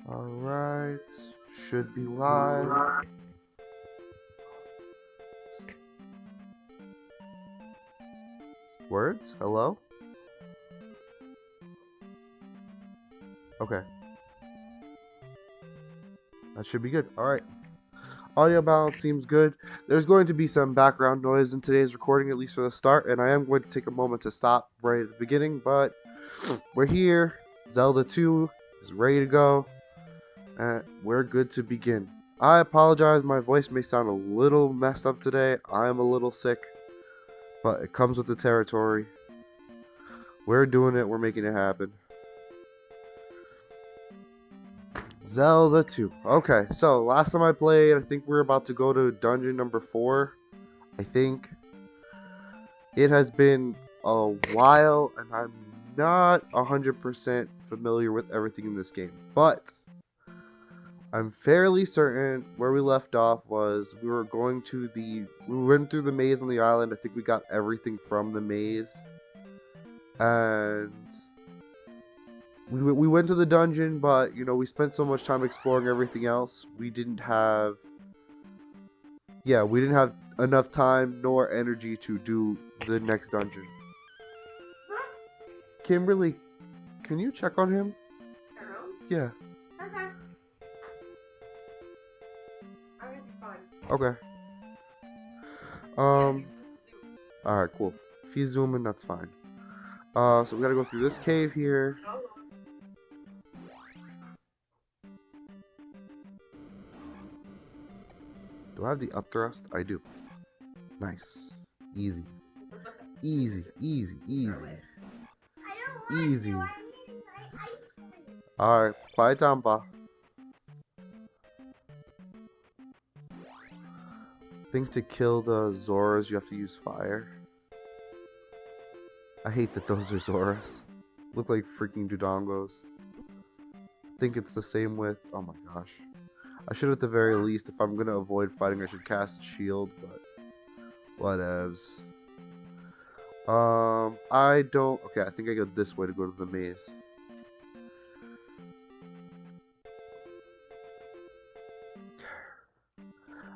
Alright. Should be live. Words? Hello? Okay. That should be good. Alright. Audio balance seems good. There's going to be some background noise in today's recording, at least for the start, and I am going to take a moment to stop right at the beginning, but we're here. Zelda 2 is ready to go, and we're good to begin. I apologize, my voice may sound a little messed up today. I am a little sick, but it comes with the territory. We're doing it, we're making it happen. Zelda 2. Okay, so last time I played, I think we're about to go to dungeon number 4. I think. It has been a while, and I'm not 100% familiar with everything in this game. But I'm fairly certain where we left off was we went through the maze on the island. I think we got everything from the maze. And we went to the dungeon, but, you know, we spent so much time exploring everything else. We didn't have enough time nor energy to do the next dungeon. Kimberly, can you check on him? Hello? Yeah. Okay. I'm gonna be fine. Okay. Alright, cool. If he's zooming, that's fine. So we gotta go through this cave here. Do I have the up thrust? I do. Nice. Easy. Easy, easy, easy. Easy. Alright, quiet down, Pa. I think to kill the Zoras, you have to use fire. I hate that those are Zoras. Look like freaking Dodongos. I think it's the same with... Oh my gosh. I should at the very least, if I'm going to avoid fighting, I should cast shield, but... whatevs. I don't... Okay, I think I go this way to go to the maze.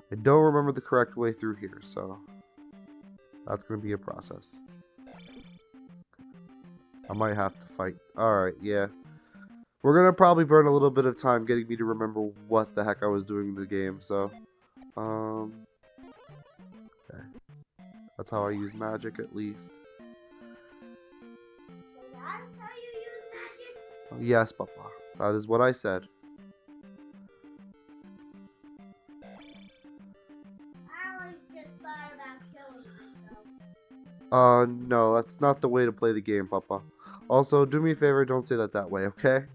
I don't remember the correct way through here, so... that's going to be a process. I might have to fight. Alright, yeah. We're going to probably burn a little bit of time getting me to remember what the heck I was doing in the game, so... okay. That's how I use magic, at least. So that's how you use magic? Oh, yes, Papa. That is what I said. I always just thought about killing myself. No, that's not the way to play the game, Papa. Also, do me a favor, don't say that way, okay?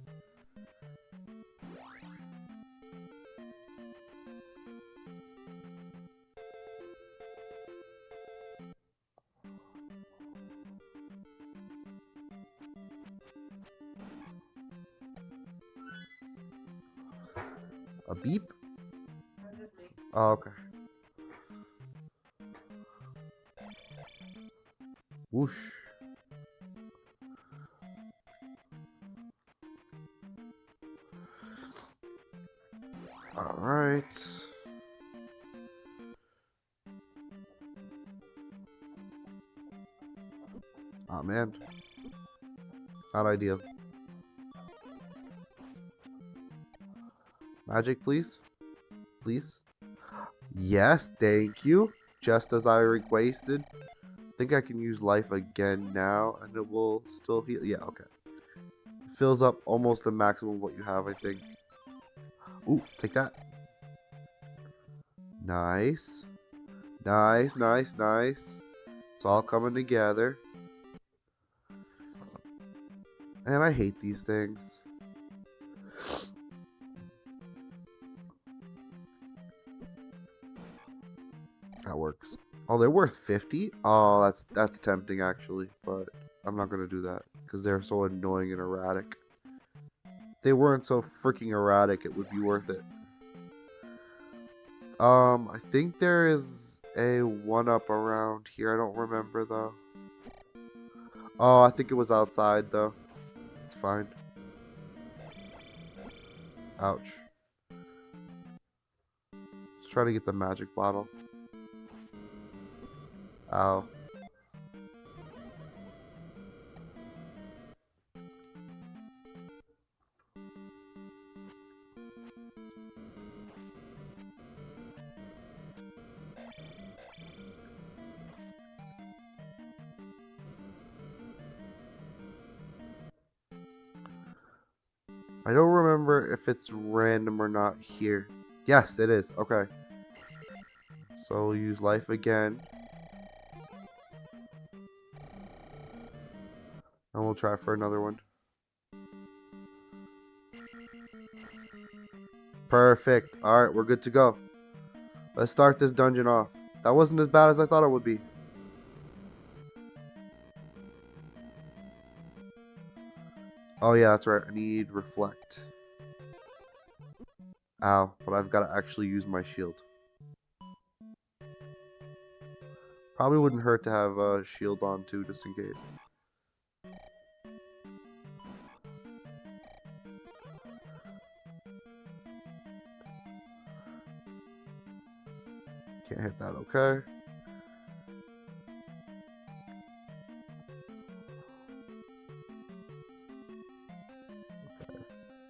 A beep? Oh, okay. Whoosh. Alright. Oh man. Not ideal. Magic, please? Please? Yes, thank you. Just as I requested. I think I can use life again now, and it will still heal. Yeah, okay. It fills up almost the maximum of what you have, I think. Ooh, take that. Nice. Nice, nice, nice. It's all coming together. And I hate these things. That works. Oh, they're worth 50? Oh, that's tempting actually, but I'm not gonna do that because they're so annoying and erratic. If they weren't so freaking erratic, it would be worth it. I think there is a 1-up around here. I don't remember though. Oh, I think it was outside though. It's fine. Ouch. Let's try to get the magic bottle. Ow. I don't remember if it's random or not here. Yes, it is. Okay. So we'll use life again. And we'll try for another one. Perfect. Alright, we're good to go. Let's start this dungeon off. That wasn't as bad as I thought it would be. Oh yeah, that's right. I need reflect. Ow, but I've got to actually use my shield. Probably wouldn't hurt to have a shield on too, just in case. Can't hit that, okay.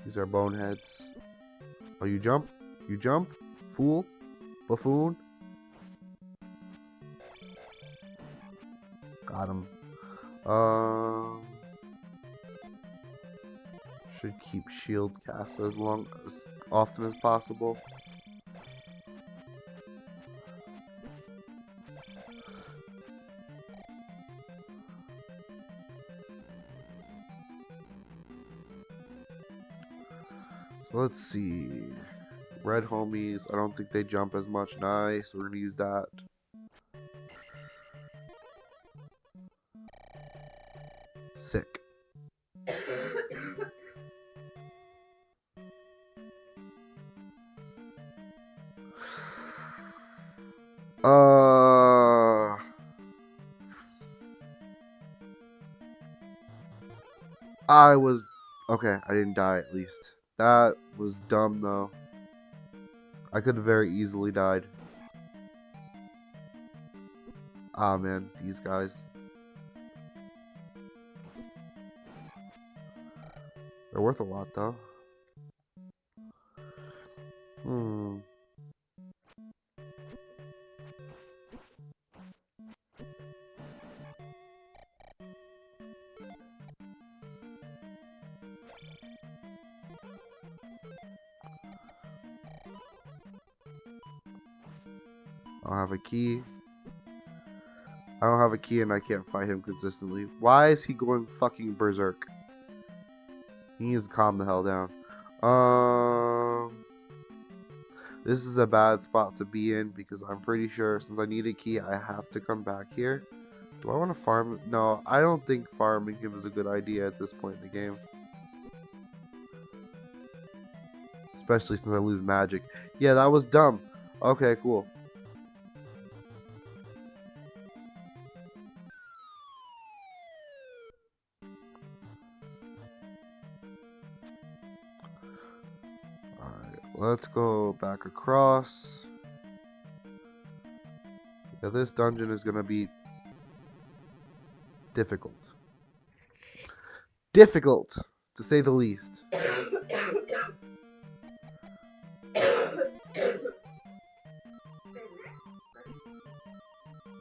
These are boneheads. Oh, you jump? You jump? Fool? Buffoon? Got him. Should keep shield cast as often as possible. So let's see. Red homies. I don't think they jump as much. Nice. We're gonna use that. Sick. I was okay. I didn't die at least. That was dumb though. I could have very easily died. Ah man, these guys. They're worth a lot though. I don't have a key. I don't have a key and I can't fight him consistently. Why is he going fucking berserk? He needs to calm the hell down. This is a bad spot to be in because I'm pretty sure since I need a key, I have to come back here. Do I want to farm? No, I don't think farming him is a good idea at this point in the game. Especially since I lose magic. Yeah, that was dumb. Okay, cool. Alright, let's go back across. Yeah, this dungeon is going to be difficult. Difficult, to say the least.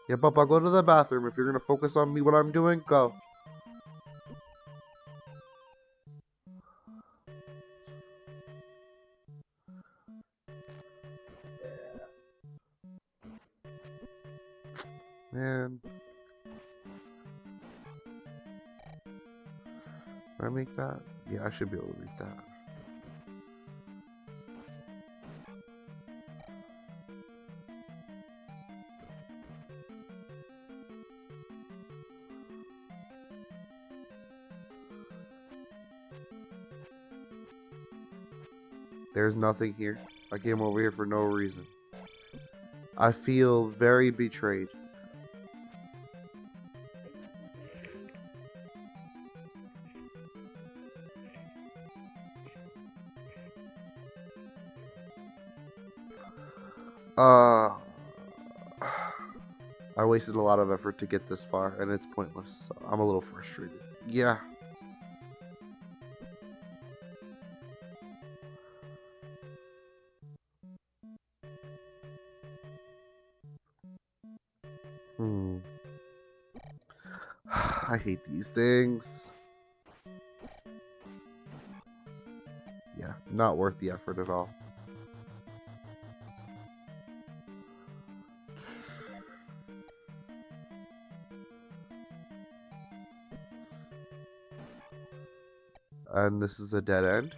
Yeah, Papa, go to the bathroom. If you're going to focus on me, what I'm doing, go. Man. Can I make that? Yeah, I should be able to make that. There's nothing here. I came over here for no reason. I feel very betrayed. Uh, I wasted a lot of effort to get this far, and it's pointless. So I'm a little frustrated. Yeah. Hmm. I hate these things. Yeah, not worth the effort at all. And this is a dead end.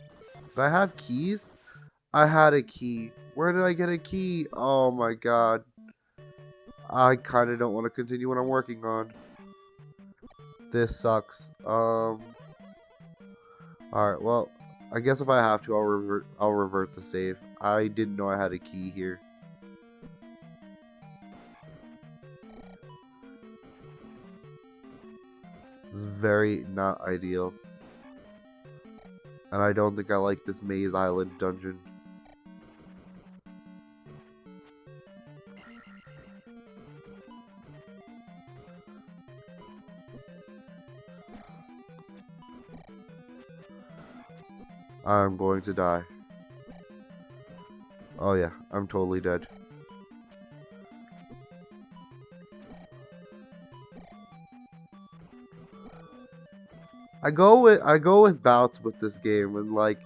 Did I have keys? I had a key. Where did I get a key? Oh my god. I kind of don't want to continue what I'm working on. This sucks. Alright, well, I guess if I have to, I'll revert the save. I didn't know I had a key here. This is very not ideal. And I don't think I like this Maze Island dungeon. I'm going to die. Oh yeah, I'm totally dead. I go with bouts with this game, and like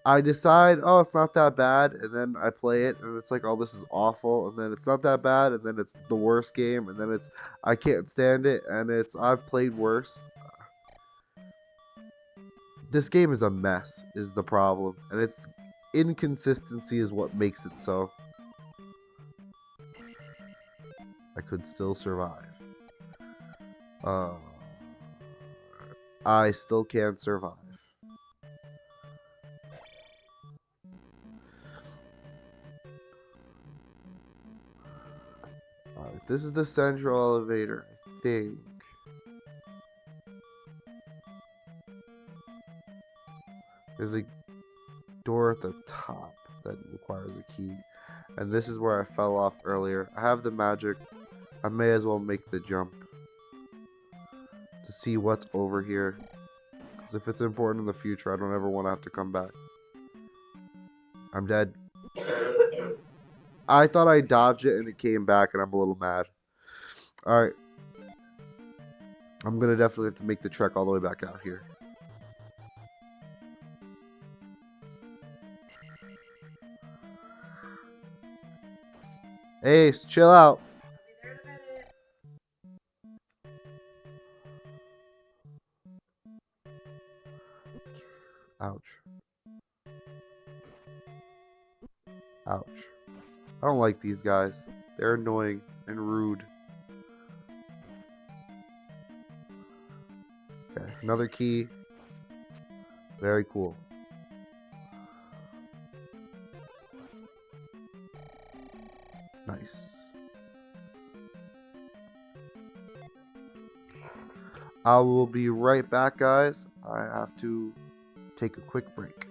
I decide, oh, it's not that bad, and then I play it and it's like, oh, this is awful, and then it's not that bad, and then it's the worst game, and then it's I can't stand it, and it's I've played worse. This game is a mess, is the problem, and its inconsistency is what makes it so. I could still survive. I still can't survive. Alright, this is the central elevator, I think. There's a door at the top that requires a key. And this is where I fell off earlier. I have the magic. I may as well make the jump to see what's over here. Because if it's important in the future, I don't ever want to have to come back. I'm dead. I thought I dodged it and it came back and I'm a little mad. Alright. I'm going to definitely have to make the trek all the way back out here. Ace, chill out. Ouch. Ouch. I don't like these guys. They're annoying and rude. Okay, another key. Very cool. Nice. I will be right back, guys. I have to take a quick break.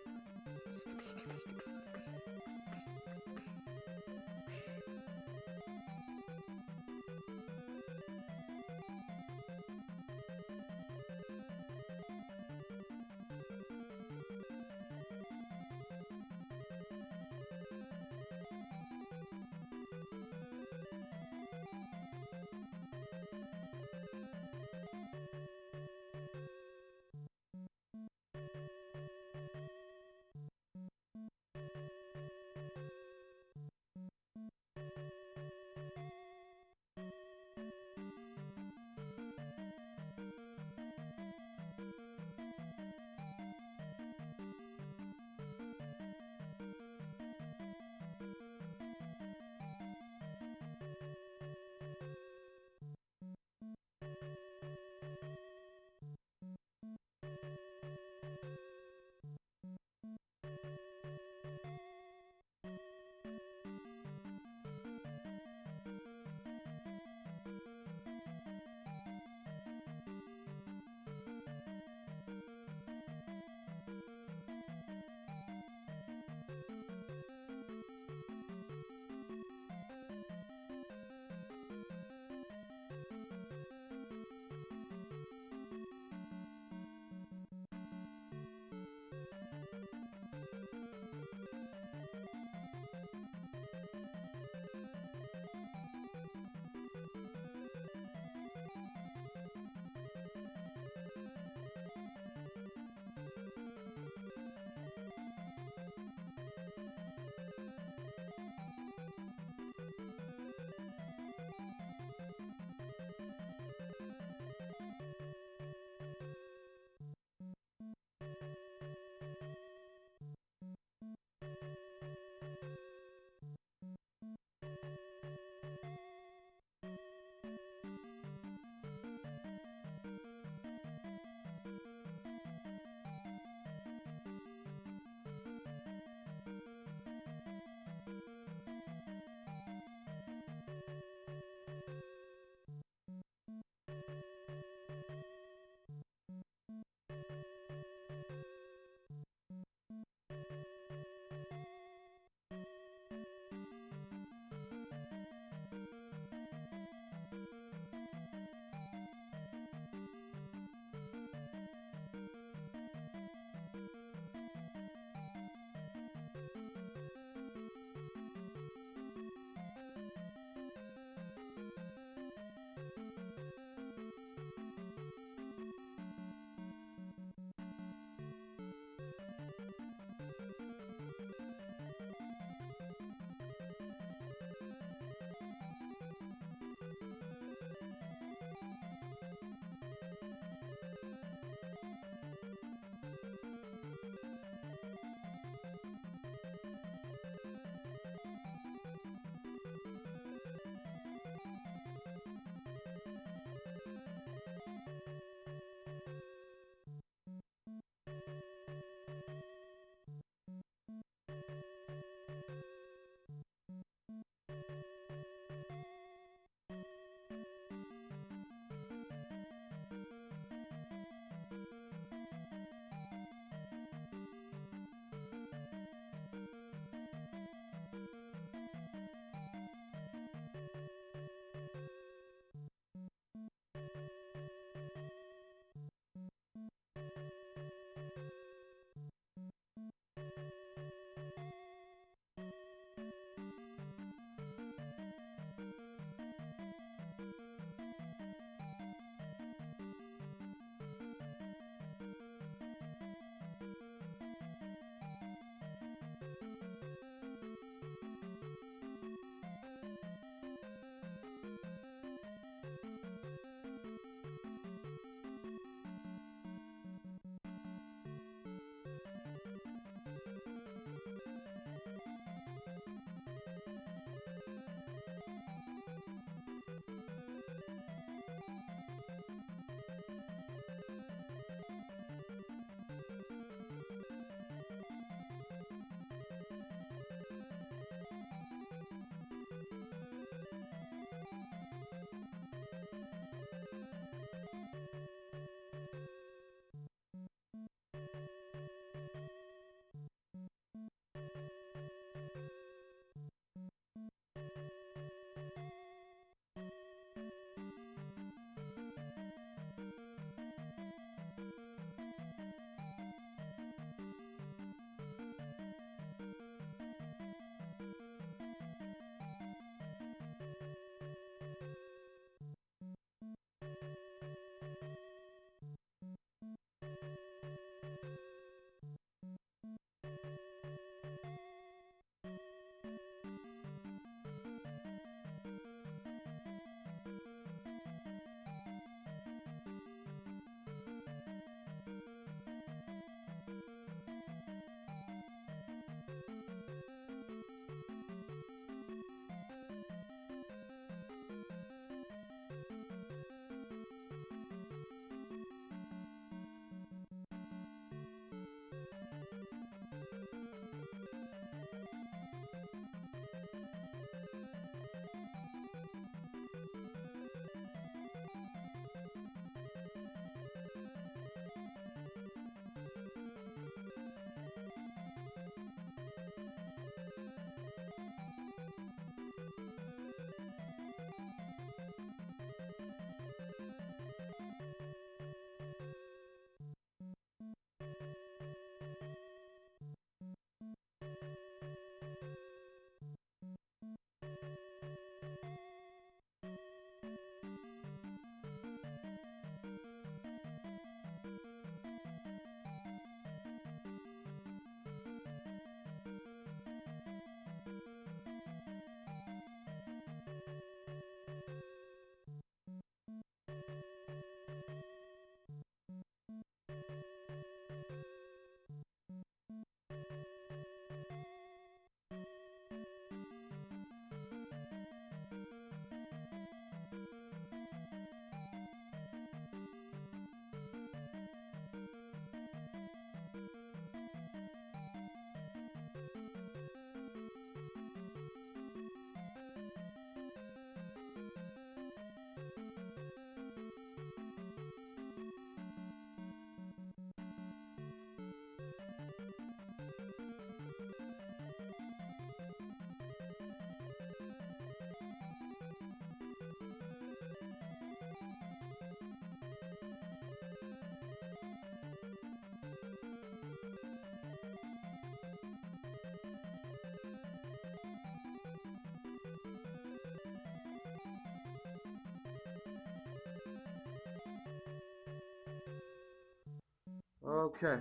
Okay,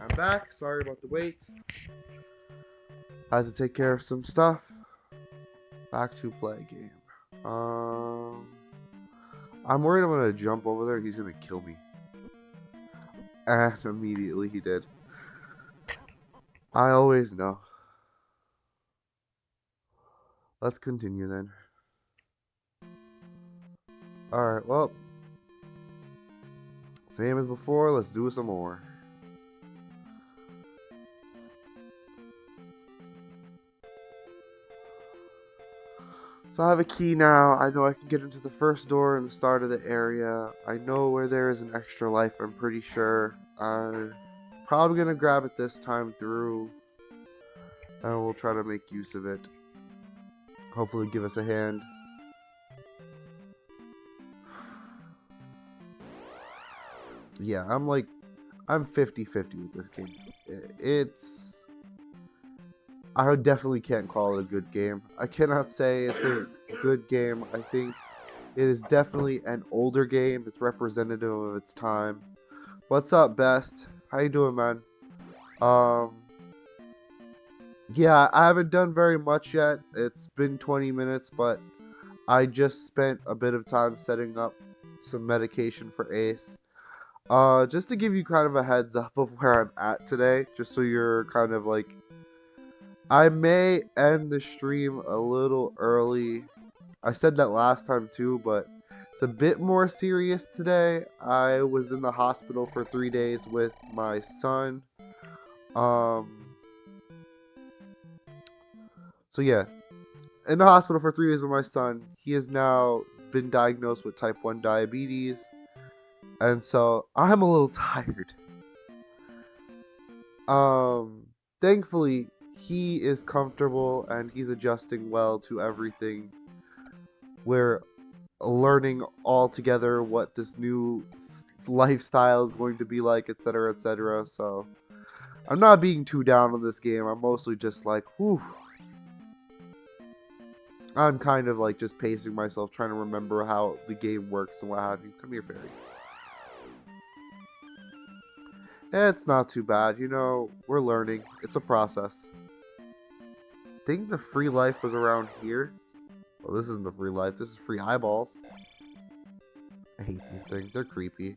I'm back. Sorry about the wait. Had to take care of some stuff. Back to play game. I'm worried I'm gonna jump over there and he's gonna kill me. And immediately he did. I always know. Let's continue then. Alright, well. Same as before, let's do some more. So I have a key now. I know I can get into the first door in the start of the area. I know where there is an extra life, I'm pretty sure. I'm probably gonna grab it this time through. And we'll try to make use of it. Hopefully give us a hand. Yeah, I'm 50-50 with this game. I definitely can't call it a good game. I cannot say it's a good game. I think it is definitely an older game. It's representative of its time. What's up, Best? How you doing, man? Yeah, I haven't done very much yet. It's been 20 minutes, but I just spent a bit of time setting up some medication for Ace. Just to give you kind of a heads up of where I'm at today, just so you're kind of like, I may end the stream a little early. I said that last time too, but it's a bit more serious today. I was in the hospital for 3 days with my son. So yeah, in the hospital for 3 days with my son. He has now been diagnosed with type 1 diabetes. And so I'm a little tired. Thankfully, he is comfortable and he's adjusting well to everything. We're learning all together what this new lifestyle is going to be like, etc., etc. So I'm not being too down on this game. I'm mostly just like, whew. I'm kind of like just pacing myself, trying to remember how the game works and what have you. Come here, fairy. It's not too bad, you know, we're learning. It's a process. I think the free life was around here. Well, this isn't the free life, this is free eyeballs. I hate these things, they're creepy.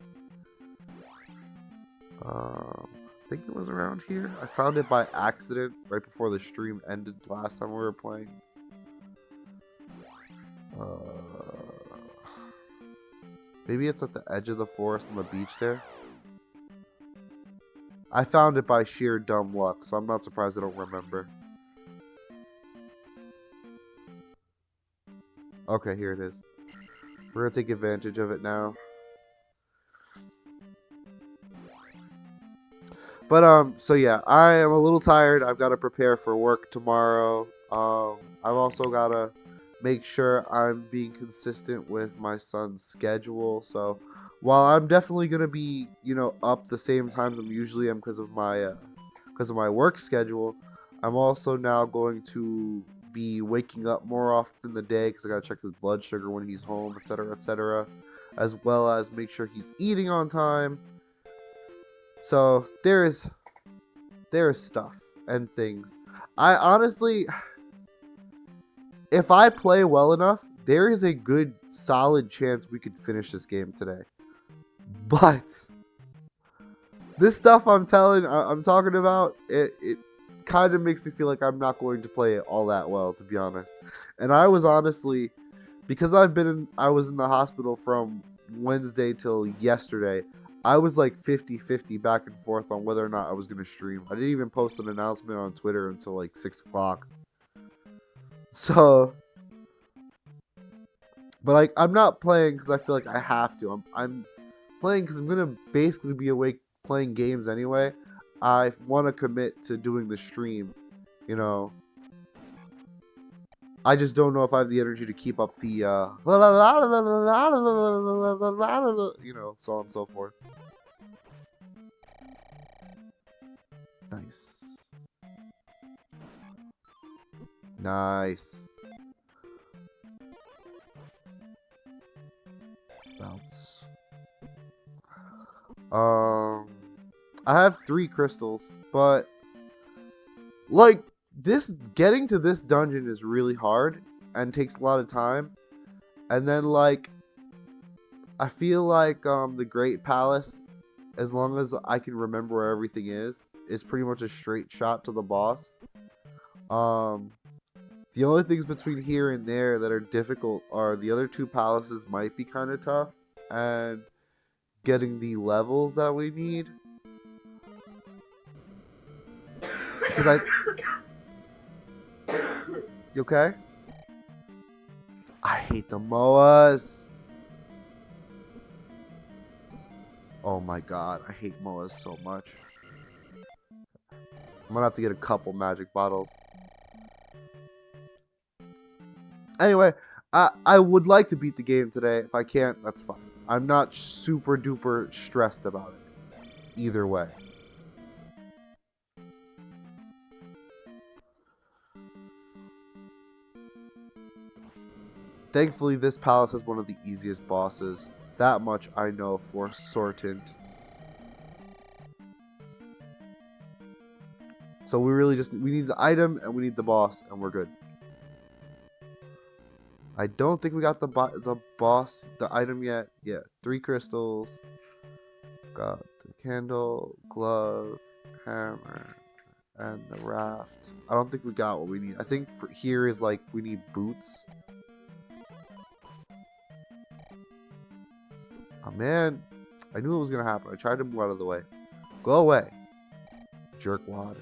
I think it was around here. I found it by accident right before the stream ended last time we were playing. Maybe it's at the edge of the forest on the beach there. I found it by sheer dumb luck, so I'm not surprised I don't remember. Okay, here it is. We're gonna take advantage of it now. But, so yeah, I am a little tired. I've got to prepare for work tomorrow. I've also got to make sure I'm being consistent with my son's schedule. So while I'm definitely going to be, you know, up the same times I'm usually am because of my work schedule, I'm also now going to be waking up more often in the day because I got to check his blood sugar when he's home, etc., as well as make sure he's eating on time. So there is stuff and things. I honestly, if I play well enough, there is a good solid chance we could finish this game today. But this stuff I'm talking about, it kind of makes me feel like I'm not going to play it all that well, to be honest. And I was honestly, because I was in the hospital from Wednesday till yesterday, I was like 50-50 back and forth on whether or not I was going to stream. I didn't even post an announcement on Twitter until like 6 o'clock. So, but like, I'm not playing because I feel like I have to. I'm playing because I'm going to basically be awake playing games anyway. I want to commit to doing the stream, you know. I just don't know if I have the energy to keep up the, you know, so on and so forth. Nice. Nice. Bounce. I have 3 crystals, but like this getting to this dungeon is really hard and takes a lot of time. And then like I feel like the Great Palace, as long as I can remember where everything is pretty much a straight shot to the boss. Um the only things between here and there that are difficult are the other 2 palaces might be kind of tough, and getting the levels that we need. Because you okay? I hate the MOAs. Oh my god, I hate MOAs so much. I'm gonna have to get a couple magic bottles. Anyway, I would like to beat the game today. If I can't, that's fine. I'm not super duper stressed about it. Either way. Thankfully, this palace is one of the easiest bosses. That much I know for certain. So we really just we need the item and we need the boss and we're good. I don't think we got the boss, the item yet. Yeah, 3 crystals. Got the candle, glove, hammer, and the raft. I don't think we got what we need. I think for here is like we need boots. Oh man, I knew it was gonna happen. I tried to move out of the way. Go away, jerkwad.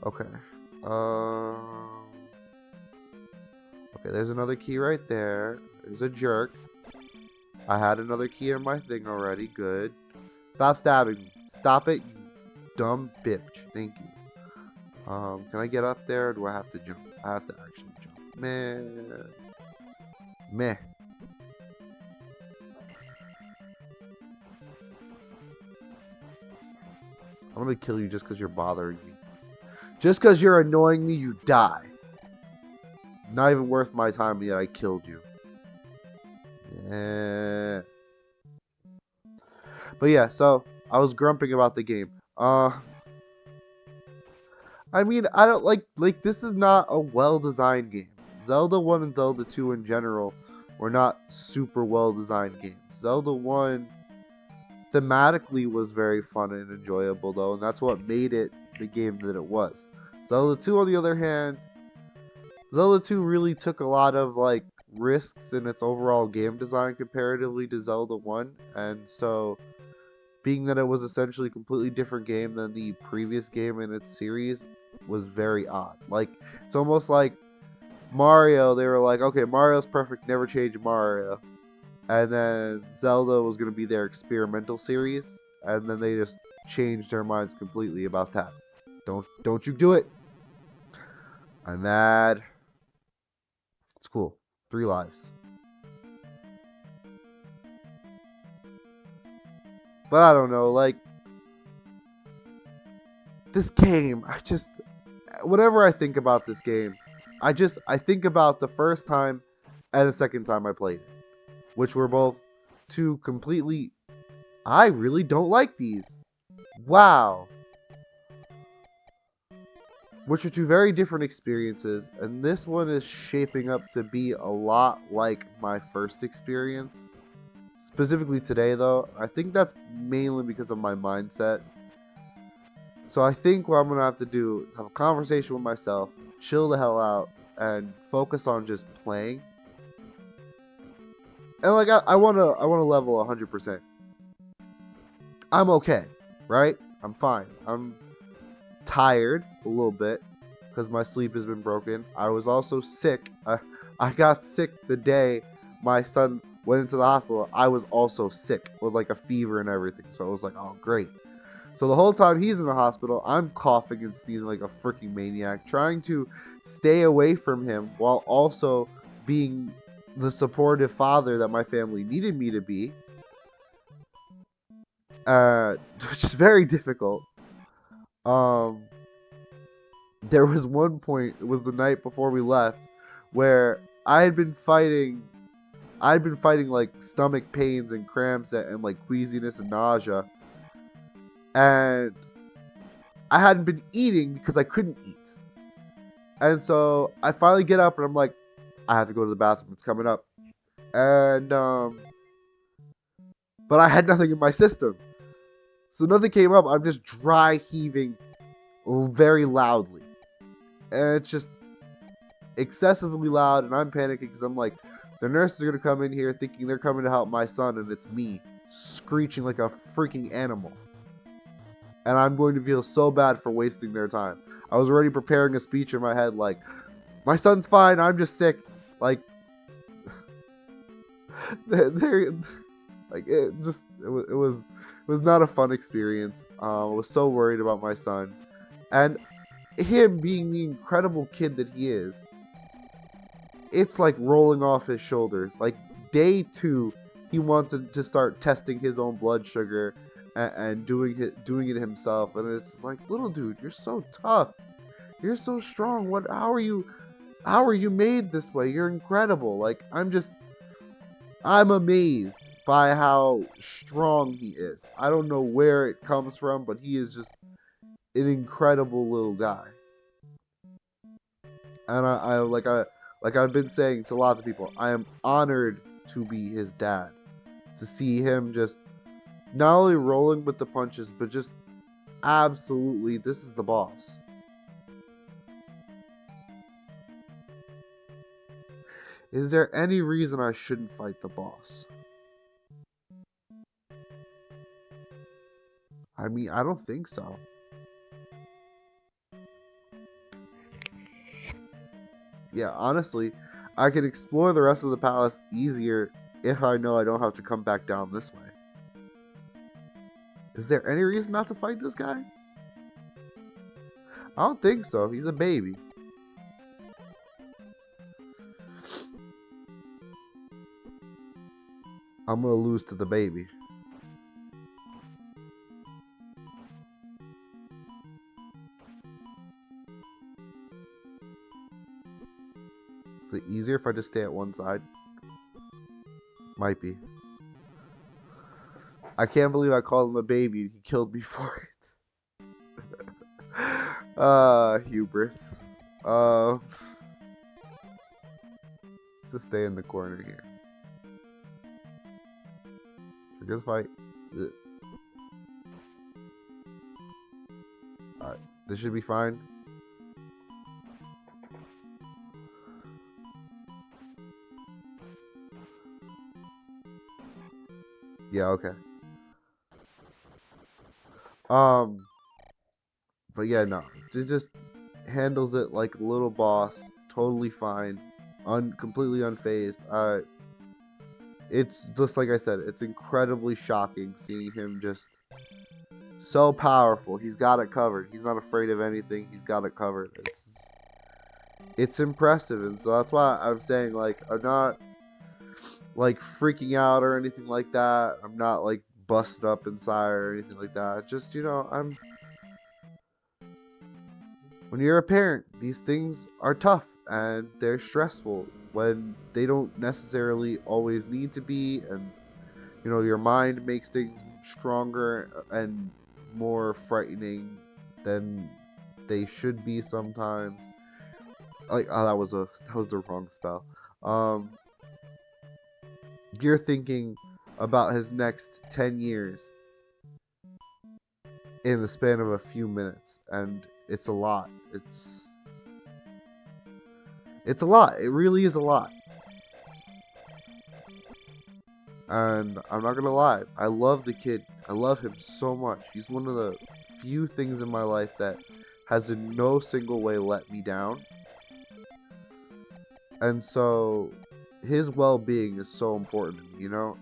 Okay. Okay, there's another key right there. There's a jerk. I had another key in my thing already. Good. Stop stabbing me. Stop it, you dumb bitch. Thank you. Can I get up there or do I have to jump? I have to actually jump. Meh. Meh. I'm gonna kill you just because you're bothering me. Just because you're annoying me, you die. Not even worth my time, yet I killed you. Yeah. But yeah, so I was grumping about the game. I mean, I don't like this is not a well-designed game. Zelda 1 and Zelda 2 in general were not super well-designed games. Zelda 1 thematically was very fun and enjoyable though, and that's what made it the game that it was. Zelda 2 on the other hand, Zelda 2 really took a lot of like risks in its overall game design comparatively to Zelda 1, and so being that it was essentially a completely different game than the previous game in its series was very odd. Like, it's almost like Mario, they were like, okay, Mario's perfect, never change Mario. And then Zelda was going to be their experimental series, and then they just changed their minds completely about that. Don't you do it. I'm mad. It's cool. 3 lives. But I don't know, like, this game, whenever I think about this game, I think about the first time and the second time I played it, which were both 2 completely, I really don't like these. Wow. Which are 2 very different experiences, and this one is shaping up to be a lot like my first experience. Specifically today, though, I think that's mainly because of my mindset. So I think what I'm going to have to do is have a conversation with myself, chill the hell out, and focus on just playing. And like I want to level 100%. I'm okay, right? I'm fine. I'm tired a little bit because my sleep has been broken. I was also sick. I got sick the day my son went into the hospital. I was also sick with like a fever and everything. So I was like, oh great. So the whole time he's in the hospital, I'm coughing and sneezing like a freaking maniac, trying to stay away from him while also being the supportive father that my family needed me to be. Which is very difficult. There was one point, it was the night before we left, where I had been fighting like stomach pains and cramps and like queasiness and nausea. and I hadn't been eating because I couldn't eat. And so I finally get up and I'm like, I have to go to the bathroom. It's coming up. And but I had nothing in my system. So nothing came up. I'm just dry heaving very loudly. And it's just excessively loud, and I'm panicking because I'm like, the nurses are going to come in here thinking they're coming to help my son, and it's me screeching like a freaking animal. And I'm going to feel so bad for wasting their time. I was already preparing a speech in my head like, my son's fine, I'm just sick. Like, they're like, it was not a fun experience. I was so worried about my son. And him being the incredible kid that he is, it's like rolling off his shoulders. Like day 2, he wanted to start testing his own blood sugar and doing it himself. And it's like, little dude, you're so tough. You're so strong. How are you made this way? You're incredible. Like, I'm amazed by how strong he is. I don't know where it comes from, but he is just an incredible little guy. And like I've been saying to lots of people, I am honored to be his dad. To see him just not only rolling with the punches, but just absolutely, this is the boss. Is there any reason I shouldn't fight the boss? I mean, I don't think so. Yeah, honestly, I could explore the rest of the palace easier if I know I don't have to come back down this way. Is there any reason not to fight this guy? I don't think so. He's a baby. I'm gonna lose to the baby. Is it easier if I just stay at one side? Might be. I can't believe I called him a baby and he killed me for it. Hubris. Let's just stay in the corner here. Trigger the fight. Alright, this should be fine. Yeah, okay. But yeah, no. It just handles it like a little boss. Totally fine. Completely unfazed. It's just like I said, it's incredibly shocking seeing him just so powerful. He's got it covered. He's not afraid of anything. He's got it covered. It's impressive, and so that's why I'm saying, like, I'm not like freaking out or anything like that. I'm not like busted up inside or anything like that. Just, when you're a parent, these things are tough and they're stressful when they don't necessarily always need to be, and your mind makes things stronger and more frightening than they should be sometimes. Like, oh, that was the wrong spell. You're thinking about his next 10 years in the span of a few minutes, and it's a lot. It's a lot. It really is a lot. And I'm not gonna lie, I love the kid. I love him so much. He's one of the few things in my life that has in no single way let me down. And so his well-being is so important,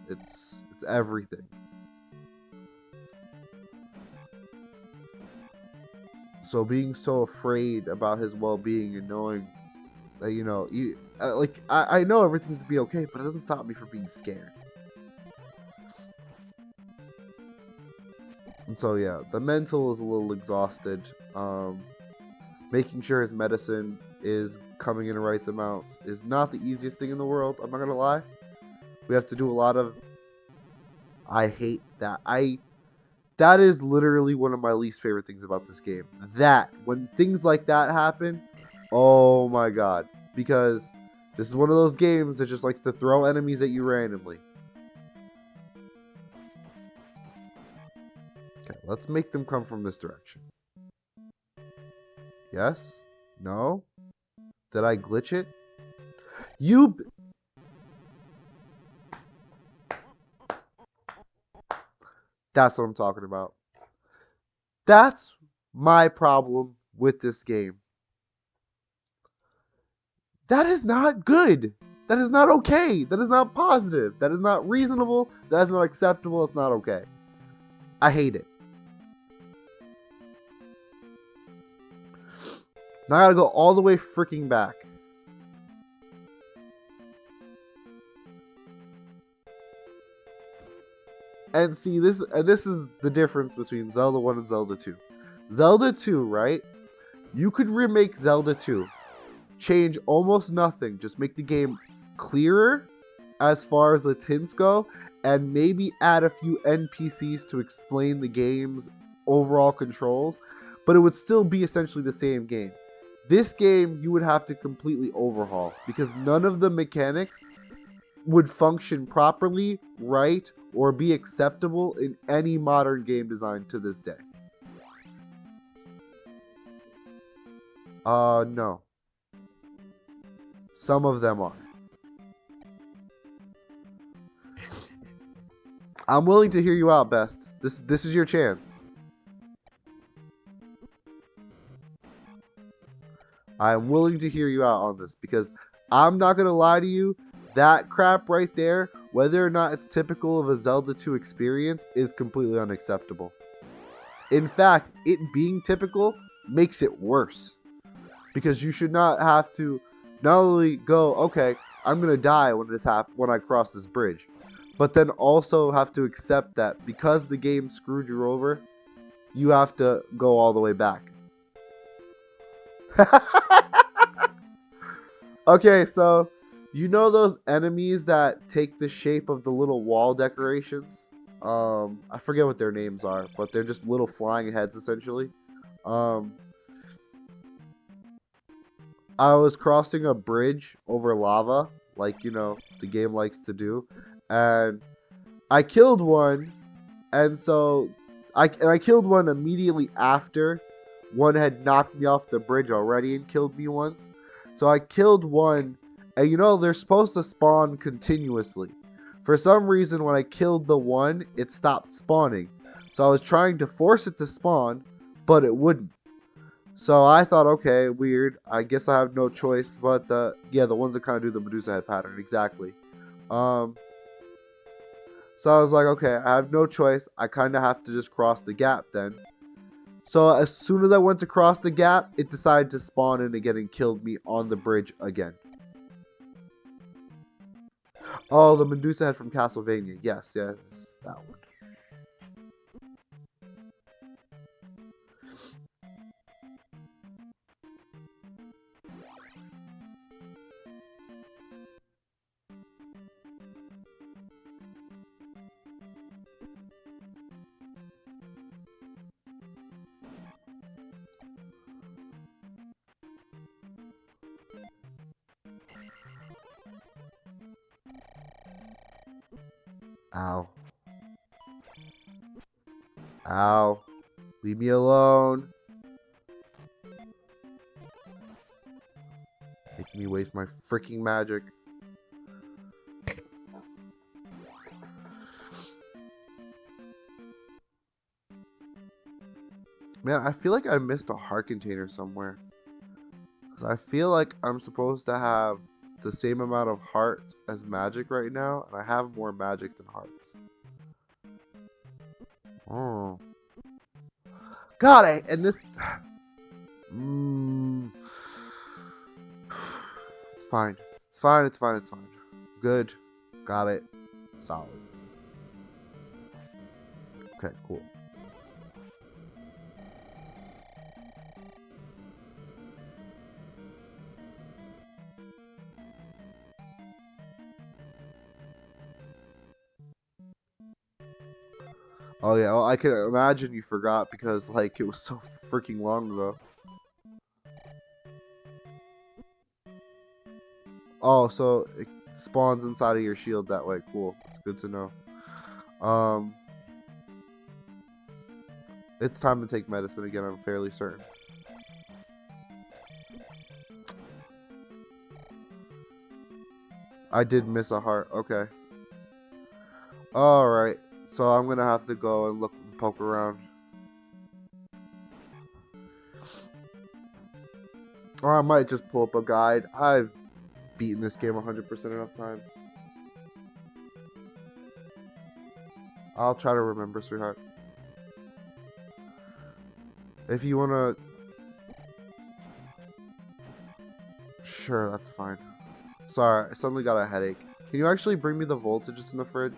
It's everything. So being so afraid about his well-being and knowing that, I know everything's gonna be okay, but it doesn't stop me from being scared. And so yeah, the mental is a little exhausted. Making sure his medicine is coming in right amounts is not the easiest thing in the world. I'm not gonna lie. We have to do a lot of. I hate that. That is literally one of my least favorite things about this game. That when things like that happen, oh my god. Because this is one of those games that just likes to throw enemies at you randomly. Okay, let's make them come from this direction. Yes? No? Did I glitch it? That's what I'm talking about. That's my problem with this game. That is not good. That is not okay. That is not positive. That is not reasonable. That is not acceptable. It's not okay. I hate it. Now I gotta go all the way freaking back. And see, this is the difference between Zelda 1 and Zelda 2. Zelda 2, right? You could remake Zelda 2. Change almost nothing. Just make the game clearer as far as the hints go, and maybe add a few NPCs to explain the game's overall controls, but it would still be essentially the same game. This game you would have to completely overhaul because none of the mechanics would function properly, right, or be acceptable in any modern game design to this day. No. Some of them are. I'm willing to hear you out, Best. This is your chance. I am willing to hear you out on this because I'm not gonna lie to you. That crap right there, whether or not it's typical of a Zelda 2 experience, is completely unacceptable. In fact, it being typical makes it worse because you should not have to not only go, okay, I'm gonna die when I cross this bridge, but then also have to accept that because the game screwed you over, you have to go all the way back. Okay, so you know those enemies that take the shape of the little wall decorations? I forget what their names are, but they're just little flying heads essentially. Um, I was crossing a bridge over lava, like the game likes to do, and I killed one, and so I killed one immediately after one had knocked me off the bridge already and killed me once. So I killed one, and they're supposed to spawn continuously. For some reason, when I killed the one, it stopped spawning. So I was trying to force it to spawn, but it wouldn't. So I thought, okay, weird. I guess I have no choice. But yeah, the ones that kind of do the Medusa head pattern, exactly. So I was like, okay, I have no choice. I kind of have to just cross the gap then. So as soon as I went to cross the gap, it decided to spawn in again and killed me on the bridge again. Oh, the Medusa head from Castlevania. Yes, yes, that one. Ow. Ow. Leave me alone. Making me waste my freaking magic. Man, I feel like I missed a heart container somewhere. Because I feel like I'm supposed to have the same amount of hearts as magic right now. And I have more magic than hearts. Oh. God, and this... It's fine. It's fine, it's fine, it's fine. Good. Got it. Solid. Okay, cool. Oh yeah, well, I can imagine you forgot because like it was so freaking long ago. Oh, so it spawns inside of your shield that way. Cool. It's good to know. Um, it's time to take medicine again, I'm fairly certain. I did miss a heart. Okay. Alright. So I'm gonna have to go and look and poke around. Or I might just pull up a guide. I've beaten this game 100% enough times. I'll try to remember, sweetheart. If you wanna... Sure, that's fine. Sorry, I suddenly got a headache. Can you actually bring me the voltages in the fridge?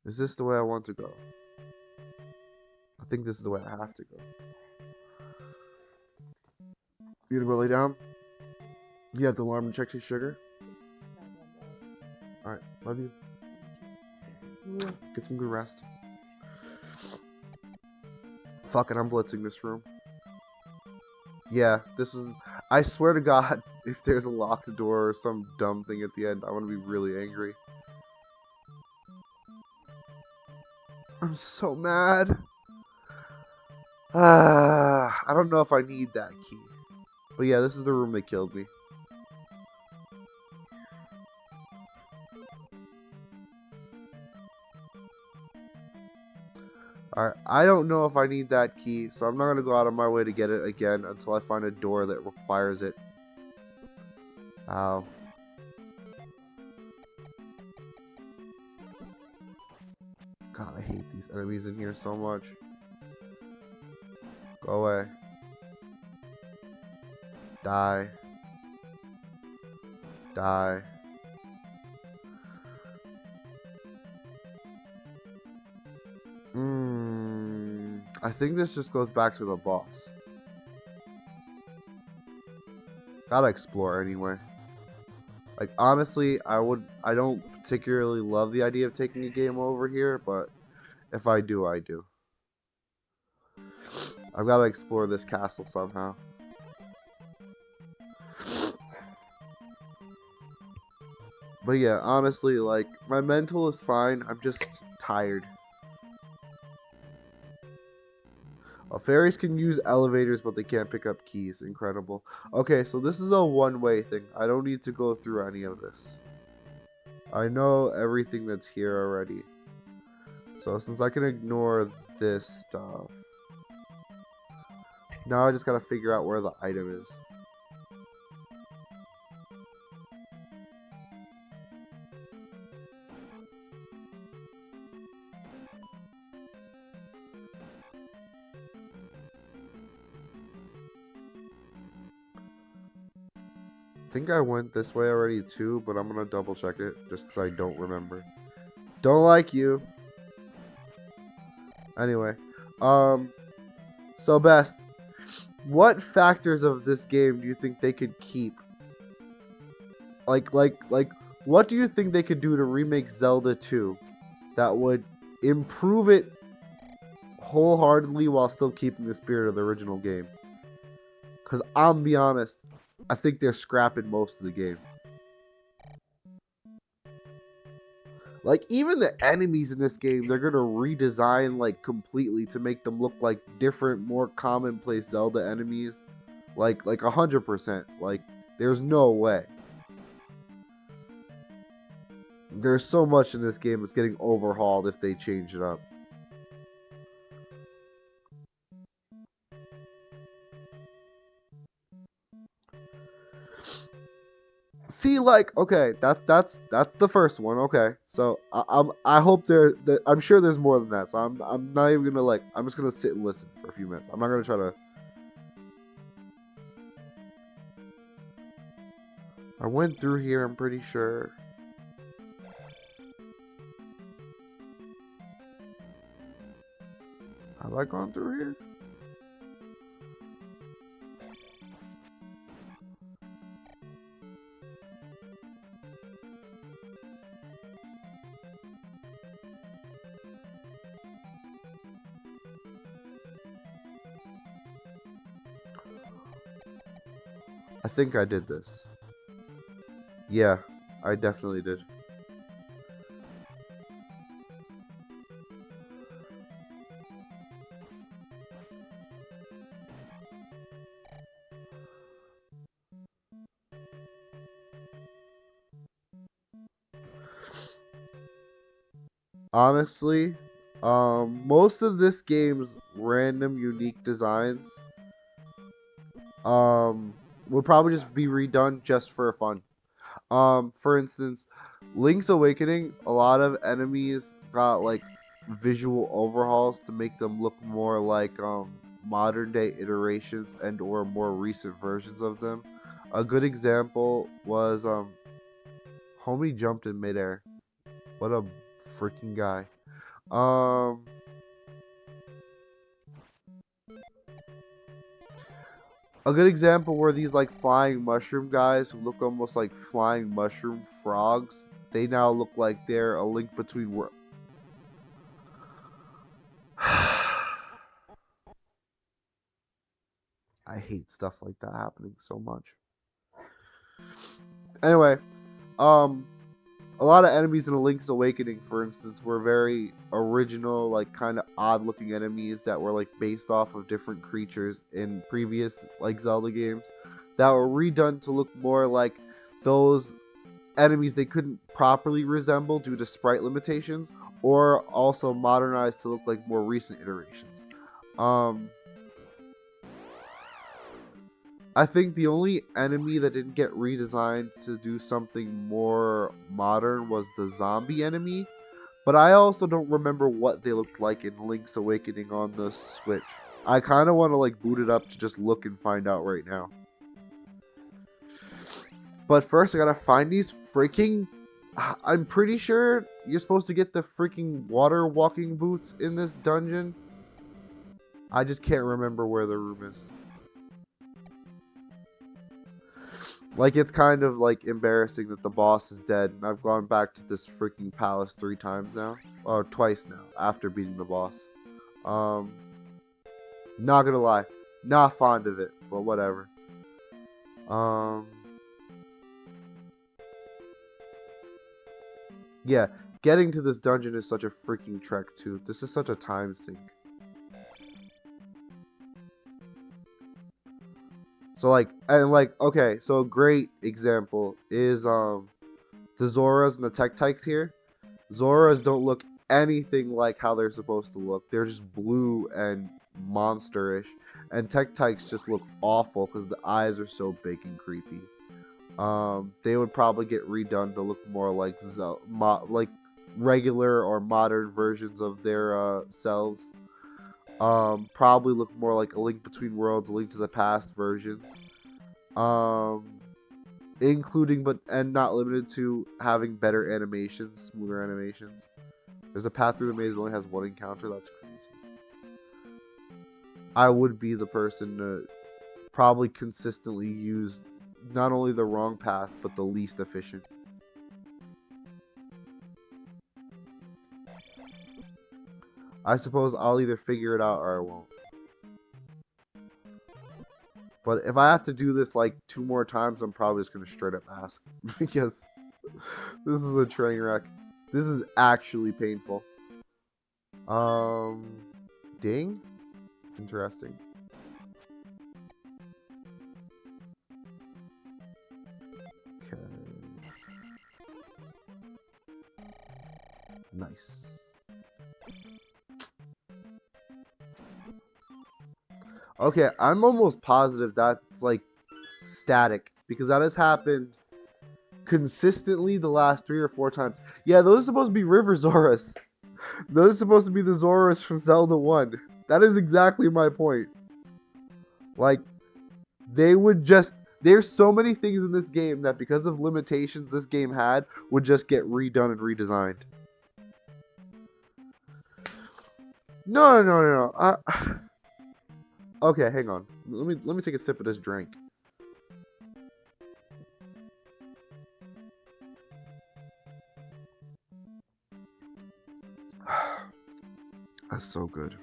Is this the way I want to go? I think this is the way I have to go. You gonna go lay down? You have the alarm to check your sugar? Alright, love you. Get some good rest. Fuck it, I'm blitzing this room. Yeah, this is... I swear to God, if there's a locked door or some dumb thing at the end, I want to be really angry. I'm so mad. I don't know if I need that key. But yeah, this is the room they killed me. Alright, I don't know if I need that key, so I'm not going to go out of my way to get it again until I find a door that requires it. Ow. God, I hate these enemies in here so much. Go away. Die. Die. I think this just goes back to the boss. Gotta explore anyway. Like, honestly, I don't particularly love the idea of taking a game over here, but if I do, I do. I've gotta explore this castle somehow. But yeah, honestly, like, my mental is fine. I'm just tired. Fairies can use elevators, but they can't pick up keys. Incredible. Okay, so this is a one-way thing. I don't need to go through any of this. I know everything that's here already. So since I can ignore this stuff, now I just gotta figure out where the item is. I think I went this way already too, but I'm gonna double check it just because I don't remember. Don't like you. Anyway, so Best, what factors of this game do you think they could keep? Like, what do you think they could do to remake Zelda 2 that would improve it wholeheartedly while still keeping the spirit of the original game? Because I'm gonna be honest, I think they're scrapping most of the game. Like, even the enemies in this game, they're gonna redesign, like, completely to make them look like different, more commonplace Zelda enemies. Like 100%. Like, there's no way. There's so much in this game that's getting overhauled if they change it up. See, like, okay, that's the first one. Okay, so I hope I'm sure there's more than that. So I'm not even gonna like. I'm just gonna sit and listen for a few minutes. I'm not gonna try to. I went through here. I'm pretty sure. Have I gone through here? I think I did this. Yeah, I definitely did. Honestly, most of this game's random unique designs would probably just be redone just for fun. For instance, Link's Awakening, a lot of enemies got like visual overhauls to make them look more like modern day iterations and or more recent versions of them. A good example was homie jumped in midair. What a freaking guy. Um a good example were these like flying mushroom guys who look almost like flying mushroom frogs. They now look like they're a link between worlds. I hate stuff like that happening so much. Anyway, um, a lot of enemies in A Link's Awakening, for instance, were very original, like kind of odd-looking enemies that were like based off of different creatures in previous like Zelda games that were redone to look more like those enemies they couldn't properly resemble due to sprite limitations, or also modernized to look like more recent iterations. Um, I think the only enemy that didn't get redesigned to do something more modern was the zombie enemy, but I also don't remember what they looked like in Link's Awakening on the Switch. I kind of want to like boot it up to just look and find out right now. But first, I gotta find these freaking. I'm pretty sure you're supposed to get the freaking water walking boots in this dungeon. I just can't remember where the room is. Like, it's kind of like embarrassing that the boss is dead, and I've gone back to this freaking palace 3 times now, or twice now after beating the boss. Not gonna lie, not fond of it, but whatever. Um, yeah, getting to this dungeon is such a freaking trek too. This is such a time sink. So okay, so a great example is the Zoras and the Tektites here. Zoras don't look anything like how they're supposed to look. They're just blue and monsterish, and Tektites just look awful because the eyes are so big and creepy. They would probably get redone to look more like like regular or modern versions of their selves. Probably look more like A Link Between Worlds, A Link to the Past versions. Um, including but and not limited to having better animations, smoother animations. There's a path through the maze that only has one encounter. That's crazy. I would be the person to probably consistently use not only the wrong path but the least efficient. I suppose I'll either figure it out or I won't. But if I have to do this like 2 more times, I'm probably just gonna straight up ask because this is a train wreck. This is actually painful. Um, ding. Interesting. Okay. Nice. Okay, I'm almost positive that's like static because that has happened consistently the last 3 or 4 times. Yeah, those are supposed to be River Zoras. Those are supposed to be the Zoras from Zelda 1. That is exactly my point. Like, they would just... There's so many things in this game that because of limitations this game had, would just get redone and redesigned. No. Okay, hang on. Let me take a sip of this drink. That's so good.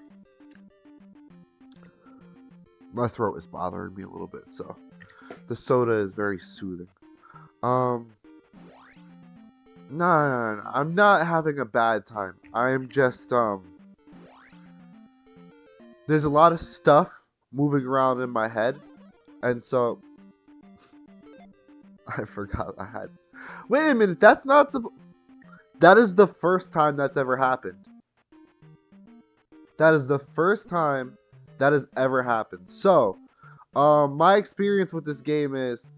My throat is bothering me a little bit, so the soda is very soothing. No, no. I'm not having a bad time. I am just there's a lot of stuff moving around in my head, and so I forgot I had. Wait a minute, that's not that is the first time that's ever happened. That is the first time that has ever happened. So, my experience with this game is,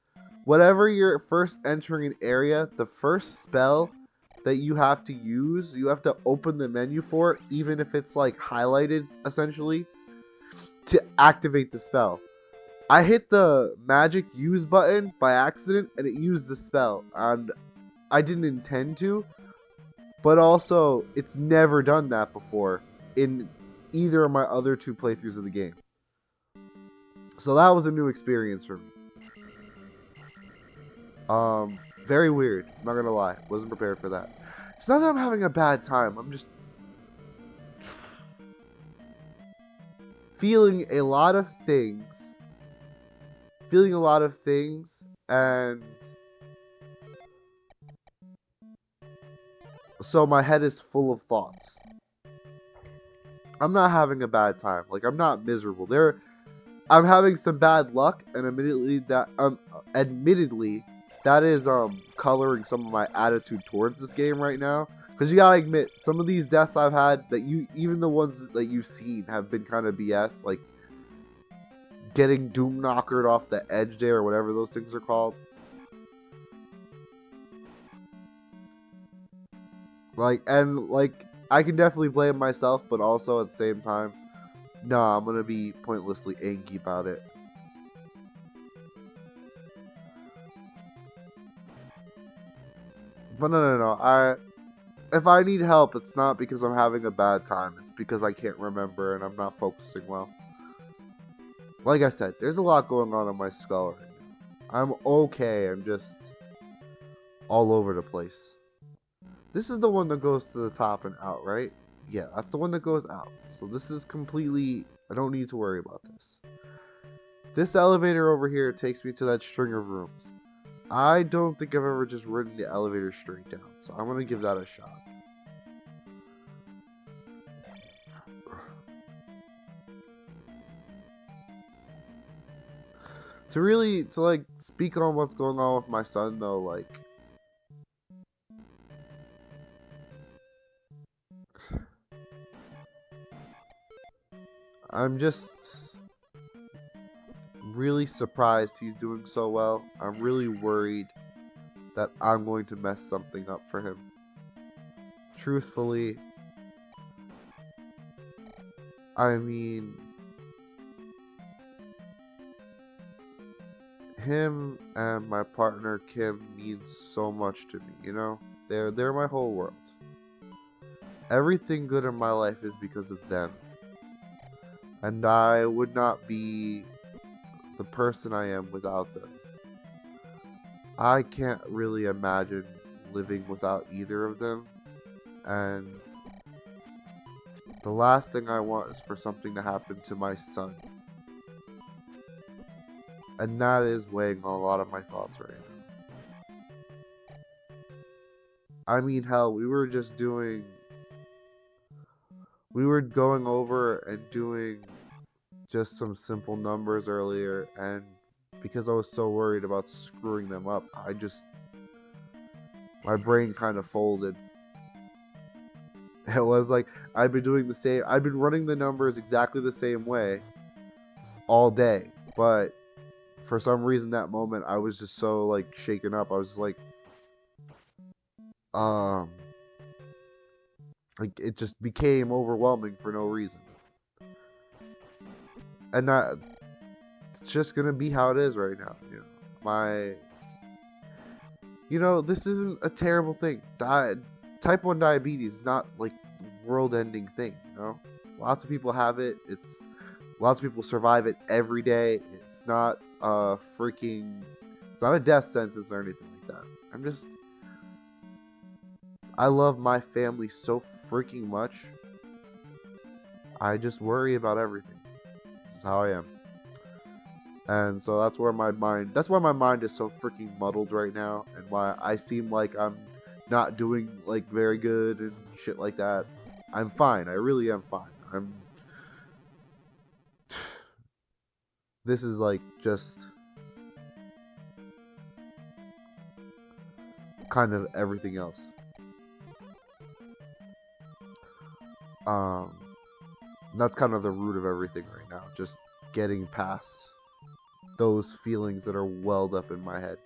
whatever you're first entering an area, the first spell that you have to use, you have to open the menu for it, even if it's like highlighted essentially, to activate the spell. I hit the magic use button by accident and it used the spell, and I didn't intend to, but also it's never done that before in either of my other 2 playthroughs of the game. So that was a new experience for me. Very weird. I'm not gonna lie. Wasn't prepared for that. It's not that I'm having a bad time. I'm just feeling a lot of things. And so my head is full of thoughts. I'm not having a bad time. Like, I'm not miserable. I'm having some bad luck, and admittedly that is coloring some of my attitude towards this game right now. Because you gotta admit, some of these deaths I've had, that even the ones that you've seen, have been kind of BS. Like getting doom knockered off the edge there, or whatever those things are called. Like, I can definitely blame myself, but also at the same time, no, I'm gonna be pointlessly angry about it. But no. If I need help, it's not because I'm having a bad time. It's because I can't remember and I'm not focusing well. Like I said, there's a lot going on in my skull right now. I'm okay. I'm just all over the place. This is the one that goes to the top and out, right? Yeah, that's the one that goes out. So this is completely... I don't need to worry about this. This elevator over here takes me to that string of rooms. I don't think I've ever just ridden the elevator straight down, so I'm going to give that a shot. To like speak on what's going on with my son though, like, I'm just really surprised he's doing so well. I'm really worried that I'm going to mess something up for him. Truthfully, I mean, him and my partner Kim mean so much to me, you know? They're my whole world. Everything good in my life is because of them. And I would not be the person I am without them. I can't really imagine living without either of them. And the last thing I want is for something to happen to my son. And that is weighing on a lot of my thoughts right now. I mean, hell, we were going over and doing just some simple numbers earlier, and because I was so worried about screwing them up, my brain kind of folded. It was like, I'd been running the numbers exactly the same way all day, but for some reason that moment I was just so like shaken up. I was like it just became overwhelming for no reason. And it's just gonna be how it is right now. This isn't a terrible thing. Type 1 diabetes is not like world-ending thing. Lots of people have it. Lots of people survive it every day. It's not it's not a death sentence or anything like that. I love my family so freaking much. I just worry about everything. This is how I am. And so that's why my mind is so freaking muddled right now, and why I seem like I'm not doing like very good and shit like that. I'm fine. I really am fine. I'm This is like just kind of everything else. Um that's kind of the root of everything right now. Just getting past those feelings that are welled up in my head.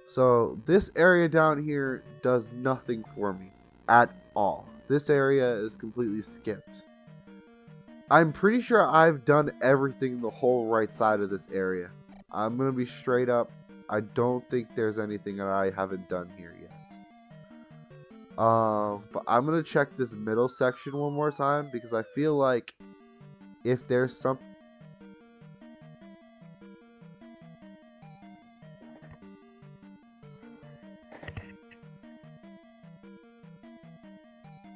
So this area down here does nothing for me at all. This area is completely skipped. I'm pretty sure I've done everything the whole right side of this area. I'm going to be straight up. I don't think there's anything that I haven't done here yet. But I'm going to check this middle section one more time because I feel like if there's some...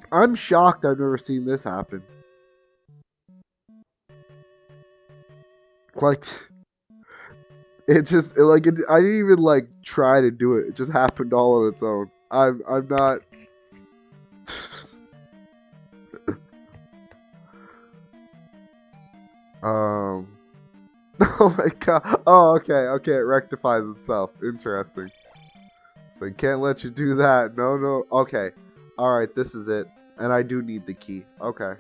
I'm shocked I've never seen this happen. Like, I didn't even like try to do it. It just happened all on its own. I'm not... um... Oh my god. Oh, okay, okay, it rectifies itself. Interesting. So I can't let you do that. No, no. Okay. Alright, this is it. And I do need the key. Okay.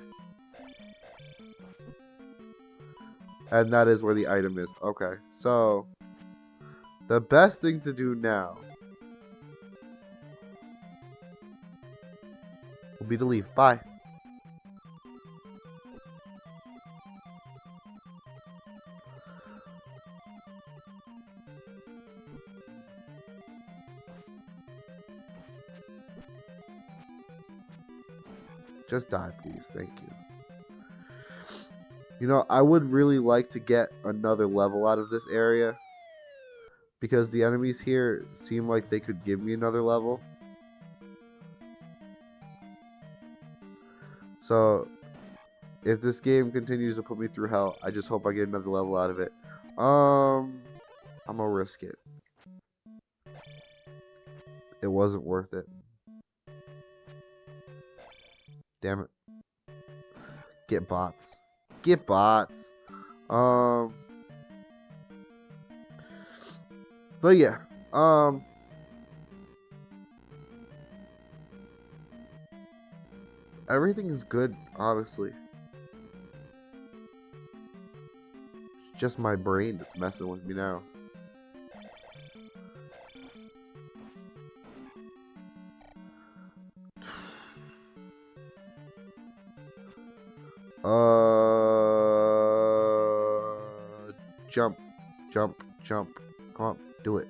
And that is where the item is. Okay. So, the best thing to do now will be to leave. Bye. Just die, please. Thank you. You know, I would really like to get another level out of this area, because the enemies here seem like they could give me another level. So, if this game continues to put me through hell, I just hope I get another level out of it. I'm gonna risk it. It wasn't worth it. Damn it. Get bots. Get bots. But yeah. Everything is good, honestly. It's just my brain that's messing with me now. Jump, jump, jump. Come on, do it.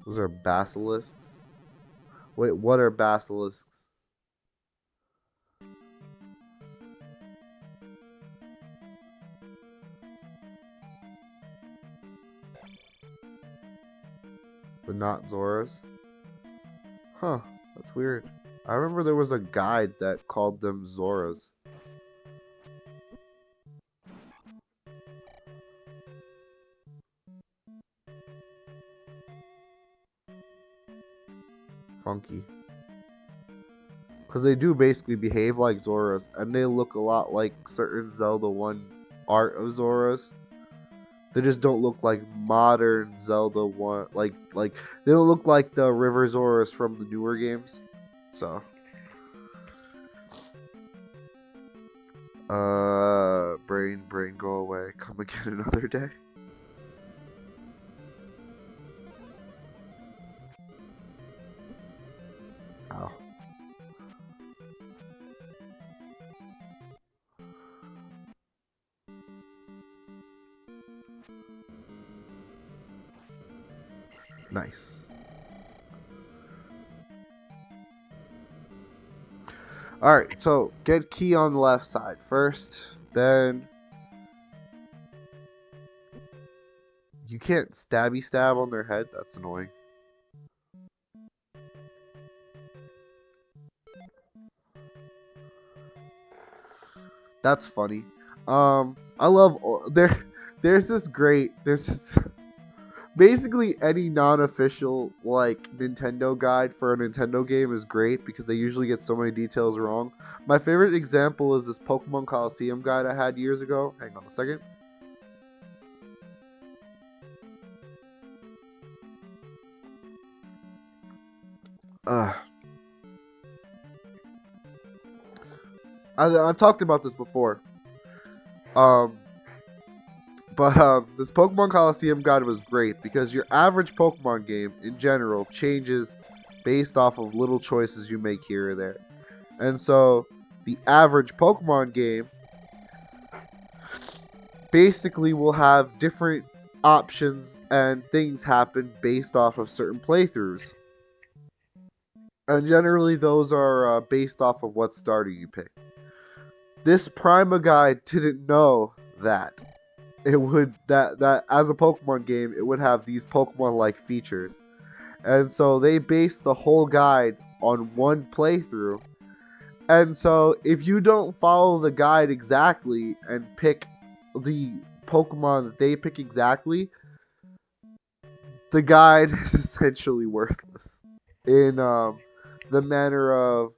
Those are basilisks. Wait, what are basilisks? But not Zoras? Huh, that's weird. I remember there was a guide that called them Zoras. Funky. Because they do basically behave like Zoras, and they look a lot like certain Zelda 1 art of Zoras. They just don't look like modern Zelda 1. Like they don't look like the River Zoras from the newer games. So. Brain, go away. Come again another day. Ow. Nice. Alright, so get key on the left side first, then you can't stabby stab on their head, that's annoying. That's funny. I love there's this basically any non-official like Nintendo guide for a Nintendo game is great because they usually get so many details wrong. My favorite example is this Pokemon Coliseum guide I had years ago. Hang on a second. I've talked about this before. Um, but this Pokemon Coliseum guide was great because your average Pokemon game in general changes based off of little choices you make here or there. And so the average Pokemon game basically will have different options and things happen based off of certain playthroughs. And generally those are based off of what starter you pick. This Prima guide didn't know that. It would that as a Pokemon game, it would have these Pokemon-like features. And so they based the whole guide on one playthrough. And so if you don't follow the guide exactly and pick the Pokemon that they pick exactly, the guide is essentially worthless. In the manner of,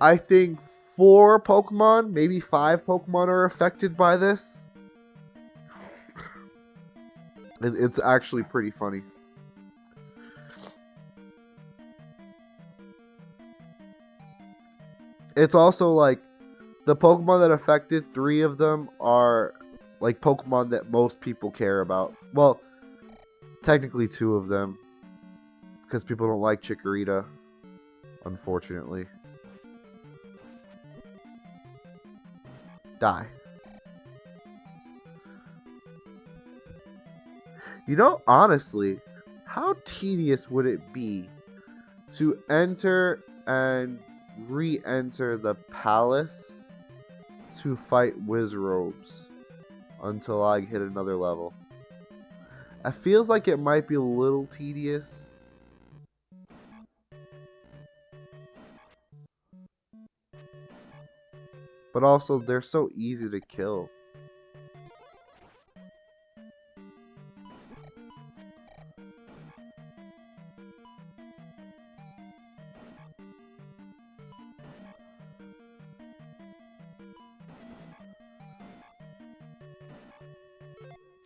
I think 4 Pokemon, maybe 5 Pokemon are affected by this. It's actually pretty funny. It's also like the Pokemon that affected, 3 of them are like Pokemon that most people care about. Well, technically 2 of them, because people don't like Chikorita, unfortunately. Die. You know, honestly, how tedious would it be to enter and re-enter the palace to fight Wizrobes until I hit another level? It feels like it might be a little tedious. But also, they're so easy to kill.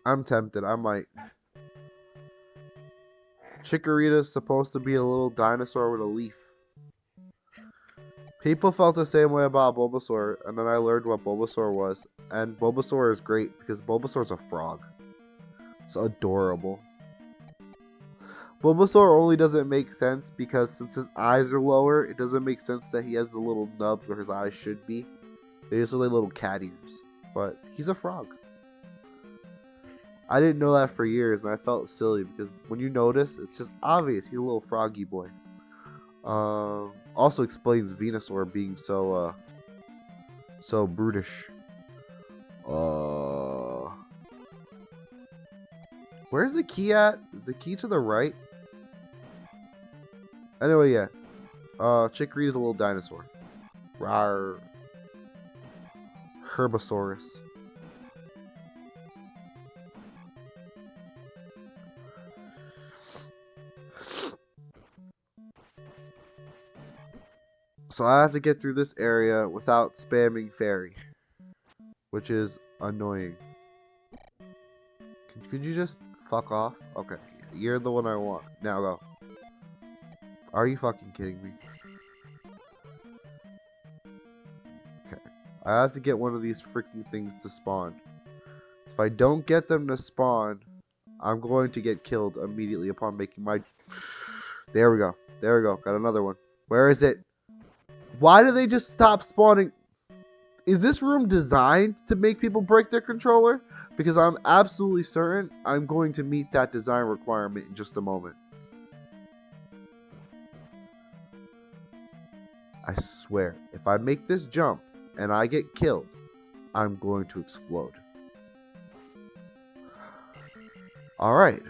I'm tempted. I might. Chikorita's supposed to be a little dinosaur with a leaf. People felt the same way about Bulbasaur, and then I learned what Bulbasaur was. And Bulbasaur is great because Bulbasaur's a frog. It's adorable. Bulbasaur only doesn't make sense because since his eyes are lower, it doesn't make sense that he has the little nubs where his eyes should be. They just look like little cat ears. But he's a frog. I didn't know that for years, and I felt silly because when you notice, it's just obvious he's a little froggy boy. Also explains Venusaur being so brutish. Where's the key at? Is the key to the right? Anyway, yeah. Chikorita's a little dinosaur. Rawr. Herbosaurus. So I have to get through this area without spamming fairy, which is annoying. Could you just fuck off? Okay, you're the one I want. Now go. Are you fucking kidding me? Okay, I have to get one of these freaking things to spawn. So if I don't get them to spawn, I'm going to get killed immediately upon making my... There we go. There we go. Got another one. Where is it? Why do they just stop spawning? Is this room designed to make people break their controller? Because I'm absolutely certain I'm going to meet that design requirement in just a moment. I swear, if I make this jump and I get killed, I'm going to explode. Alright.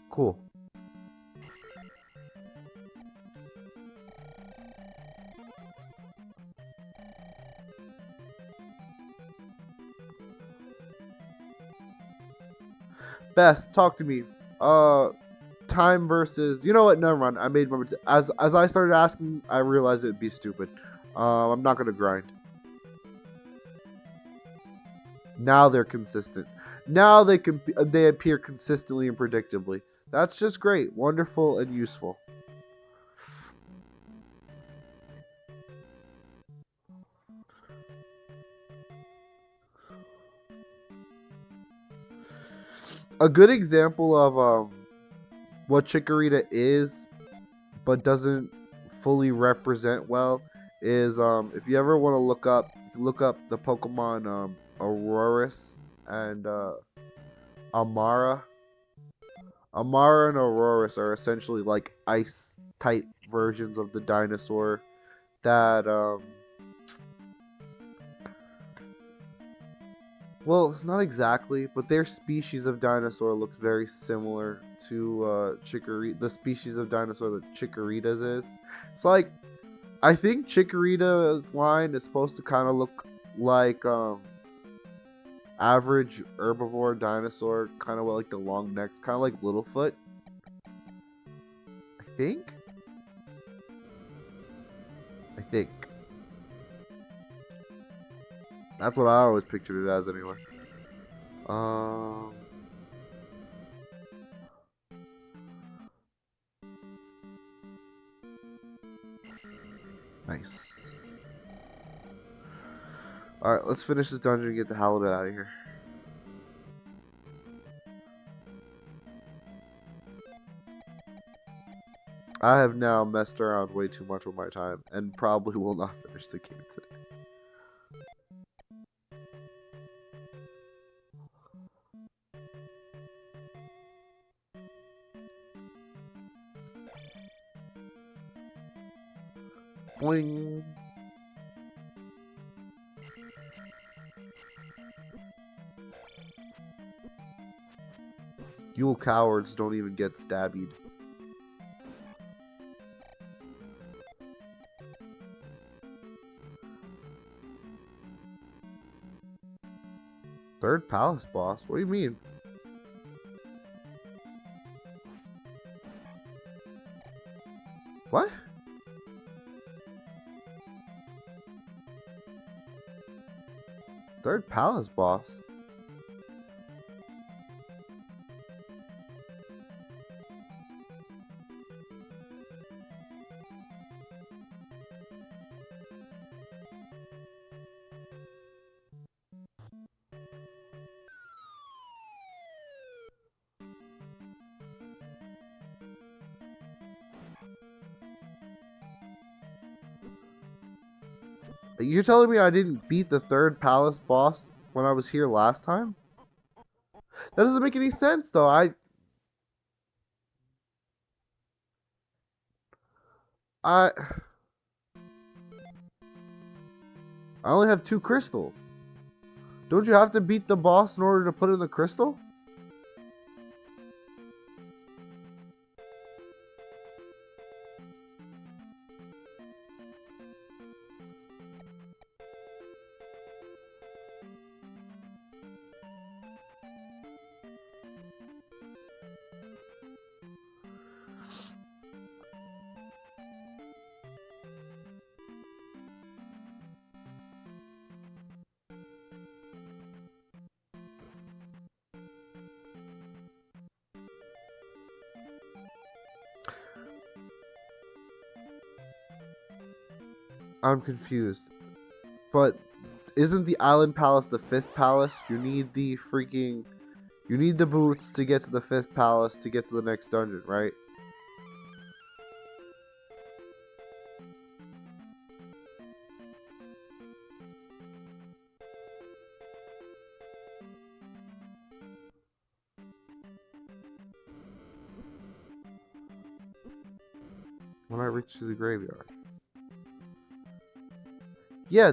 Cool. Best, talk to me. Time versus. You know what? Never mind. I made my as I started asking, I realized it'd be stupid. I'm not gonna grind. Now they're consistent. Now they appear consistently and predictably. That's just great, wonderful, and useful. A good example of what Chikorita is, but doesn't fully represent well, is if you ever want to look up the Pokemon Aurorus and Amara. Amara and Aurorus are essentially like ice type versions of the dinosaur that well, not exactly, but their species of dinosaur looks very similar to Chikorita, the species of dinosaur that Chikorita's is. It's like, I think Chikorita's line is supposed to kind of look like average herbivore dinosaur, kind of like the long necks, kind of like Littlefoot. I think. I think. That's what I always pictured it as, anyway. Nice. Alright, let's finish this dungeon and get the halibut out of here. I have now messed around way too much with my time and probably will not finish the game today. Boing. You cowards don't even get stabbied. Third palace boss? What do you mean? What? Third palace boss? You're telling me I didn't beat the third palace boss when I was here last time? That doesn't make any sense, though. I only have 2 crystals. Don't you have to beat the boss in order to put in the crystal? I'm confused. But isn't the Island Palace the 5th palace? You need the freaking... You need the boots to get to the 5th palace to get to the next dungeon, right? When I reach to the graveyard. Yeah.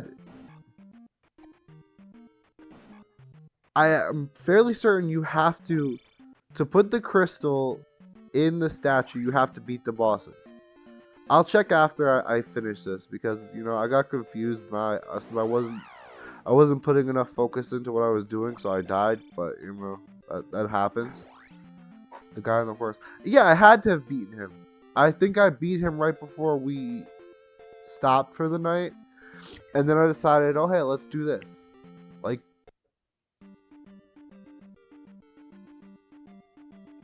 I am fairly certain you have to put the crystal in the statue, you have to beat the bosses. I'll check after I finish this because, you know, I got confused and since I wasn't putting enough focus into what I was doing, so I died, but, you know, that happens. The guy on the horse. Yeah, I had to have beaten him. I think I beat him right before we stopped for the night. And then I decided, oh, hey, let's do this. Like,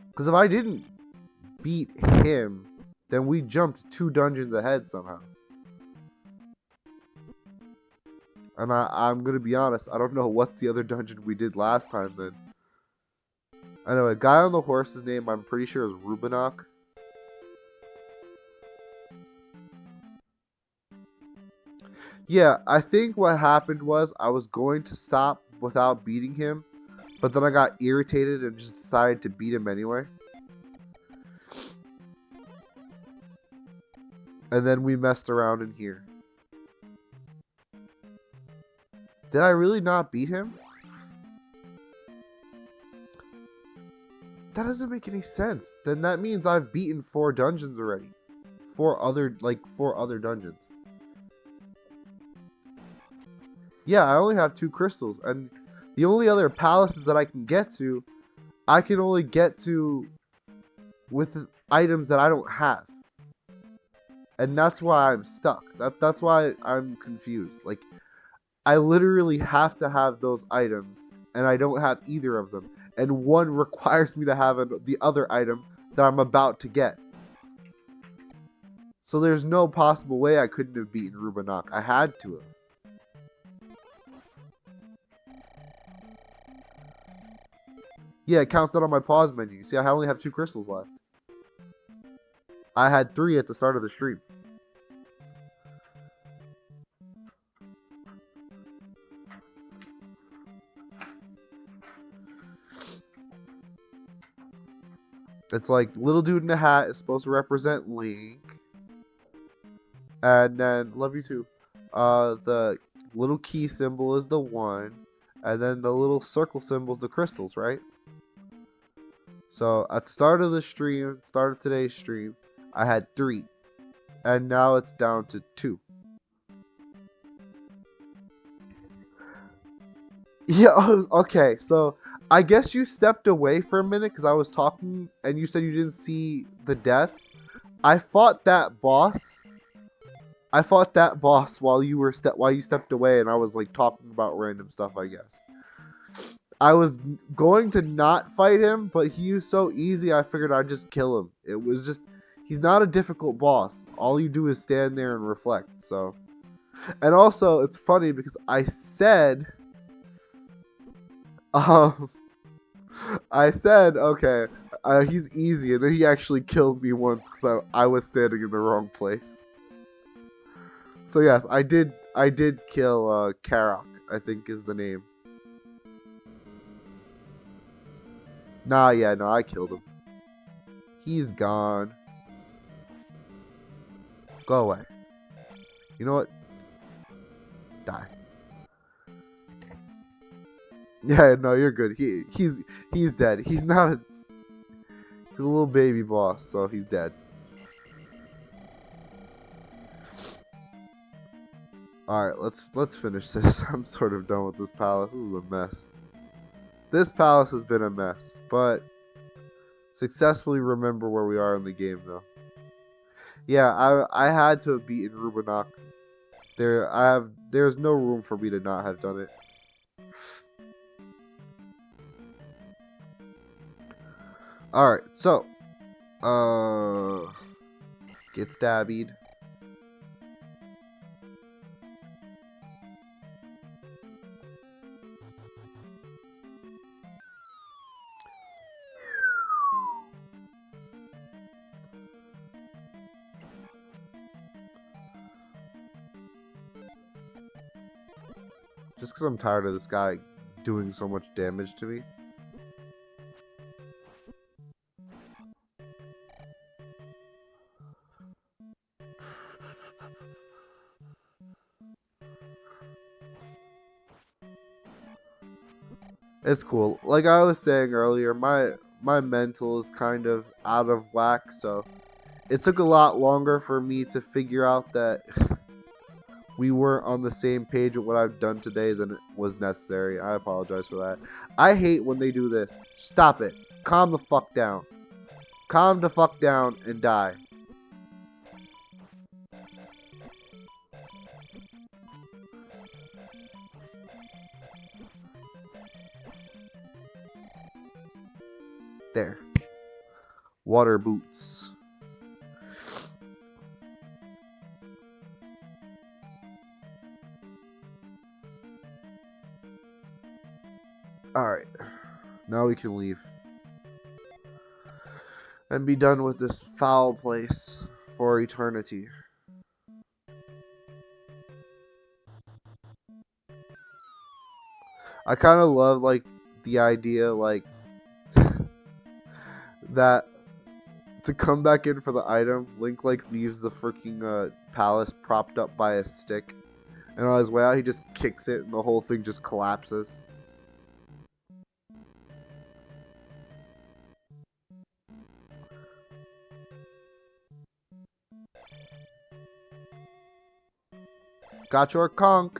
because if I didn't beat him, then we jumped 2 dungeons ahead somehow. And I'm going to be honest, I don't know what's the other dungeon we did last time then. I know a guy on the horse's name I'm pretty sure is Rubinok. Yeah, I think what happened was I was going to stop without beating him, but then I got irritated and just decided to beat him anyway. And then we messed around in here. Did I really not beat him? That doesn't make any sense. Then that means I've beaten 4 dungeons already. 4 other dungeons. Yeah, I only have 2 crystals, and the only other palaces that I can only get to with items that I don't have. And that's why I'm stuck. That's why I'm confused. Like, I literally have to have those items, and I don't have either of them. And one requires me to have the other item that I'm about to get. So there's no possible way I couldn't have beaten Rubinok. I had to have. Yeah, it counts that on my pause menu. See, I only have 2 crystals left. I had 3 at the start of the stream. It's like little dude in a hat is supposed to represent Link. And then, love you too. The little key symbol is the 1. And then the little circle symbol is the crystals, right? So at the start of today's stream, I had 3. And now it's down to 2. Yeah, okay, so I guess you stepped away for a minute because I was talking and you said you didn't see the deaths. I fought that boss while you stepped away, and I was like talking about random stuff, I guess. I was going to not fight him, but he was so easy I figured I'd just kill him. It was just, he's not a difficult boss. All you do is stand there and reflect, so. And also, it's funny because I said, okay, he's easy, and then he actually killed me once because I was standing in the wrong place. So yes, I did kill Karok, I think is the name. Nah, yeah, no, I killed him. He's gone. Go away. You know what? Die. Yeah, no, you're good. He's dead. He's not a little baby boss, so he's dead. Alright, let's finish this. I'm sort of done with this palace. This is a mess. This palace has been a mess, but successfully remember where we are in the game though. Yeah, I had to have beaten Rubinok. There's no room for me to not have done it. Alright, so get stabbied. Just because I'm tired of this guy doing so much damage to me. It's cool. Like I was saying earlier, my mental is kind of out of whack, so it took a lot longer for me to figure out that we weren't on the same page with what I've done today than it was necessary. I apologize for that. I hate when they do this. Stop it. Calm the fuck down. Calm the fuck down and die. There. Water boots. Alright. Now we can leave. And be done with this foul place for eternity. I kind of love, like, the idea, like, that to come back in for the item, Link, like, leaves the freaking palace propped up by a stick. And on his way out, he just kicks it and the whole thing just collapses. Got your conch.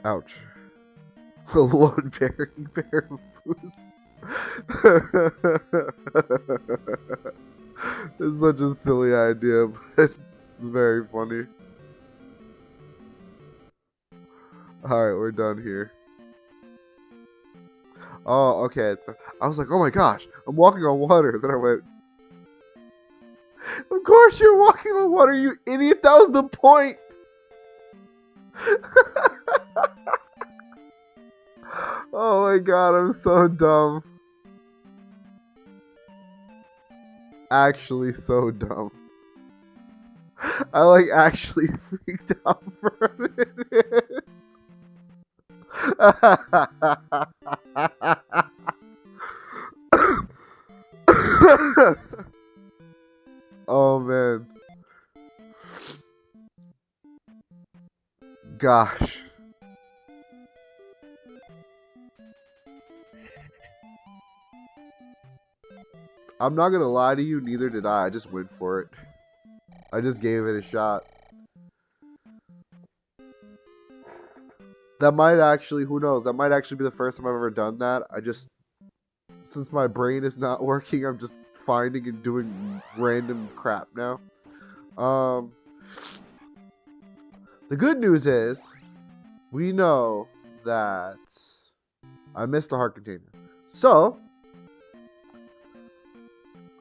Ouch. A load-bearing pair of boots. It's such a silly idea, but it's very funny. Alright, we're done here. Oh, okay. I was like, oh my gosh, I'm walking on water. Then I went, of course you're walking on water, you idiot. That was the point. Oh my god, I'm so dumb. Actually so dumb. I like actually freaked out for a minute. Oh man. Gosh. I'm not gonna lie to you, neither did I. I just went for it. I just gave it a shot. That might actually, who knows, that might actually be the first time I've ever done that. Since my brain is not working, I'm just finding and doing random crap now. The good news is, we know that I missed a heart container. So,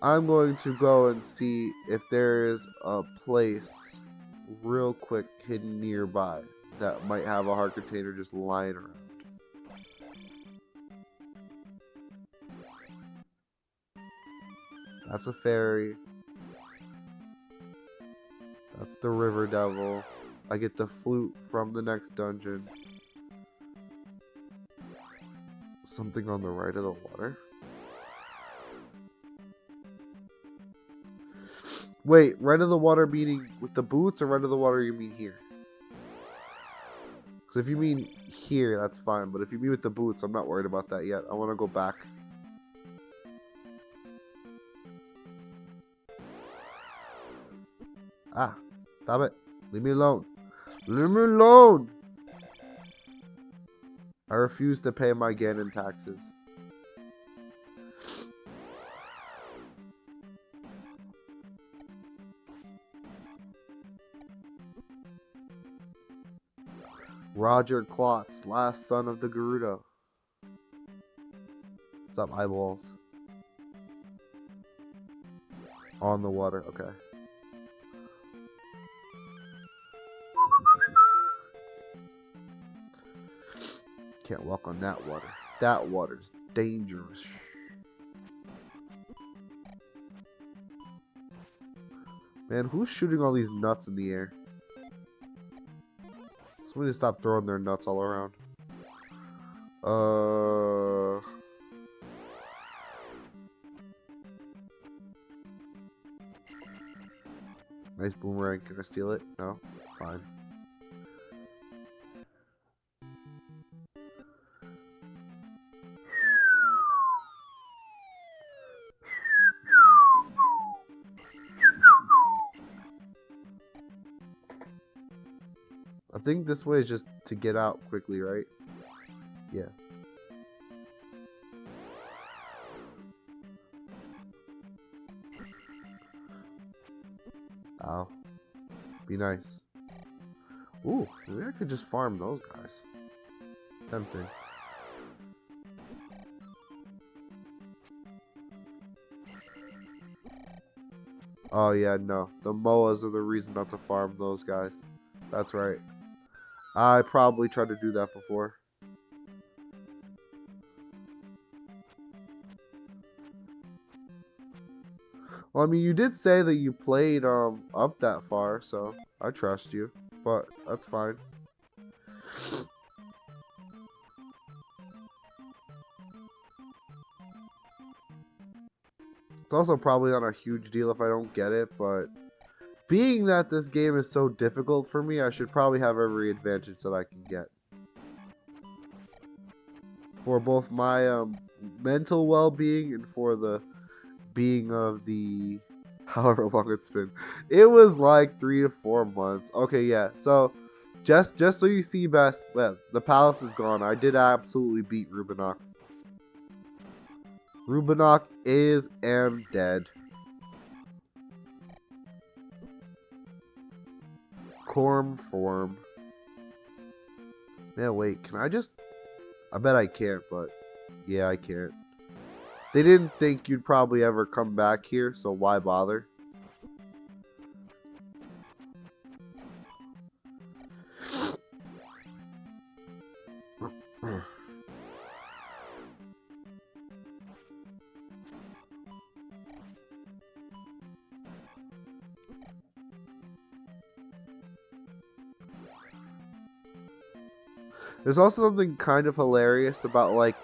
I'm going to go and see if there is a place real quick hidden nearby that might have a heart container just lying around. That's a fairy. That's the river devil. I get the flute from the next dungeon. Something on the right of the water. Wait, right of the water meaning with the boots, or right of the water you mean here? Because if you mean here, that's fine. But if you mean with the boots, I'm not worried about that yet. I want to go back. Ah, stop it. Leave me alone. Leave me alone! I refuse to pay my Ganon taxes. Roger Klotz, last son of the Gerudo. What's up, eyeballs? On the water, okay. Can't walk on that water. That water's dangerous. Man, who's shooting all these nuts in the air? Somebody stop throwing their nuts all around. Nice boomerang. Can I steal it? No? Fine. I think this way is just to get out quickly, right? Yeah. Ow. Be nice. Ooh, maybe I could just farm those guys. It's tempting. Oh yeah, no. The MOAs are the reason not to farm those guys. That's right. I probably tried to do that before. Well, I mean, you did say that you played up that far, so I trust you. But that's fine. It's also probably not a huge deal if I don't get it, but being that this game is so difficult for me, I should probably have every advantage that I can get. For both my mental well-being and for the being of the however long it's been. It was like 3 to 4 months. Okay, yeah. So just so you see, best, the palace is gone. I did absolutely beat Rubinock. Rubinock am dead. Corm form. Man, wait, can I just... I bet I can't, but... Yeah, I can't. They didn't think you'd probably ever come back here, so why bother? There's also something kind of hilarious about, like,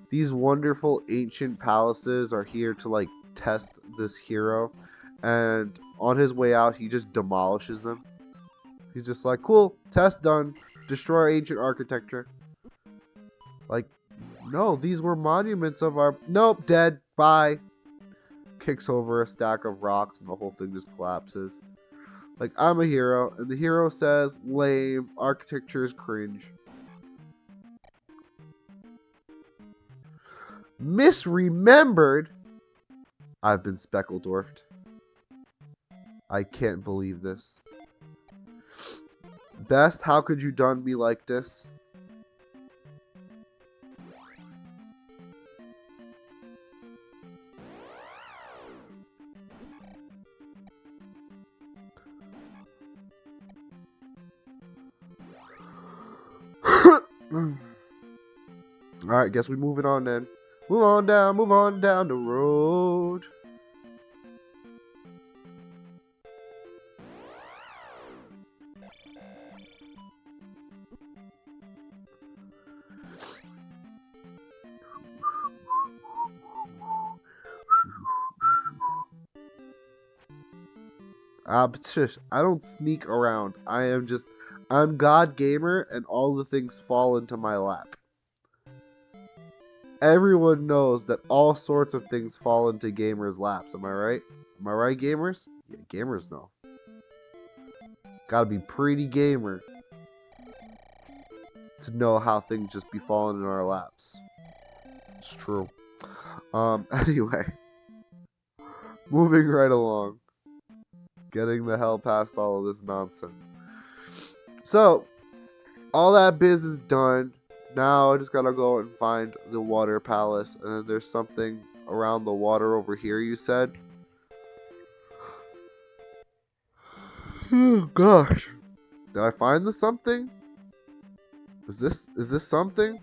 these wonderful ancient palaces are here to, like, test this hero. And on his way out, he just demolishes them. He's just like, cool, test done. Destroy ancient architecture. Like, no, these were monuments of our... Nope, dead. Bye. Kicks over a stack of rocks and the whole thing just collapses. Like, I'm a hero. And the hero says, lame, architecture is cringe. Misremembered? I've been Speckledorfed. I can't believe this. Best, how could you done me like this? Alright, guess we moving on then. Move on down the road. But shush, I don't sneak around. I'm God Gamer, and all the things fall into my lap. Everyone knows that all sorts of things fall into gamers' laps. Am I right? Am I right, gamers? Yeah, gamers know. Gotta be pretty gamer to know how things just be falling in our laps. It's true. Anyway. Moving right along. Getting the hell past all of this nonsense. So, all that biz is done. Now I just gotta go and find the water palace. And then there's something around the water over here, you said? Oh gosh. Did I find the something? Is this something?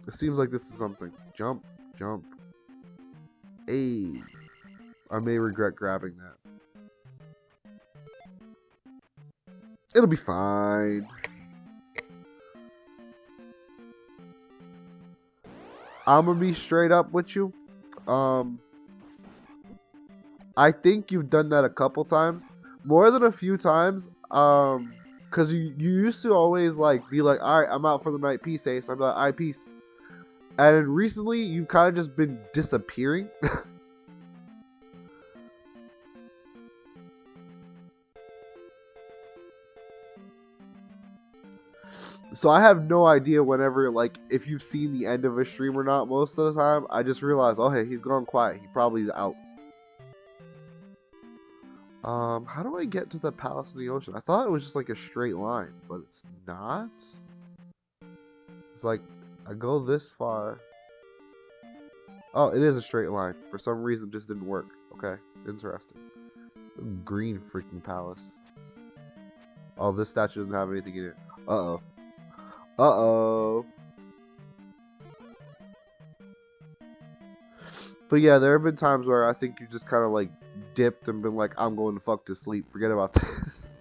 It seems like this is something. Jump, jump. Hey. I may regret grabbing that. It'll be fine. I'm gonna be straight up with you. I think you've done that a couple times. More than a few times. Cause you used to always like be like, alright, I'm out for the night, peace, Ace. I'm like, alright, peace. And recently you've kind of just been disappearing. So I have no idea whenever, like, if you've seen the end of a stream or not most of the time. I just realized, oh, hey, he's gone quiet. He probably is out. How do I get to the Palace in the Ocean? I thought it was just like a straight line, but it's not. It's like, I go this far. Oh, it is a straight line. For some reason, it just didn't work. Okay, interesting. Green freaking palace. Oh, this statue doesn't have anything in it. Uh-oh. Uh-oh. But yeah, there have been times where I think you just kind of like dipped and been like, I'm going to fuck to sleep. Forget about this.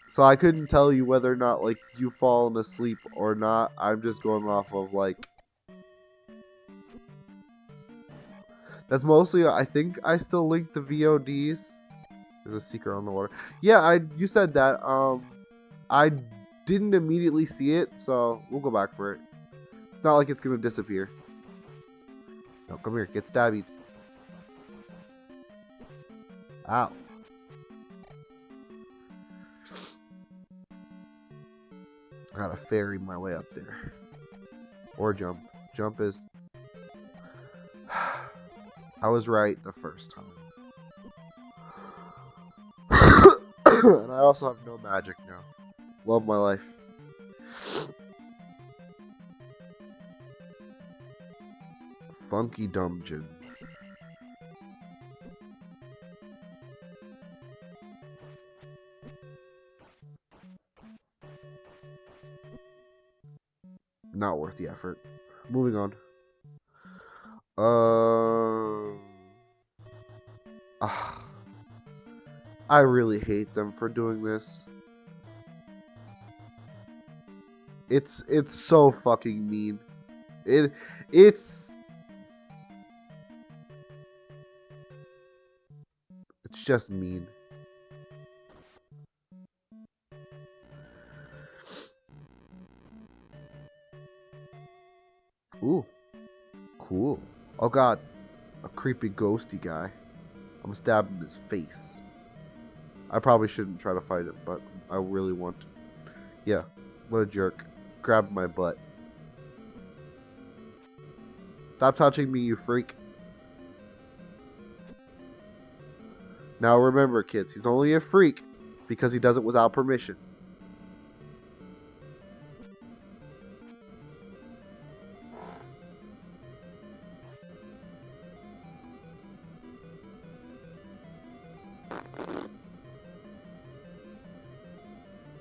So I couldn't tell you whether or not like you've fallen asleep or not. I'm just going off of like. That's mostly, I think I still link the VODs. There's a secret on the water. Yeah, you said that. I didn't immediately see it, so we'll go back for it. It's not like it's gonna disappear. No, come here, get stabbied. Ow. Gotta ferry my way up there. Or jump. Jump is... I was right the first time. And I also have no magic now. Love my life. Funky dungeon. Not worth the effort. Moving on. I really hate them for doing this. It's so fucking mean. It's just mean. Ooh, cool. Oh god, a creepy ghosty guy. I'm gonna stab him in his face. I probably shouldn't try to fight him, but I really want to. Yeah, what a jerk. Grabbed my butt. Stop touching me, you freak. Now remember, kids, he's only a freak because he does it without permission.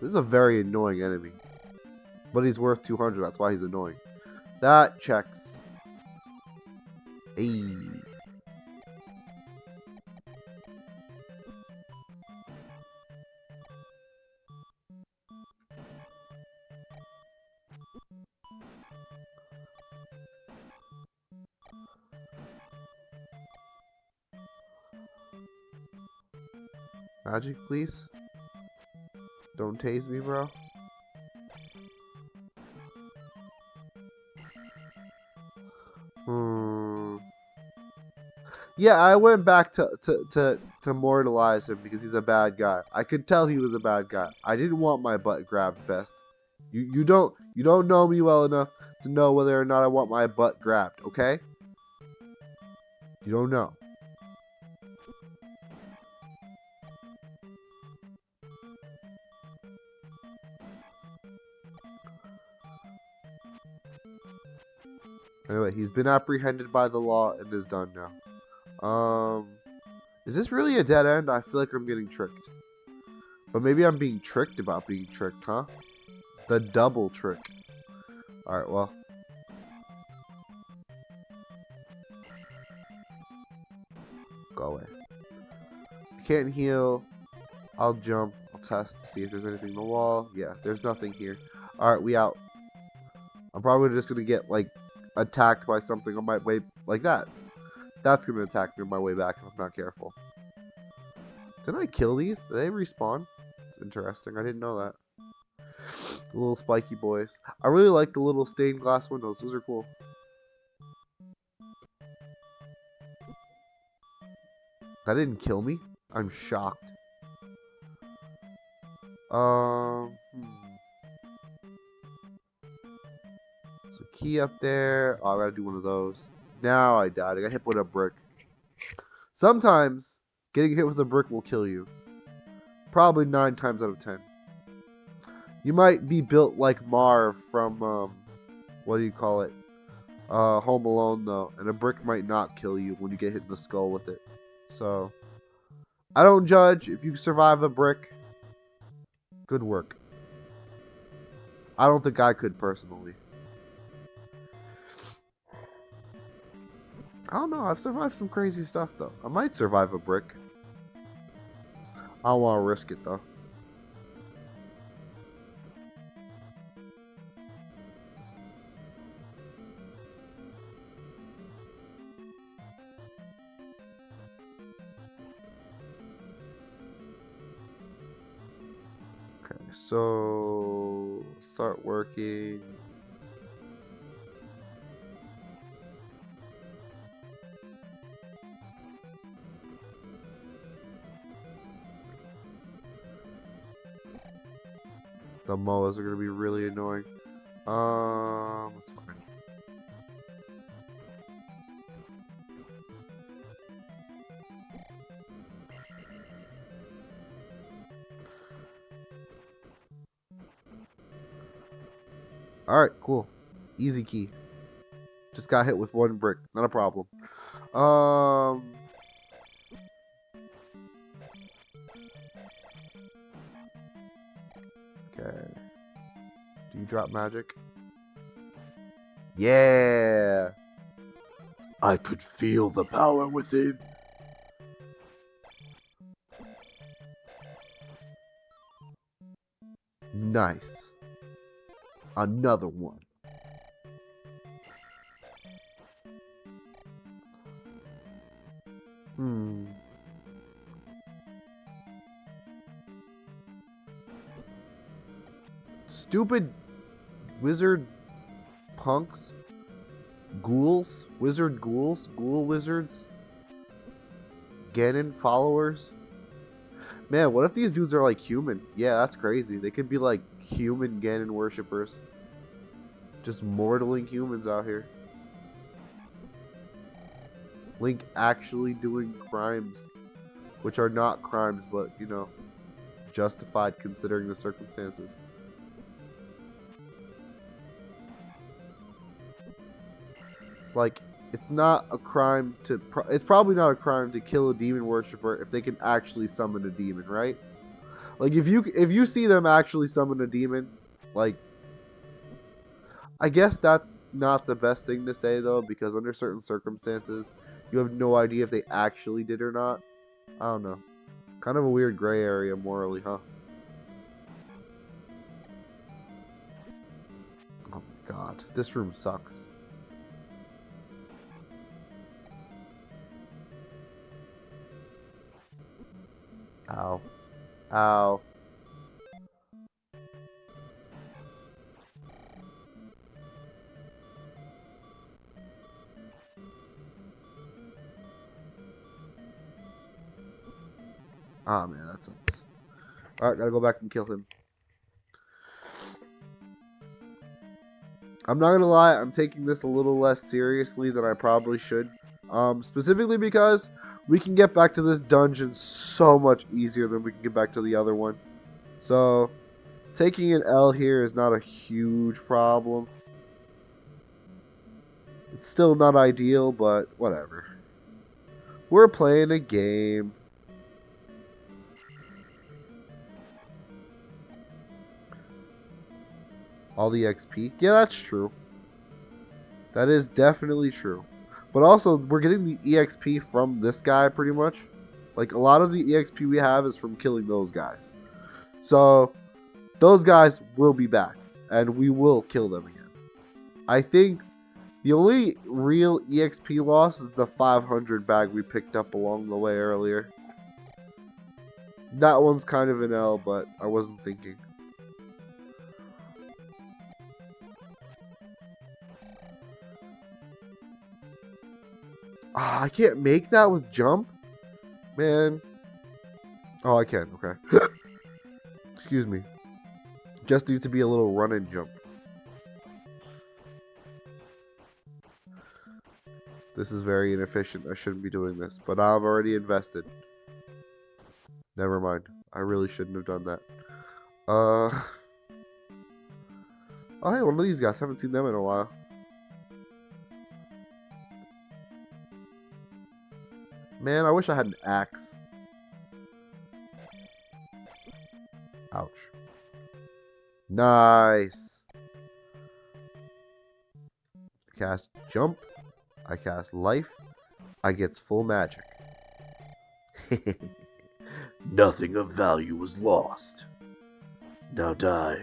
This is a very annoying enemy. But he's worth 200, that's why he's annoying. That checks. Hey. Magic, please. Don't tase me, bro. Yeah, I went back to mortalize him because he's a bad guy. I could tell he was a bad guy. I didn't want my butt grabbed, best. You don't know me well enough to know whether or not I want my butt grabbed, okay? You don't know. Anyway, he's been apprehended by the law and is done now. Is this really a dead end? I feel like I'm getting tricked. But maybe I'm being tricked about being tricked, huh? The double trick. Alright, well. Go away. Can't heal. I'll jump. I'll test to see if there's anything in the wall. Yeah, there's nothing here. Alright, we out. I'm probably just gonna get, like, attacked by something on my way, like that. That's gonna attack me on my way back if I'm not careful. Didn't I kill these? Did they respawn? It's interesting. I didn't know that. The little spiky boys. I really like the little stained glass windows. Those are cool. That didn't kill me? I'm shocked. So key up there. Oh, I gotta do one of those. Now I died. I got hit with a brick. Sometimes getting hit with a brick will kill you. Probably 9 times out of 10. You might be built like Marv from what do you call it? Home Alone though, and a brick might not kill you when you get hit in the skull with it. So I don't judge if you survive a brick. Good work. I don't think I could personally. I don't know. I've survived some crazy stuff though. I might survive a brick. I don't want to risk it though. Okay, so start working. The moas are gonna be really annoying. That's fine. Alright, cool. Easy key. Just got hit with one brick. Not a problem. Okay. Do you drop magic? Yeah! I could feel the power within. Nice. Another one. Stupid wizard punks. Ghouls. Wizard ghouls. Ghoul wizards. Ganon followers. Man, what if these dudes are like human? Yeah, that's crazy. They could be like human Ganon worshippers. Just mortaling humans out here. Link actually doing crimes. Which are not crimes, but, you know, justified considering the circumstances. It's like, it's not a crime to... It's probably not a crime to kill a demon worshiper if they can actually summon a demon, right? Like, if you see them actually summon a demon, like... I guess that's not the best thing to say, though, because under certain circumstances, you have no idea if they actually did or not. I don't know. Kind of a weird gray area morally, huh? Oh my god. This room sucks. Ow. Ow. Ah, man, that sucks. Alright, gotta go back and kill him. I'm not gonna lie, I'm taking this a little less seriously than I probably should. Specifically because we can get back to this dungeon so much easier than we can get back to the other one. So, taking an L here is not a huge problem. It's still not ideal, but whatever. We're playing a game. All the XP. Yeah, that's true. That is definitely true. But also, we're getting the EXP from this guy, pretty much. Like, a lot of the EXP we have is from killing those guys. So, those guys will be back. And we will kill them again. I think the only real EXP loss is the 500 bag we picked up along the way earlier. That one's kind of an L, but I wasn't thinking. Ah, I can't make that with jump? Man. Oh, I can. Okay. Excuse me. Just need to be a little run and jump. This is very inefficient. I shouldn't be doing this, but I've already invested. Never mind. I really shouldn't have done that. Oh, hey, one of these guys. Haven't seen them in a while. Man, I wish I had an axe. Ouch. Nice. I cast jump. I cast life. I gets full magic. Nothing of value was lost. Now die.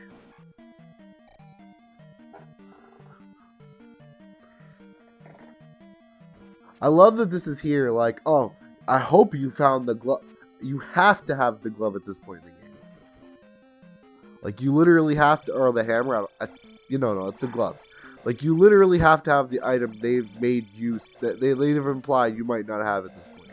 I love that this is here. Like, oh, I hope you found the glove. You have to have the glove at this point in the game. Like, you literally have to, or the hammer. No, it's the glove. Like, you literally have to have the item they've made use, that they've implied you might not have at this point.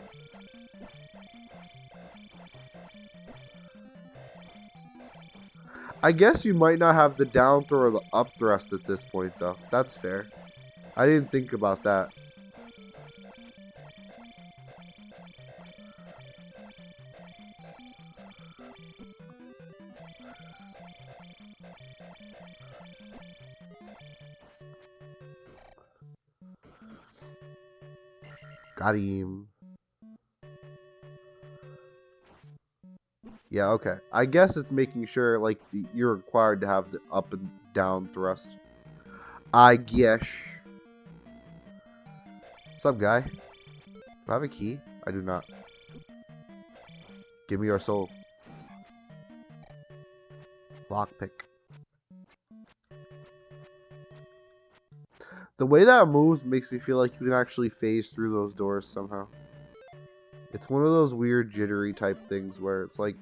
I guess you might not have the down throw or the up thrust at this point, though. That's fair. I didn't think about that. Got him. Yeah, okay. I guess it's making sure, like, you're required to have the up and down thrust. I guess. What's up, guy? Do I have a key? I do not. Give me your soul. Lockpick. The way that moves makes me feel like you can actually phase through those doors somehow. It's one of those weird jittery type things where it's like,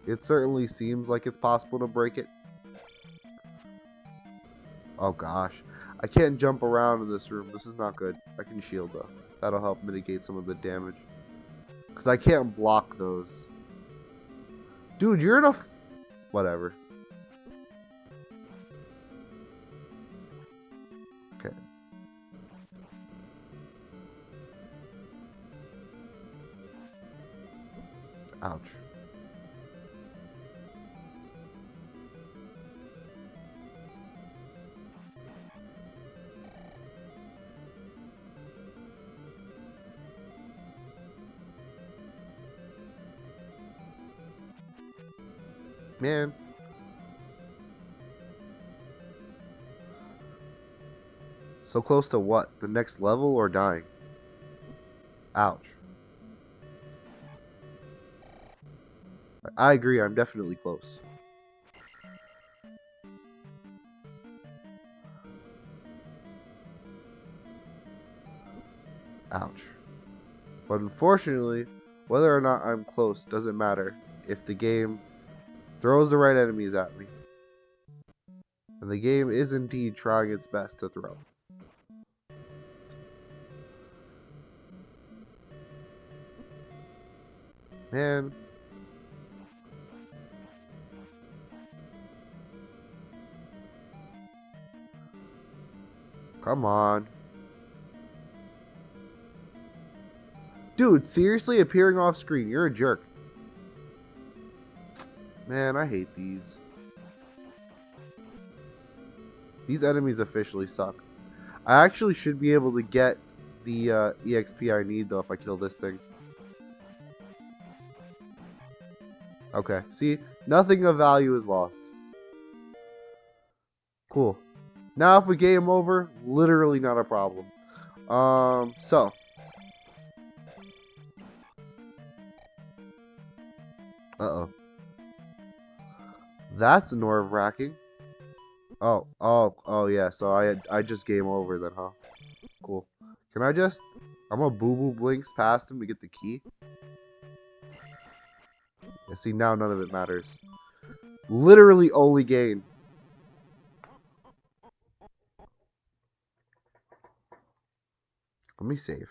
it certainly seems like it's possible to break it. Oh gosh. I can't jump around in this room. This is not good. I can shield though. That'll help mitigate some of the damage. Because I can't block those. Dude, you're in a... Whatever. Okay. Ouch. Man. So close to what? The next level or dying? Ouch. I agree, I'm definitely close. Ouch. But unfortunately, whether or not I'm close doesn't matter if the game throws the right enemies at me. And the game is indeed trying its best to throw. Man. Come on. Dude, seriously appearing off screen. You're a jerk. Man, I hate these. These enemies officially suck. I actually should be able to get the EXP I need, though, if I kill this thing. Okay, see? Nothing of value is lost. Cool. Now if we game over, literally not a problem. So. Uh-oh. That's nerve-wracking. Oh, yeah, so I just game over then, huh? Cool. Can I just... I'm gonna boo-boo blinks past him to get the key. Yeah, see, now none of it matters. Literally only gain. Let me save.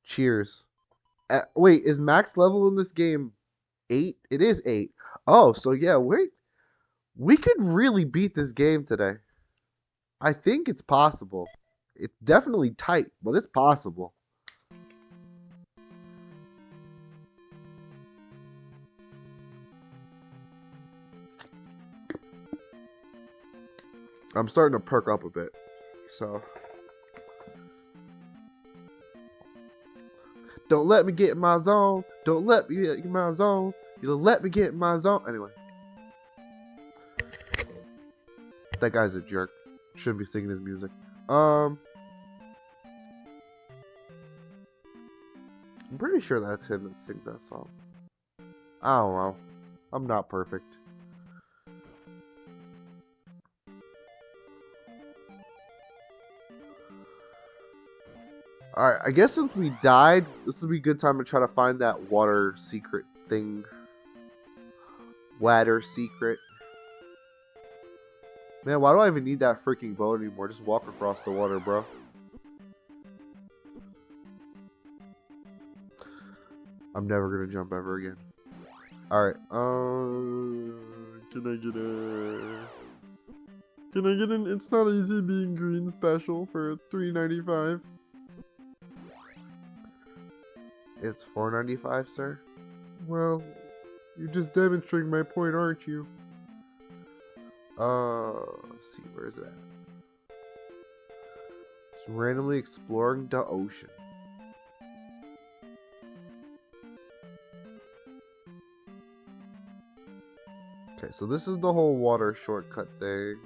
Cheers. Wait, is max level in this game 8? It is 8. Oh, so yeah, we could really beat this game today. I think it's possible. It's definitely tight, but it's possible. I'm starting to perk up a bit. So don't let me get in my zone. Don't let me get in my zone. You'll let me get in my zone. Anyway. That guy's a jerk. Shouldn't be singing his music. I'm pretty sure that's him that sings that song. I don't know. I'm not perfect. Alright, I guess since we died, this would be a good time to try to find that water secret thing. Water secret. Man, why do I even need that freaking boat anymore? Just walk across the water, bro. I'm never gonna jump ever again. Alright, can I get a... Can I get an It's Not Easy Being Green special for $3.95? It's $4.95, sir? Well, you're just demonstrating my point, aren't you? Let's see, where is it at? Just randomly exploring the ocean. Okay, so this is the whole water shortcut thing.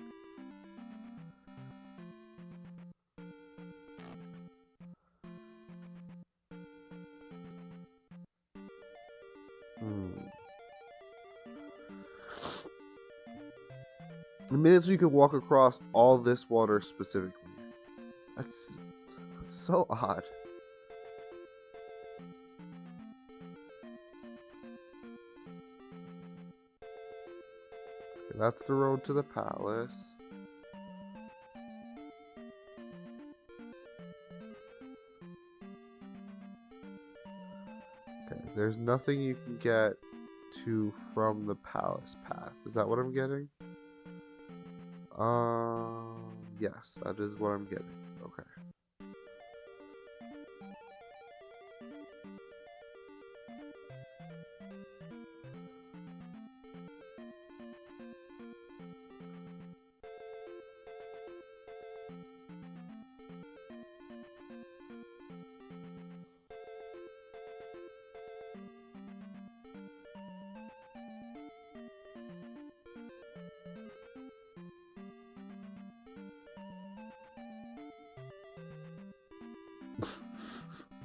The minutes you can walk across all this water specifically. That's so odd. Okay, that's the road to the palace. Okay, there's nothing you can get to from the palace path. Is that what I'm getting? Yes, that is what I'm getting. Okay.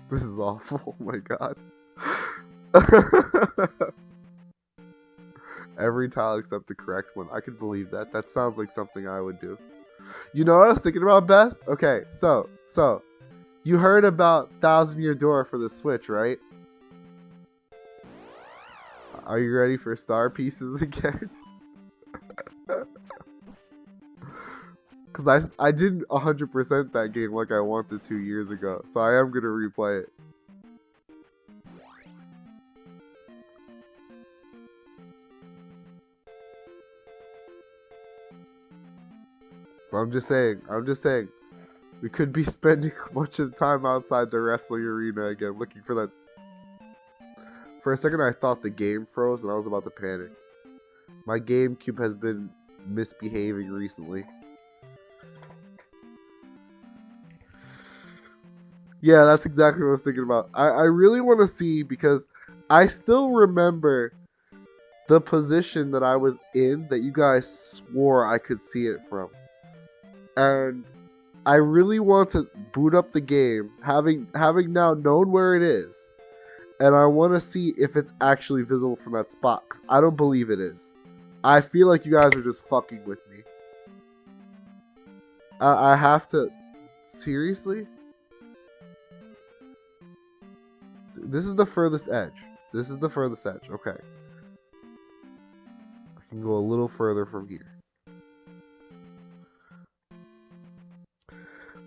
This is awful. Oh my god. Every tile except the correct one. I could believe that. That sounds like something I would do. You know what I was thinking about best? Okay, so you heard about 1,000-Year Door for the Switch, right? Are you ready for star pieces again? Because I didn't 100% that game like I wanted 2 years ago. So I am going to replay it. So I'm just saying, we could be spending a bunch of time outside the wrestling arena again, looking for that. For a second, I thought the game froze, and I was about to panic. My GameCube has been misbehaving recently. Yeah, that's exactly what I was thinking about. I really want to see, because I still remember the position that I was in that you guys swore I could see it from. And I really want to boot up the game, having now known where it is, and I want to see if it's actually visible from that spot. 'Cause I don't believe it is. I feel like you guys are just fucking with me. I have to... Seriously? This is the furthest edge. This is the furthest edge. Okay. I can go a little further from here.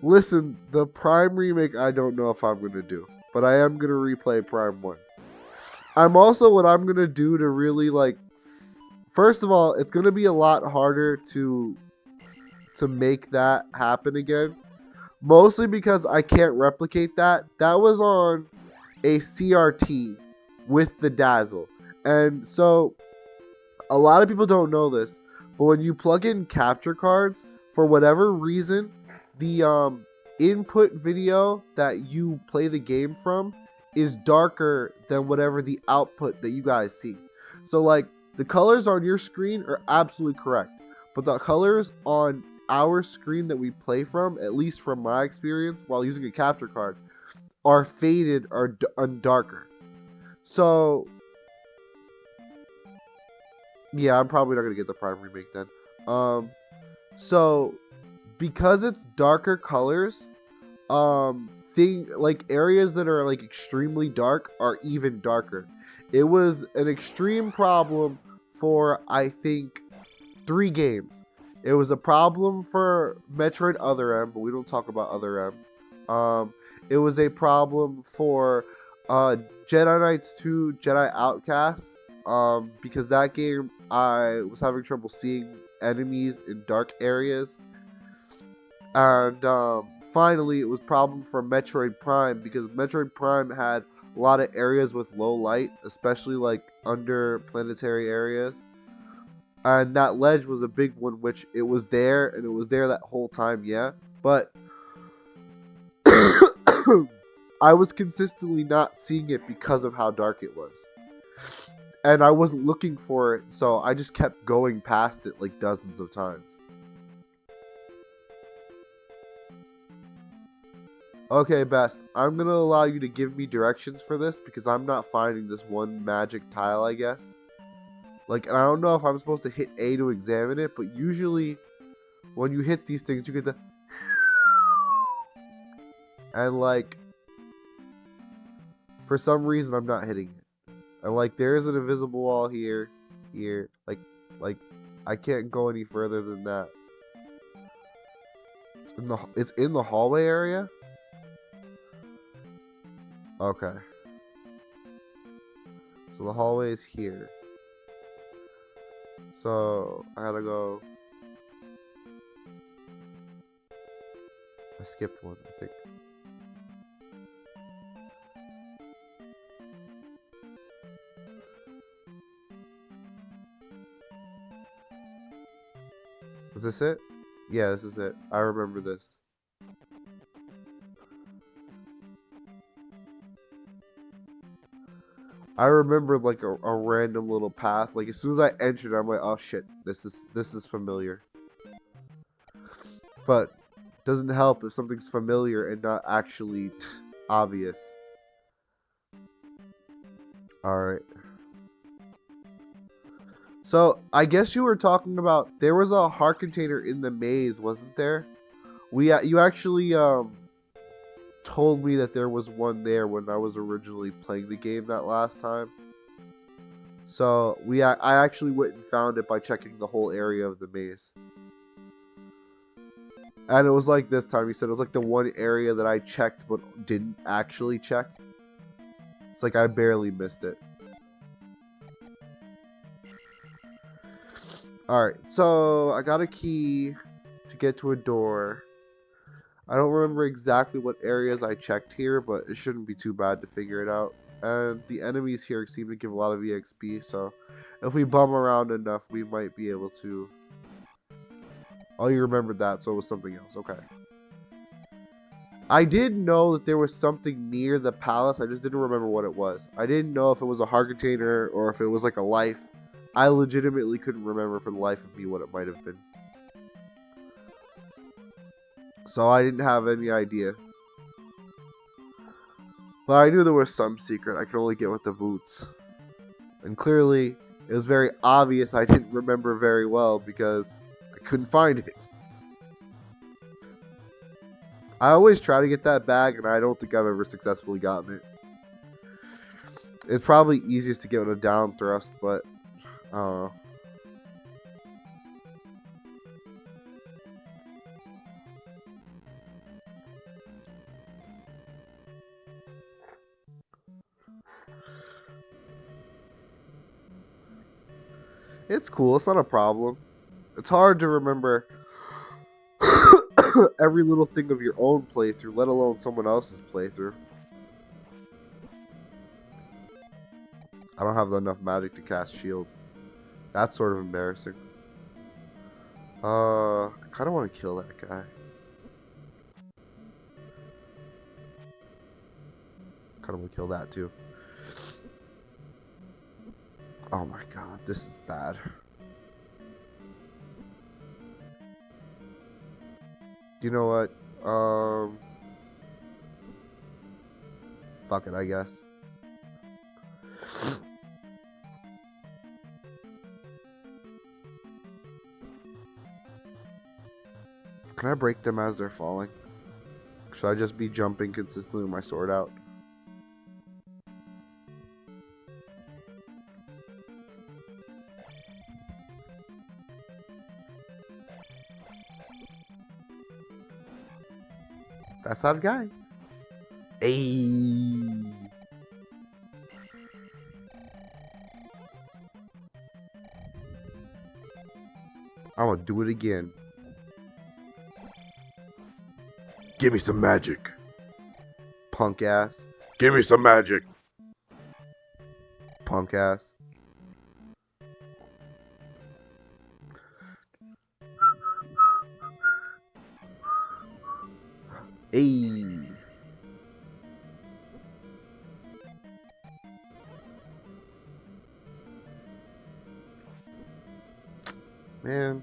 Listen, the Prime remake, I don't know if I'm going to do. But I am going to replay Prime 1. I'm also what I'm gonna do to really like. First of all, it's gonna be a lot harder to make that happen again. Mostly because I can't replicate that. That was on a CRT with the dazzle, and so a lot of people don't know this, but when you plug in capture cards, for whatever reason, the input video that you play the game from is darker than whatever the output that you guys see. So like the colors on your screen are absolutely correct, but the colors on our screen that we play from, at least from my experience while using a capture card, are faded or darker. So yeah, I'm probably not gonna get the Prime remake then. So because it's darker colors, thing like areas that are like extremely dark are even darker. It was an extreme problem for I think 3 games. It was a problem for Metroid Other M, but we don't talk about Other M. It was a problem for Jedi Knights 2 Jedi Outcast. Because that game I was having trouble seeing enemies in dark areas. And finally, it was a problem for Metroid Prime because Metroid Prime had a lot of areas with low light, especially like under planetary areas. And that ledge was a big one, which it was there, and it was there that whole time, yeah. But I was consistently not seeing it because of how dark it was. And I wasn't looking for it, so I just kept going past it like dozens of times. Okay, Best, I'm gonna allow you to give me directions for this because I'm not finding this one magic tile, I guess. Like, and I don't know if I'm supposed to hit A to examine it, but usually when you hit these things, you get the... And like, for some reason, I'm not hitting it. And like, there's an invisible wall here, like, I can't go any further than that. It's in the hallway area? Okay. So the hallway is here. So I gotta go. I skipped one, I think. Is this it? Yeah, this is it. I remember this. I remember like a random little path. Like as soon as I entered, I'm like, oh shit, this is familiar. But doesn't help if something's familiar and not actually obvious. Alright. So I guess you were talking about there was a heart container in the maze, wasn't there? You actually told me that there was one there when I was originally playing the game that last time. So I actually went and found it by checking the whole area of the maze. And it was like this time, you said it was like the one area that I checked but didn't actually check. It's like I barely missed it. Alright, so I got a key to get to a door. I don't remember exactly what areas I checked here, but it shouldn't be too bad to figure it out. And the enemies here seem to give a lot of EXP, so if we bum around enough, we might be able to... Oh, you remembered that, so it was something else. Okay. I did know that there was something near the palace. I just didn't remember what it was. I didn't know if it was a heart container or if it was like a life. I legitimately couldn't remember for the life of me what it might have been. So I didn't have any idea. But I knew there was some secret I could only get with the boots. And clearly, it was very obvious I didn't remember very well because I couldn't find it. I always try to get that bag, and I don't think I've ever successfully gotten it. It's probably easiest to get with a down thrust, but I don't know. It's cool. It's not a problem. It's hard to remember every little thing of your own playthrough, let alone someone else's playthrough. I don't have enough magic to cast shield. That's sort of embarrassing. I kind of want to kill that guy. Kind of want to kill that too. Oh my god, this is bad. You know what? Fuck it, I guess. Can I break them as they're falling? Should I just be jumping consistently with my sword out? That's that guy. Ayy. I'm gonna do it again. Give me some magic. Punk ass. Give me some magic. Punk ass. Ayy. Man.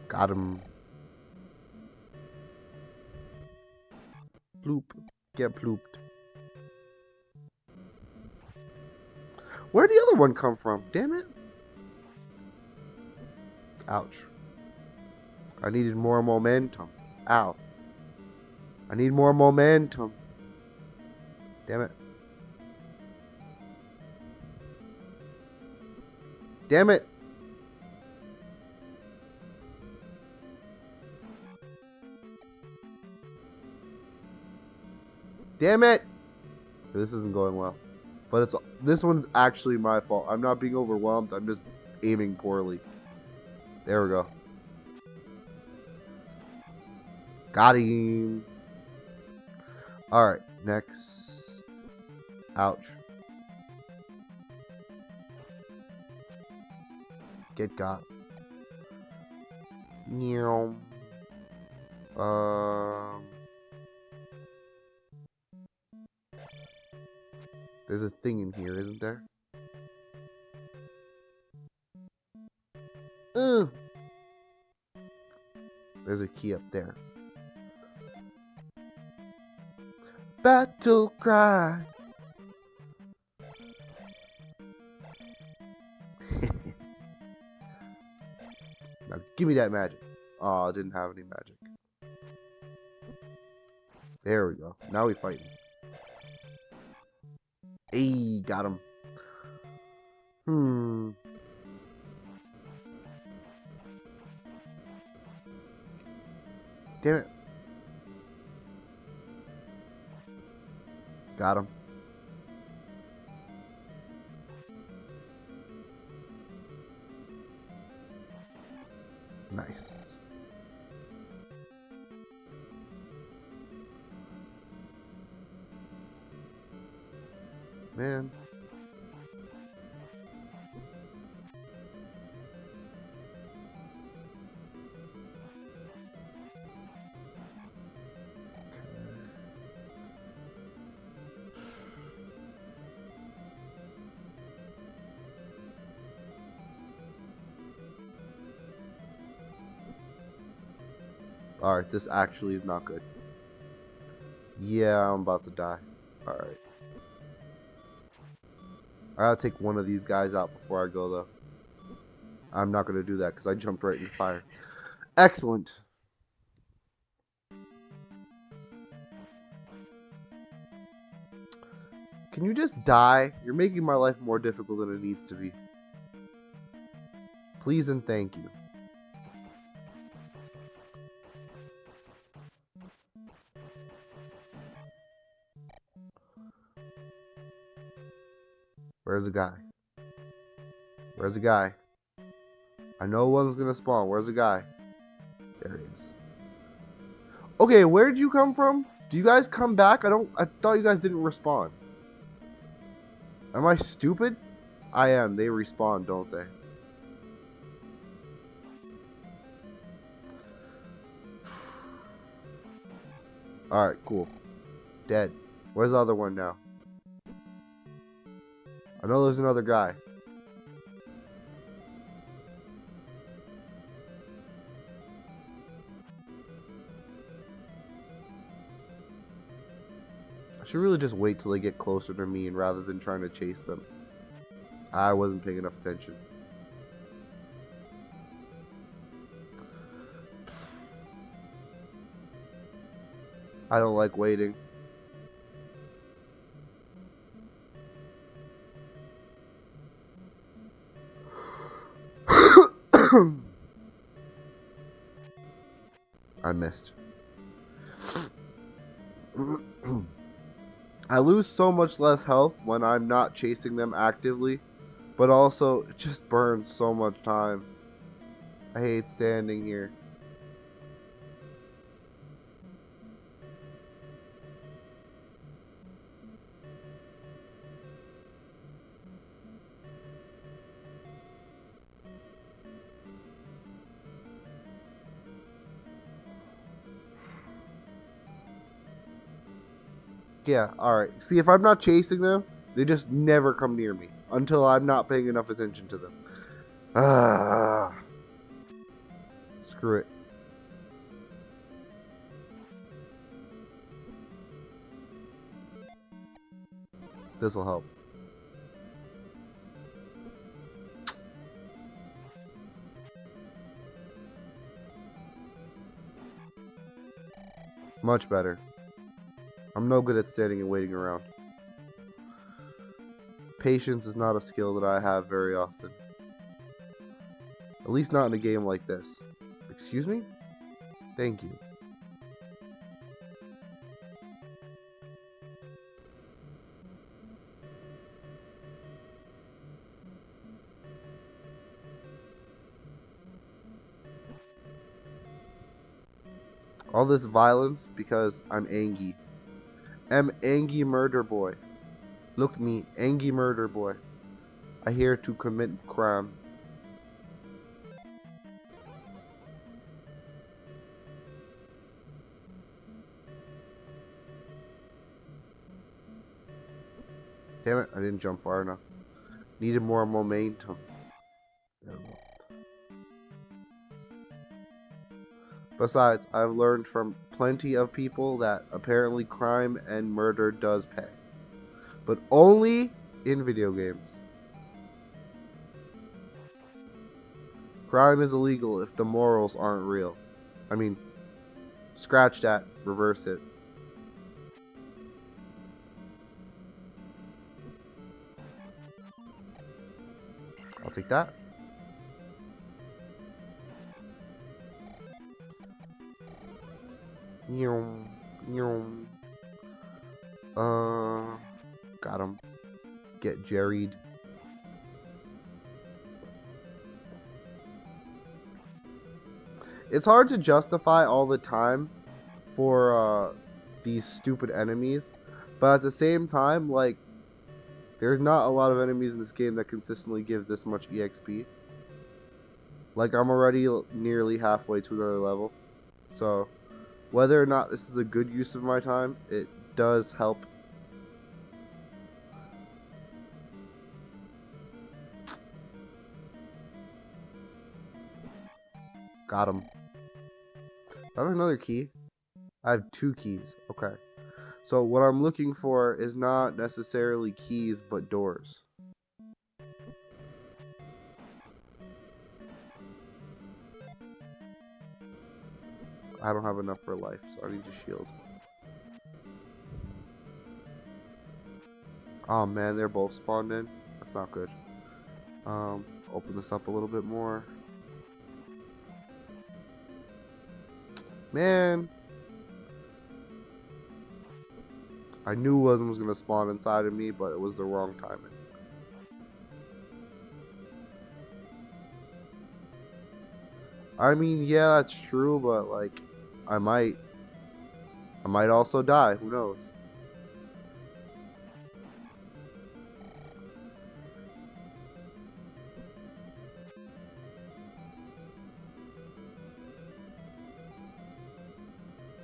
Got him. Bloop. Get blooped. Where'd the other one come from? Damn it. Ouch. I needed more momentum. Ow. I need more momentum. Damn it. Damn it. Damn it. This isn't going well. But this one's actually my fault. I'm not being overwhelmed. I'm just aiming poorly. There we go. Got him. Alright, next. Ouch. Get got. Meow. There's a thing in here, isn't there? There's a key up there. Battle cry. Now give me that magic. Oh, I didn't have any magic. There we go. Now we fighting. Hey, got him. Damn it. Got him. Nice. Man. Alright, this actually is not good. Yeah, I'm about to die. Alright. I gotta take one of these guys out before I go, though. I'm not gonna do that because I jumped right in the fire. Excellent. Can you just die? You're making my life more difficult than it needs to be. Please and thank you. Where's the guy? Where's the guy? I know one's gonna spawn. Where's the guy? There he is. Okay, where did you come from? Do you guys come back? I thought you guys didn't respawn. Am I stupid? I am. They respawn, don't they? Alright, cool. Dead. Where's the other one now? I know there's another guy. I should really just wait till they get closer to me and rather than trying to chase them. I wasn't paying enough attention. I don't like waiting. I missed. I lose so much less health when I'm not chasing them actively, but also it just burns so much time. I hate standing here. Yeah, alright. See, if I'm not chasing them, they just never come near me until I'm not paying enough attention to them. Ah, screw it. This'll help. Much better. I'm no good at standing and waiting around. Patience is not a skill that I have very often. At least not in a game like this. Excuse me? Thank you. All this violence because I'm angry. I'm angry murder boy. Look me, angry murder boy. I here to commit crime. Damn it, I didn't jump far enough. Needed more momentum. There we go. Besides, I've learned from plenty of people that apparently crime and murder does pay. But only in video games. Crime is illegal if the morals aren't real. I mean, scratch that, reverse it. I'll take that. Got him. Get jerried. It's hard to justify all the time for these stupid enemies, but at the same time, like, there's not a lot of enemies in this game that consistently give this much EXP. Like, I'm already nearly halfway to another level, so whether or not this is a good use of my time, it does help. Got him. I have another key. I have 2 keys. Okay. So what I'm looking for is not necessarily keys, but doors. I don't have enough for life, so I need to shield. Oh man, they're both spawned in. That's not good. Open this up a little bit more. Man. I knew one was going to spawn inside of me, but it was the wrong timing. I mean, yeah, that's true, but like, I might, I might also die. Who knows?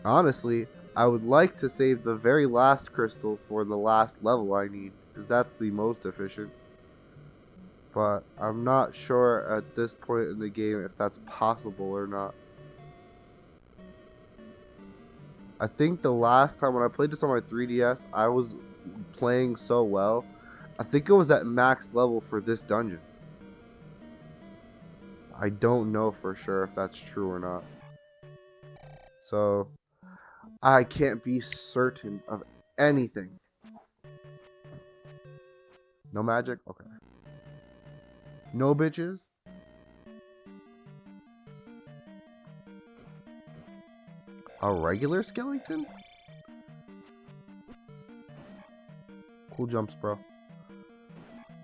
Honestly, I would like to save the very last crystal for the last level I need, because that's the most efficient. But I'm not sure at this point in the game if that's possible or not. I think the last time when I played this on my 3DS, I was playing so well. I think it was at max level for this dungeon. I don't know for sure if that's true or not. So, I can't be certain of anything. No magic? Okay. No bitches? A regular skeleton? Cool jumps, bro.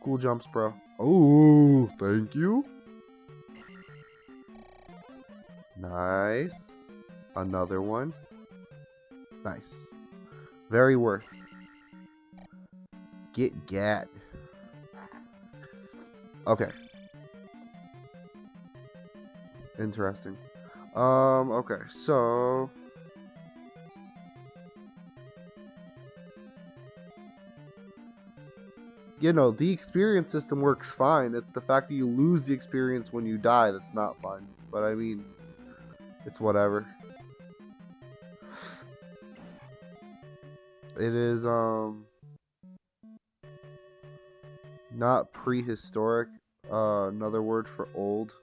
Cool jumps, bro. Oh, thank you. Nice. Another one. Nice. Very worth. Get gat. Okay. Interesting. Okay, so the experience system works fine. It's the fact that you lose the experience when you die that's not fun. But I mean, it's whatever. It is not prehistoric. Another word for old.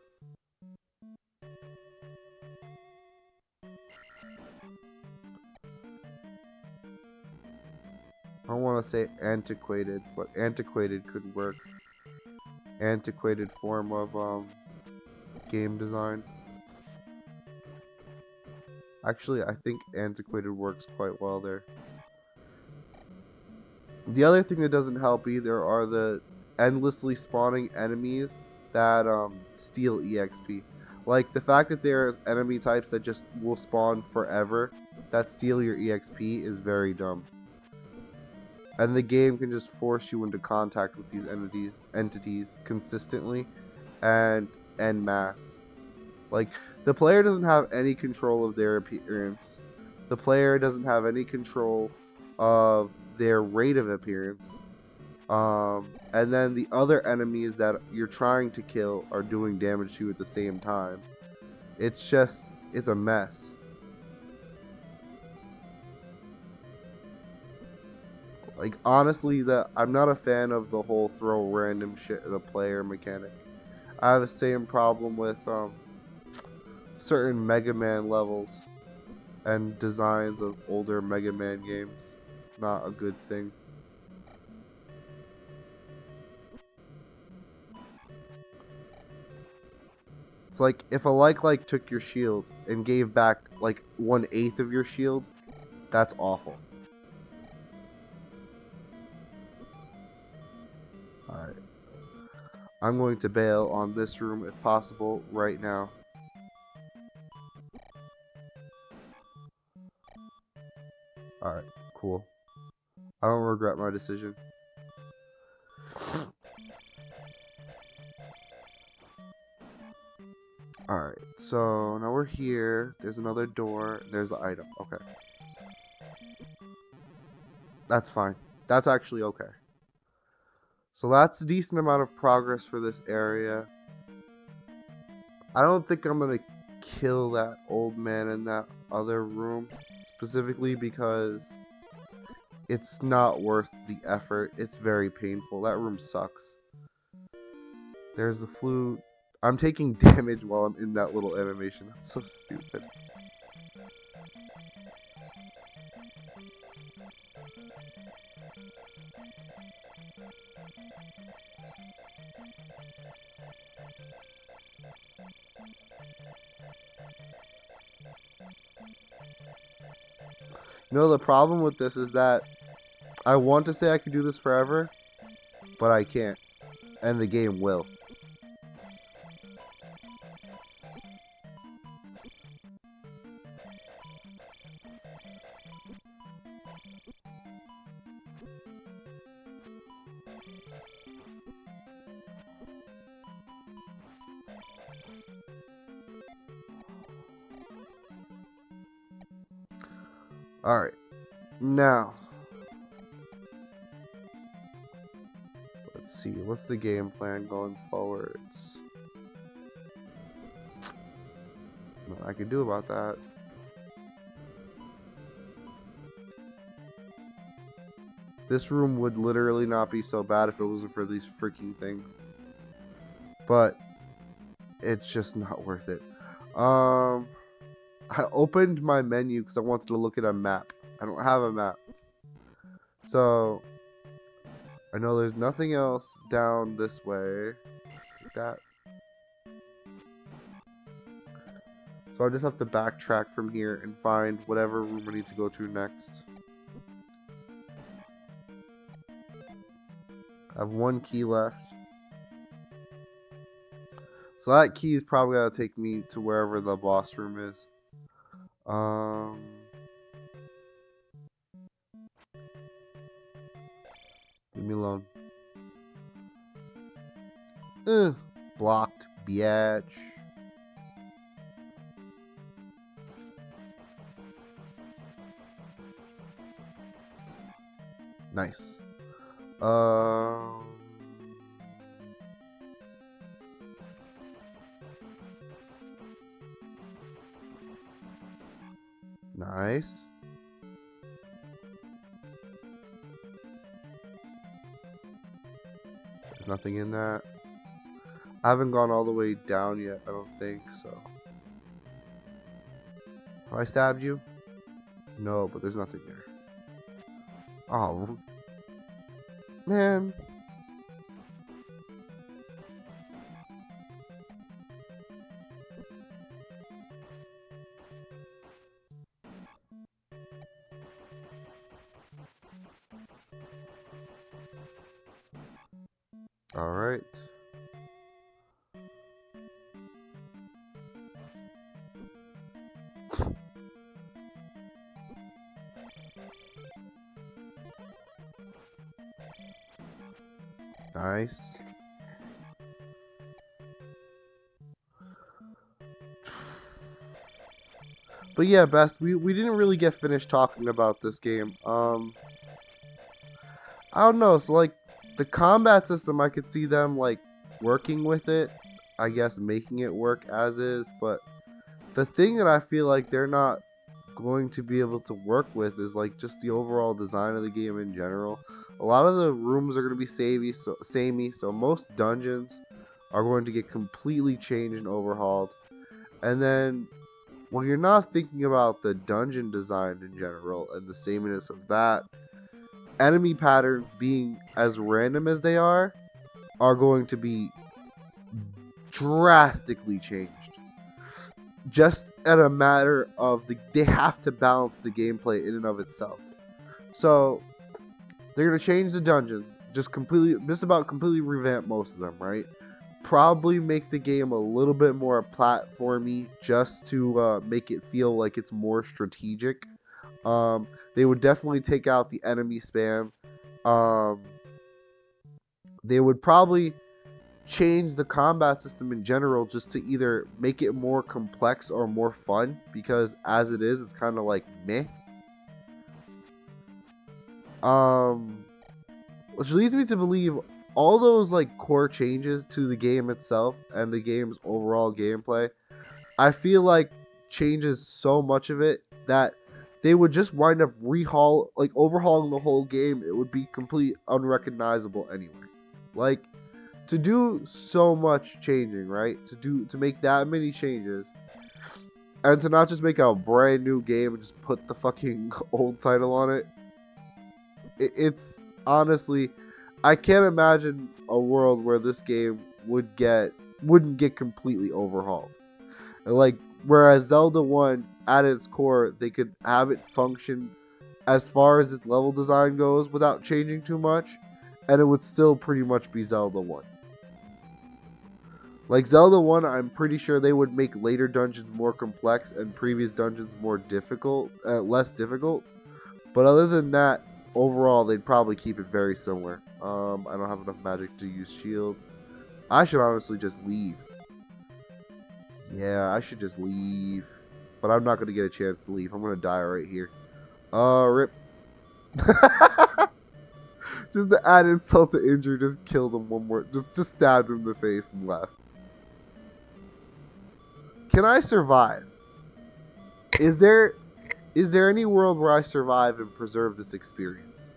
I don't want to say antiquated, but antiquated could work. Antiquated form of game design. Actually, I think antiquated works quite well there. The other thing that doesn't help either are the endlessly spawning enemies that steal EXP. Like the fact that there's enemy types that just will spawn forever that steal your EXP is very dumb. And the game can just force you into contact with these entities consistently and en masse. Like, the player doesn't have any control of their appearance. The player doesn't have any control of their rate of appearance. And then the other enemies that you're trying to kill are doing damage to you at the same time. It's a mess. Like, honestly, I'm not a fan of the whole throw random shit at a player mechanic. I have the same problem with certain Mega Man levels and designs of older Mega Man games. It's not a good thing. It's like if a like took your shield and gave back like 1/8 of your shield, that's awful. Alright. I'm going to bail on this room if possible right now. Alright, cool. I don't regret my decision. Alright, so now we're here. There's another door. There's the item. Okay. That's fine. That's actually okay. So that's a decent amount of progress for this area. I don't think I'm going to kill that old man in that other room. Specifically because it's not worth the effort. It's very painful. That room sucks. There's the flute. I'm taking damage while I'm in that little animation. That's so stupid. The problem with this is that I want to say I could do this forever, but I can't. And the game will. Alright. Now. Let's see. What's the game plan going forwards? Nothing I can do about that. This room would literally not be so bad if it wasn't for these freaking things. But it's just not worth it. I opened my menu because I wanted to look at a map. I don't have a map. So I know there's nothing else down this way. Like that. So I just have to backtrack from here and find whatever room I need to go to next. I have one key left. So that key is probably gonna take me to wherever the boss room is. Leave me alone. Blocked, biatch. Nice. Nice. There's nothing in that. I haven't gone all the way down yet, I don't think so. Have I stabbed you? No, but there's nothing there. Oh, man. All right. Nice. But yeah, Best, we didn't really get finished talking about this game. I don't know, so like the combat system, I could see them like working with it, I guess making it work as is, but the thing that I feel like they're not going to be able to work with is like just the overall design of the game in general. A lot of the rooms are going to be samey, so most dungeons are going to get completely changed and overhauled. And then when you're not thinking about the dungeon design in general and the sameness of that, enemy patterns being as random as they are going to be drastically changed. Just at a matter of they have to balance the gameplay in and of itself. So they're gonna change the dungeons, just about completely revamp most of them, right? Probably make the game a little bit more platformy, just to make it feel like it's more strategic. They would definitely take out the enemy spam. They would probably change the combat system in general just to either make it more complex or more fun, because as it is, it's kind of like meh. Which leads me to believe all those like core changes to the game itself and the game's overall gameplay, I feel like changes so much of it that they would just wind up overhauling the whole game. It would be completely unrecognizable anyway. Like, to do so much changing, right? To make that many changes, and to not just make a brand new game and just put the fucking old title on it. It's honestly, I can't imagine a world where this game wouldn't get completely overhauled. Like, whereas Zelda 1, at its core, they could have it function as far as its level design goes without changing too much, and it would still pretty much be Zelda 1. Like Zelda 1, I'm pretty sure they would make later dungeons more complex and previous dungeons more difficult, less difficult. But other than that, overall, they'd probably keep it very similar. I don't have enough magic to use shield. I should honestly just leave. Yeah, I should just leave. But I'm not going to get a chance to leave. I'm going to die right here. Rip. Just to add insult to injury, just killed him one more. Just stabbed him in the face and left. Can I survive? Is there any world where I survive and preserve this experience?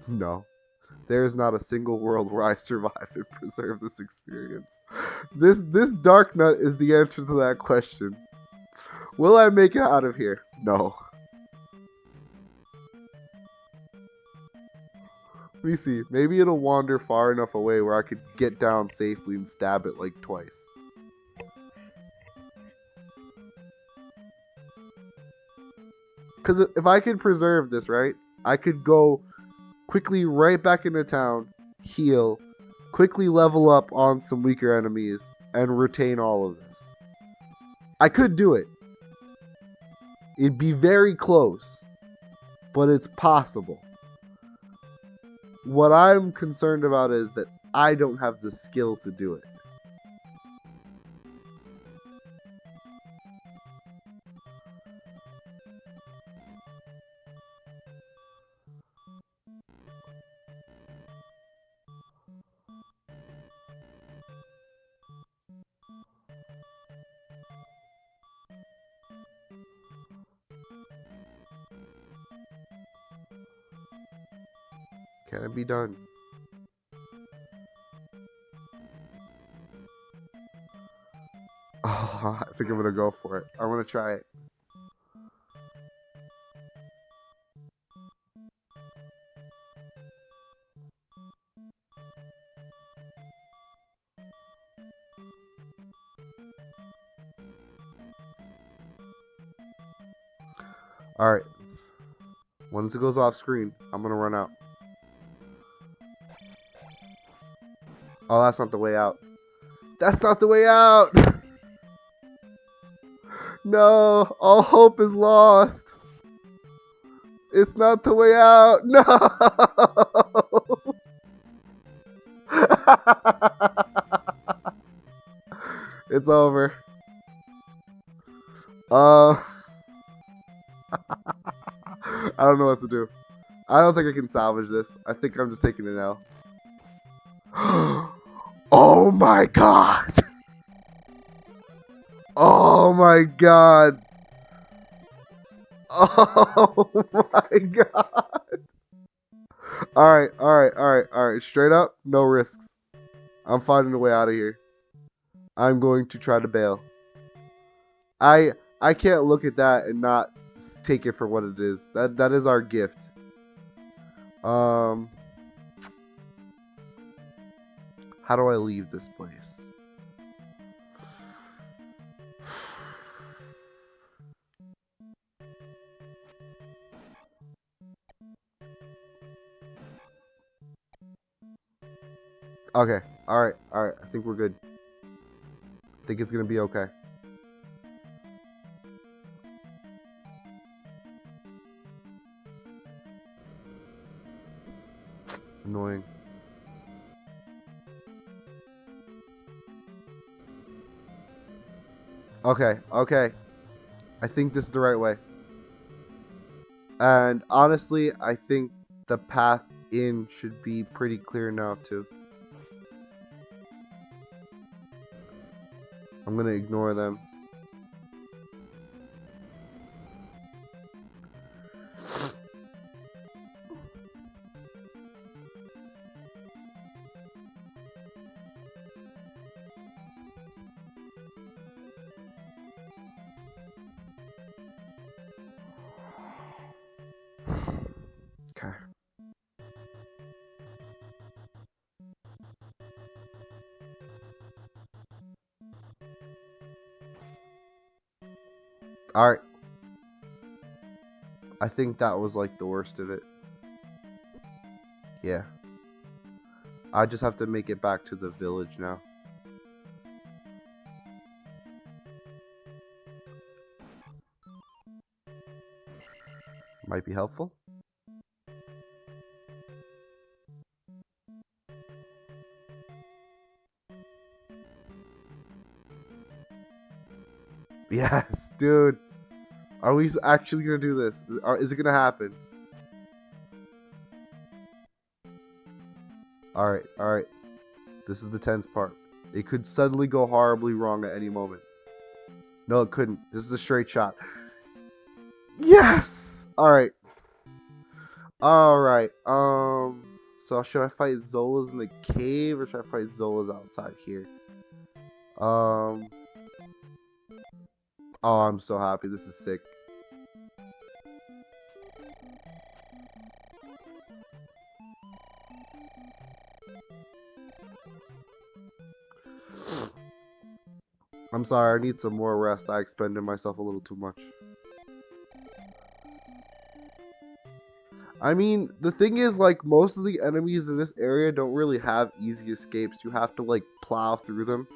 No. There is not a single world where I survive and preserve this experience. This dark nut is the answer to that question. Will I make it out of here? No. Let me see. Maybe it'll wander far enough away where I could get down safely and stab it like twice. Because if I could preserve this, right, I could go quickly right back into town, heal, quickly level up on some weaker enemies, and retain all of this. I could do it. It'd be very close, but it's possible. What I'm concerned about is that I don't have the skill to do it. Can it be done? Oh, I think I'm gonna go for it. I want to try it. Alright. Once it goes off screen, I'm gonna run out. Oh, that's not the way out. That's not the way out! No! All hope is lost! It's not the way out! No! It's over. I don't know what to do. I don't think I can salvage this. I think I'm just taking it now. Oh my god! Oh my god! Oh my god! Alright. Straight up, no risks. I'm finding a way out of here. I'm going to try to bail. I can't look at that and not take it for what it is. That is our gift. How do I leave this place? Okay. Alright. I think we're good. I think it's gonna be okay. Annoying. Okay. I think this is the right way. And honestly, I think the path in should be pretty clear now too. I'm gonna ignore them. Okay. Alright. I think that was like the worst of it. Yeah. I just have to make it back to the village now. Might be helpful. Yes, dude. Are we actually gonna do this? Is it gonna happen? Alright, alright. This is the tense part. It could suddenly go horribly wrong at any moment. No, it couldn't. This is a straight shot. Yes! Alright. Alright. So should I fight Zolas in the cave or should I fight Zolas outside here? Oh, I'm so happy. This is sick. I'm sorry, I need some more rest. I expended myself a little too much. I mean, the thing is, like, most of the enemies in this area don't really have easy escapes. You have to, like, plow through them.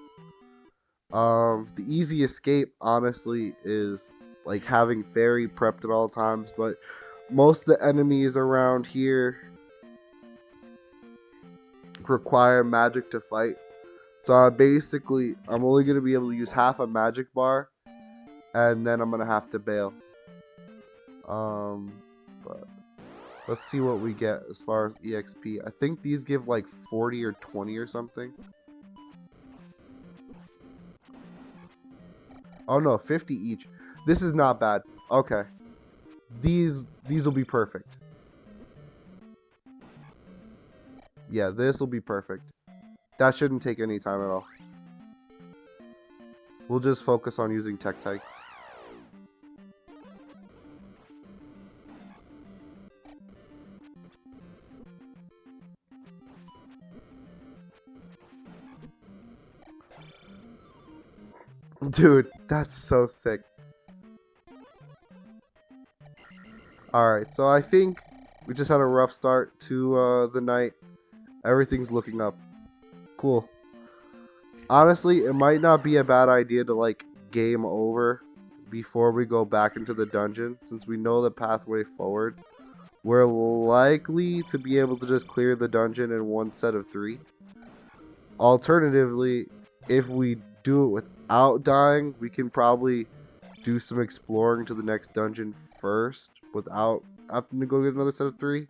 The easy escape, honestly, is, like, having fairy prepped at all times, but most of the enemies around here require magic to fight. So I'm only going to be able to use half a magic bar, and then I'm going to have to bail. But let's see what we get as far as EXP. I think these give like 40 or 20 or something. Oh no, 50 each. This is not bad. Okay. These will be perfect. Yeah, this will be perfect. That shouldn't take any time at all. We'll just focus on using Tektites. Dude, that's so sick. Alright, so I think we just had a rough start to the night. Everything's looking up. Cool. Honestly, it might not be a bad idea to like game over before we go back into the dungeon, since we know the pathway forward. We're likely to be able to just clear the dungeon in one set of 3. Alternatively, if we do it without dying, we can probably do some exploring to the next dungeon first without having to go get another set of 3.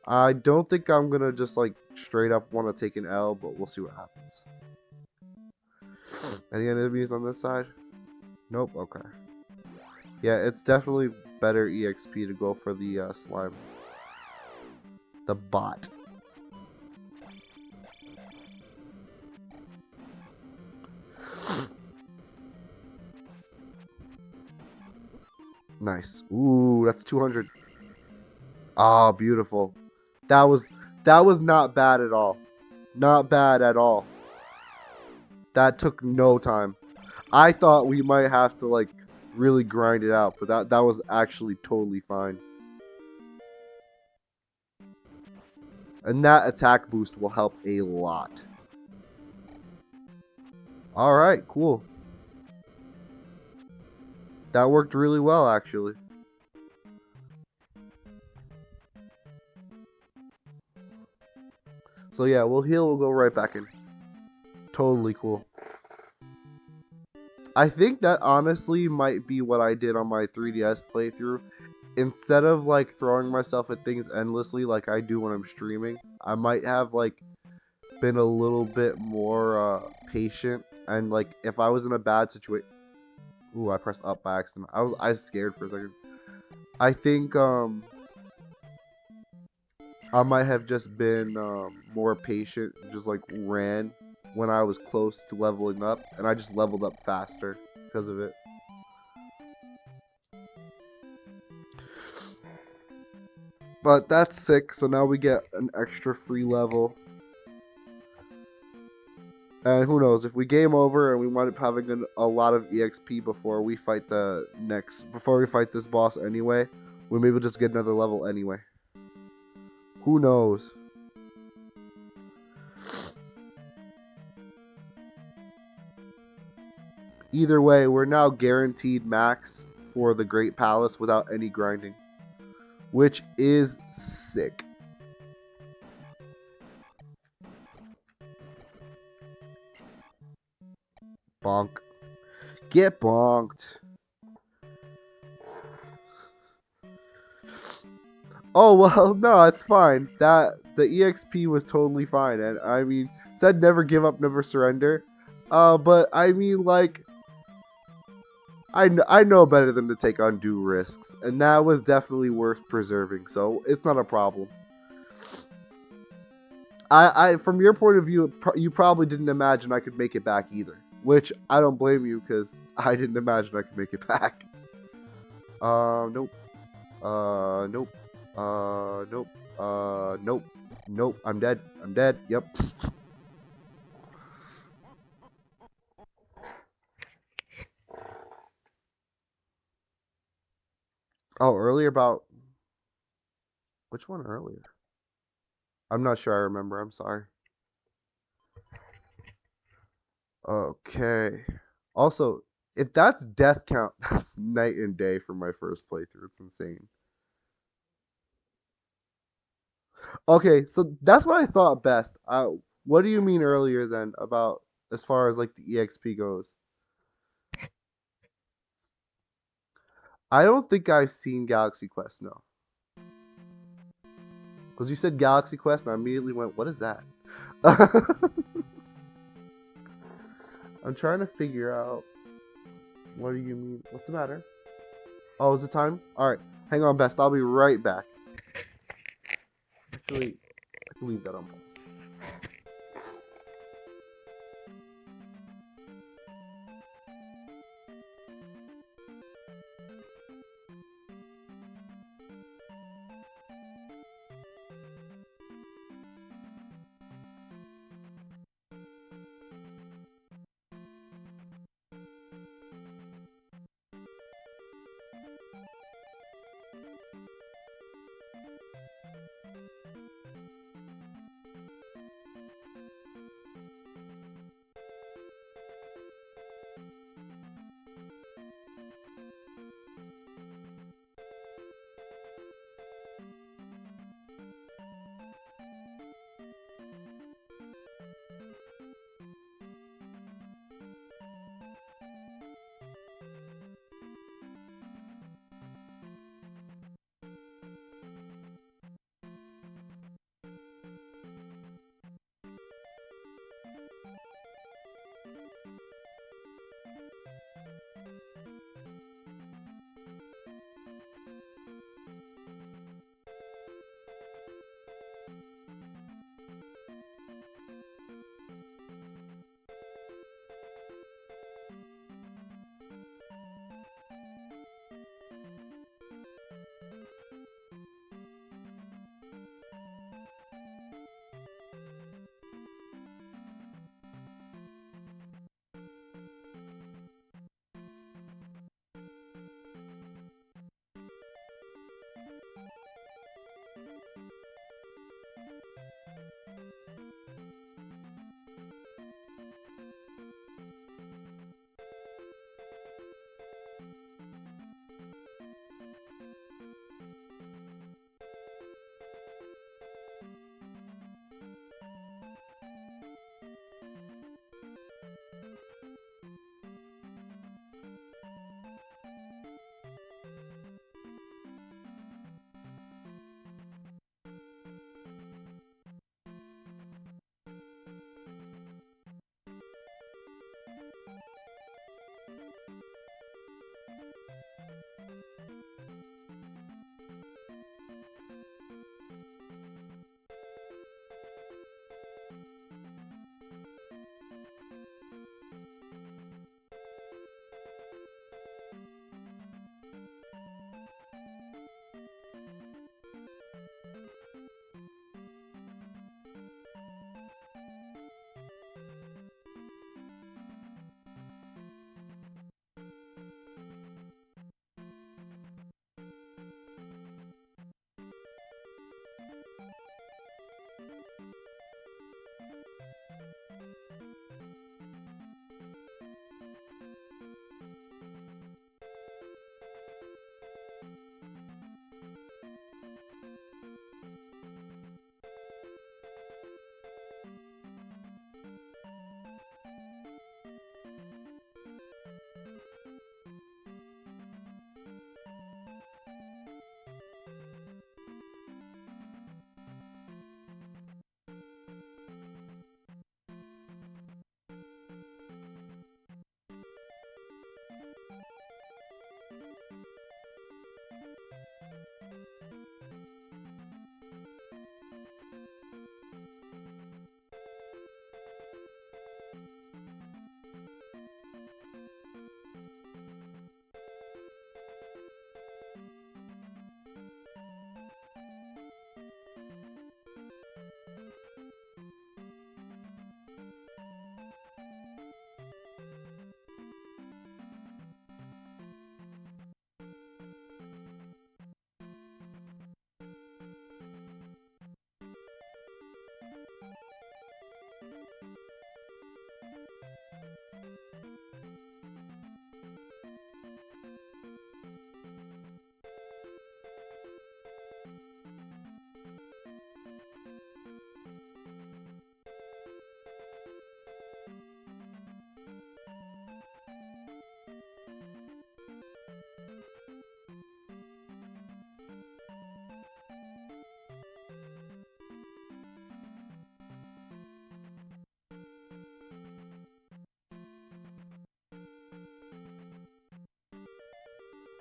I don't think I'm gonna just like straight up want to take an L, but we'll see what happens. Any enemies on this side? Nope, okay. Yeah, it's definitely better EXP to go for the slime. The bot. Nice. Ooh, that's 200. Ah, oh, beautiful. That was not bad at all. Not bad at all. That took no time. I thought we might have to like really grind it out, but that was actually totally fine. And that attack boost will help a lot. Alright, cool. That worked really well, actually. So yeah, we'll heal, we'll go right back in. Totally cool. I think that honestly might be what I did on my 3DS playthrough. Instead of like throwing myself at things endlessly like I do when I'm streaming, I might have like been a little bit more patient, and like if I was in a bad situation. Ooh, I pressed up by accident. I was scared for a second. I think I might have just been more patient, just like ran when I was close to leveling up, and I just leveled up faster because of it. But that's sick, so now we get an extra free level. And who knows, if we game over and we wind up having a lot of EXP before we fight this boss anyway, we maybe just get another level anyway. Who knows? Either way, we're now guaranteed max for the Great Palace without any grinding, which is sick. Bonk. Get bonked. Oh well, no, it's fine. That the EXP was totally fine, and I mean, said never give up, never surrender. But I mean, like, I know better than to take undue risks, and that was definitely worth preserving. So it's not a problem. I from your point of view, you probably didn't imagine I could make it back either, which I don't blame you because I didn't imagine I could make it back. Nope. Nope. Nope. Nope. Nope. I'm dead. I'm dead. Yep. Oh, earlier about which one earlier? I'm not sure I remember. I'm sorry. Okay. Also, if that's death count, that's night and day for my first playthrough. It's insane. Okay, so that's what I thought best. What do you mean earlier then about as far as like the EXP goes? I don't think I've seen Galaxy Quest, no. Because you said Galaxy Quest, and I immediately went, what is that? I'm trying to figure out. What do you mean? What's the matter? Oh, is it time? Alright, hang on, Best. I'll be right back. Actually, I can leave that on pause.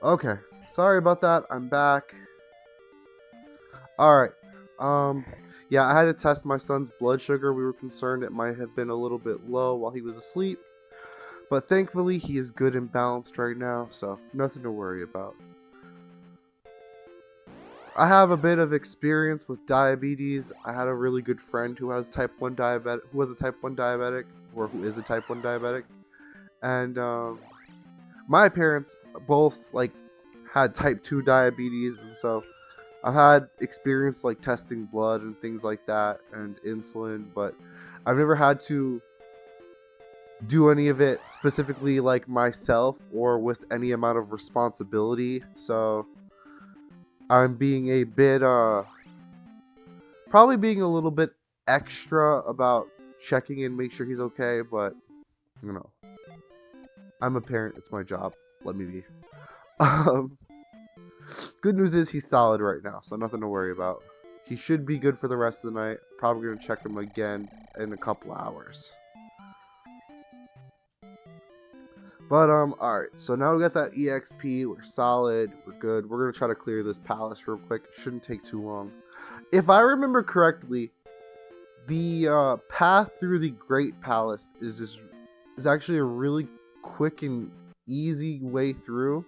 Okay, sorry about that. I'm back. All right. Yeah, I had to test my son's blood sugar. We were concerned it might have been a little bit low while he was asleep, but thankfully he is good and balanced right now, so nothing to worry about. I have a bit of experience with diabetes. I had a really good friend who has type 1 diabetic, who was a type 1 diabetic, or who is a type 1 diabetic, and my parents both like had type 2 diabetes, and so I've had experience like testing blood and things like that and insulin, but I've never had to do any of it specifically like myself or with any amount of responsibility. So I'm being a bit probably being a little bit extra about checking and make sure he's okay, but you know, I'm a parent, it's my job. Let me be. Um Good news is he's solid right now, so nothing to worry about. He should be good for the rest of the night. Probably gonna check him again in a couple hours. But alright, so now we got that EXP, we're solid, we're good. We're gonna try to clear this palace real quick. It shouldn't take too long. If I remember correctly, the path through the Great Palace is actually a really quick and easy way through.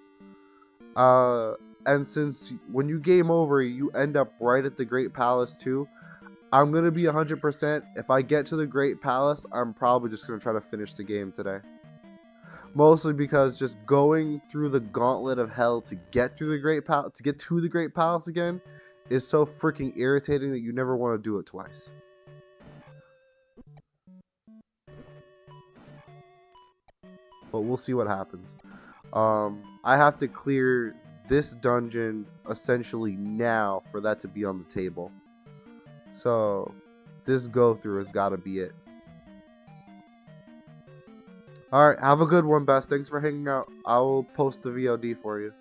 And since when you game over, you end up right at the Great Palace too. I'm gonna be 100%. If I get to the Great Palace, I'm probably just gonna try to finish the game today. Mostly because just going through the gauntlet of hell to get through the Great Palace, to get to the Great Palace again, is so freaking irritating that you never want to do it twice. But we'll see what happens. I have to clear this dungeon essentially now for that to be on the table. So this go through has got to be it. Alright, have a good one, Best. Thanks for hanging out. I will post the VOD for you.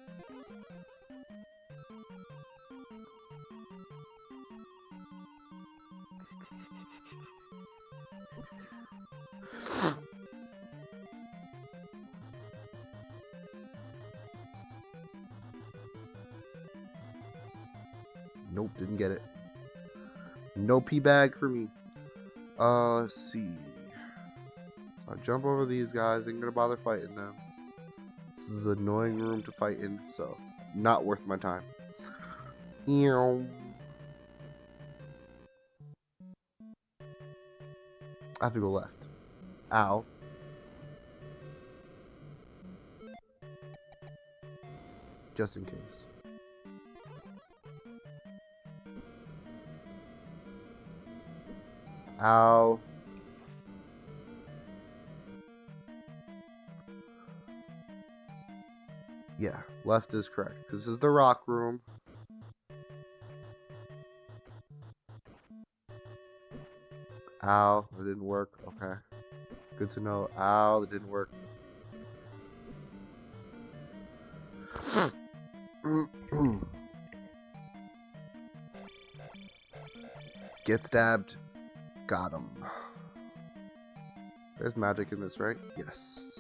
Nope, didn't get it. No pee bag for me. Let's see. So I jump over these guys. Ain't gonna bother fighting them. This is an annoying room to fight in, so not worth my time. Ew. I have to go left. Ow. Just in case. Ow. Yeah, left is correct. Because this is the rock room. Ow, that didn't work. Okay. Good to know. Ow, that didn't work. Get stabbed. Got him. There's magic in this, right? Yes.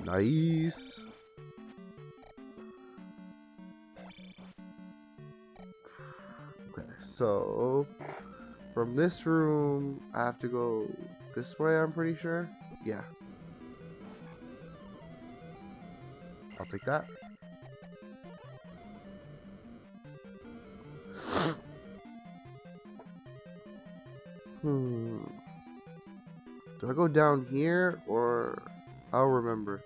Nice. Okay, so from this room, I have to go this way, I'm pretty sure. Yeah. I'll take that. Do I go down here or I'll remember.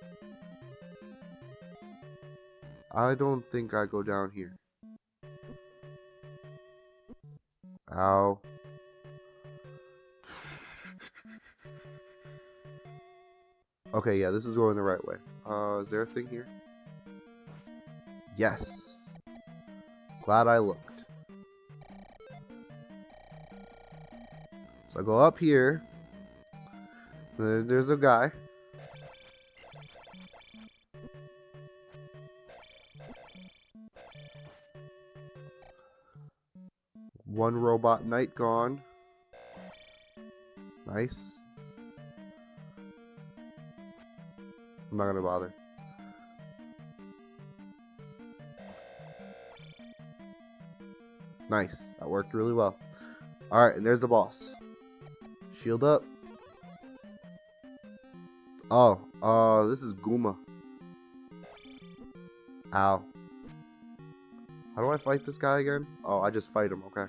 I don't think I go down here. Ow. Okay, yeah, this is going the right way. Is there a thing here? Yes. Glad I looked. So I go up here. There's a guy. One robot knight gone. Nice. I'm not gonna bother. Nice. That worked really well. Alright, and there's the boss. Shield up. Oh, this is Guma. Ow. How do I fight this guy again? Oh, I just fight him, okay.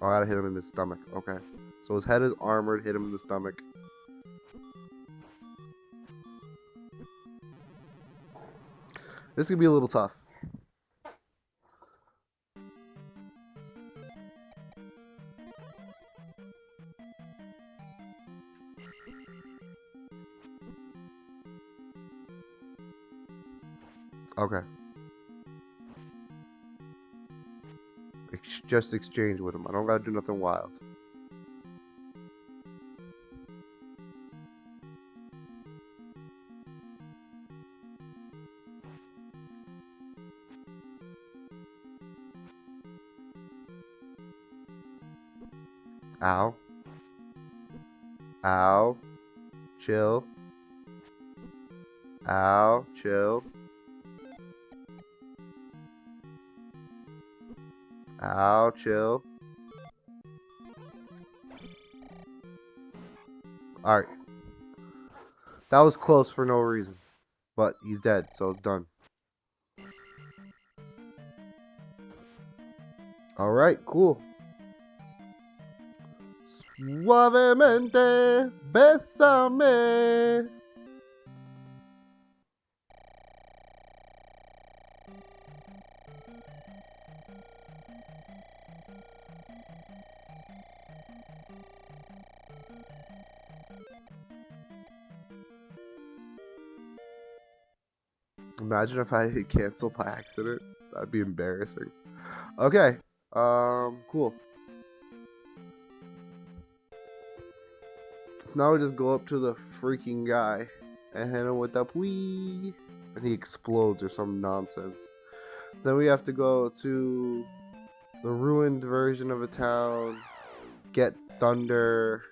Oh, I gotta hit him in the stomach. Okay. So his head is armored, hit him in the stomach. This could be a little tough. Okay. Just exchange with him. I don't gotta do nothing wild. Ow. Ow. Chill. Ow. Chill. Ow. Chill. Alright. That was close for no reason. But he's dead, so it's done. Alright, cool. Suavemente, bésame. Imagine if I hit cancel by accident. That'd be embarrassing. Okay. Cool. So now we just go up to the freaking guy and hit him with the wee, and he explodes or some nonsense. Then we have to go to the ruined version of a town, get thunder.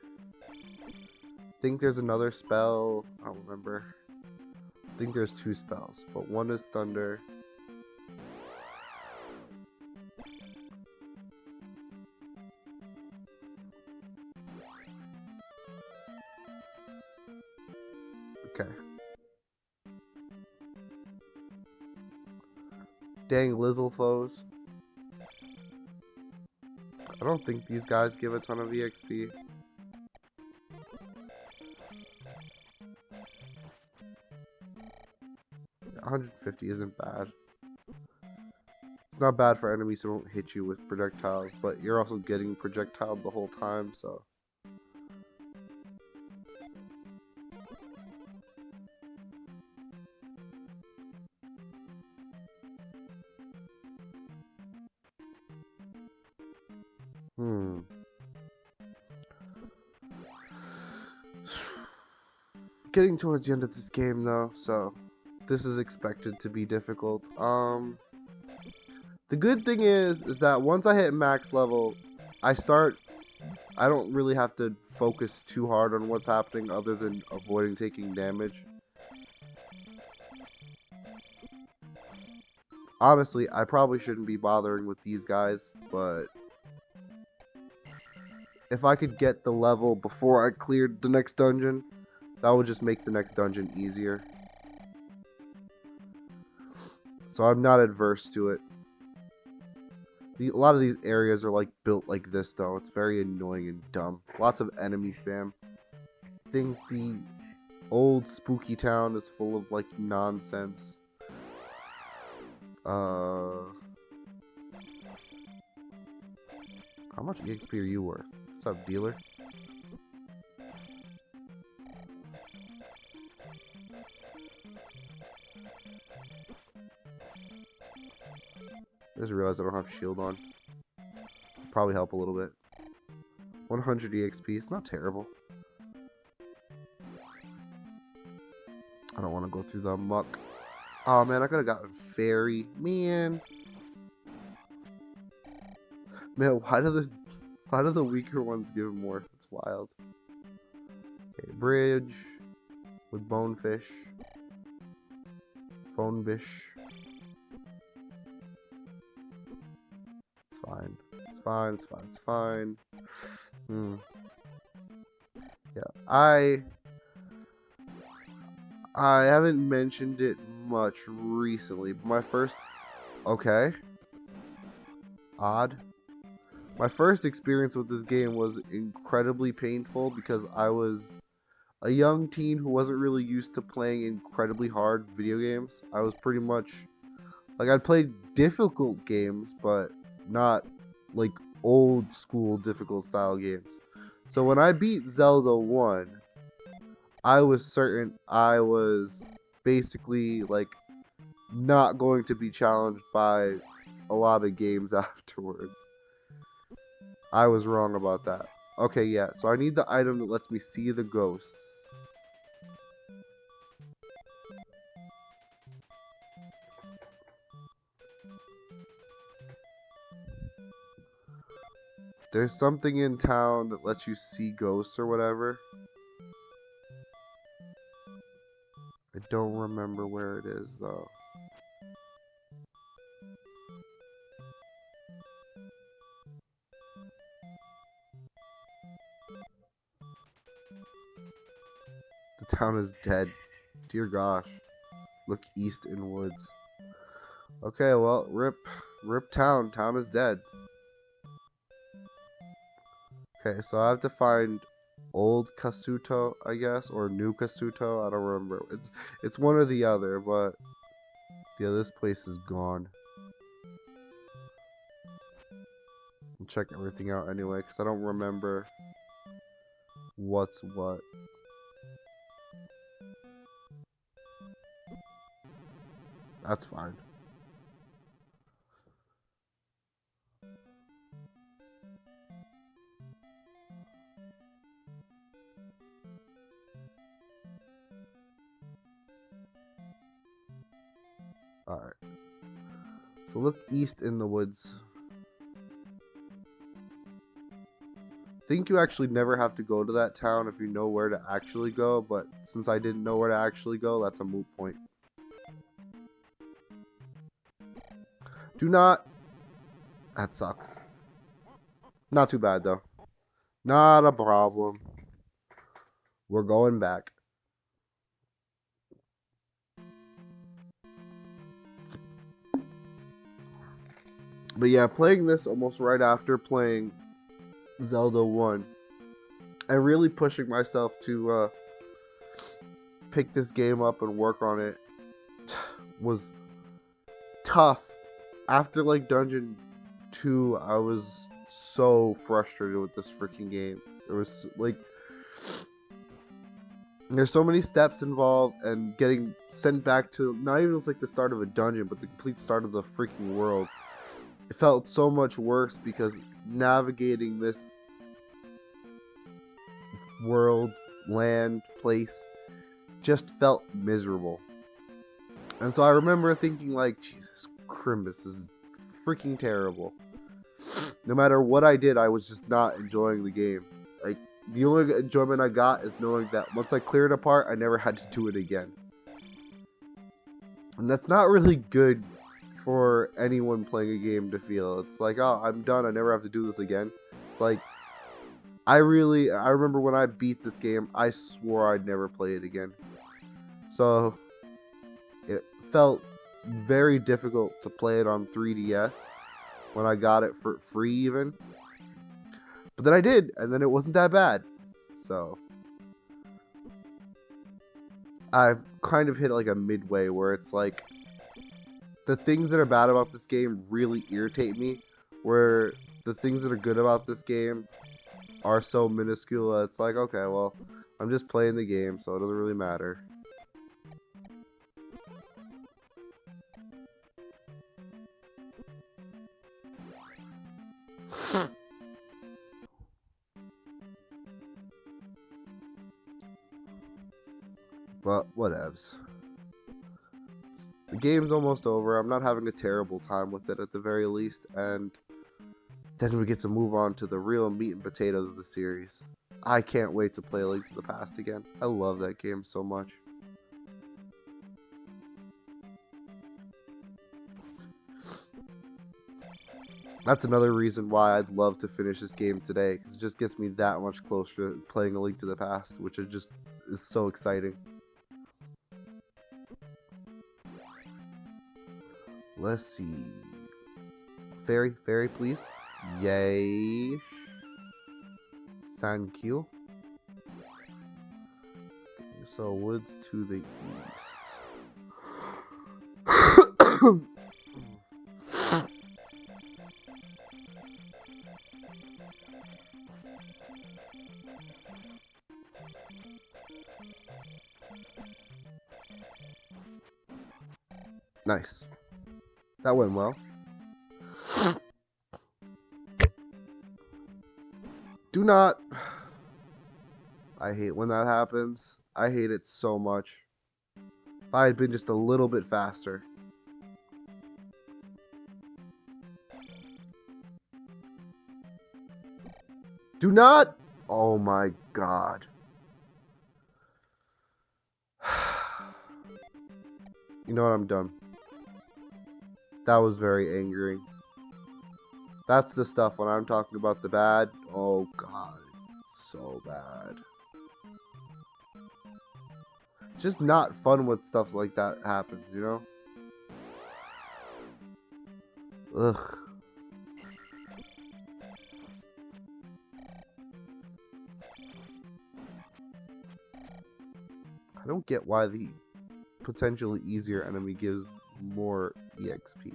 Think there's another spell. I don't remember. I think there's 2 spells, but one is thunder. Okay. Dang Lizzle foes. I don't think these guys give a ton of EXP. $150 isn't bad. It's not bad for enemies who don't hit you with projectiles, but you're also getting projectiled the whole time, so. Getting towards the end of this game though, so this is expected to be difficult. The good thing is that once I hit max level, I don't really have to focus too hard on what's happening other than avoiding taking damage. Honestly, I probably shouldn't be bothering with these guys, but if I could get the level before I cleared the next dungeon, that would just make the next dungeon easier. So I'm not adverse to it. A lot of these areas are like built like this though. It's very annoying and dumb. Lots of enemy spam. I think the old spooky town is full of like nonsense. How much EXP are you worth? What's up, dealer? I just realized I don't have shield on. Probably help a little bit. 100 EXP, it's not terrible. I don't want to go through the muck. Oh man, I could have gotten fairy. Man, why do the weaker ones give more? It's wild. Okay, bridge with bonefish, phonefish. It's fine. It's fine. It's fine. It's fine. Yeah, I haven't mentioned it much recently, but my first... Okay. Odd. My first experience with this game was incredibly painful because I was a young teen who wasn't really used to playing incredibly hard video games. I was pretty much... Like, I'd played difficult games, but not, like, old school difficult style games. So when I beat Zelda 1... I was certain I was basically like not going to be challenged by a lot of games afterwards. I was wrong about that. Okay, yeah, so I need the item that lets me see the ghosts. There's something in town that lets you see ghosts or whatever. I don't remember where it is, though. The town is dead. Dear gosh. Look east in woods. Okay, well, rip town. Town is dead. Okay, so I have to find old Kasuto, I guess, or new Kasuto. I don't remember. It's one or the other, but yeah, this place is gone. I'll check everything out anyway, because I don't remember what's what. That's fine. Alright. So look east in the woods. I think you actually never have to go to that town if you know where to actually go, but since I didn't know where to actually go, that's a moot point. Do not... That sucks. Not too bad, though. Not a problem. We're going back. But yeah, playing this almost right after playing Zelda 1, and really pushing myself to pick this game up and work on it was tough. After like Dungeon 2, I was so frustrated with this freaking game. It was like... There's so many steps involved, and getting sent back to not even like the start of a dungeon, but the complete start of the freaking world. It felt so much worse because navigating this world, land, place just felt miserable. And so I remember thinking like, Jesus Christ, this is freaking terrible. No matter what I did, I was just not enjoying the game. Like, the only enjoyment I got is knowing that once I cleared a part, I never had to do it again. And that's not really good for anyone playing a game to feel. It's like, oh, I'm done, I never have to do this again. It's like, I remember when I beat this game, I swore I'd never play it again. So, it felt very difficult to play it on 3DS when I got it for free even. But then I did, and then it wasn't that bad. So, I've kind of hit like a midway where it's like, the things that are bad about this game really irritate me, where the things that are good about this game are so minuscule that it's like, okay, well, I'm just playing the game, so it doesn't really matter. But whatevs. The game's almost over. I'm not having a terrible time with it at the very least, and then we get to move on to the real meat and potatoes of the series. I can't wait to play Link to the Past again. I love that game so much. That's another reason why I'd love to finish this game today, because it just gets me that much closer to playing A Link to the Past, which is so exciting. Let's see. Fairy, please. Yay. Thank you. Okay, so woods to the east. Nice. That went well. Do not. I hate when that happens. I hate it so much. If I had been just a little bit faster. Do not. Oh my god. You know what? I'm done. That was very angering. That's the stuff when I'm talking about the bad. Oh god. It's so bad. It's just not fun when stuff like that happens, you know? Ugh. I don't get why the potentially easier enemy gives more EXP.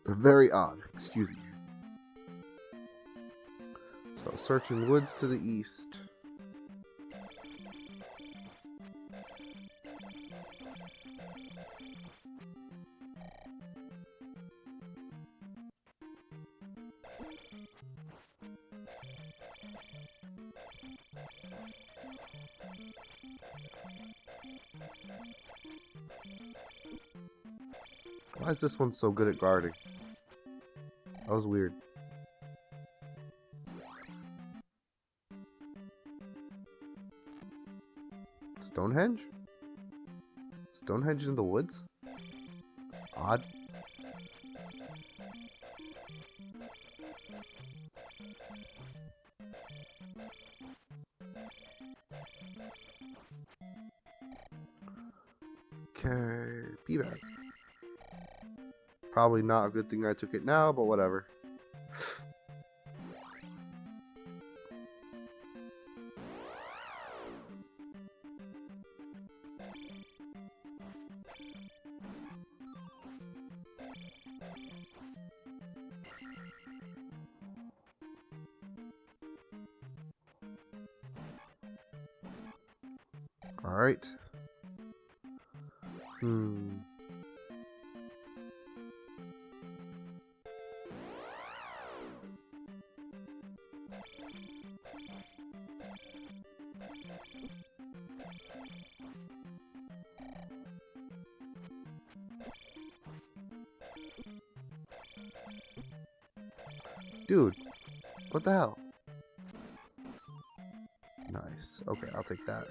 Very odd. Excuse me. So, searching woods to the east. Why is this one so good at guarding? That was weird. Stonehenge? Stonehenge in the woods? It's odd. Okay, P-bag. Probably not a good thing I took it now, but whatever. Alright. Dude, what the hell? Nice. Okay, I'll take that.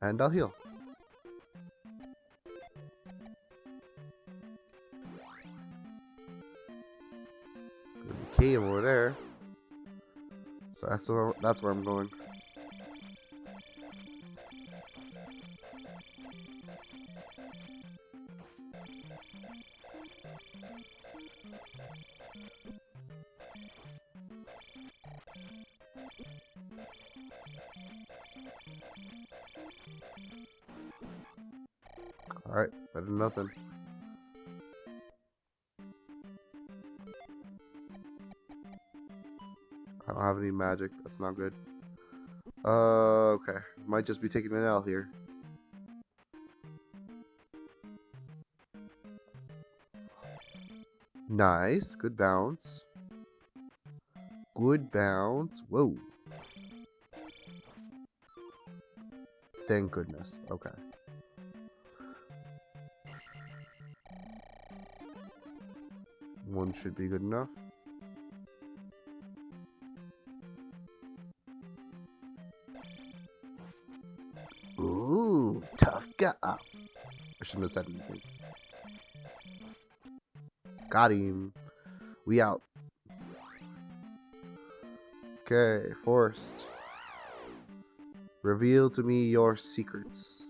And I'll heal. There's a cave over there. So that's where I'm going. Alright, better than nothing. I don't have any magic. That's not good. Okay. Might just be taking an L here. Nice. Good bounce. Good bounce. Whoa. Thank goodness. Okay. One should be good enough. Ooh, tough guy. I shouldn't have said anything. Got him. We out. Okay, forced. Reveal to me your secrets.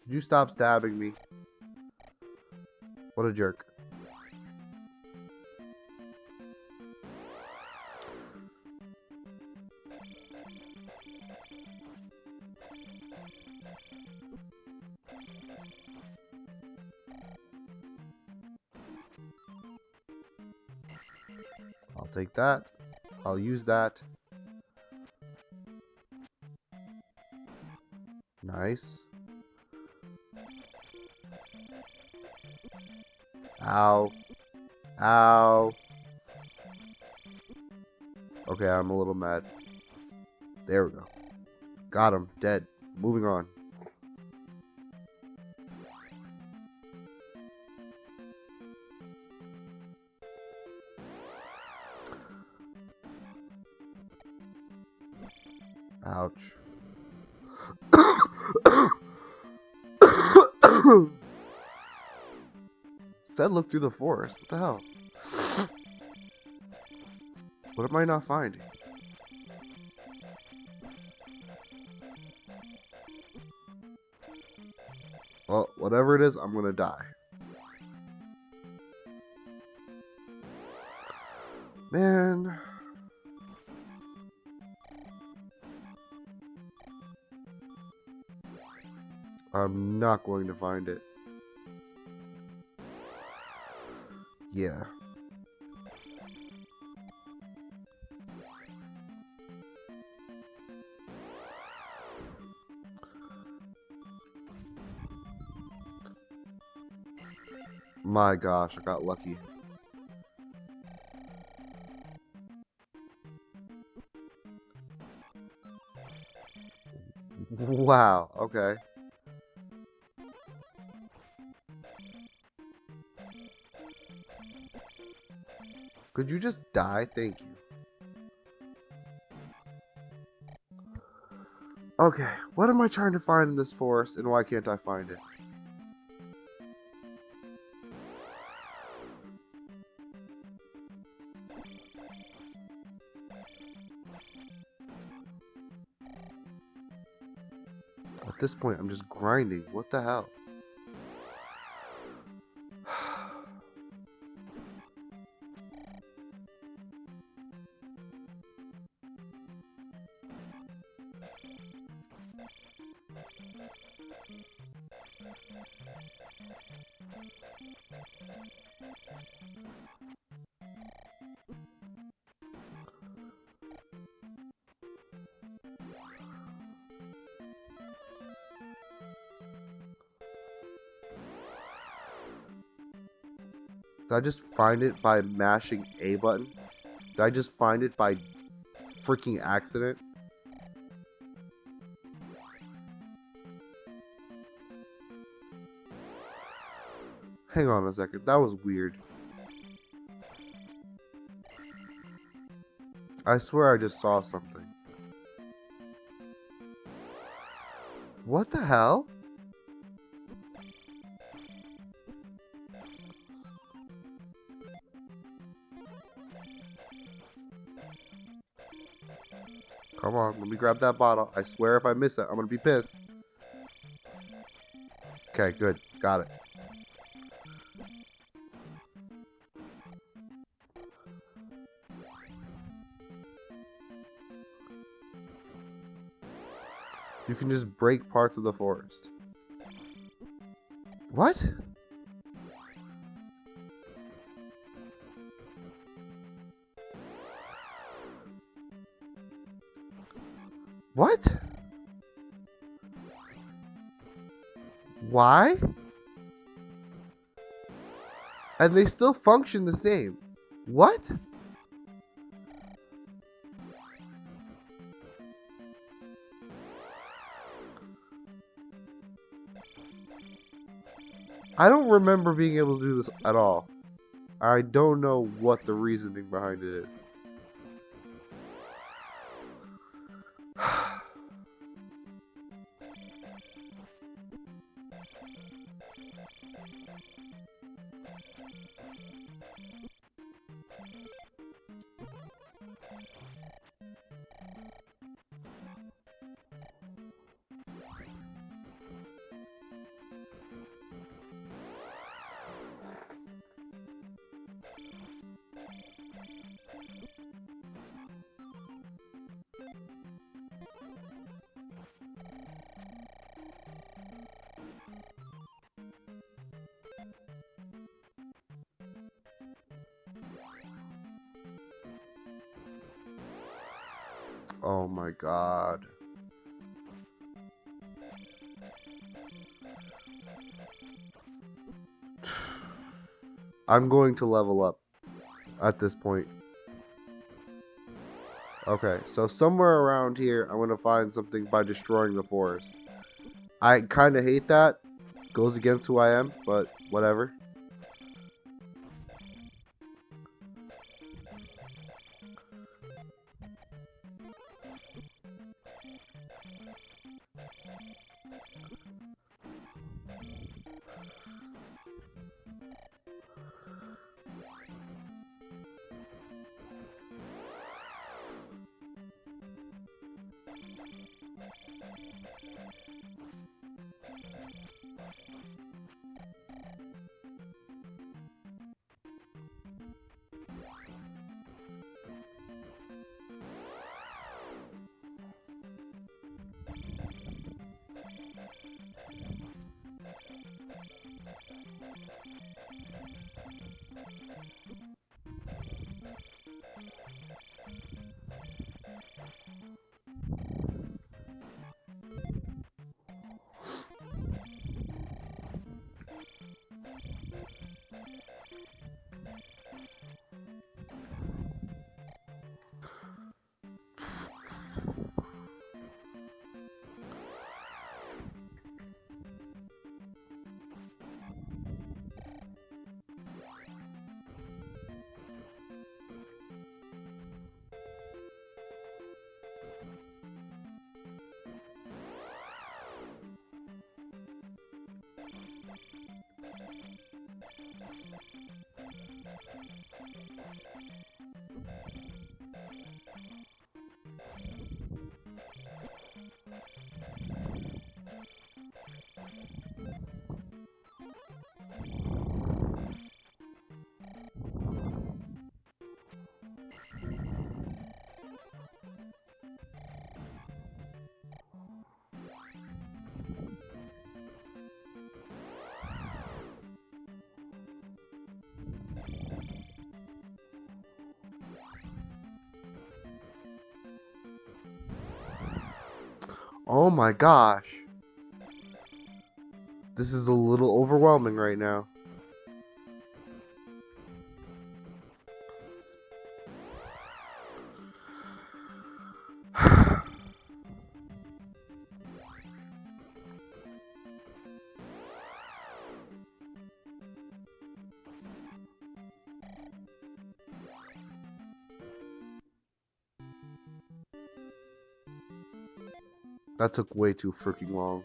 Could you stop stabbing me? What a jerk. I'll take that. I'll use that. Nice. Ow. Ow. Okay, I'm a little mad. There we go. Got him. Dead. Moving on. Ouch. Said look through the forest. What the hell? What am I not finding? Well, whatever it is, I'm gonna die. Man. I'm not going to find it. Yeah. My gosh, I got lucky. Wow, okay. Could you just die? Thank you. Okay, what am I trying to find in this forest, and why can't I find it? At this point, I'm just grinding. What the hell? Did I just find it by mashing A button? Did I just find it by freaking accident? Hang on a second, that was weird. I swear I just saw something. What the hell? Come on, let me grab that bottle. I swear if I miss it, I'm gonna be pissed. Okay, good. Got it. You can just break parts of the forest. What? What? Why? And they still function the same. What? I don't remember being able to do this at all. I don't know what the reasoning behind it is. Oh my god. I'm going to level up at this point. Okay, so somewhere around here, I'm going to find something by destroying the forest. I kind of hate that. Goes against who I am, but whatever. Oh my gosh. This is a little overwhelming right now. That took way too freaking long.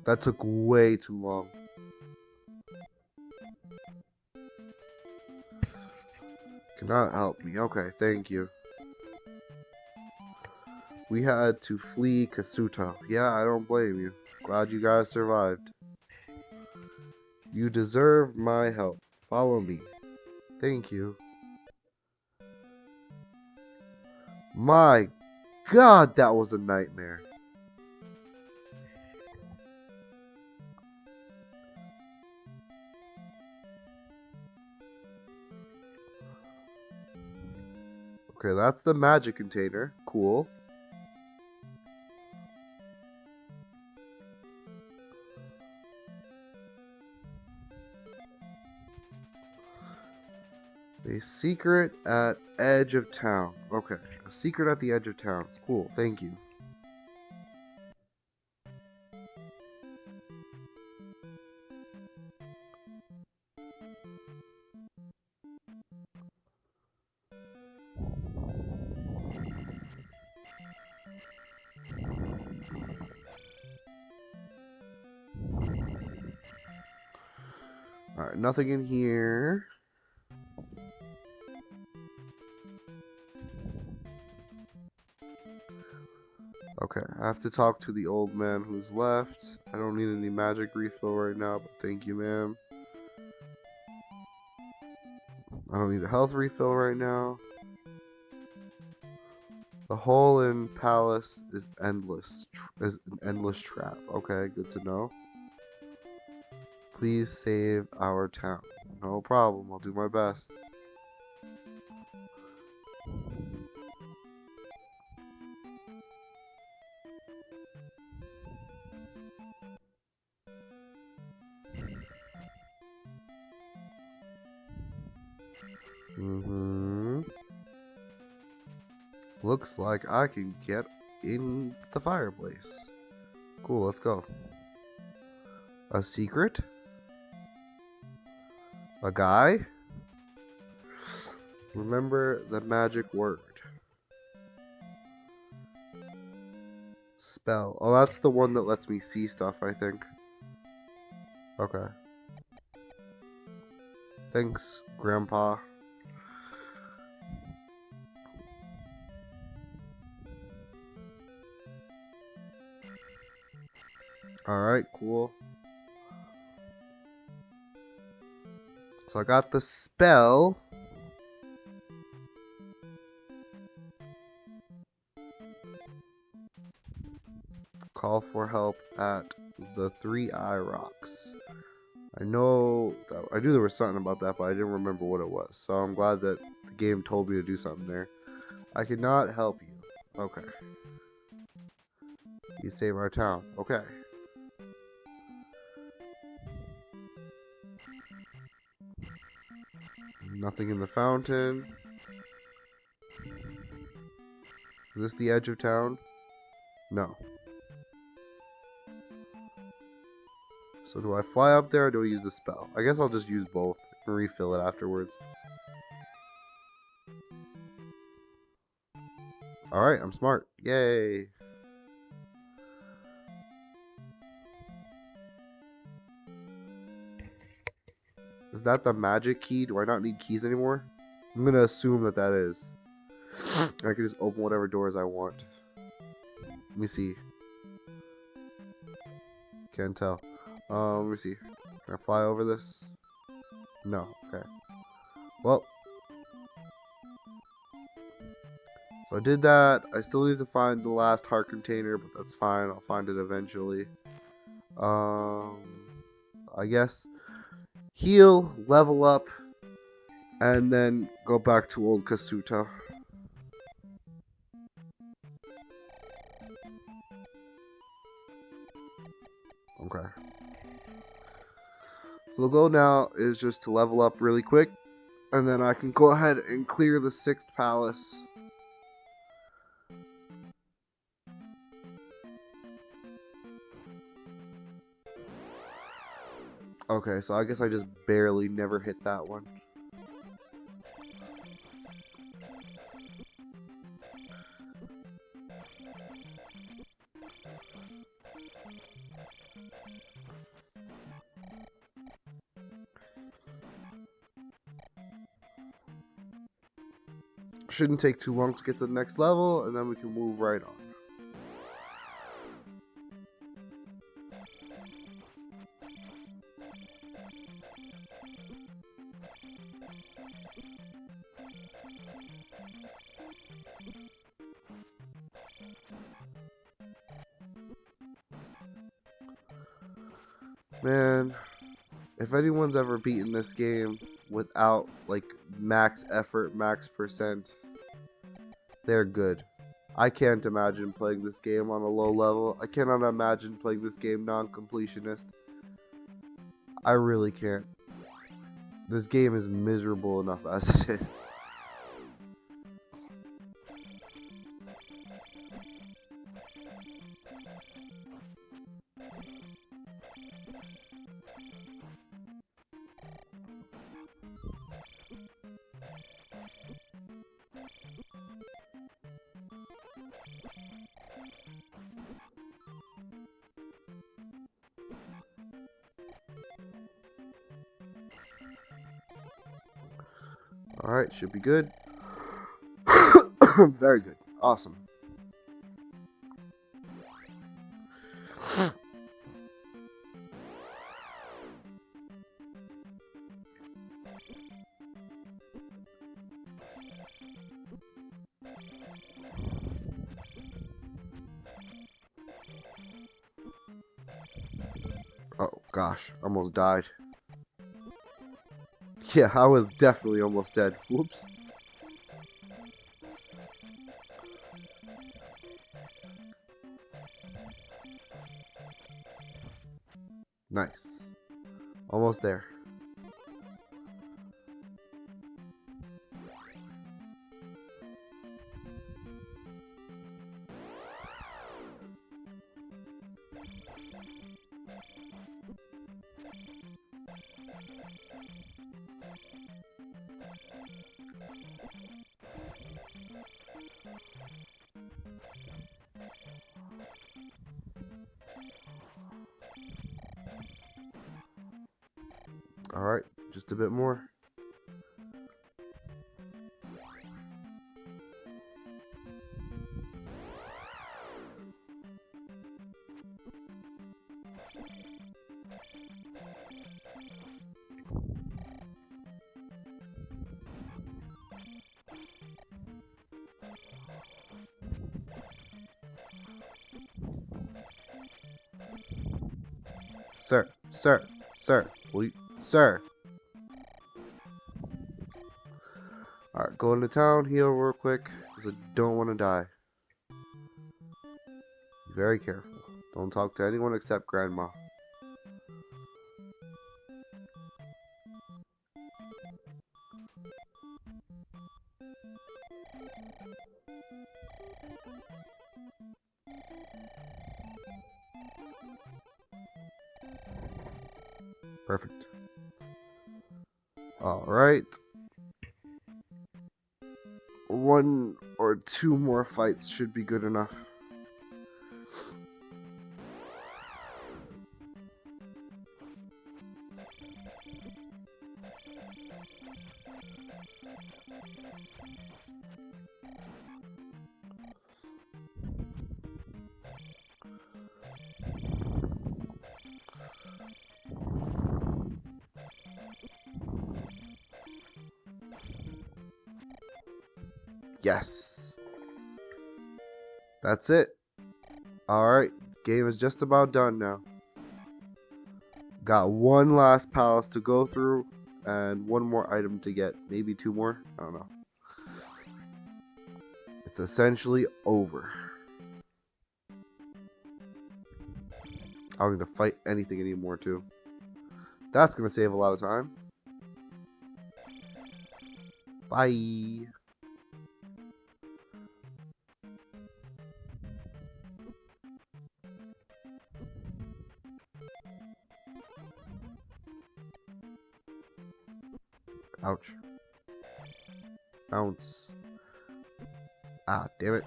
That took way too long. Cannot help me. Okay, thank you. We had to flee Kasuta. Yeah, I don't blame you. Glad you guys survived. You deserve my help. Follow me. Thank you. My God, that was a nightmare. Okay, that's the magic container. Cool. A secret at edge of town. Okay, a secret at the edge of town. Cool, thank you. Alright, nothing in here. Okay, I have to talk to the old man who's left. I don't need any magic refill right now, but thank you, ma'am. I don't need a health refill right now. The hole in palace is endless. Is an endless trap. Okay, good to know. Please save our town. No problem. I'll do my best. Looks like I can get in the fireplace. Cool, let's go. A secret? A guy? Remember the magic word. Spell. Oh, that's the one that lets me see stuff, I think. Okay. Thanks, Grandpa. Alright, cool. So I got the spell. Call for help at the 3-Eye Rocks. I knew there was something about that, but I didn't remember what it was. So I'm glad that the game told me to do something there. I cannot help you. Okay. You save our town. Okay. Nothing in the fountain. Is this the edge of town? No. So do I fly up there or do I use the spell? I guess I'll just use both and refill it afterwards. Alright, I'm smart. Yay. Is that the magic key? Do I not need keys anymore? I'm gonna assume that that is. I can just open whatever doors I want. Let me see. Can't tell. Let me see. Can I fly over this? No. Okay. Well. So I did that. I still need to find the last heart container, but that's fine. I'll find it eventually. I guess heal, level up, and then go back to old Kasuta. Okay. So the goal now is just to level up really quick, and then I can go ahead and clear the 6th palace. Okay, so I guess I just barely never hit that one. Shouldn't take too long to get to the next level, and then we can move right on. Man, if anyone's ever beaten this game without like max effort, max percent, they're good. I can't imagine playing this game on a low level. I cannot imagine playing this game non-completionist. I really can't. This game is miserable enough as it is. Alright, should be good. Very good. Awesome. Oh gosh, almost died. Yeah, I was definitely almost dead. Whoops. Nice. Almost there. Alright, just a bit more. Sir, will you, sir. Alright, go into town, heal real quick, because I don't want to die. Be very careful. Don't talk to anyone except Grandma. Perfect. Alright. One or two more fights should be good enough. Yes. That's it. Alright, game is just about done now. Got one last palace to go through and one more item to get. Maybe two more? I don't know. It's essentially over. I don't need to fight anything anymore too. That's going to save a lot of time. Bye. Ouch. Bounce. Ah, damn it.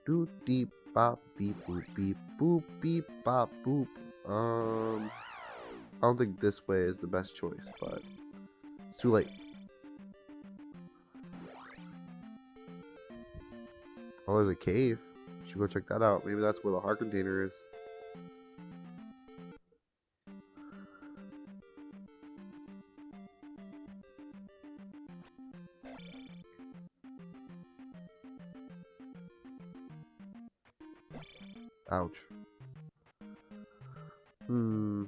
Doot deep bop beep boop beep boop beep bop boop. I don't think this way is the best choice, but it's too late. Oh, there's a cave. Should go check that out. Maybe that's where the heart container is. Ouch. Hmm.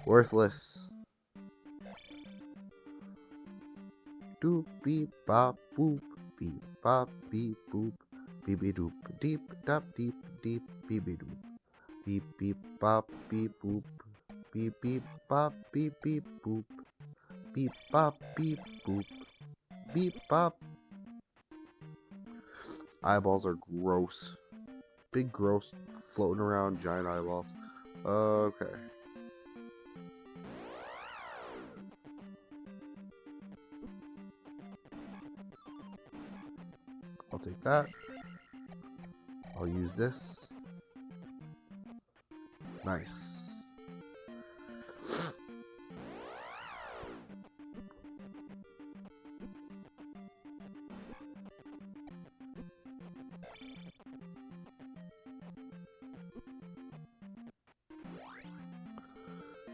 Worthless. Doop beep bop boop beep bop beep boop beep doop deep dop deep deep beep doop beep beep bop beep boop beep beep bop beep beep boop beep bop beep boop beep bop. Eyeballs are gross. Big gross floating around giant eyeballs. Okay. I'll take that. I'll use this. Nice.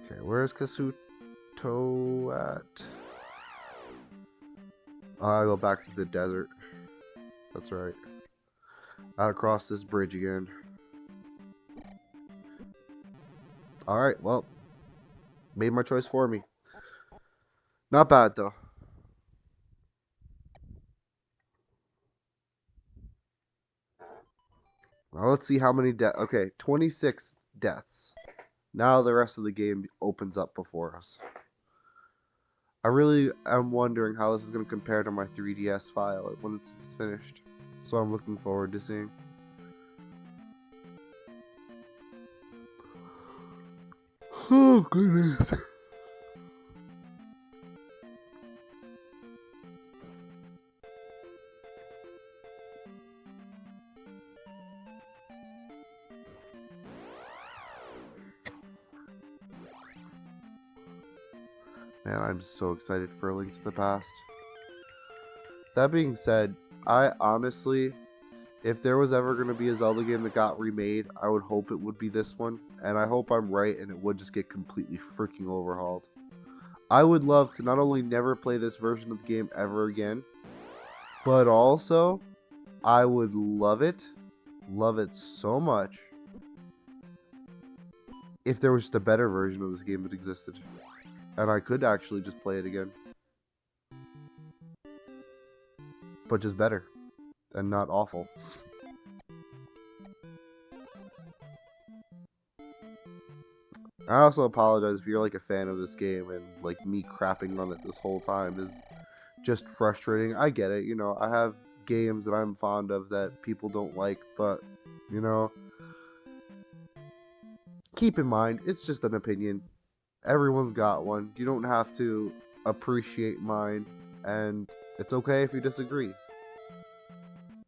Okay, where's Kasuto at? I go back to the desert. That's right. Out across this bridge again. Alright, well. Made my choice for me. Not bad, though. Now let's see how many deaths. Okay, 26 deaths. Now the rest of the game opens up before us. I really am wondering how this is going to compare to my 3DS file when it's finished. So I'm looking forward to seeing. Oh, goodness. Man, I'm so excited for A Link to the Past. That being said, I honestly, if there was ever going to be a Zelda game that got remade, I would hope it would be this one. And I hope I'm right and it would just get completely freaking overhauled. I would love to not only never play this version of the game ever again, but also I would love it so much, if there was just a better version of this game that existed. And I could actually just play it again. But just better. And not awful. I also apologize if you're like a fan of this game and like me crapping on it this whole time is just frustrating. I get it, you know, I have games that I'm fond of that people don't like, but you know, keep in mind, it's just an opinion. Everyone's got one. You don't have to appreciate mine, and it's okay if you disagree.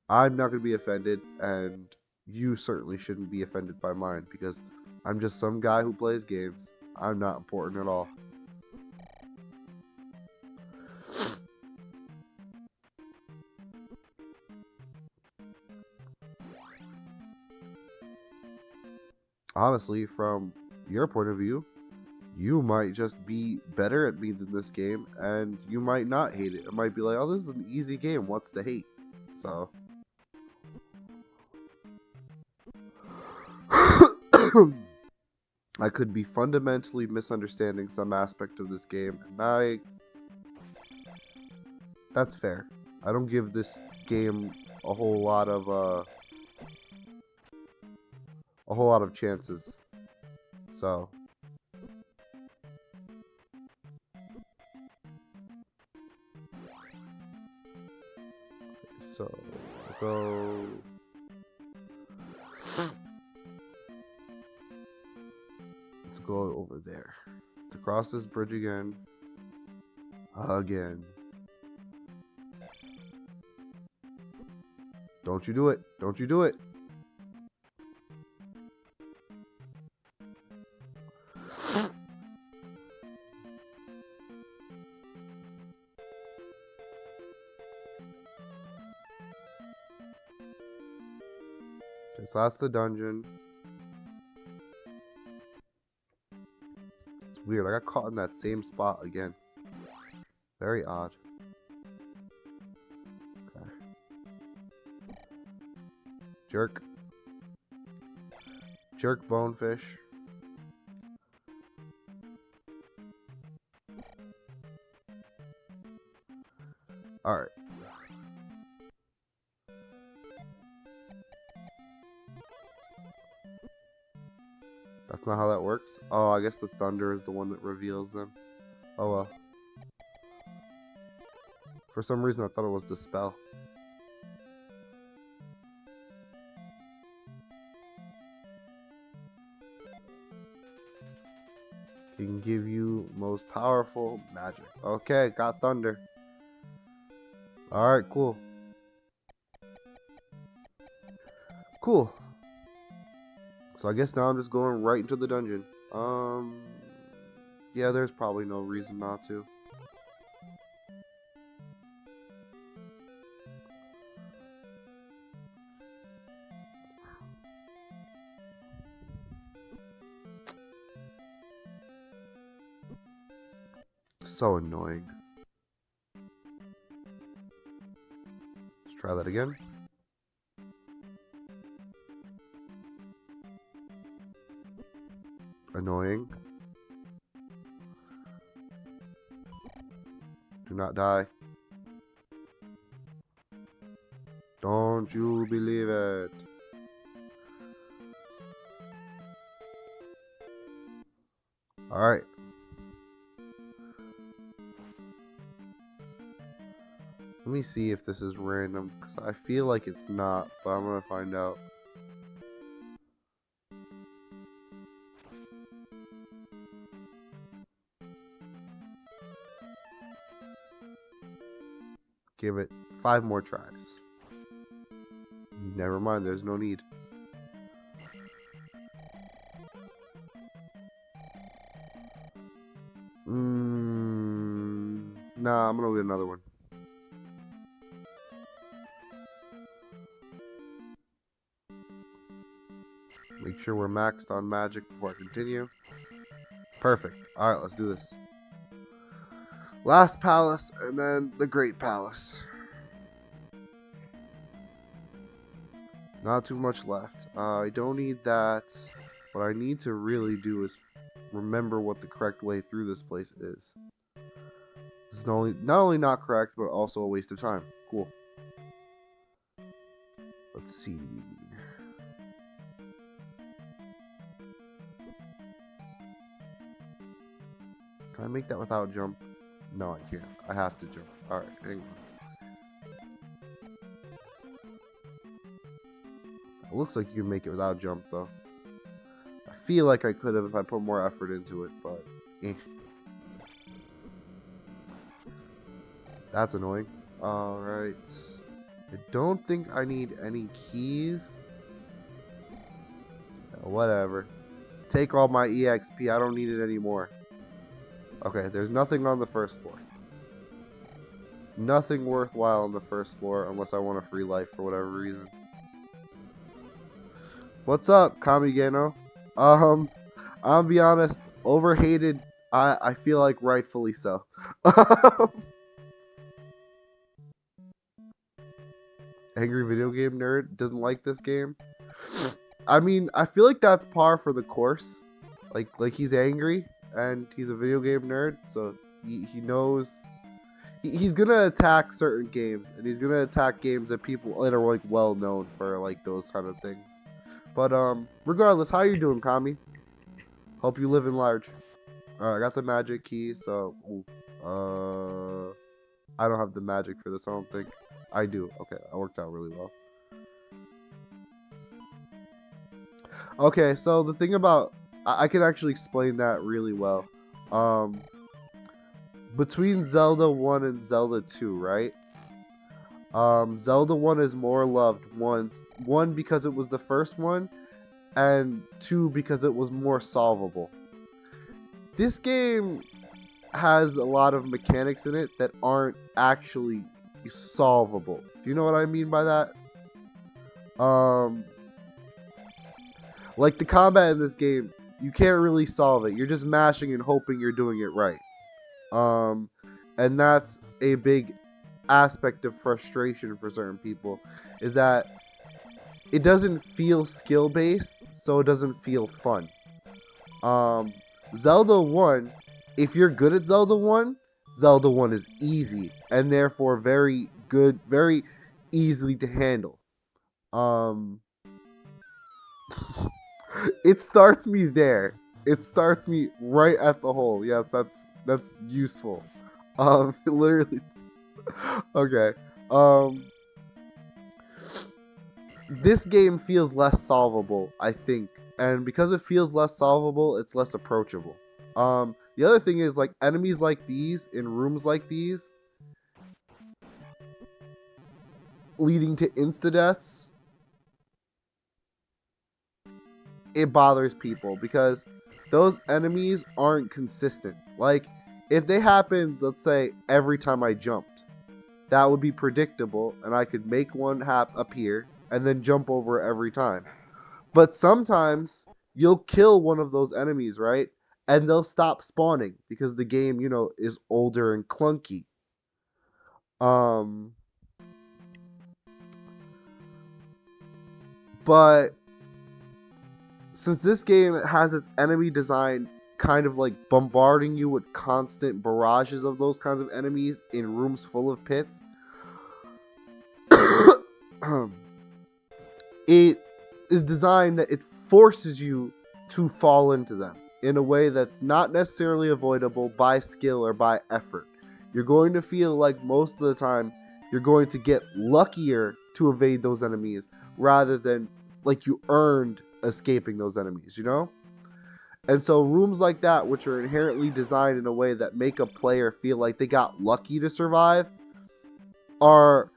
I'm not going to be offended, and you certainly shouldn't be offended by mine, because I'm just some guy who plays games. I'm not important at all. Honestly, from your point of view, you might just be better at me than this game, and you might not hate it. It might be like, oh, this is an easy game. What's to hate? So. I could be fundamentally misunderstanding some aspect of this game, and that's fair. I don't give this game a whole lot of chances. So. So, go. Let's go over there. To cross this bridge again. Again. Don't you do it. Don't you do it. Okay, so that's the dungeon. weird. I got caught in that same spot again. Very odd. Okay. Jerk. Jerk bonefish. Alright. That's not how that works. Oh, I guess the thunder is the one that reveals them. Oh well. For some reason I thought it was the spell. Can give you most powerful magic. Okay, got thunder. Alright, cool. Cool. So I guess now I'm just going right into the dungeon. Yeah, there's probably no reason not to. So annoying. Let's try that again. Annoying. Do not die. Don't you believe it? Alright. Let me see if this is random, because I feel like it's not, but I'm going to find out. Give it 5 more tries. Never mind, there's no need. Nah, I'm gonna get another one. Make sure we're maxed on magic before I continue. Perfect. Alright, let's do this. Last palace, and then the Great Palace. Not too much left. I don't need that. What I need to really do is remember what the correct way through this place is. This is not only not correct, but also a waste of time. Cool. Let's see. Can I make that without jump? No, I can't. I have to jump. Alright, hang on. It looks like you can make it without jump, though. I feel like I could have if I put more effort into it, but eh. That's annoying. Alright. I don't think I need any keys. Whatever. Take all my EXP. I don't need it anymore. Okay, there's nothing on the first floor. Nothing worthwhile on the first floor unless I want a free life for whatever reason. What's up, Kamigeno? I'll be honest, overhated, I feel like rightfully so. Angry video game nerd doesn't like this game. I mean, I feel like that's par for the course. Like he's angry and he's a video game nerd, so he knows he's gonna attack certain games, and he's gonna attack games that people that are like well known for like those kind of things. But regardless, how you doing, Kami? Hope you live in large. Alright, I got the magic key, so I don't have the magic for this, I don't think. I do. Okay, that worked out really well. Okay, so the thing about I can actually explain that really well. Between Zelda 1 and Zelda 2, right? Zelda 1 is more loved. One because it was the first one, and 2 because it was more solvable. This game has a lot of mechanics in it that aren't actually solvable. Do you know what I mean by that? Like the combat in this game, You can't really solve it. You're just mashing and hoping you're doing it right. And that's a big aspect of frustration for certain people, is that it doesn't feel skill based, so it doesn't feel fun. Um, Zelda 1, if you're good at Zelda 1, Zelda 1 is easy and therefore very good, very easily to handle. Um, it starts me there. It starts me right at the hole. Yes, that's useful. Literally. Okay. Um, this game feels less solvable, I think, and because it feels less solvable, it's less approachable. The other thing is, like, enemies like these in rooms like these, leading to insta deaths, it bothers people because those enemies aren't consistent. Like, if they happened, let's say, every time I jumped, that would be predictable, and I could make one appear and then jump over it every time. But sometimes you'll kill one of those enemies, right? And they'll stop spawning because the game, is older and clunky. Um, but since this game has its enemy design kind of like bombarding you with constant barrages of those kinds of enemies in rooms full of pits, it is designed that it forces you to fall into them in a way that's not necessarily avoidable by skill or by effort. You're going to feel like most of the time you're going to get luckier to evade those enemies rather than like you earned escaping those enemies, And so rooms like that, which are inherently designed in a way that make a player feel like they got lucky to survive, are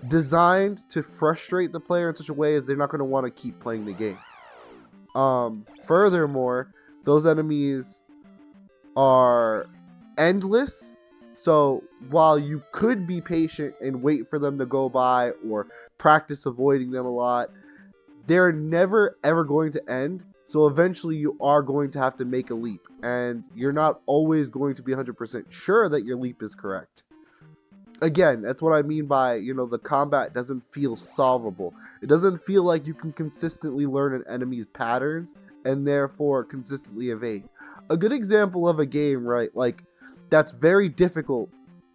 designed to frustrate the player in such a way as they're not going to want to keep playing the game. Furthermore, those enemies are endless. So while you could be patient and wait for them to go by or practice avoiding them a lot, they're never ever going to end. So eventually you are going to have to make a leap, and you're not always going to be 100% sure that your leap is correct. Again, that's what I mean by, the combat doesn't feel solvable. It doesn't feel like you can consistently learn an enemy's patterns and therefore consistently evade. A good example of a game, right, like, that's very difficult,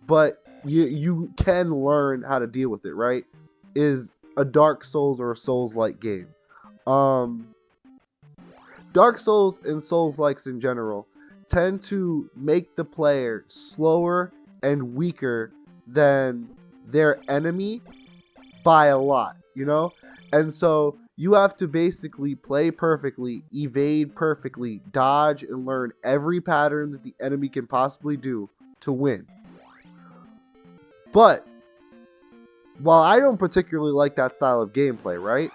but you can learn how to deal with it, right, is a Dark Souls or a Souls-like game. Dark Souls and Souls-likes in general tend to make the player slower and weaker than their enemy by a lot, And so you have to basically play perfectly, evade perfectly, dodge, and learn every pattern that the enemy can possibly do to win. But while I don't particularly like that style of gameplay, right?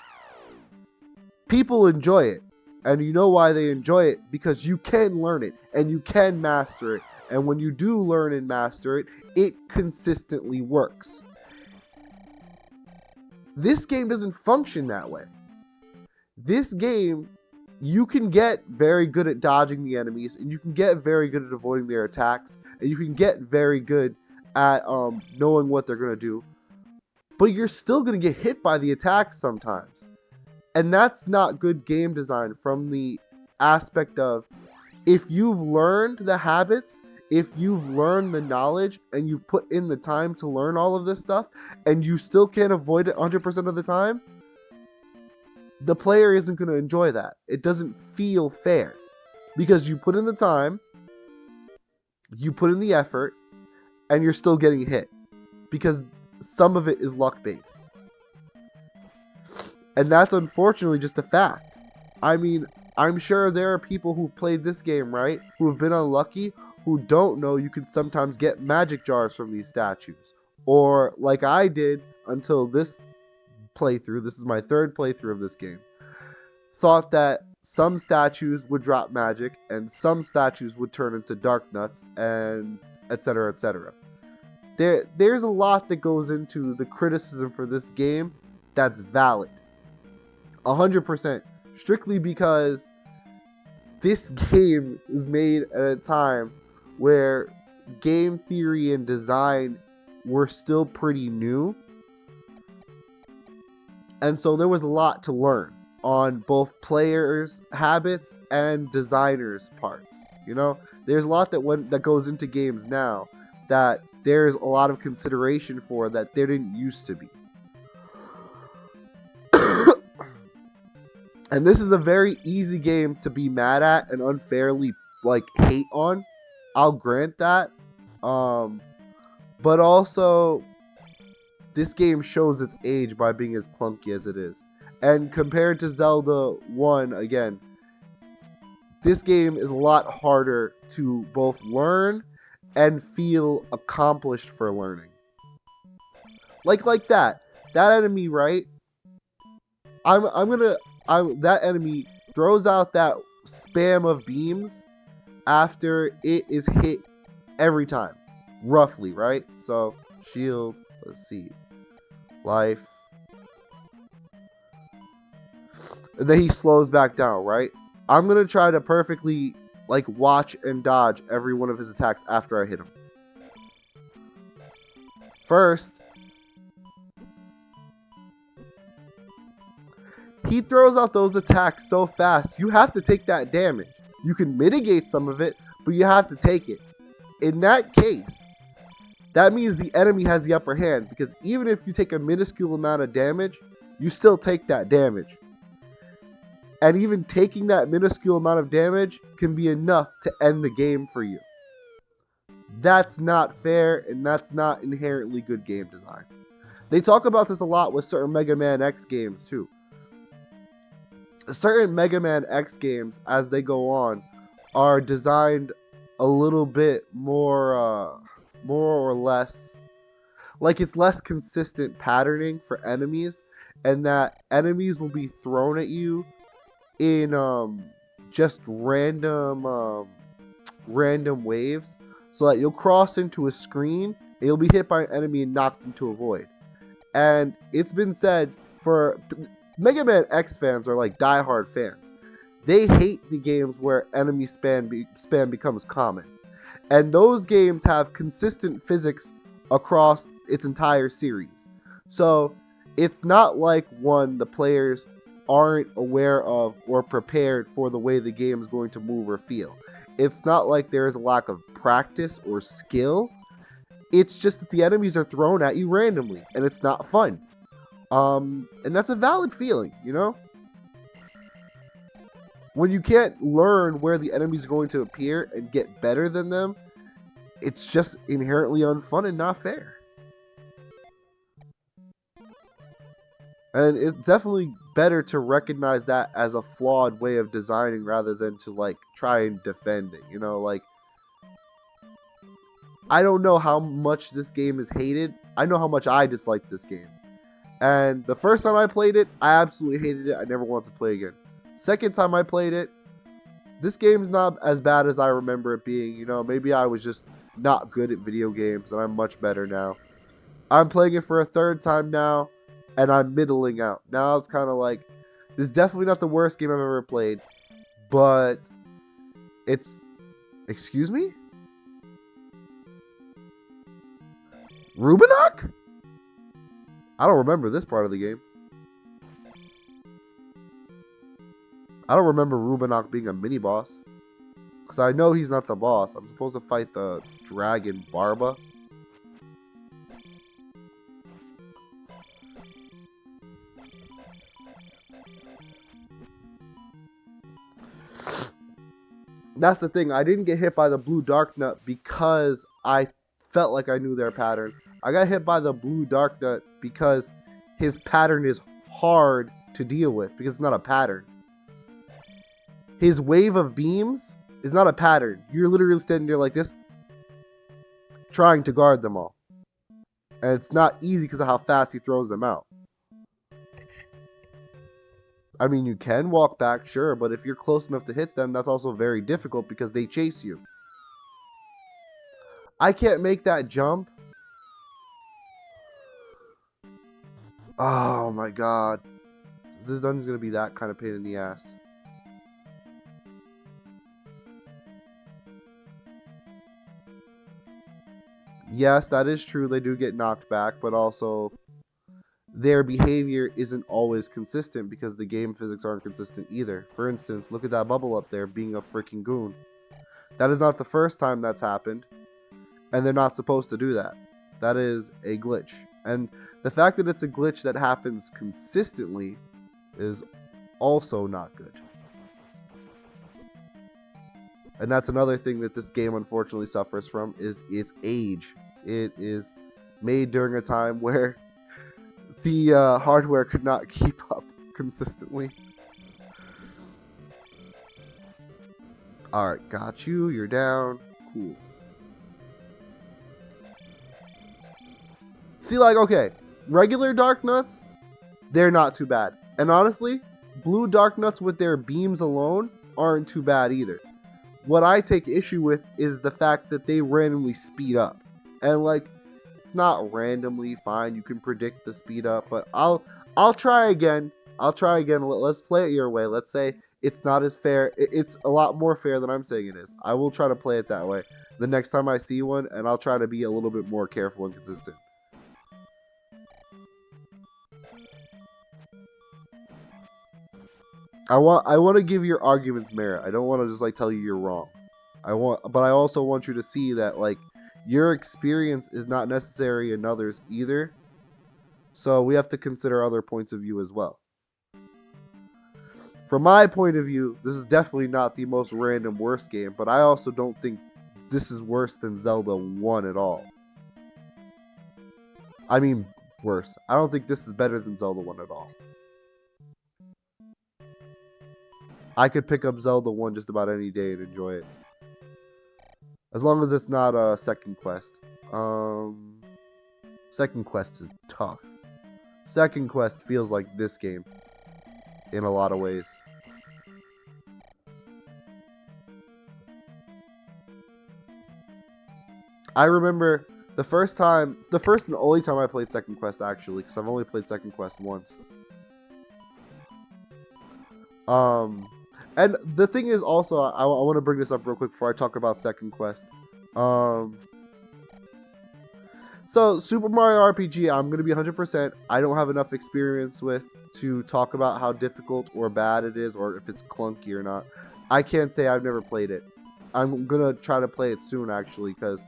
People enjoy it. And you know why they enjoy it? Because you can learn it and you can master it. And when you do learn and master it, it consistently works. This game doesn't function that way. This game, you can get very good at dodging the enemies, and you can get very good at avoiding their attacks, and you can get very good at knowing what they're going to do. But you're still going to get hit by the attacks sometimes. And that's not good game design from the aspect of, if you've learned the habits, if you've learned the knowledge, and you've put in the time to learn all of this stuff, and you still can't avoid it 100% of the time, the player isn't going to enjoy that. It doesn't feel fair. Because you put in the time, you put in the effort, and you're still getting hit. Because some of it is luck-based. And that's unfortunately just a fact. I mean, I'm sure there are people who've played this game, right? Who have been unlucky, who don't know you can sometimes get magic jars from these statues. Or, like I did until this playthrough, this is my third playthrough of this game, thought that some statues would drop magic and some statues would turn into dark nuts, and etc, etc. There's a lot that goes into the criticism for this game that's valid. 100%. Strictly because this game is made at a time where game theory and design were still pretty new. And so there was a lot to learn on both players' habits and designers' parts. You know, there's a lot that goes into games now that there's a lot of consideration for that there didn't used to be. And this is a very easy game to be mad at and unfairly like hate on. I'll grant that. But also this game shows its age by being as clunky as it is. And compared to Zelda 1, again, this game is a lot harder to both learn and feel accomplished for learning. Like that. That enemy, right? That enemy throws out that spam of beams after it is hit every time. Roughly, right? So, shield, let's see. Life. And then he slows back down, right? I'm going to try to perfectly like watch and dodge every one of his attacks after I hit him. First, he throws out those attacks so fast, you have to take that damage. You can mitigate some of it, but you have to take it. In that case, that means the enemy has the upper hand, because even if you take a minuscule amount of damage, you still take that damage. And even taking that minuscule amount of damage can be enough to end the game for you. That's not fair, and that's not inherently good game design. They talk about this a lot with certain Mega Man X games too. Certain Mega Man X games, as they go on, are designed a little bit more or less, like it's less consistent patterning for enemies, and that enemies will be thrown at you in just random waves, so that you'll cross into a screen and you'll be hit by an enemy and knocked into a void. And it's been said, for Mega Man X fans are like diehard fans. They hate the games where enemy spam becomes common. And those games have consistent physics across its entire series. So it's not like the players aren't aware of or prepared for the way the game is going to move or feel. It's not like there's a lack of practice or skill. It's just that the enemies are thrown at you randomly, and it's not fun. And that's a valid feeling, you know? When you can't learn where the enemies are going to appear and get better than them, it's just inherently unfun and not fair. And it's definitely better to recognize that as a flawed way of designing rather than to like try and defend it, you know? Like, I don't know how much this game is hated. I know how much I dislike this game. And the first time I played it, I absolutely hated it. I never wanted to play again. Second time I played it, this game's not as bad as I remember it being. You know, maybe I was just not good at video games, and I'm much better now. I'm playing it for a third time now, and I'm middling out. Now it's kind of like, this is definitely not the worst game I've ever played, but it's... Excuse me? Rubinock? I don't remember this part of the game. I don't remember Rubinock being a mini-boss. Because I know he's not the boss. I'm supposed to fight the dragon Barba. That's the thing. I didn't get hit by the blue dark nut because I felt like I knew their pattern. I got hit by the blue dark nut because his pattern is hard to deal with because it's not a pattern. His wave of beams is not a pattern. You're literally standing there like this, trying to guard them all. And it's not easy because of how fast he throws them out. I mean, you can walk back, sure, but if you're close enough to hit them, that's also very difficult because they chase you. I can't make that jump. Oh my god. This dungeon's gonna be that kind of pain in the ass. Yes, that is true. They do get knocked back, but also their behavior isn't always consistent because the game physics aren't consistent either. For instance, look at that bubble up there being a freaking goon. That is not the first time that's happened, and they're not supposed to do that. That is a glitch. And the fact that it's a glitch that happens consistently is also not good. And that's another thing that this game unfortunately suffers from is its age. It is made during a time where the hardware could not keep up consistently. Alright, got you. You're down. Cool. See, like, okay, regular Dark Nuts, they're not too bad. And honestly, blue Dark Nuts with their beams alone aren't too bad either. What I take issue with is the fact that they randomly speed up. And like, it's not randomly fine. You can predict the speed up, but I'll try again. I'll try again. Let's play it your way. Let's say it's not as fair. It's a lot more fair than I'm saying it is. I will try to play it that way the next time I see one, and I'll try to be a little bit more careful and consistent. I want to give your arguments merit. I don't want to just like tell you you're wrong. But I also want you to see that like your experience is not necessary in others either. So we have to consider other points of view as well. From my point of view, this is definitely not the most random worst game, but I also don't think this is worse than Zelda 1 at all. I mean, worse. I don't think this is better than Zelda 1 at all. I could pick up Zelda 1 just about any day and enjoy it. As long as it's not a second quest. Second quest is tough. Second quest feels like this game in a lot of ways. I remember the first and only time I played Second Quest actually, because I've only played Second Quest once. And the thing is also, I want to bring this up real quick before I talk about Second Quest. So Super Mario RPG, I'm going to be 100%. I don't have enough experience with to talk about how difficult or bad it is, or if it's clunky or not. I can't say I've never played it. I'm going to try to play it soon, actually, because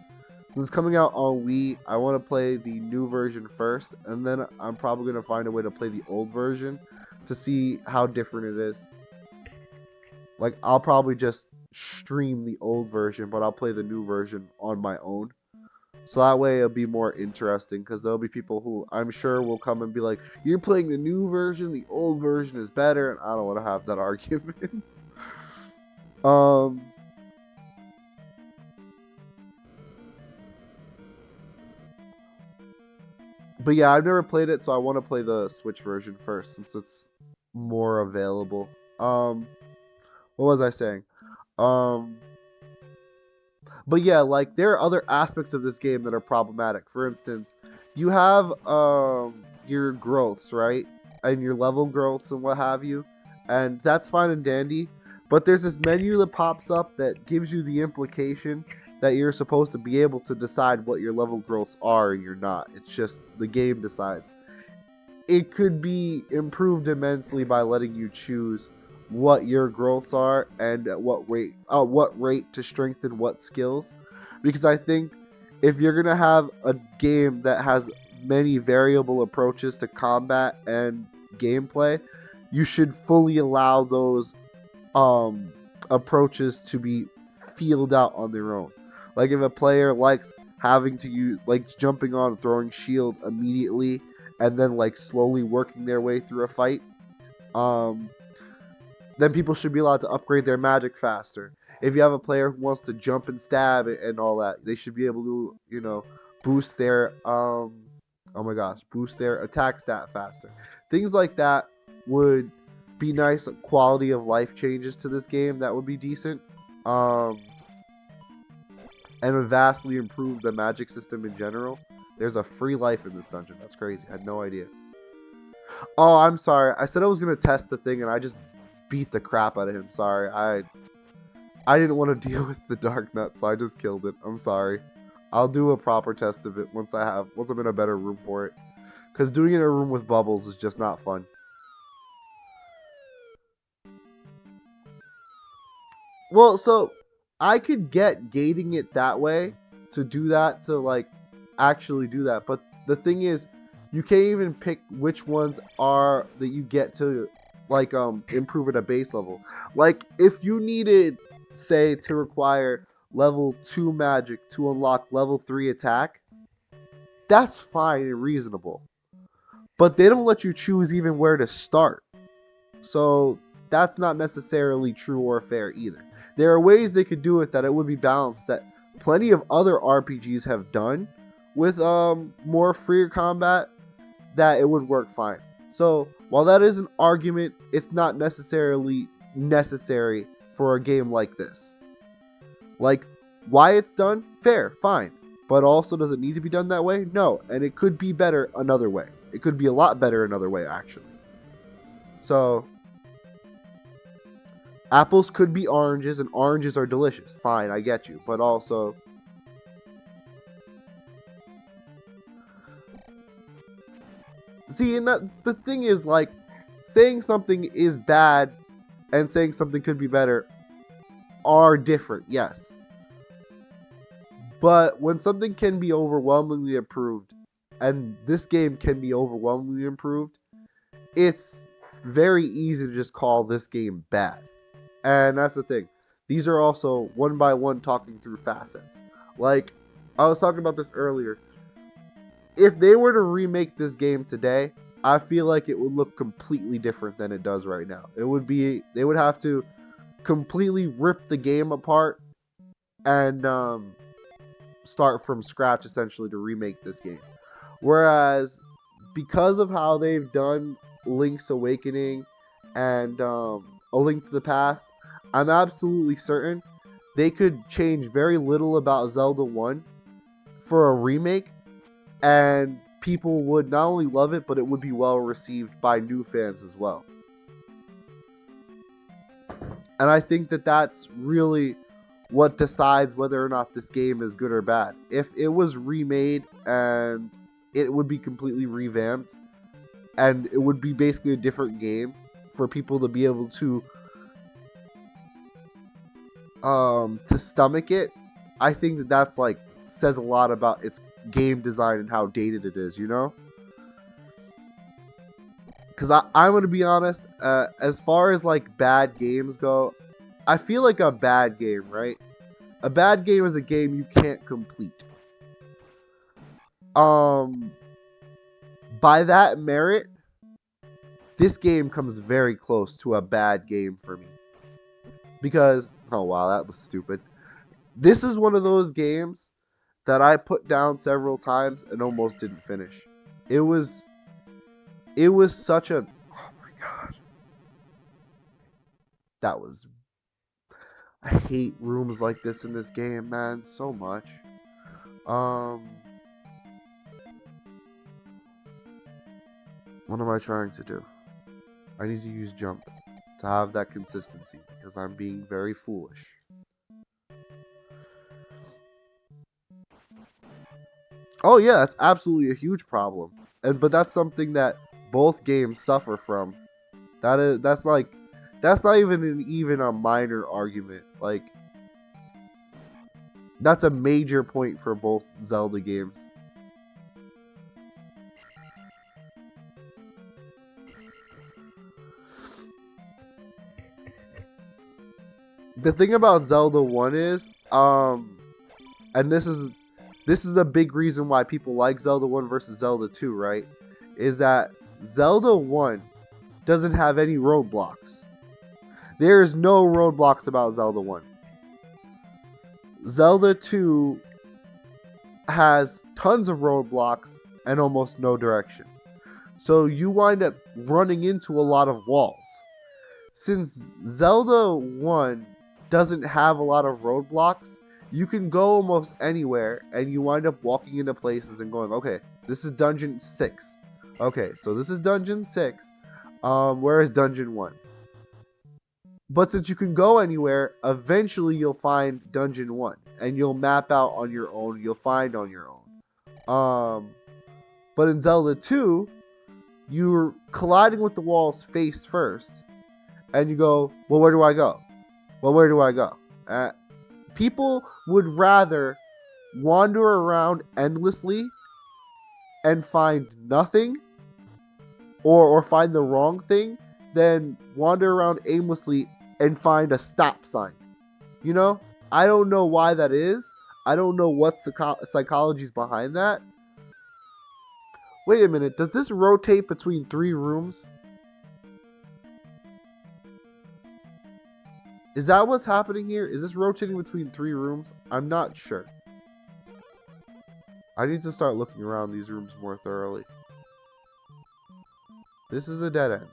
since it's coming out on Wii, I want to play the new version first, and then I'm probably going to find a way to play the old version to see how different it is. Like, I'll probably just stream the old version, but I'll play the new version on my own. So that way it'll be more interesting, because there'll be people who I'm sure will come and be like, you're playing the new version, the old version is better, and I don't want to have that argument. But yeah, I've never played it, so I want to play the Switch version first, since it's more available. What was I saying? But yeah, like, there are other aspects of this game that are problematic. For instance, you have your growths, right? And your level growths and what have you. And that's fine and dandy. But there's this menu that pops up that gives you the implication that you're supposed to be able to decide what your level growths are and you're not. It's just the game decides. It could be improved immensely by letting you choose what your growths are and at what rate to strengthen what skills, because I think if you're gonna have a game that has many variable approaches to combat and gameplay, you should fully allow those approaches to be feeled out on their own. Like if a player likes having to use jumping on throwing shield immediately and then like slowly working their way through a fight, then people should be allowed to upgrade their magic faster. If you have a player who wants to jump and stab and all that, they should be able to, you know, boost their boost their attack stat faster. Things like that would be nice quality of life changes to this game that would be decent. And would vastly improve the magic system in general. There's a free life in this dungeon. That's crazy. I had no idea. Oh, I'm sorry. I said I was going to test the thing and I just beat the crap out of him. Sorry. I didn't want to deal with the Dark Nut, so I just killed it. I'm sorry. I'll do a proper test of it once I'm in a better room for it. Because doing it in a room with bubbles is just not fun. Well, so I could get gating it that way to do that, to like actually do that. But the thing is, you can't even pick which ones are that you get to like improve at a base level. Like if you needed, say, to require level 2 magic to unlock level 3 attack, that's fine and reasonable. But they don't let you choose even where to start. So that's not necessarily true or fair either. There are ways they could do it that it would be balanced, that plenty of other RPGs have done with more freer combat, that it would work fine. So while that is an argument, it's not necessarily necessary for a game like this. Like, why it's done? Fair, fine. But also, does it need to be done that way? No. And it could be better another way. It could be a lot better another way, actually. So apples could be oranges, and oranges are delicious. Fine, I get you. But also, see, and the thing is, like, saying something is bad and saying something could be better are different, yes. But when something can be overwhelmingly improved, and this game can be overwhelmingly improved, it's very easy to just call this game bad. And that's the thing. These are also one by one talking through facets. Like, I was talking about this earlier. If they were to remake this game today, I feel like it would look completely different than it does right now. They would have to completely rip the game apart and start from scratch, essentially, to remake this game. Whereas, because of how they've done Link's Awakening and A Link to the Past, I'm absolutely certain they could change very little about Zelda 1 for a remake, and people would not only love it, but it would be well received by new fans as well. And I think that that's really what decides whether or not this game is good or bad. If it was remade and it would be completely revamped, and it would be basically a different game for people to be able to stomach it, I think that that's like says a lot about its game design and how dated it is, you know? Because I'm going to be honest, as far as like bad games go, I feel like a bad game, right? A bad game is a game you can't complete. By that merit, this game comes very close to a bad game for me. Because, oh wow, that was stupid. This is one of those games that I put down several times and almost didn't finish. It was such a, oh my god. That was, I hate rooms like this in this game, man, so much. What am I trying to do? I need to use jump to have that consistency because I'm being very foolish. Oh yeah, that's absolutely a huge problem. But that's something that both games suffer from. That's not even a minor argument. Like, that's a major point for both Zelda games. The thing about Zelda 1 is, and this is a big reason why people like Zelda 1 versus Zelda 2, right? Is that Zelda 1 doesn't have any roadblocks. There is no roadblocks about Zelda 1. Zelda 2 has tons of roadblocks and almost no direction. So you wind up running into a lot of walls. Since Zelda 1 doesn't have a lot of roadblocks, you can go almost anywhere and you wind up walking into places and going, okay, this is dungeon 6. Okay, so this is dungeon 6. Where is dungeon 1? But since you can go anywhere, eventually you'll find dungeon 1. and you'll map out on your own. You'll find on your own. But in Zelda 2, you're colliding with the walls face first, and you go, well, where do I go? Well, where do I go? People would rather wander around endlessly and find nothing or find the wrong thing than wander around aimlessly and find a stop sign. You know? I don't know why that is. I don't know what psychology's behind that. Wait a minute. Does this rotate between 3 rooms? Is that what's happening here? Is this rotating between 3 rooms? I'm not sure. I need to start looking around these rooms more thoroughly. This is a dead end.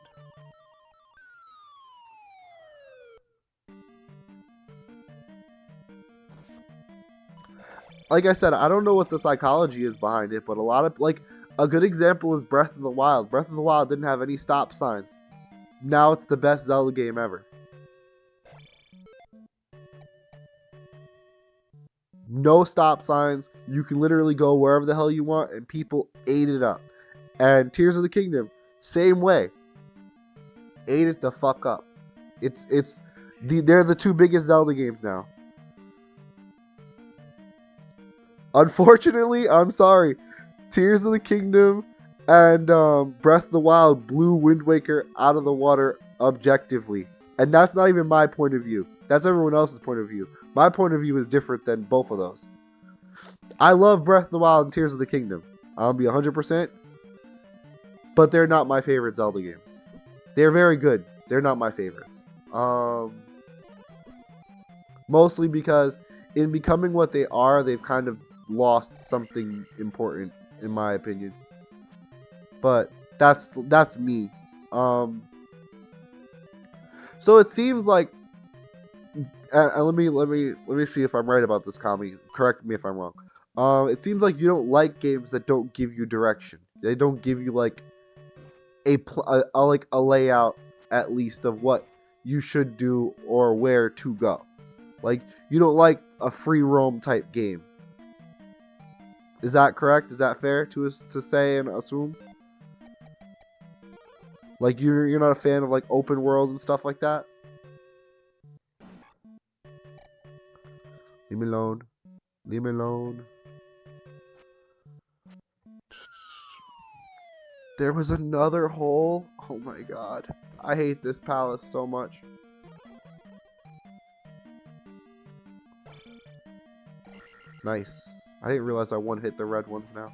Like I said, I don't know what the psychology is behind it, but a lot of, like, a good example is Breath of the Wild. Breath of the Wild didn't have any stop signs. Now it's the best Zelda game ever. No stop signs. You can literally go wherever the hell you want, and people ate it up. And Tears of the Kingdom, same way. Ate it the fuck up. They're the 2 biggest Zelda games now. Unfortunately, I'm sorry. Tears of the Kingdom and Breath of the Wild blew Wind Waker out of the water objectively. And that's not even my point of view. That's everyone else's point of view. My point of view is different than both of those. I love Breath of the Wild and Tears of the Kingdom. I'll be 100%. But they're not my favorite Zelda games. They're very good. They're not my favorites. Mostly because in becoming what they are, they've kind of lost something important, in my opinion. But that's me. So it seems like, let me see if I'm right about this, Kami. Correct me if I'm wrong. It seems like you don't like games that don't give you direction. They don't give you like a layout at least of what you should do or where to go. Like, you don't like a free roam type game. Is that correct? Is that fair to say and assume? Like, you're not a fan of like open world and stuff like that? Leave me alone. Leave me alone. There was another hole? Oh my god. I hate this palace so much. Nice. I didn't realize I one-hit the red ones now.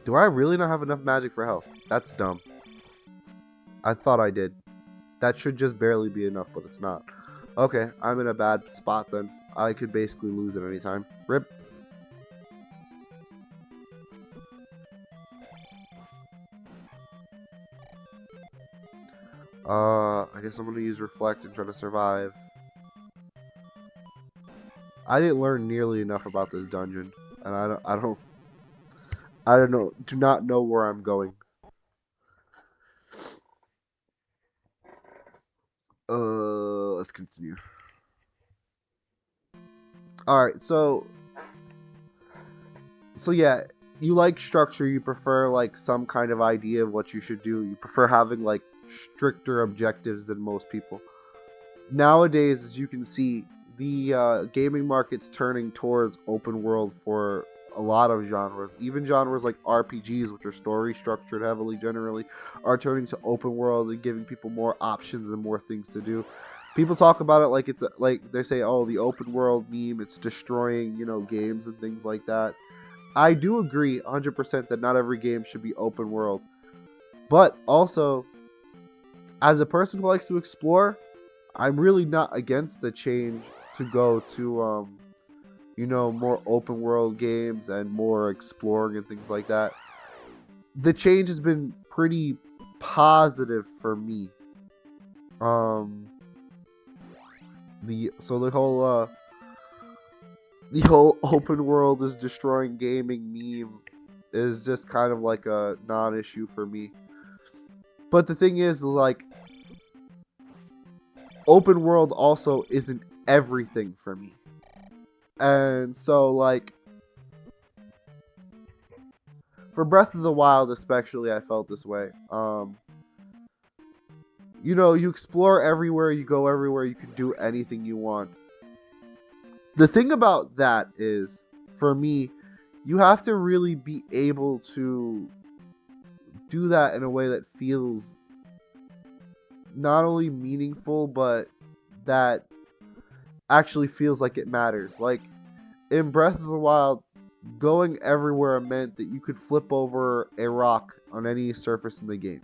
Do I really not have enough magic for health? That's dumb. I thought I did. That should just barely be enough, but it's not. Okay, I'm in a bad spot then. I could basically lose at any time. Rip. I guess I'm gonna use Reflect and try to survive. I didn't learn nearly enough about this dungeon, and I don't know. Do not know where I'm going. Let's continue. Alright, so yeah, you like structure, you prefer like some kind of idea of what you should do. You prefer having like stricter objectives than most people. Nowadays, as you can see, the gaming market's turning towards open world for a lot of genres. Even genres like RPGs, which are story structured heavily generally, are turning to open world and giving people more options and more things to do. People talk about it like it's like they say, oh, the open world meme, it's destroying, games and things like that. I do agree 100% that not every game should be open world. But also, as a person who likes to explore, I'm really not against the change to go to more open world games and more exploring and things like that. The change has been pretty positive for me. Um, the whole open world is destroying gaming meme is just kind of like a non-issue for me. But the thing is, like, open world also isn't everything for me. And so, like, for Breath of the Wild especially, I felt this way. You explore everywhere, you go everywhere, you can do anything you want. The thing about that is, for me, you have to really be able to do that in a way that feels not only meaningful, but that actually feels like it matters. Like, in Breath of the Wild, going everywhere meant that you could flip over a rock on any surface in the game.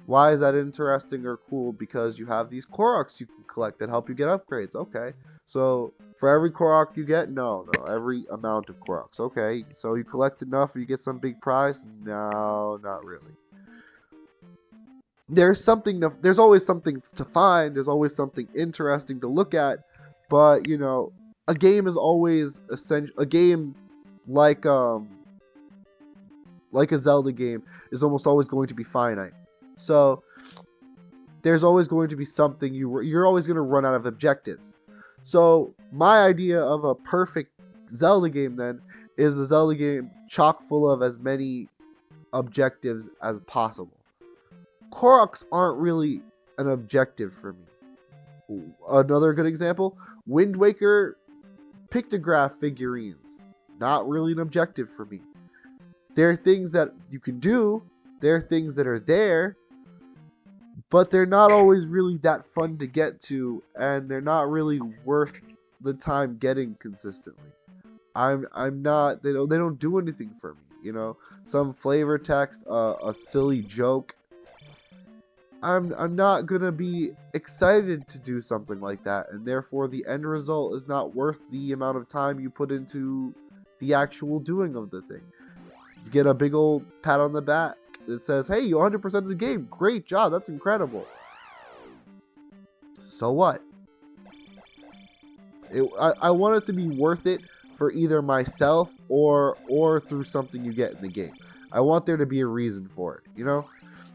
Why is that interesting or cool? Because you have these Koroks you can collect that help you get upgrades. Okay. So, for every Korok you get? No, every amount of Koroks. Okay. So, you collect enough and you get some big prize? No, not really. There's always something to find. There's always something interesting to look at. But, a game is always essential. A game like a Zelda game is almost always going to be finite. So there's always going to be something you're always going to run out of objectives. So my idea of a perfect Zelda game then is a Zelda game chock full of as many objectives as possible. Koroks aren't really an objective for me. Another good example, Wind Waker pictograph figurines. Not really an objective for me. There are things that you can do, there are things that are there, but they're not always really that fun to get to, and they're not really worth the time getting consistently. I'm not. They don't do anything for me. Some flavor text, a silly joke. I'm not gonna be excited to do something like that, and therefore the end result is not worth the amount of time you put into the actual doing of the thing. You get a big old pat on the back that says, "Hey, you 100% of the game. Great job. That's incredible." So what? I want it to be worth it for either myself or through something you get in the game. I want there to be a reason for it.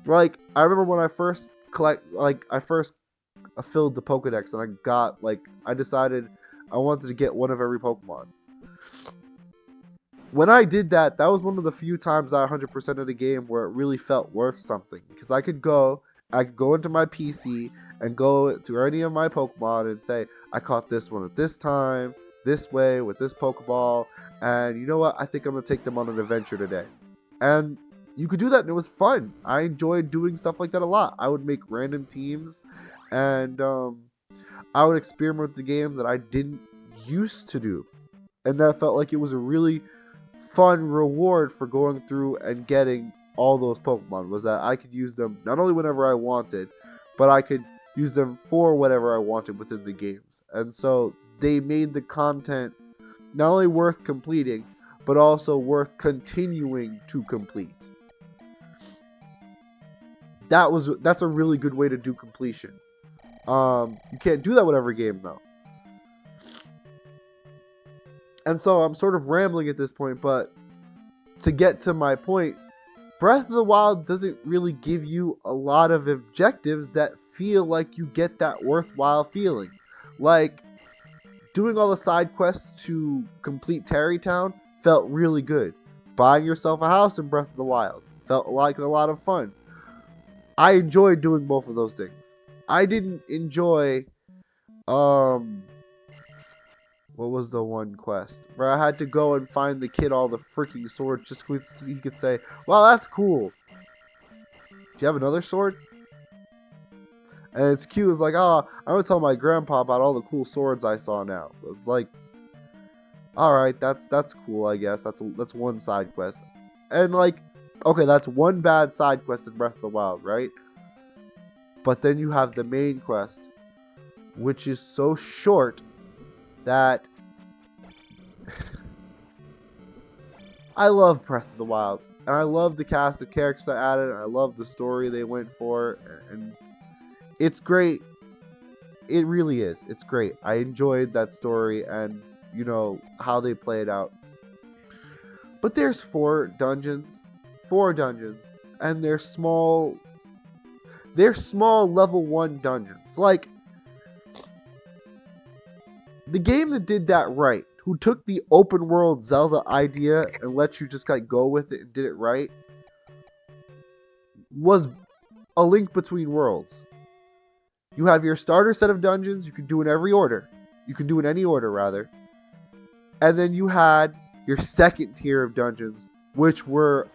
Like, I remember when I first filled the Pokedex and I decided I wanted to get one of every Pokemon. When I did that, that was one of the few times I 100% of the game where it really felt worth something. Because I could go into my PC and go to any of my Pokemon and say, I caught this one at this time, this way, with this Pokeball, and you know what? I think I'm going to take them on an adventure today. And you could do that, and it was fun. I enjoyed doing stuff like that a lot. I would make random teams, and I would experiment with the game that I didn't used to do. And that felt like it was a really fun reward for going through and getting all those Pokemon, was that I could use them not only whenever I wanted, but I could use them for whatever I wanted within the games. And so they made the content not only worth completing, but also worth continuing to complete. That's a really good way to do completion. You can't do that with every game though. And so I'm sort of rambling at this point, but to get to my point, Breath of the Wild doesn't really give you a lot of objectives that feel like you get that worthwhile feeling. Like, doing all the side quests to complete Tarrytown felt really good. Buying yourself a house in Breath of the Wild felt like a lot of fun. I enjoyed doing both of those things. I didn't enjoy, what was the one quest where I had to go and find the kid all the freaking swords just so he could say, "Well, that's cool. Do you have another sword?" And it's cute. It's like, "Oh, I'm gonna tell my grandpa about all the cool swords I saw now." It's like, all right, that's cool, I guess. That's one side quest, and like, okay, that's one bad side quest in Breath of the Wild, right? But then you have the main quest, which is so short that I love Breath of the Wild. And I love the cast of characters I added. I love the story they went for. And it's great. It really is. It's great. I enjoyed that story and, you know, how they play it out. But there's 4 dungeons. 4 dungeons. And they're small level 1 dungeons. Like, the game that did that right, who took the open world Zelda idea and let you just like go with it and did it right, was A Link Between Worlds. You have your starter set of dungeons, you can do in every order. You can do in any order, rather. And then you had your second tier of dungeons, which were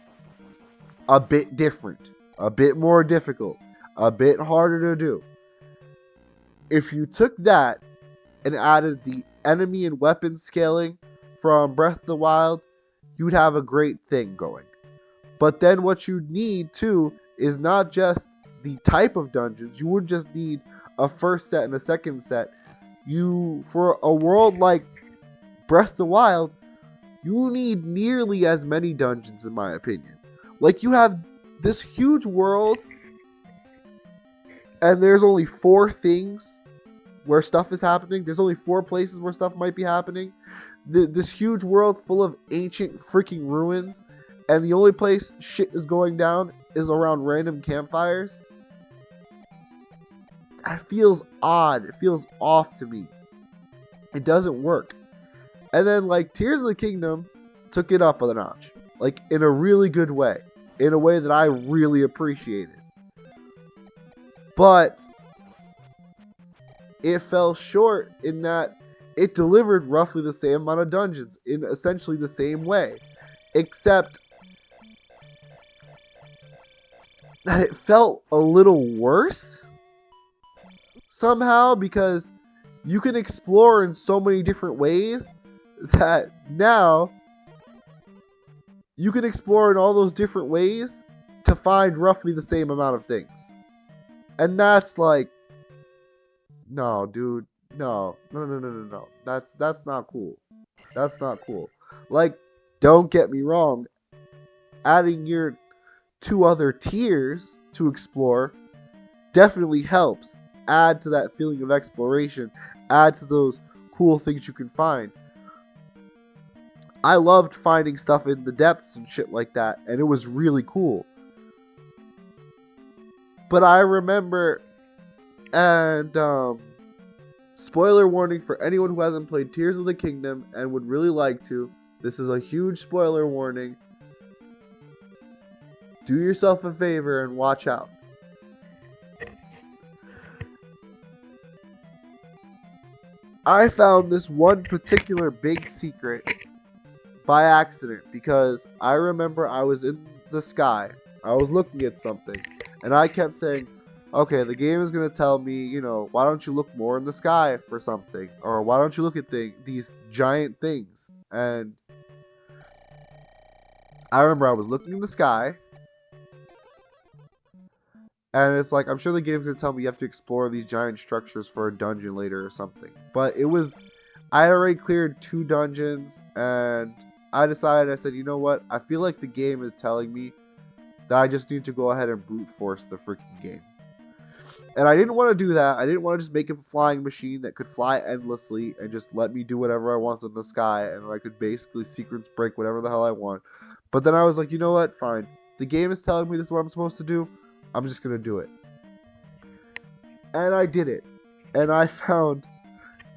a bit different, a bit more difficult, a bit harder to do. If you took that and added the enemy and weapon scaling from Breath of the Wild, you'd have a great thing going. But then what you need too is not just the type of dungeons. You wouldn't just need a first set and a second set. For a world like Breath of the Wild, you need nearly as many dungeons, in my opinion. Like, you have this huge world, and there's only 4 things where stuff is happening. There's only 4 places where stuff might be happening. This huge world full of ancient freaking ruins, and the only place shit is going down is around random campfires. That feels odd. It feels off to me. It doesn't work. And then, like, Tears of the Kingdom took it up a notch. Like, in a really good way. In a way that I really appreciated. But it fell short in that it delivered roughly the same amount of dungeons in essentially the same way. Except that it felt a little worse somehow, because you can explore in so many different ways that now you can explore in all those different ways to find roughly the same amount of things. And that's like, no, dude, no. That's not cool. That's not cool. Like, don't get me wrong, adding your 2 other tiers to explore definitely helps. Add to that feeling of exploration. Add to those cool things you can find. I loved finding stuff in the depths and shit like that, and it was really cool. But I remember, and spoiler warning for anyone who hasn't played Tears of the Kingdom and would really like to, this is a huge spoiler warning. Do yourself a favor and watch out. I found this one particular big secret by accident, because I remember I was in the sky. I was looking at something, and I kept saying, okay, the game is going to tell me, you know, why don't you look more in the sky for something? Or why don't you look at these giant things? And I remember I was looking in the sky, and it's like, I'm sure the game's going to tell me you have to explore these giant structures for a dungeon later or something. But it was, I had already cleared 2 dungeons, and I decided, I said, you know what? I feel like the game is telling me that I just need to go ahead and brute force the freaking game. And I didn't want to do that. I didn't want to just make a flying machine that could fly endlessly and just let me do whatever I want in the sky, and I could basically sequence break whatever the hell I want. But then I was like, you know what? Fine. The game is telling me this is what I'm supposed to do. I'm just going to do it. And I did it. And I found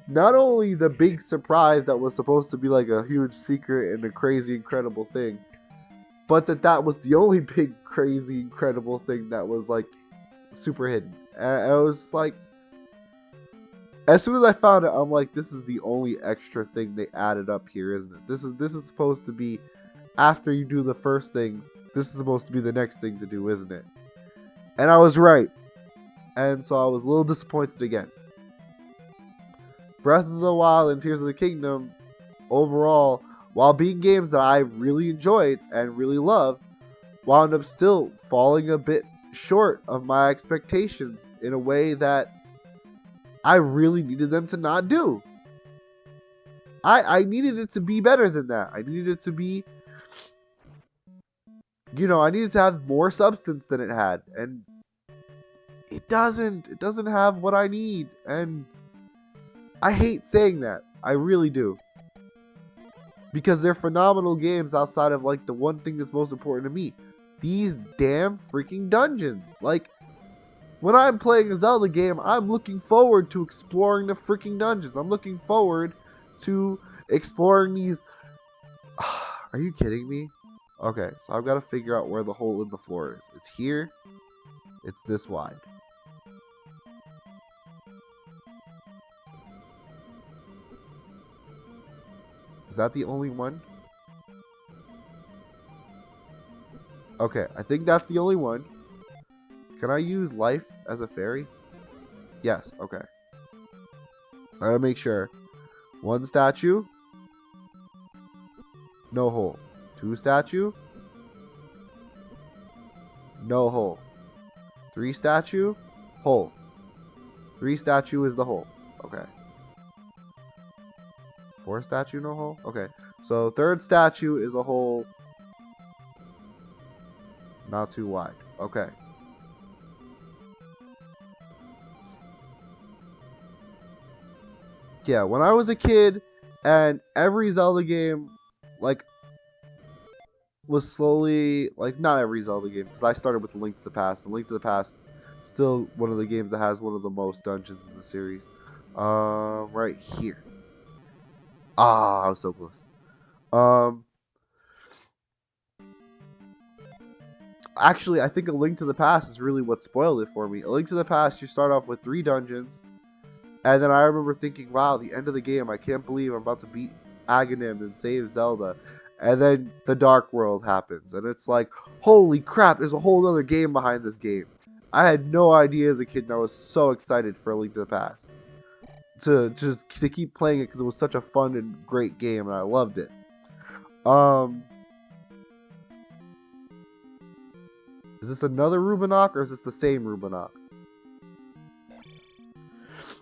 not only the big surprise that was supposed to be like a huge secret and a crazy, incredible thing, but that was the only big, crazy, incredible thing that was like super hidden. And I was like, as soon as I found it, I'm like, this is the only extra thing they added up here, isn't it? This is supposed to be, after you do the first things, this is supposed to be the next thing to do, isn't it? And I was right. And so I was a little disappointed again. Breath of the Wild and Tears of the Kingdom, overall, while being games that I really enjoyed and really loved, wound up still falling a bit short of my expectations in a way that I really needed them to not do. I needed it to be better than that. I needed it to be, I needed to have more substance than it had. And it doesn't. It doesn't have what I need. And I hate saying that. I really do. Because they're phenomenal games outside of like the one thing that's most important to me. These damn freaking dungeons. Like, when I'm playing a Zelda game, I'm looking forward to exploring the freaking dungeons. I'm looking forward to exploring these. Are you kidding me? Okay, so I've got to figure out where the hole in the floor is. It's here. It's this wide. Is that the only one? Okay, I think that's the only one. Can I use life as a fairy? Yes, okay. So I gotta make sure. One statue. No hole. Two statue. No hole. Three statue. Hole. Three statue is the hole. Okay. Four statue, no hole? Okay. So third statue is a hole. Not too wide. Okay. Yeah, when I was a kid and every Zelda game, like, was slowly, like, not every Zelda game, because I started with Link to the Past, and Link to the Past still one of the games that has one of the most dungeons in the series. Right here. I was so close. Actually, I think A Link to the Past is really what spoiled it for me. A Link to the Past, you start off with 3 dungeons, and then I remember thinking, wow, the end of the game, I can't believe I'm about to beat Aghanim and save Zelda. And then the Dark World happens, and it's like, holy crap, there's a whole other game behind this game. I had no idea as a kid, and I was so excited for A Link to the Past. To keep playing it, because it was such a fun and great game, and I loved it. Is this another Rubinock, or is this the same Rubinock?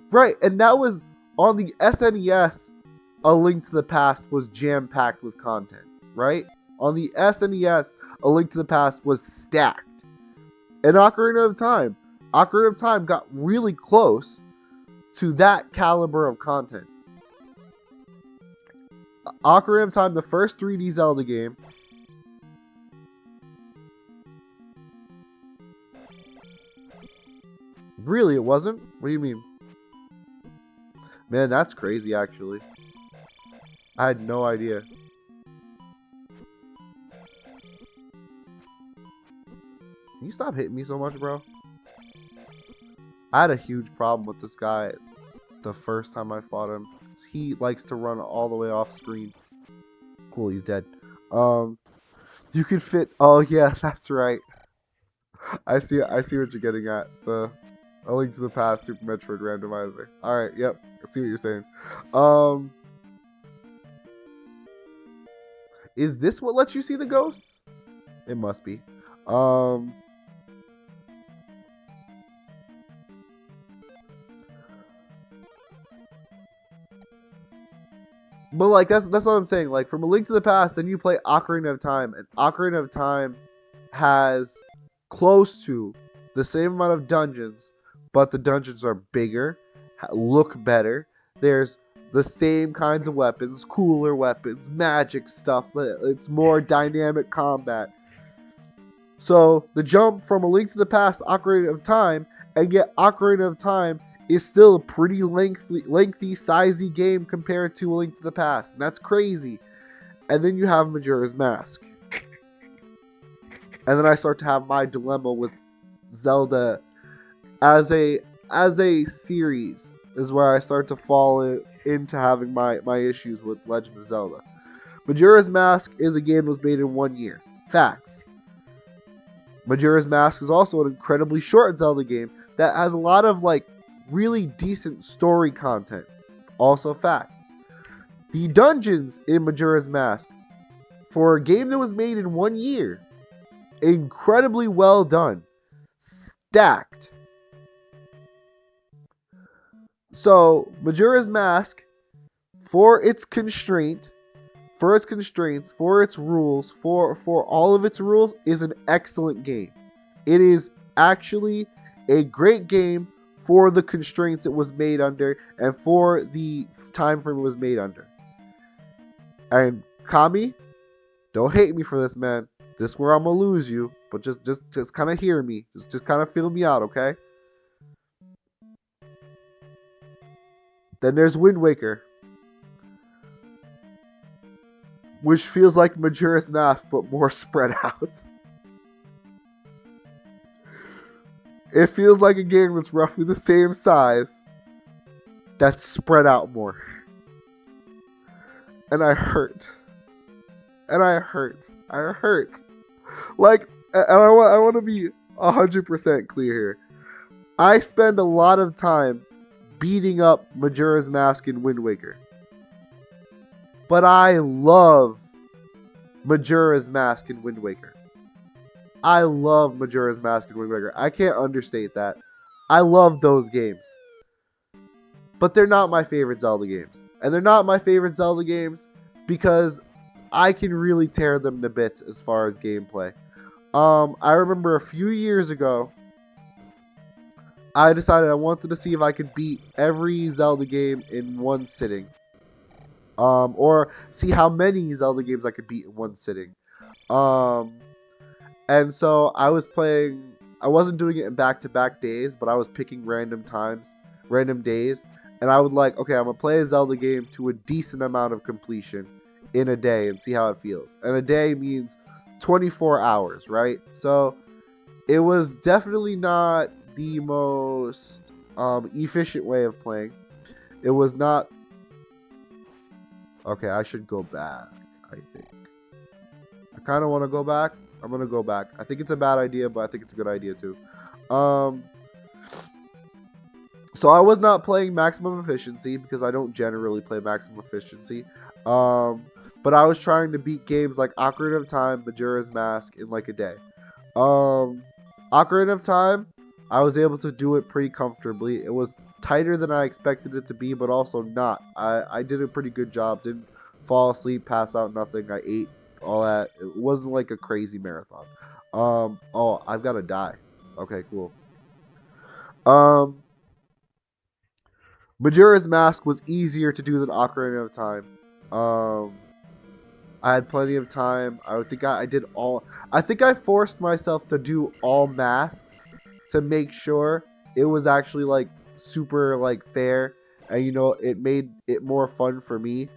Right, and that was on the SNES. A Link to the Past was jam-packed with content, right? On the SNES, A Link to the Past was stacked. And Ocarina of Time got really close to that caliber of content. Ocarina of Time, the first 3D Zelda game, really, it wasn't? What do you mean? Man, that's crazy, actually. I had no idea. Can you stop hitting me so much, bro? I had a huge problem with this guy the first time I fought him. He likes to run all the way off screen. Cool, he's dead. You can fit. Oh yeah, that's right. I see what you're getting at. The A Link to the Past Super Metroid randomizer. All right, yep. I see what you're saying. Is this what lets you see the ghosts? It must be. But like that's what I'm saying. Like from A Link to the Past, then you play Ocarina of Time, and Ocarina of Time has close to the same amount of dungeons, but the dungeons are bigger, look better. There's the same kinds of weapons, cooler weapons, magic stuff. It's more dynamic combat. So the jump from A Link to the Past, Ocarina of Time, and yet Ocarina of Time is still a pretty lengthy, sizey game compared to A Link to the Past. And that's crazy. And then you have Majora's Mask. And then I start to have my dilemma with Zelda as a series is where I start to fall into having my issues with Legend of Zelda. Majora's Mask is a game that was made in 1 year. Facts. Majora's Mask is also an incredibly short Zelda game that has a lot of like really decent story content. Also fact. The dungeons in Majora's Mask, for a game that was made in 1 year, incredibly well done. stacked. So Majora's Mask, for its constraints, for its rules, for all of its rules, is an excellent game. It is actually a great game for the constraints it was made under and for the time frame it was made under. And Kami, don't hate me for this, man. This is where I'm gonna lose you, but just kind of hear me. Just kind of feel me out, okay? Then there's Wind Waker, which feels like Majora's Mask but more spread out. It feels like a game that's roughly the same size that's spread out more. And I hurt. Like, and I want to be 100% clear here. I spend a lot of time beating up Majora's Mask and Wind Waker. But I love Majora's Mask and Wind Waker. I love Majora's Mask and Wind Waker. I can't understate that. I love those games. But they're not my favorite Zelda games. And they're not my favorite Zelda games because I can really tear them to bits as far as gameplay. I remember a few years ago, I decided I wanted to see if I could beat every Zelda game in one sitting. Or see how many Zelda games I could beat in one sitting. And so I was playing, I wasn't doing it in back-to-back days, but I was picking random days. And I would like, okay, I'm going to play a Zelda game to a decent amount of completion in a day and see how it feels. And a day means 24 hours, right? So it was definitely not the most efficient way of playing. It was not... Okay, I should go back, I think. I kind of want to go back. I'm going to go back. I think it's a bad idea, but I think it's a good idea too. So I was not playing maximum efficiency because I don't generally play maximum efficiency. But I was trying to beat games like Ocarina of Time, Majora's Mask in like a day. Ocarina of Time, I was able to do it pretty comfortably. It was tighter than I expected it to be, but also not. I did a pretty good job. Didn't fall asleep, pass out, nothing. I ate, all that. It wasn't like a crazy marathon. Oh, I've got to die. Okay, cool. Majora's Mask was easier to do than Ocarina of Time. I had plenty of time. I think I did all... I think I forced myself to do all masks to make sure it was actually, like, super, like, fair. And, you know, it made it more fun for me.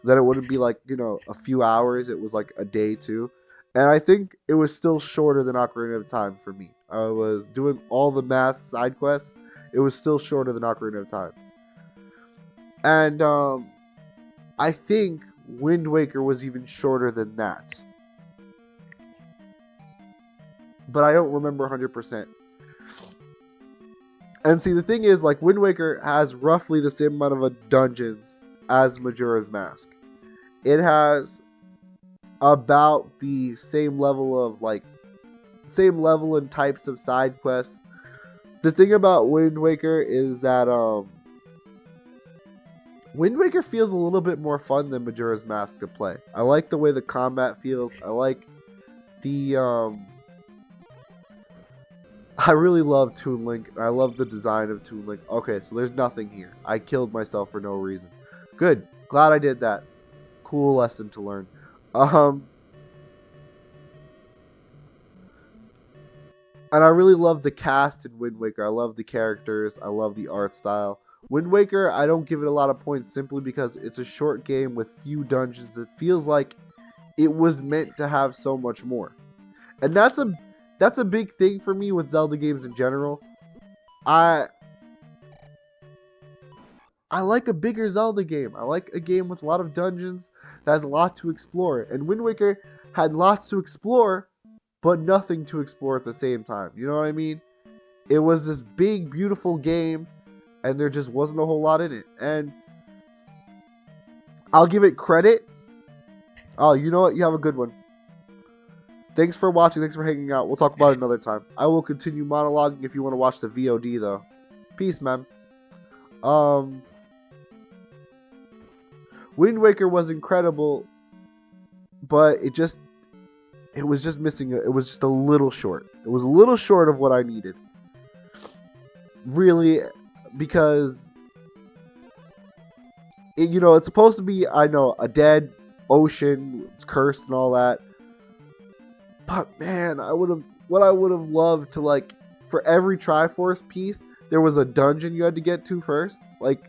Then it wouldn't be, like, you know, a few hours. It was, like, a day, too. And I think it was still shorter than Ocarina of Time for me. I was doing all the mask side quests. It was still shorter than Ocarina of Time. And, I think Wind Waker was even shorter than that. But I don't remember 100%. And see, the thing is, like, Wind Waker has roughly the same amount of dungeons as Majora's Mask. It has about the same level of, like, same level and types of side quests. The thing about Wind Waker is that, Wind Waker feels a little bit more fun than Majora's Mask to play. I like the way the combat feels. I like the, I really love Toon Link. I love the design of Toon Link. Okay, so there's nothing here. I killed myself for no reason. Good. Glad I did that. Cool lesson to learn. And I really love the cast in Wind Waker. I love the characters. I love the art style. Wind Waker, I don't give it a lot of points simply because it's a short game with few dungeons. It feels like it was meant to have so much more. And that's a big thing for me with Zelda games in general. I like a bigger Zelda game. I like a game with a lot of dungeons that has a lot to explore. And Wind Waker had lots to explore, but nothing to explore at the same time. You know what I mean? It was this big, beautiful game, and there just wasn't a whole lot in it. And I'll give it credit. Oh, you know what? You have a good one. Thanks for watching. Thanks for hanging out. We'll talk about it another time. I will continue monologuing if you want to watch the VOD though. Peace, man. Wind Waker was incredible, but it was just missing. It was just a little short. It was a little short of what I needed. Really, because it's supposed to be, I know, a dead ocean, it's cursed and all that. But man, I would have loved to, like, for every Triforce piece, there was a dungeon you had to get to first. Like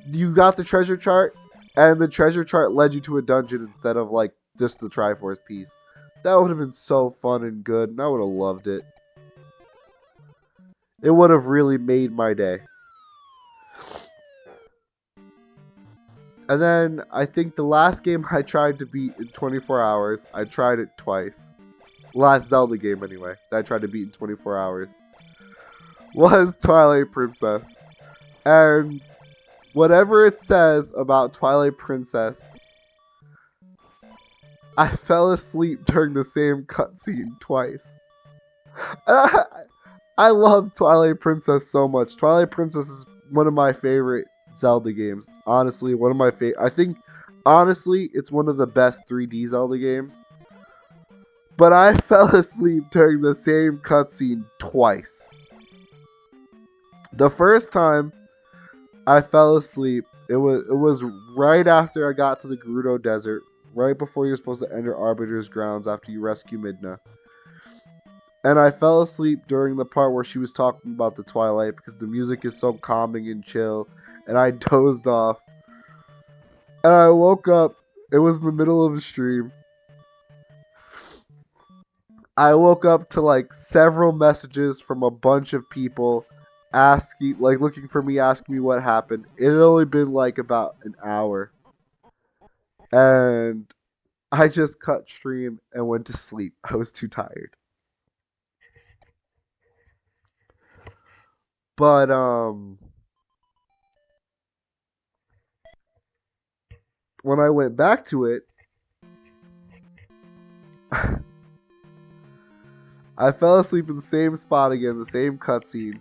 you got the treasure chart, and the treasure chart led you to a dungeon instead of like just the Triforce piece. That would have been so fun and good, and I would have loved it. It would have really made my day. And then I think the last game I tried to beat in 24 hours, I tried it twice. Last Zelda game anyway, that I tried to beat in 24 hours, was Twilight Princess. And whatever it says about Twilight Princess, I fell asleep during the same cutscene twice. I love Twilight Princess so much. Twilight Princess is one of my favorite Zelda games. Honestly, one of my favorite. I think, honestly, it's one of the best 3D Zelda games. But I fell asleep during the same cutscene twice. The first time I fell asleep, it was right after I got to the Gerudo Desert, right before you're supposed to enter Arbiter's Grounds after you rescue Midna. And I fell asleep during the part where she was talking about the Twilight because the music is so calming and chill. And I dozed off. And I woke up. It was in the middle of a stream. I woke up to like several messages from a bunch of people looking for me, asking me what happened. It had only been like about an hour. And I just cut stream and went to sleep. I was too tired. But when I went back to it, I fell asleep in the same spot again, the same cutscene.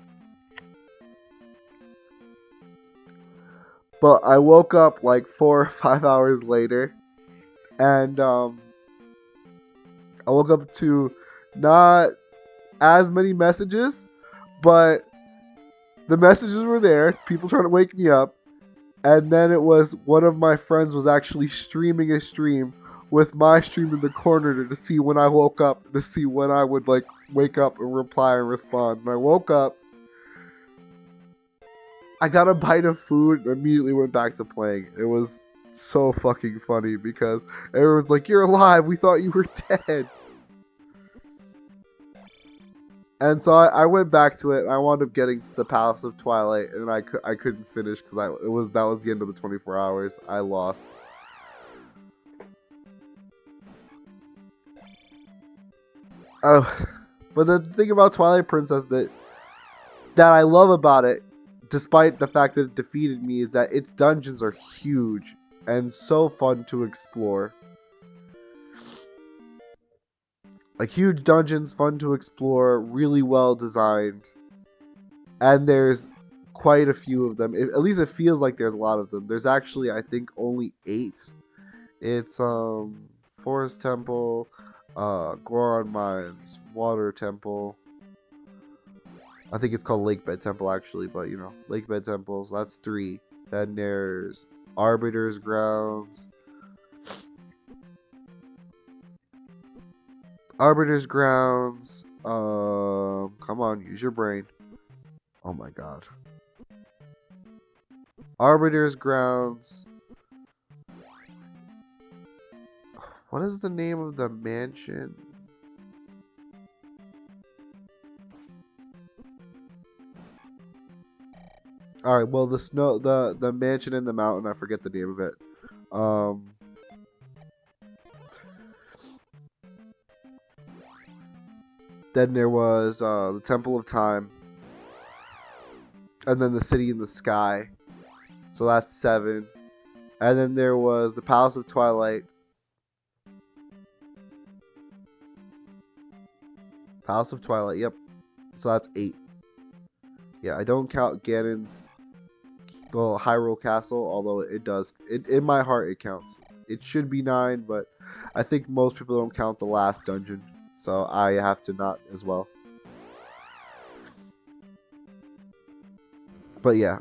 But I woke up like 4 or 5 hours later, and I woke up to not as many messages, but the messages were there, people trying to wake me up, and then it was one of my friends was actually streaming a stream with my stream in the corner to see when I woke up, to see when I would like wake up and reply and respond. And I woke up, I got a bite of food, and immediately went back to playing. It was so fucking funny because everyone's like, "You're alive, we thought you were dead." And so I went back to it, and I wound up getting to the Palace of Twilight, and I couldn't finish because that was the end of the 24 hours. I lost. Oh, but the thing about Twilight Princess that I love about it, despite the fact that it defeated me, is that its dungeons are huge and so fun to explore. Like, huge dungeons, fun to explore, really well designed. And there's quite a few of them. At least it feels like there's a lot of them. There's actually, I think, only 8. It's Forest Temple, Goron Mines, Water Temple. I think it's called Lakebed Temple actually, but Lakebed Temples, that's 3. Then there's Arbiter's Grounds. Arbiter's Grounds. Come on, use your brain. Oh my god. Arbiter's Grounds. What is the name of the mansion? Alright, well the mansion in the mountain, I forget the name of it. Then there was the Temple of Time. And then the City in the Sky. So that's 7. And then there was the Palace of Twilight. Palace of Twilight. Yep. So that's 8. Yeah, I don't count Ganon's little Hyrule Castle, although it does. In my heart, it counts. It should be 9, but I think most people don't count the last dungeon, so I have to not as well. But yeah,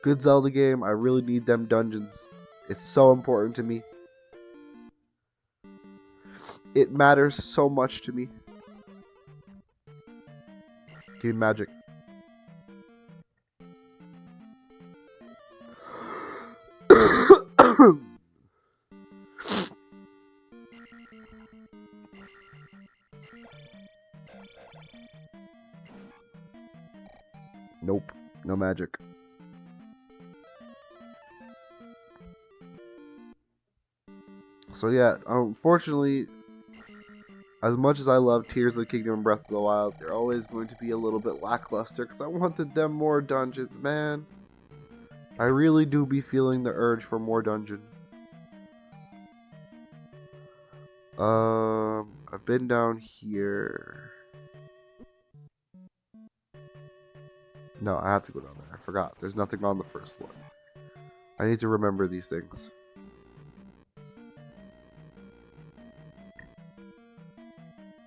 good Zelda game. I really need them dungeons. It's so important to me. It matters so much to me. Give me magic. Nope, no magic. So yeah, unfortunately, as much as I love Tears of the Kingdom and Breath of the Wild, they're always going to be a little bit lackluster because I wanted them more dungeons, man. I really do be feeling the urge for more dungeon. I've been down here. No, I have to go down there. I forgot. There's nothing on the first floor. I need to remember these things.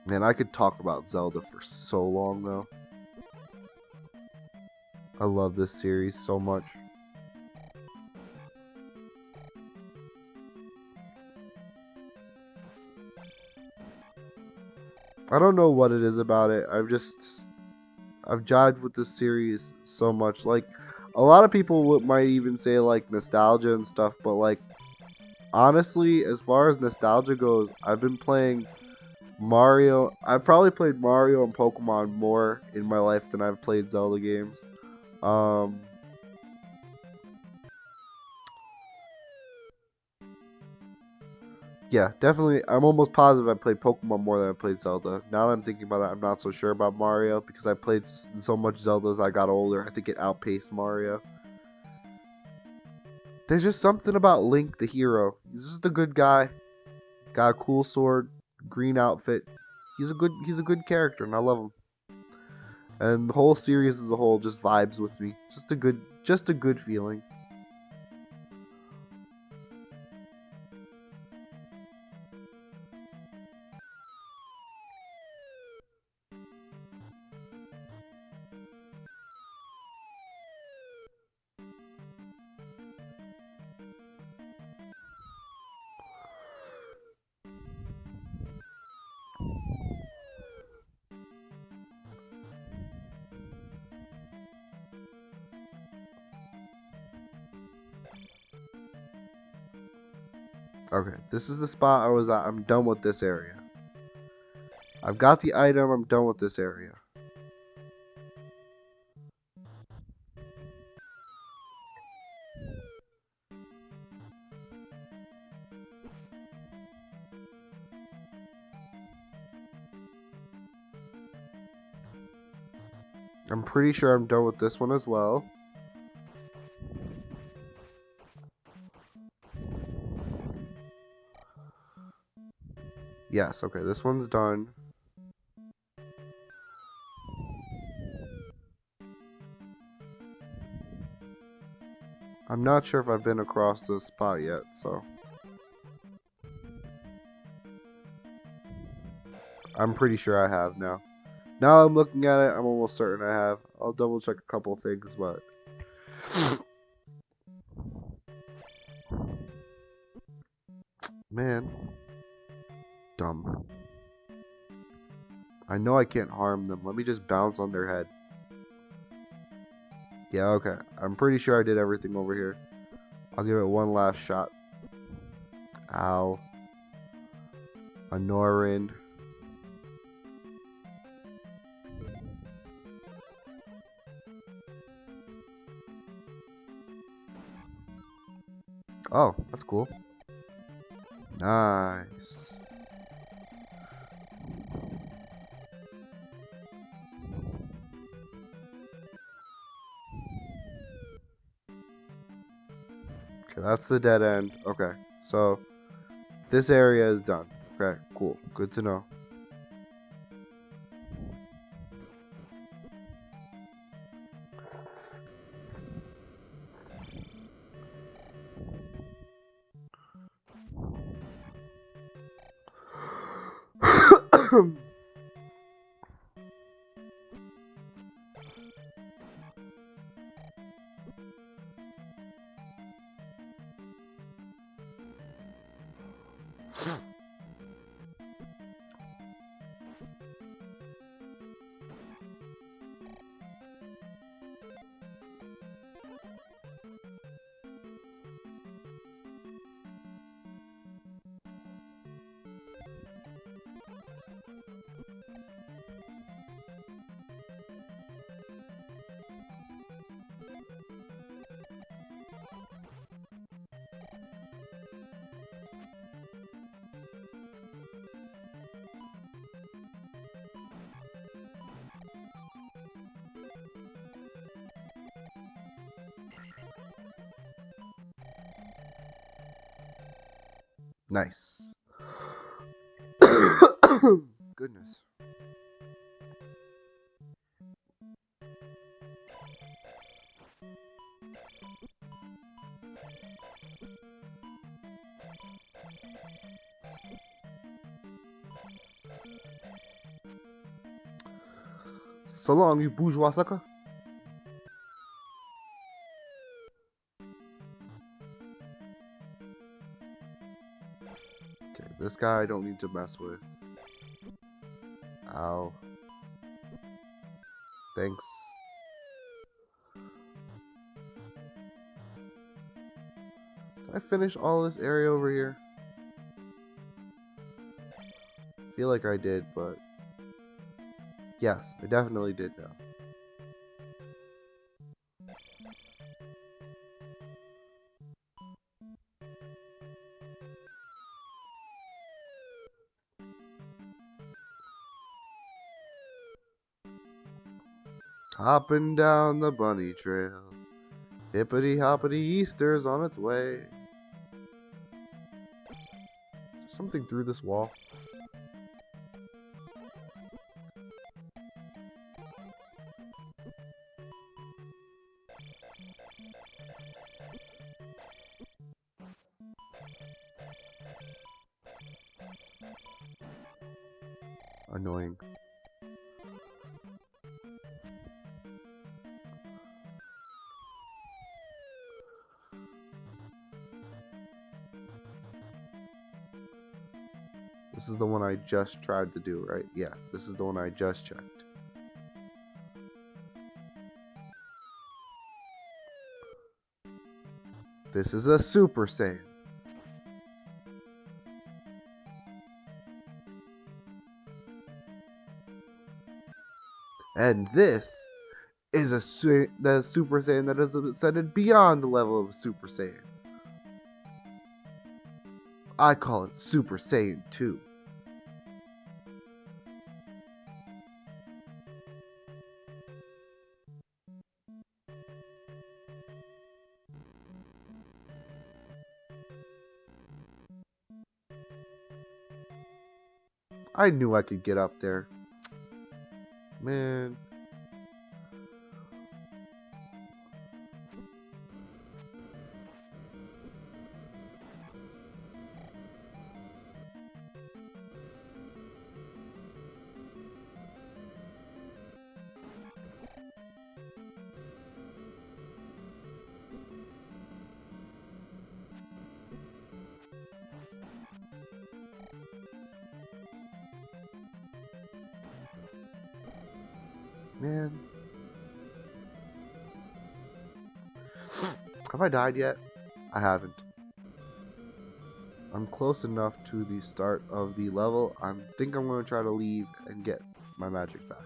Man, I could talk about Zelda for so long, though. I love this series so much. I don't know what it is about it. I've jived with this series so much. Like, a lot of people might even say, like, nostalgia and stuff, but, like, honestly, as far as nostalgia goes, I've been playing Mario. I've probably played Mario and Pokemon more in my life than I've played Zelda games. Yeah, definitely. I'm almost positive I played Pokemon more than I played Zelda. Now that I'm thinking about it, I'm not so sure about Mario because I played so much Zelda as I got older. I think it outpaced Mario. There's just something about Link, the hero. He's just a good guy. Got a cool sword, green outfit. He's a good character, and I love him. And the whole series as a whole just vibes with me. Just a good feeling. Okay, this is the spot I was at. I'm done with this area. I've got the item. I'm done with this area. I'm pretty sure I'm done with this one as well. Yes, okay, this one's done. I'm not sure if I've been across this spot yet, so. I'm pretty sure I have now. Now I'm looking at it, I'm almost certain I have. I'll double check a couple things, but. Man. Dumb. I know I can't harm them. Let me just bounce on their head. Yeah, okay. I'm pretty sure I did everything over here. I'll give it one last shot. Ow. Anorin. Oh, that's cool. Nice. Okay, that's the dead end. Okay, so this area is done. Okay, cool. Good to know. Nice. Goodness. So long, you bourgeois sucker. Okay, this guy I don't need to mess with. Ow. Thanks. Did I finish all this area over here? I feel like I did, but... Yes, I definitely did now. Hopping down the bunny trail. Hippity hoppity Easter's on its way. Is there something through this wall? Annoying. This is the one I just tried to do, right? Yeah, this is the one I just checked. This is a Super Saiyan. And this is the Super Saiyan that is ascended beyond the level of Super Saiyan. I call it Super Saiyan 2. I knew I could get up there. Man. Man. Have I died yet? I haven't. I'm close enough to the start of the level. I think I'm going to try to leave and get my magic back.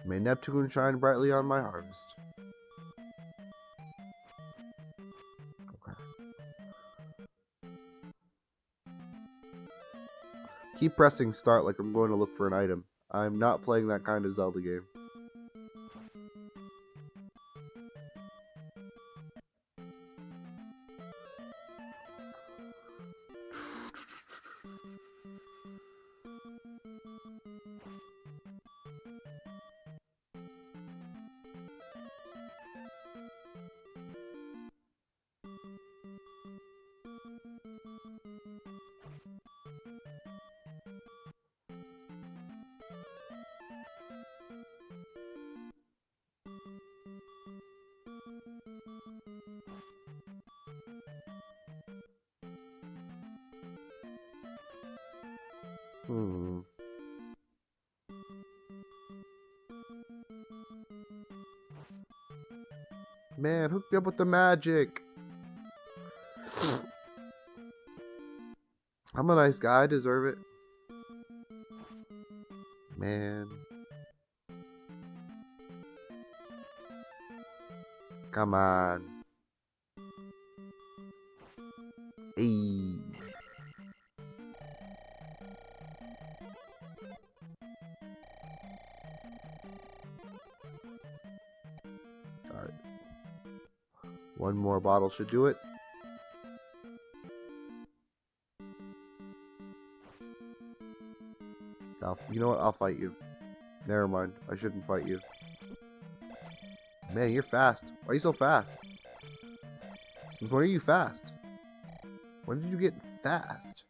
May Neptune shine brightly on my harvest. Okay. keep pressing start like I'm going to look for an item. I'm not playing that kind of Zelda game. Hmm. Man, hook me up with the magic. I'm a nice guy. I deserve it. Man. Come on. Hey. Alright. One more bottle should do it. You know what? I'll fight you. Never mind. I shouldn't fight you. Man, you're fast. Why are you so fast? Since when are you fast? When did you get fast?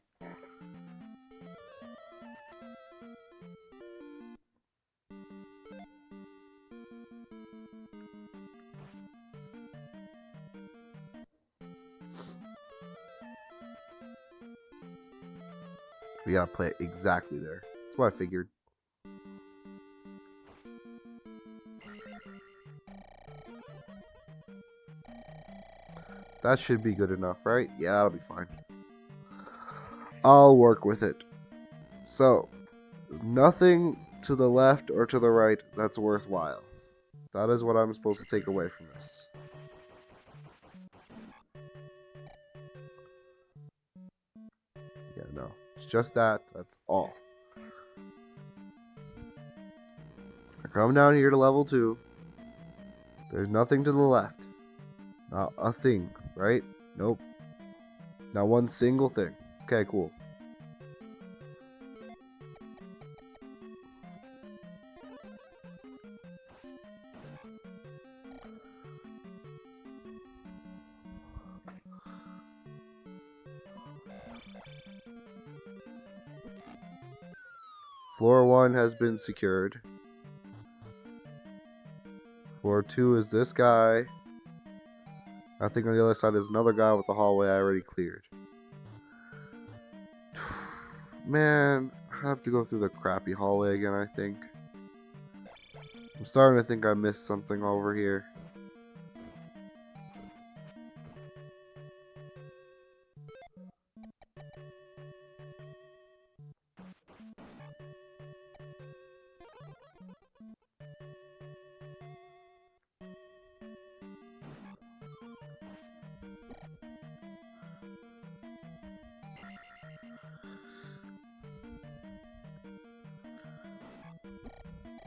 We gotta play it exactly there. That's what I figured. That should be good enough, right? Yeah, that'll be fine. I'll work with it. So, nothing to the left or to the right that's worthwhile. That is what I'm supposed to take away from this. Yeah, no. It's just that. That's all. I come down here to level 2. There's nothing to the left. Not a thing, right? Nope. Not one single thing. Okay, cool. Floor 1 has been secured. Floor 2 is this guy. I think on the other side is another guy with a hallway I already cleared. Man, I have to go through the crappy hallway again, I think. I'm starting to think I missed something over here.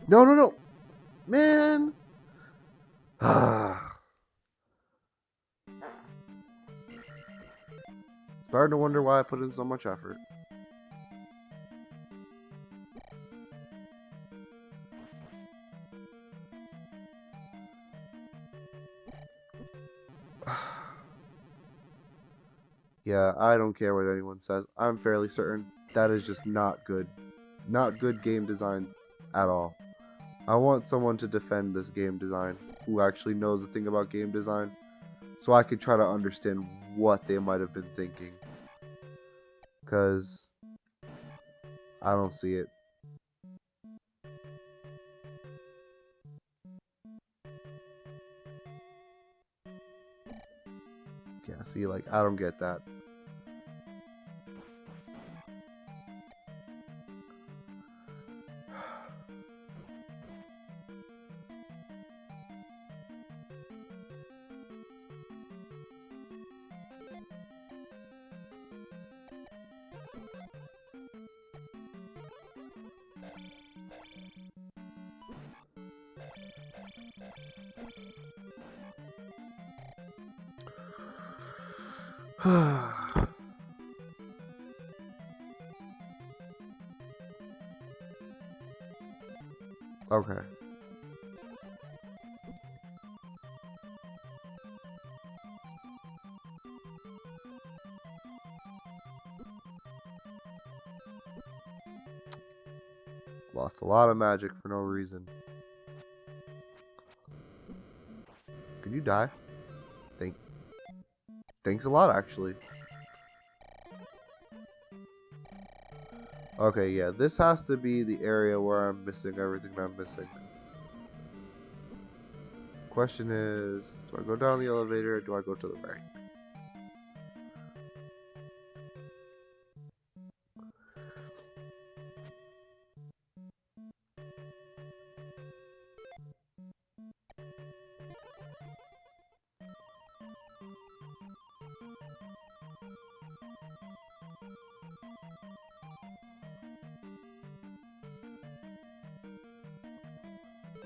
No, no, no! Man! Starting to wonder why I put in so much effort. Yeah, I don't care what anyone says. I'm fairly certain that is just not good. Not good game design at all. I want someone to defend this game design who actually knows a thing about game design so I could try to understand what they might have been thinking. Because I don't see it. Yeah, see, like, I don't get that. Okay. Lost a lot of magic for no reason. Could you die? Thanks a lot, actually. Okay, yeah, this has to be the area where I'm missing everything that I'm missing. Question is, do I go down the elevator or do I go to the right?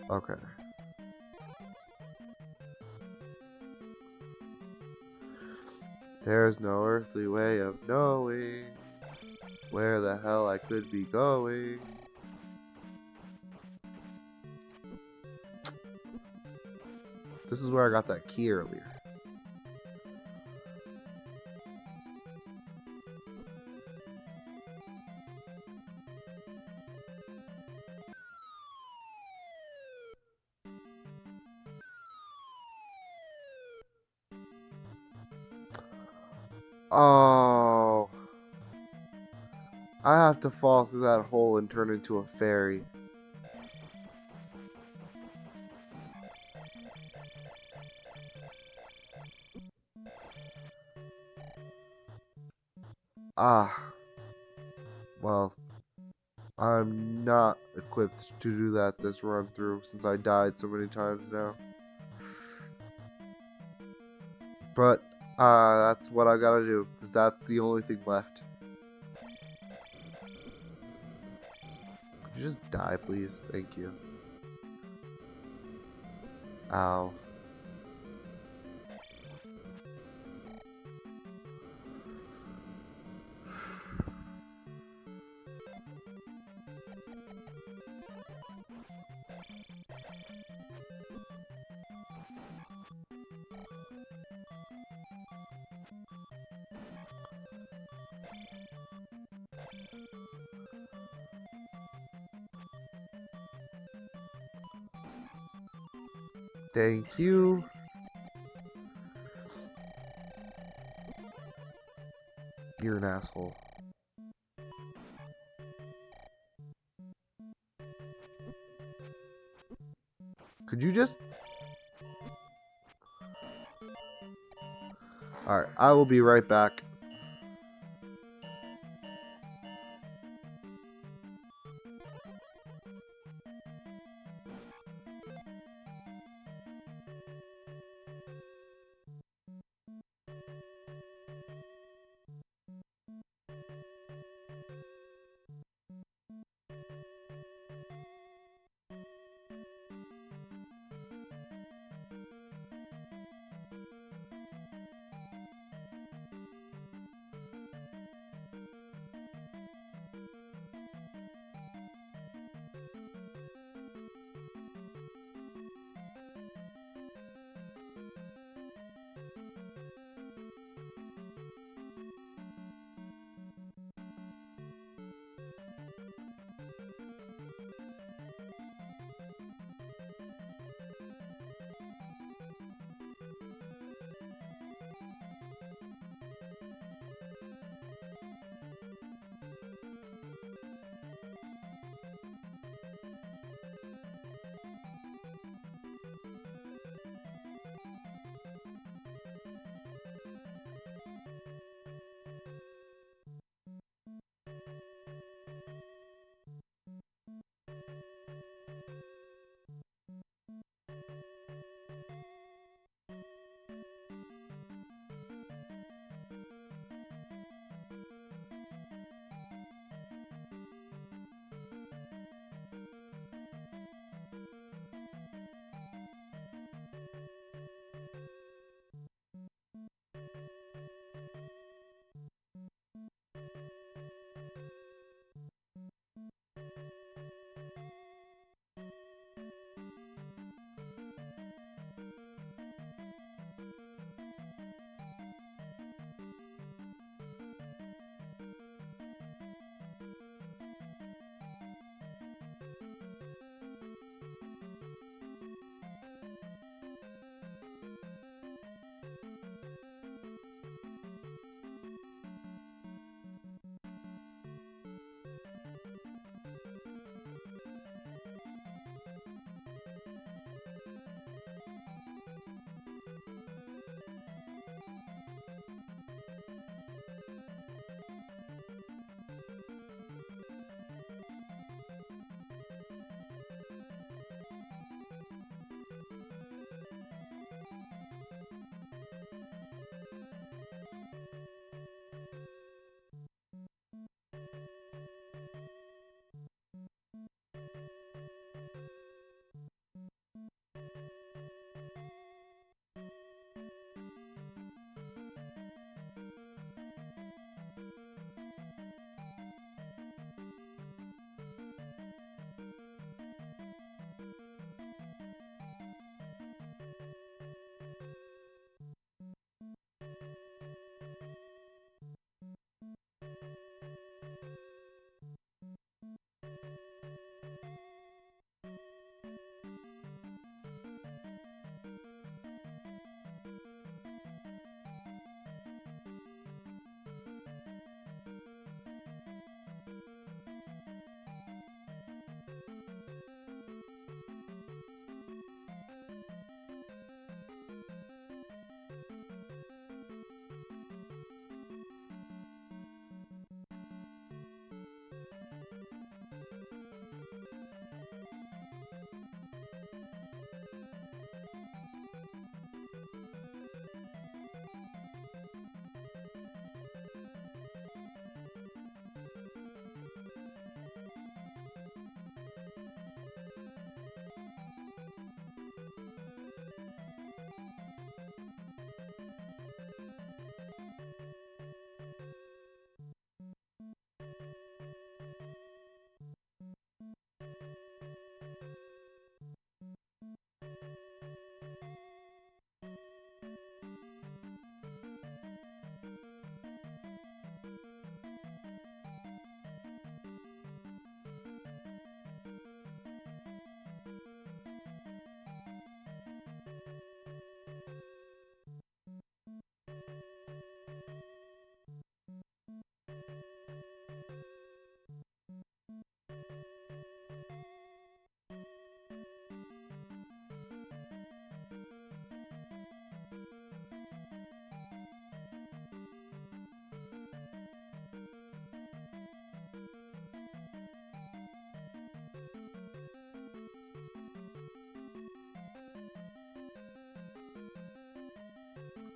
Okay. There's no earthly way of knowing where the hell I could be going. This is where I got that key earlier. Oh, I have to fall through that hole and turn into a fairy. Ah, well, I'm not equipped to do that this run through since I died so many times now. But, that's what I gotta do, because that's the only thing left. Could you just die, please? Thank you. Ow. Thank you. You're an asshole. Could you just... Alright, I will be right back.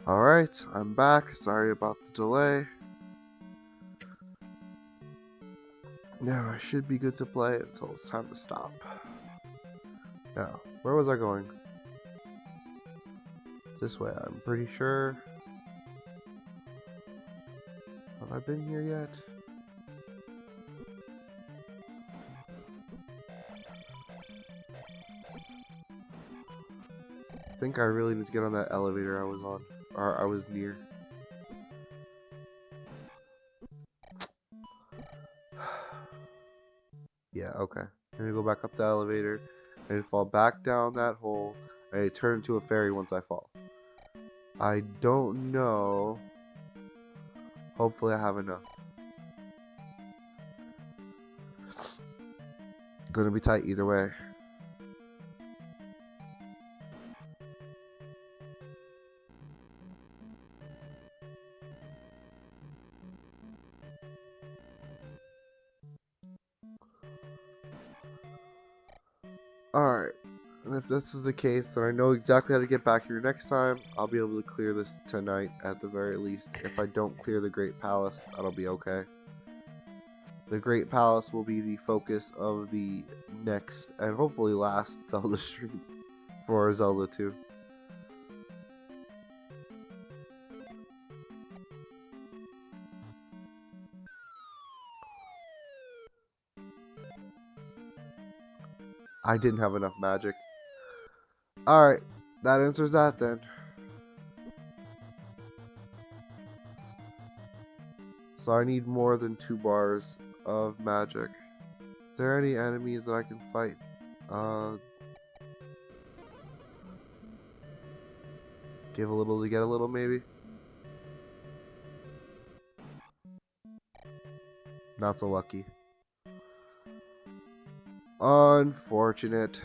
Alright, I'm back. Sorry about the delay. Now I should be good to play until it's time to stop. Now, where was I going? This way, I'm pretty sure. Have I been here yet? I think I really need to get on that elevator I was on, or I was near. Yeah, okay. I'm gonna go back up the elevator. I need to fall back down that hole. I need to turn into a fairy once I fall. I don't know. Hopefully I have enough. Gonna be tight either way. Alright. And if this is the case, then I know exactly how to get back here next time. I'll be able to clear this tonight at the very least. If I don't clear the Great Palace, that'll be okay. The Great Palace will be the focus of the next and hopefully last Zelda stream for Zelda 2. I didn't have enough magic. Alright, that answers that then. So I need more than 2 bars of magic. Is there any enemies that I can fight? Give a little to get a little, maybe? Not so lucky. Unfortunate.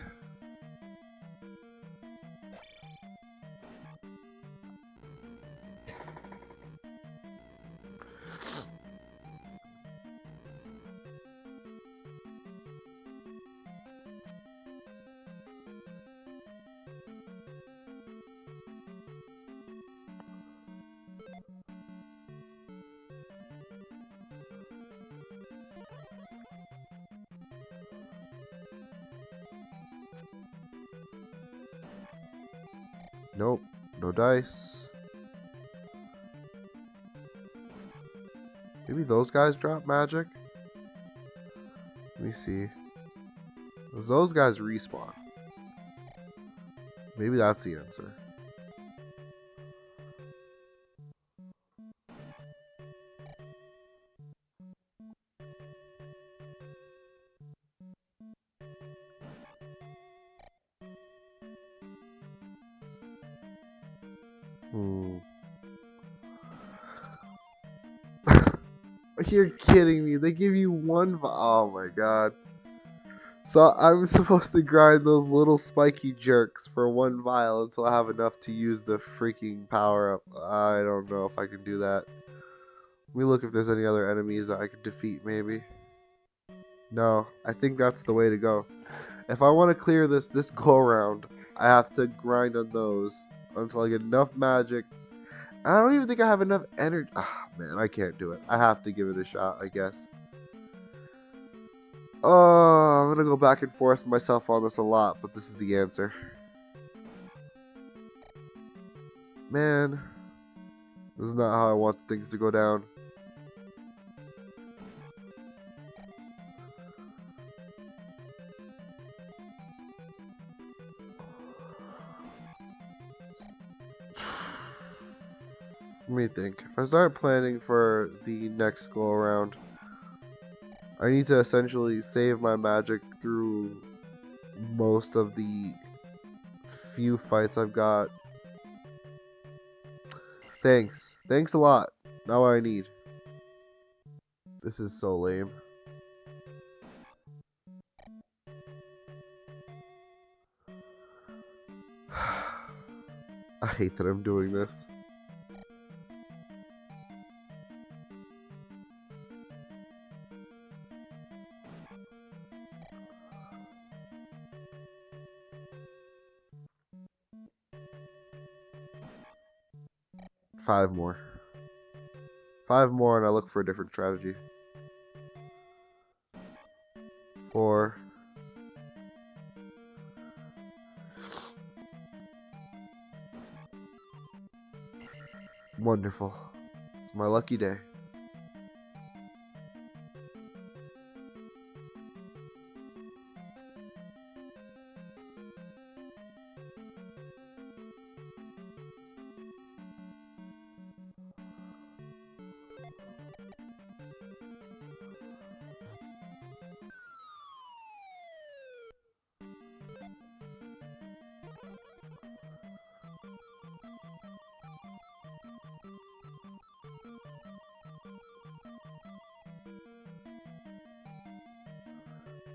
Nope, no dice. Maybe those guys drop magic? Let me see. Those guys respawn. Maybe that's the answer. You're kidding me. They give you one. Oh my god. So I'm supposed to grind those little spiky jerks for 1 vial until I have enough to use the freaking power up. I don't know if I can do that. Let me look if there's any other enemies that I could defeat, maybe. No, I think that's the way to go. If I want to clear this go around, I have to grind on those until I get enough magic. I don't even think I have enough energy. Ah, man, I can't do it. I have to give it a shot, I guess. Oh, I'm gonna go back and forth myself on this a lot, but this is the answer. Man, this is not how I want things to go down. Let me think. If I start planning for the next go around, I need to essentially save my magic through most of the few fights I've got. Thanks. Thanks a lot. Not what I need. This is so lame. I hate that I'm doing this. 5 more. 5 more and I look for a different strategy. 4. Wonderful. It's my lucky day.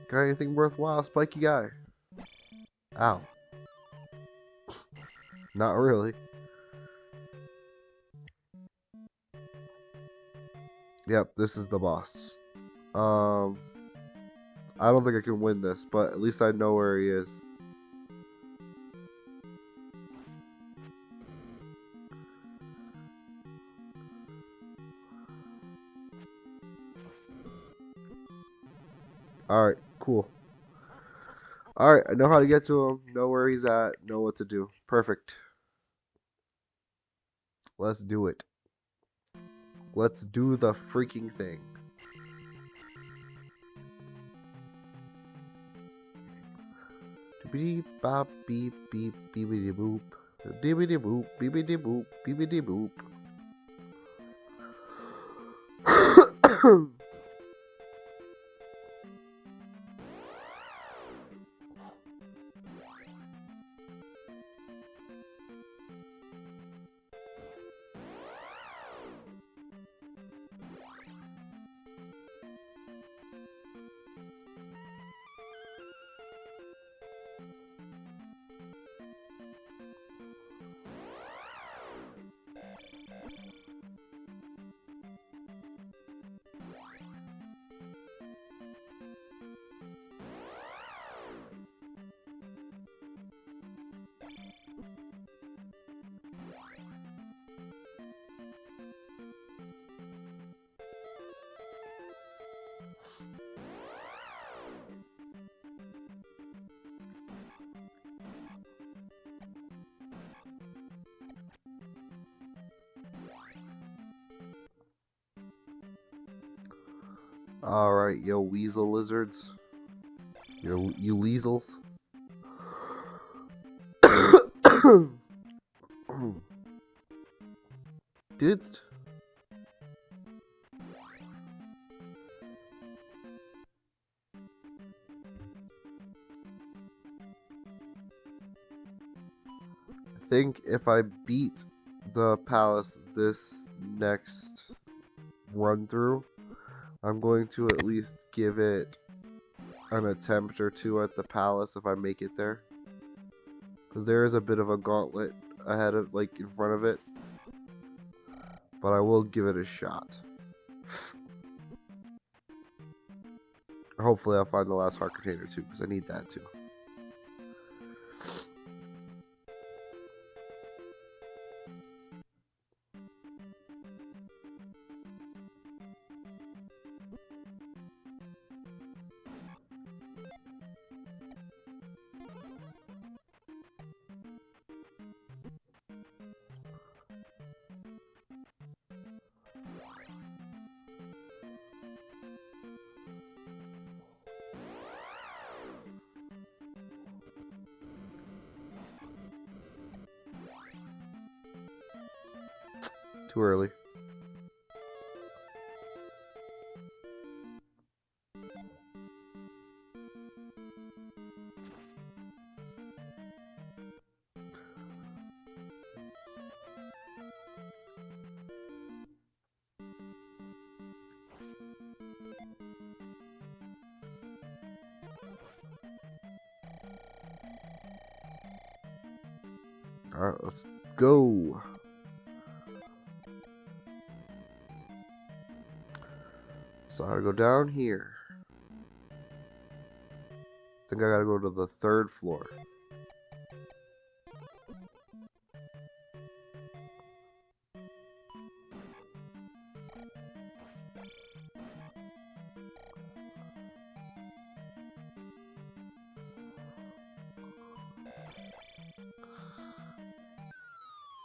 Got anything worthwhile, spiky guy? Ow. Not really. Yep, this is the boss. I don't think I can win this, but at least I know where he is. Alright, cool. Alright, I know how to get to him, know where he's at, know what to do. Perfect. Let's do it. Let's do the freaking thing. Beep bop beep beep beepity boop. Dibbity boop beepity boop beepity boop. Alright, yo weasel lizards. You weasels. Dudes. I think if I beat the palace this next run through, I'm going to at least give it an attempt or two at the palace if I make it there. Because there is a bit of a gauntlet ahead of, like, in front of it. But I will give it a shot. Hopefully I'll find the last heart container too, because I need that too. Too early. Alright, let's go. So how to go down here? I think I gotta go to the 3rd floor.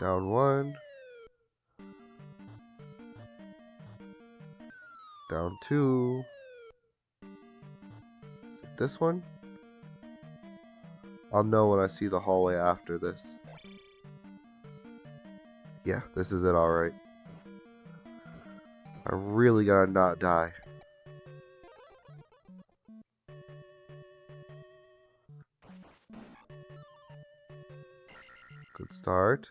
Down one. Down two. Is it this one? I'll know when I see the hallway after this. Yeah, this is it, alright. I really gotta not die. Good start.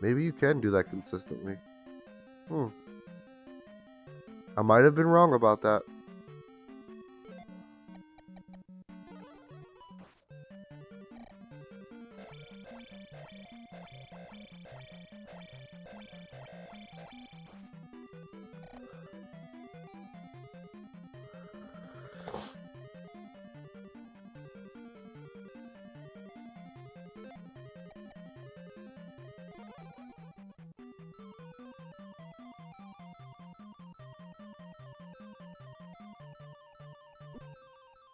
Maybe you can do that consistently. I might have been wrong about that.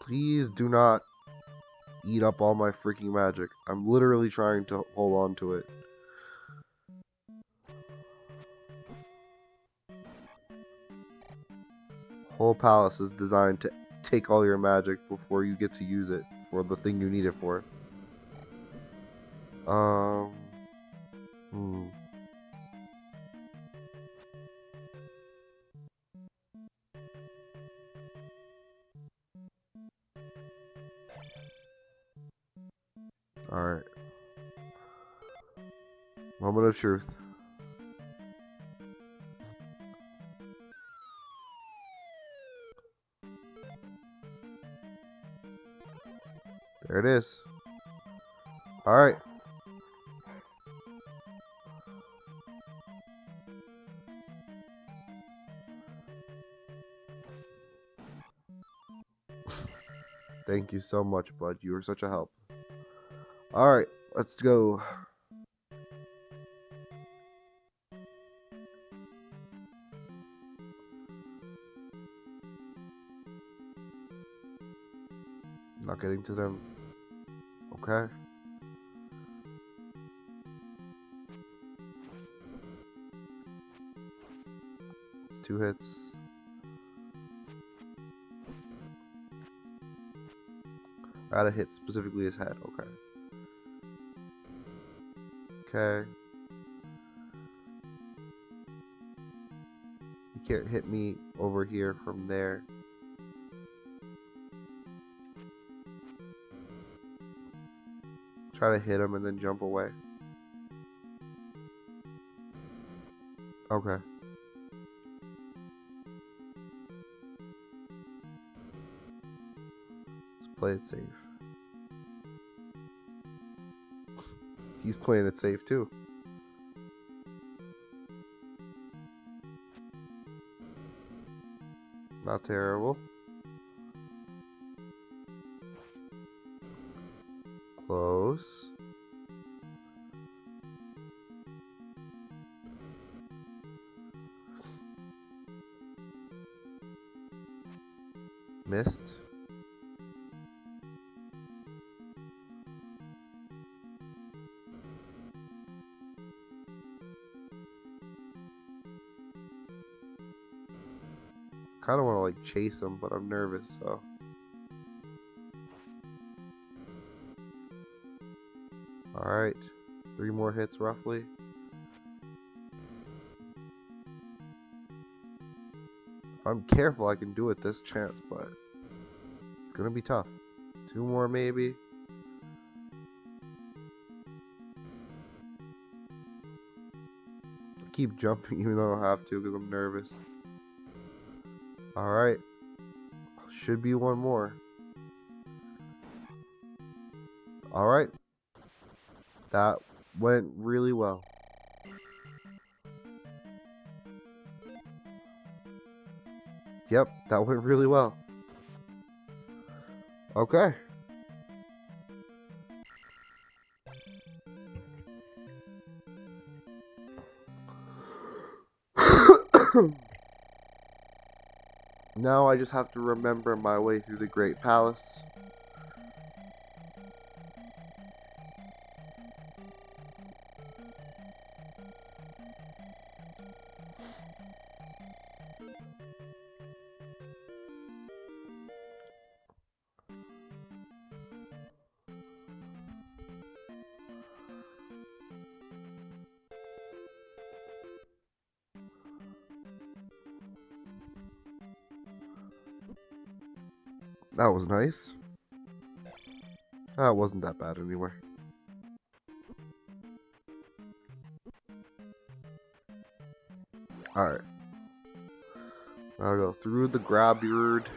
Please do not eat up all my freaking magic. I'm literally trying to hold on to it. Whole palace is designed to take all your magic before you get to use it for the thing you need it for. Hmm. Alright. Moment of truth. There it is. Alright. Thank you so much, bud. You were such a help. Alright, let's go. Not getting to them. Okay. It's 2 hits. I gotta hit specifically his head. Okay. Okay. You can't hit me over here from there. Try to hit him and then jump away. Okay. Let's play it safe. He's playing it safe too. Not terrible. Close. Missed. Kind of want to like chase him, but I'm nervous, so. Alright. 3 more hits roughly. If I'm careful, I can do it this chance, but it's gonna be tough. 2 more maybe. I keep jumping even though I don't have to because I'm nervous. Alright. Should be 1 more. Alright. That went really well. Yep, that went really well. Okay. Now I just have to remember my way through the Great Palace. That was nice. That wasn't that bad anyway. Alright. I'll go through the grabyard.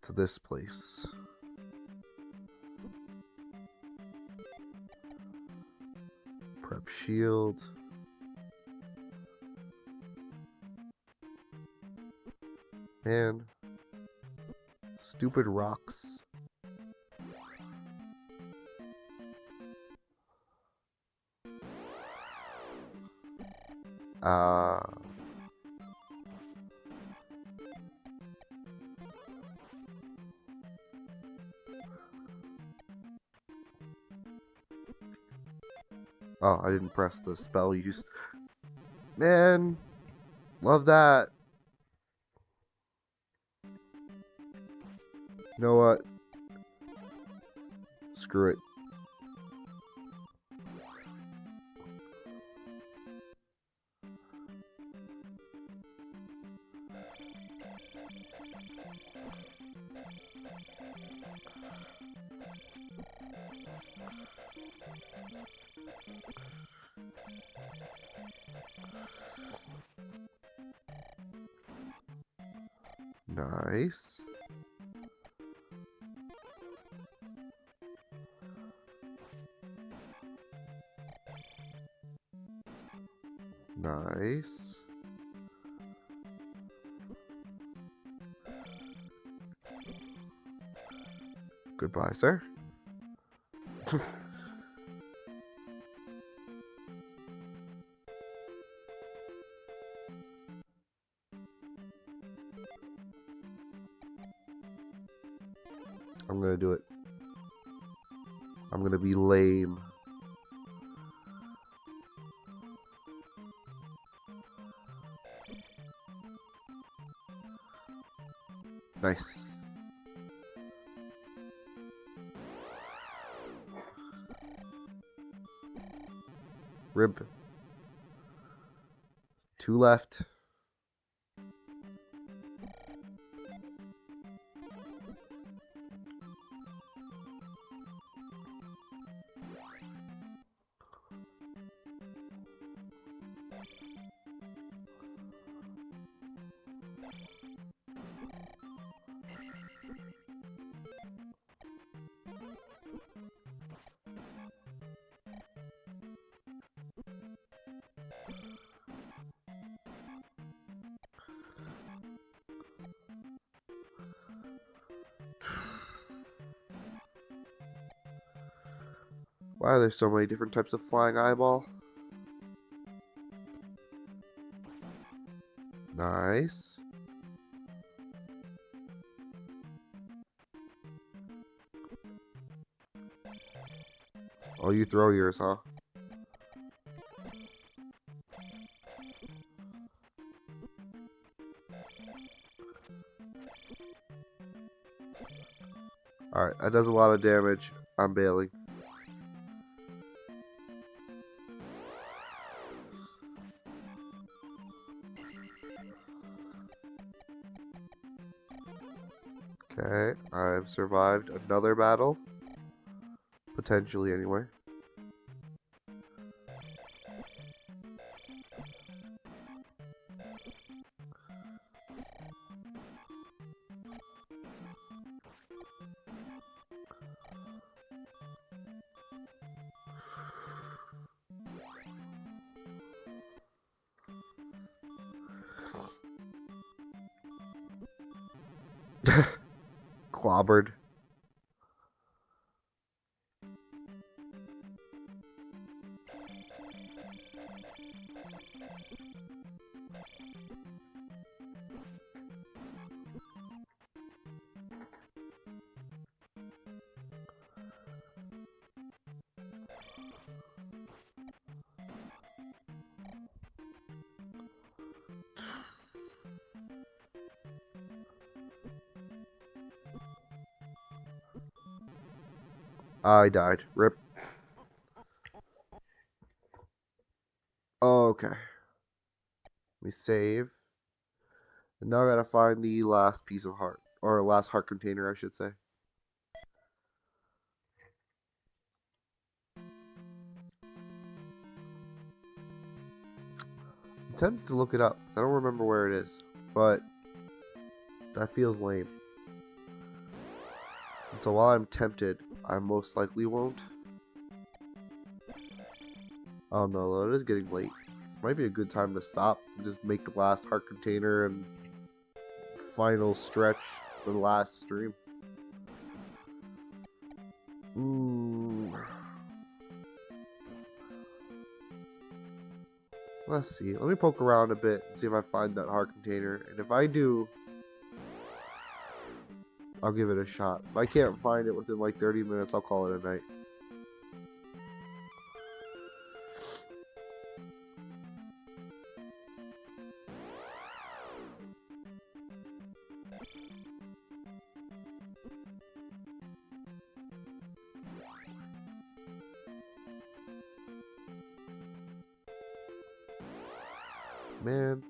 To this place. Prep shield. And stupid rocks. Oh, I didn't press the spell used. Man, love that. You know what? Screw it. Nice. Nice. Goodbye, sir. I'm gonna do it. I'm gonna be lame. Nice. Rib. 2 left. Why are there so many different types of flying eyeball? Nice. Oh, you throw yours, huh? Alright, that does a lot of damage. I'm bailing. Okay, I've survived another battle. Potentially, anyway. Clobbered. I died. Rip. Okay. Let me save. And now I gotta find the last piece of heart. Or last heart container, I should say. I'm tempted to look it up, because I don't remember where it is. But that feels lame. And so while I'm tempted, I most likely won't. Oh no, though, it is getting late. This might be a good time to stop and just make the last heart container and final stretch for the last stream. Let's see. Let me poke around a bit and see if I find that heart container. And if I do, I'll give it a shot. If I can't find it within like 30 minutes, I'll call it a night. Man.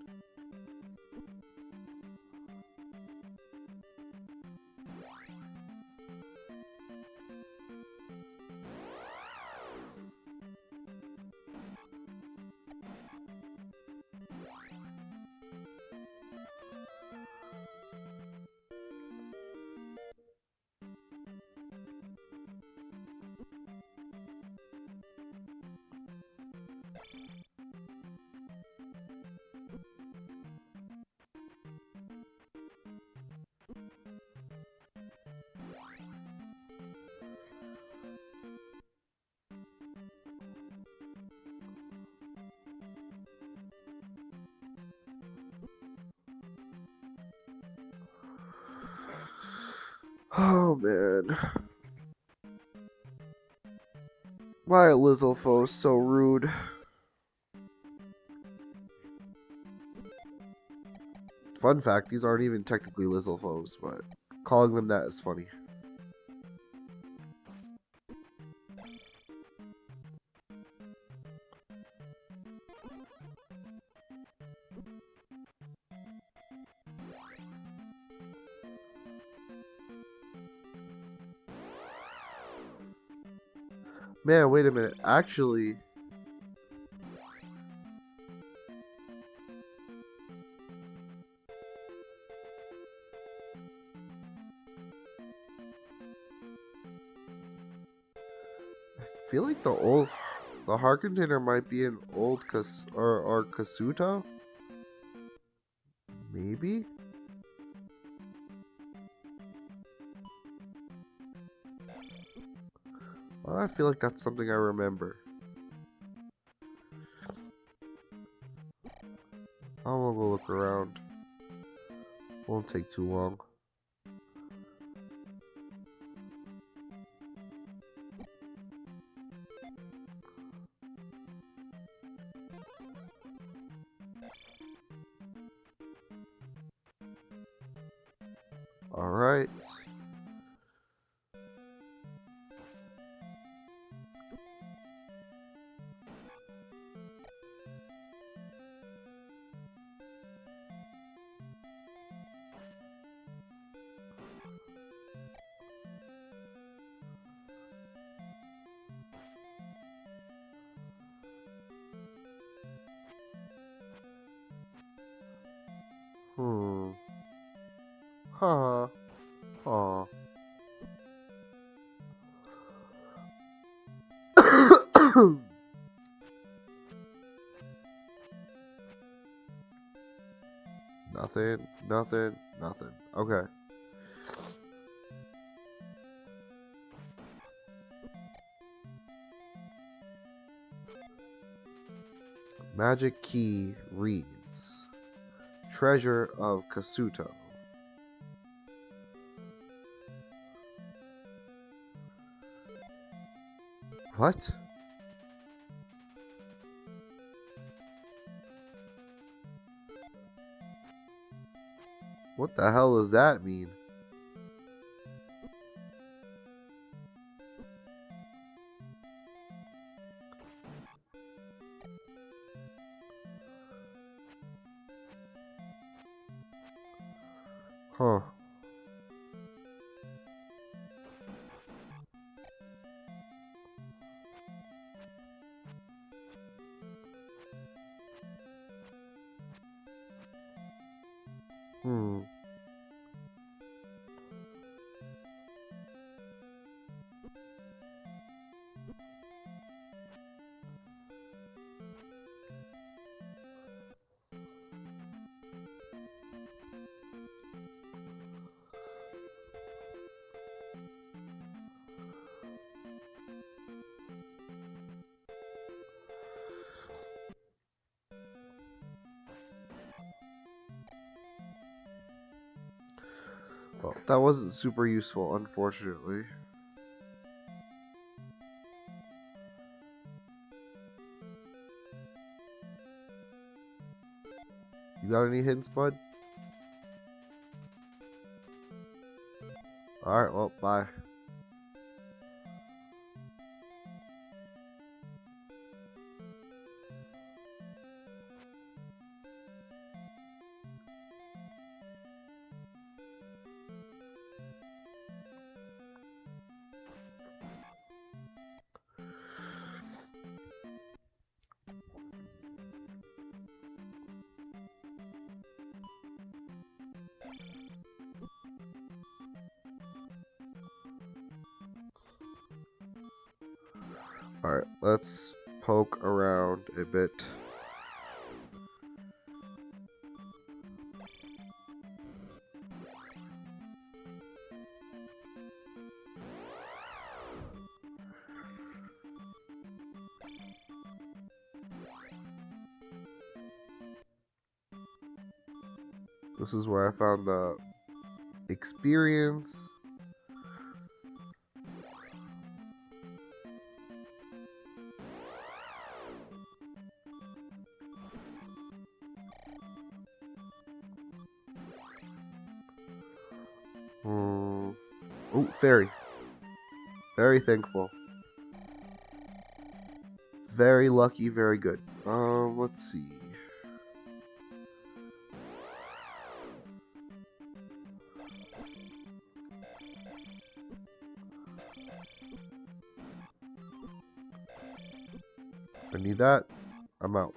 Oh man. Why are Lizalfos so rude? Fun fact, these aren't even technically Lizalfos, but calling them that is funny. Man, wait a minute. Actually, I feel like the heart container might be an old or Kasuta? Maybe? Well, I feel like that's something I remember. I'll go look around. Won't take too long. Alright. Huh. Huh. Nothing. Nothing. Nothing. Okay. Magic key reads Treasure of Kasuto. What? What the hell does that mean? Huh. Hmm. Well, that wasn't super useful, unfortunately. You got any hints, bud? Alright, well, bye. Alright, let's poke around a bit. This is where I found the experience. Oh, fairy. Very thankful. Very lucky, very good. Let's see. I need that. I'm out.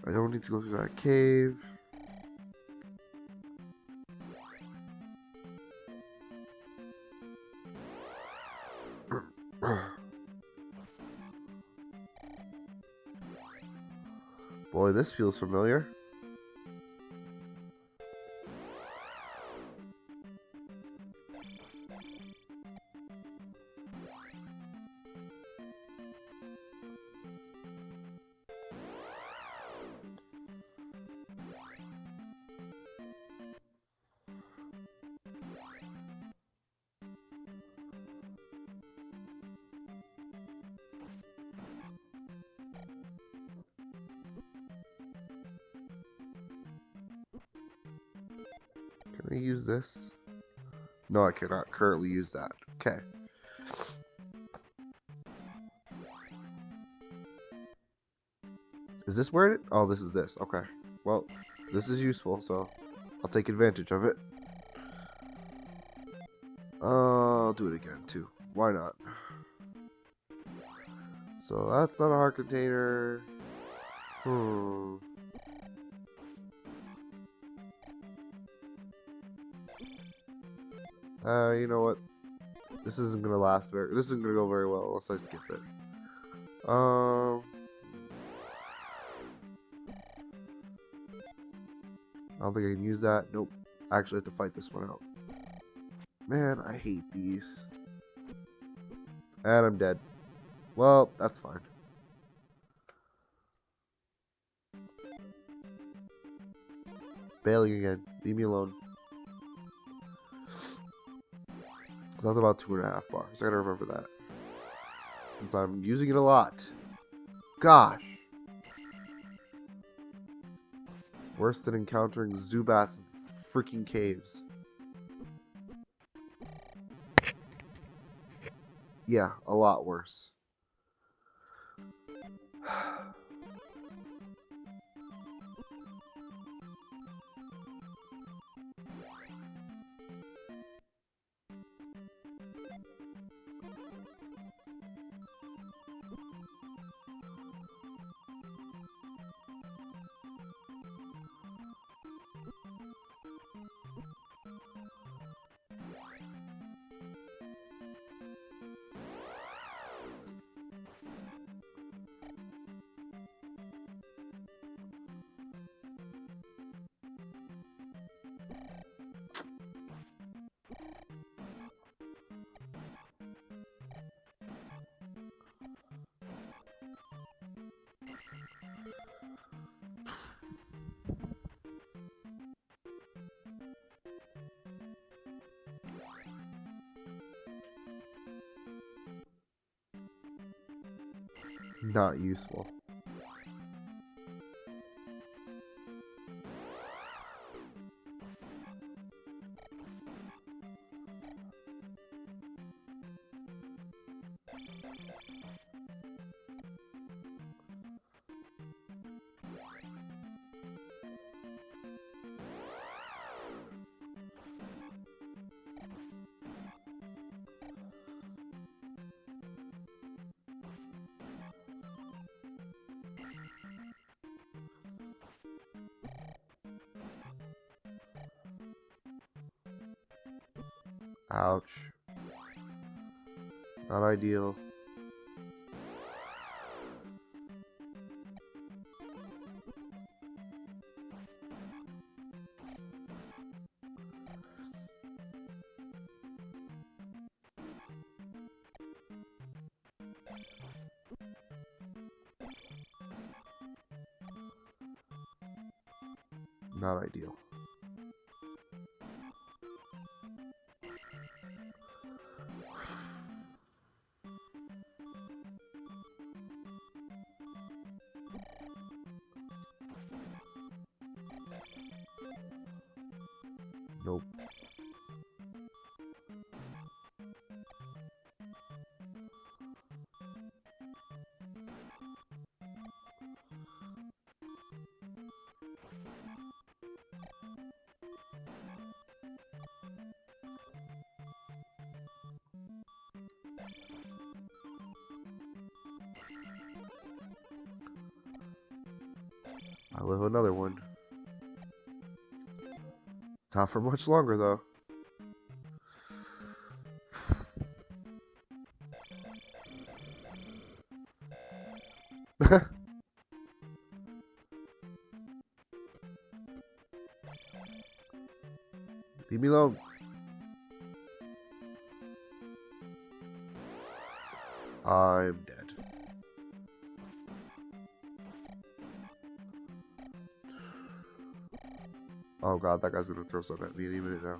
I don't need to go through that cave. Boy, this feels familiar. Can I use this? No, I cannot currently use that. Okay. Is this where it? Oh, this is this. Okay. Well, this is useful, so I'll take advantage of it. I'll do it again, too. Why not? So that's not a heart container. Hmm. You know what? This isn't gonna last very. This isn't gonna go very well unless I skip it. I don't think I can use that. Nope. I actually have to fight this one out. Man, I hate these. And I'm dead. Well, that's fine. Bailing again. Leave me alone. So that's about 2.5 bars. I gotta remember that. Since I'm using it a lot. Gosh. Worse than encountering Zubats in freaking caves. Yeah, a lot worse. Not useful. Ouch. Not ideal. Not ideal. Nope. I live another one. Not for much longer, though. Leave me alone. I'm dead. Oh god, that guy's gonna throw something at me any minute now.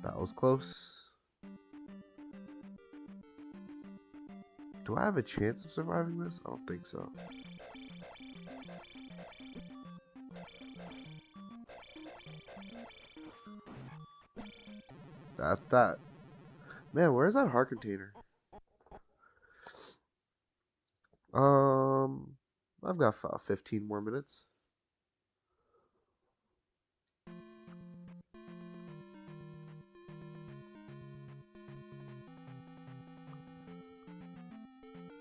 That was close. Do I have a chance of surviving this? I don't think so. That's that. Man, where's that heart container? I've got 15 more minutes.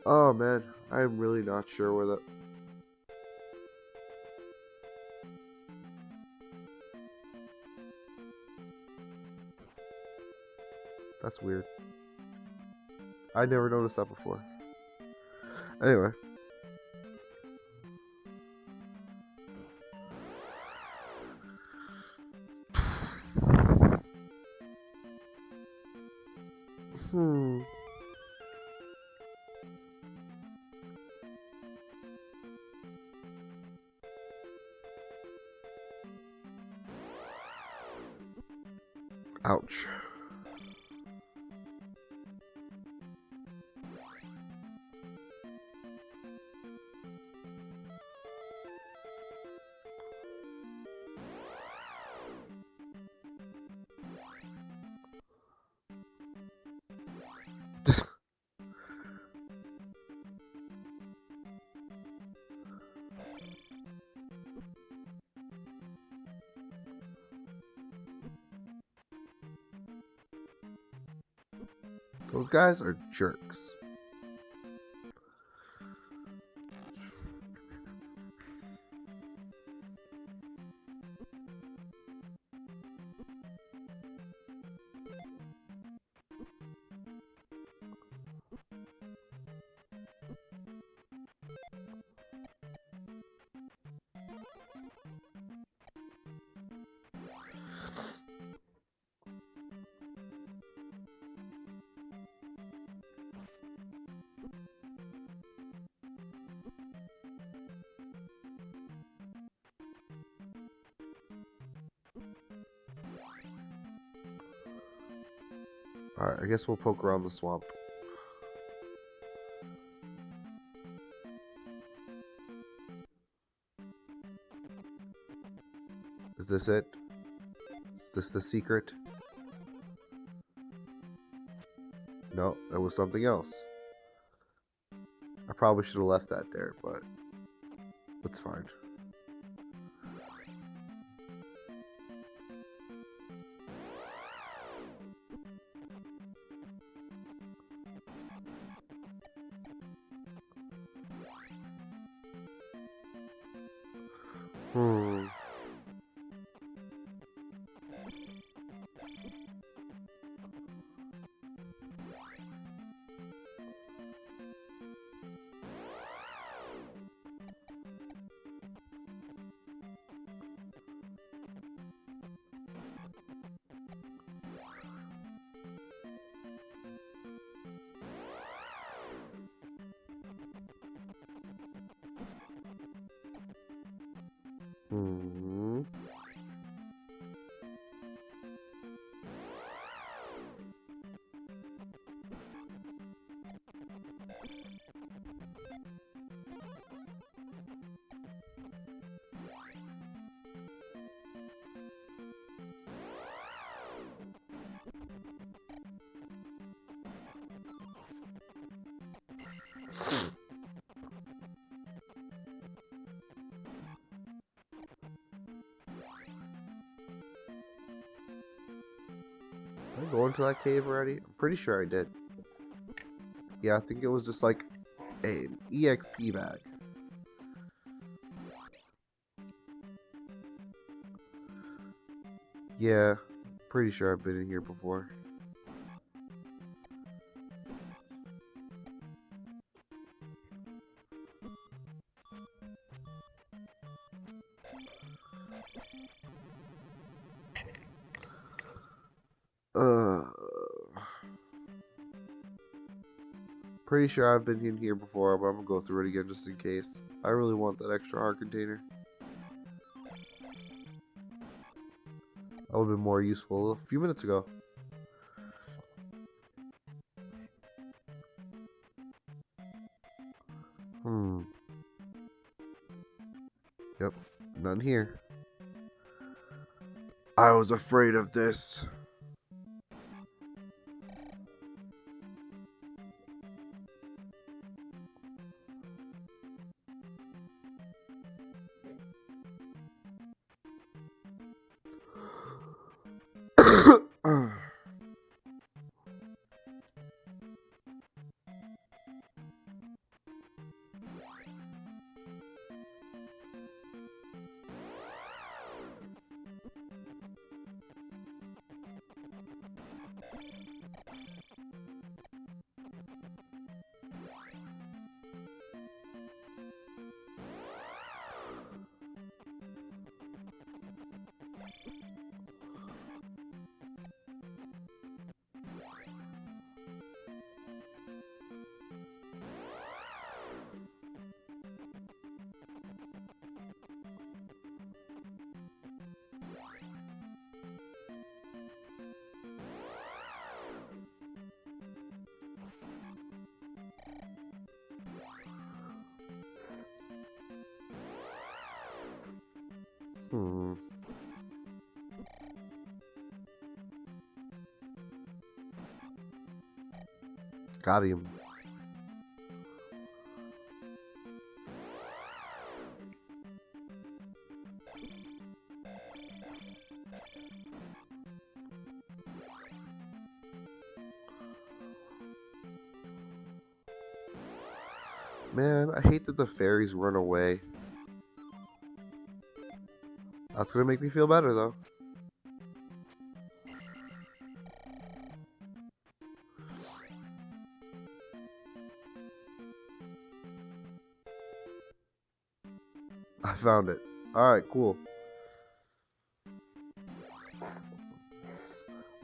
Oh man, I'm really not sure where the... That's weird. I never noticed that before. Anyway. Hmm. Ouch. Those guys are jerks. Alright, I guess we'll poke around the swamp. Is this it? Is this the secret? No, that was something else. I probably should have left that there, but it's fine. Hmm. Hmm. Did I go into that cave already? I'm pretty sure I did. Yeah, I think it was just like an EXP bag. Yeah, pretty sure I've been in here before. Uh, Pretty sure I've been in here before, but I'm gonna go through it again just in case. I really want that extra heart container. That would have been more useful a few minutes ago. Hmm. Yep, none here. I was afraid of this. Hmm. Got him. Man, I hate that the fairies run away. That's gonna make me feel better though. I found it. Alright, cool.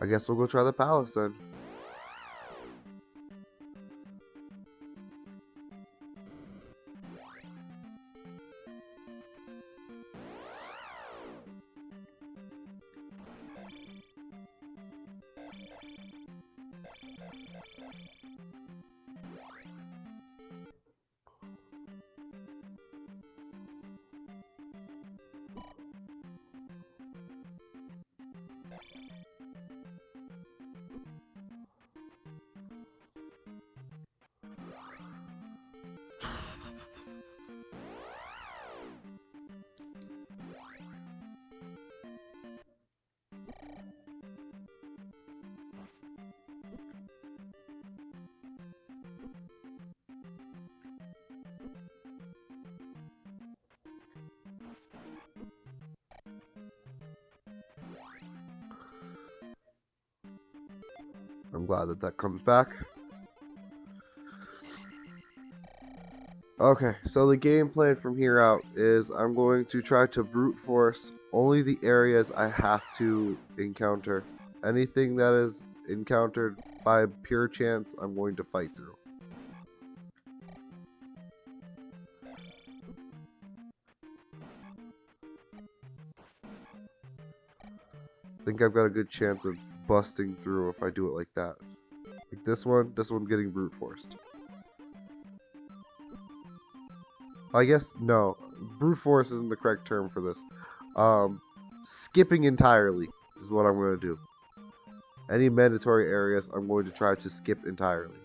I guess we'll go try the palace then. I'm glad that that comes back. Okay, so the game plan from here out is I'm going to try to brute force only the areas I have to encounter. Anything that is encountered by pure chance, I'm going to fight through. I think I've got a good chance of busting through if I do it like that. Like this one's getting brute forced. I guess, no, brute force isn't the correct term for this. Skipping entirely is what I'm going to do. Any mandatory areas, I'm going to try to skip entirely.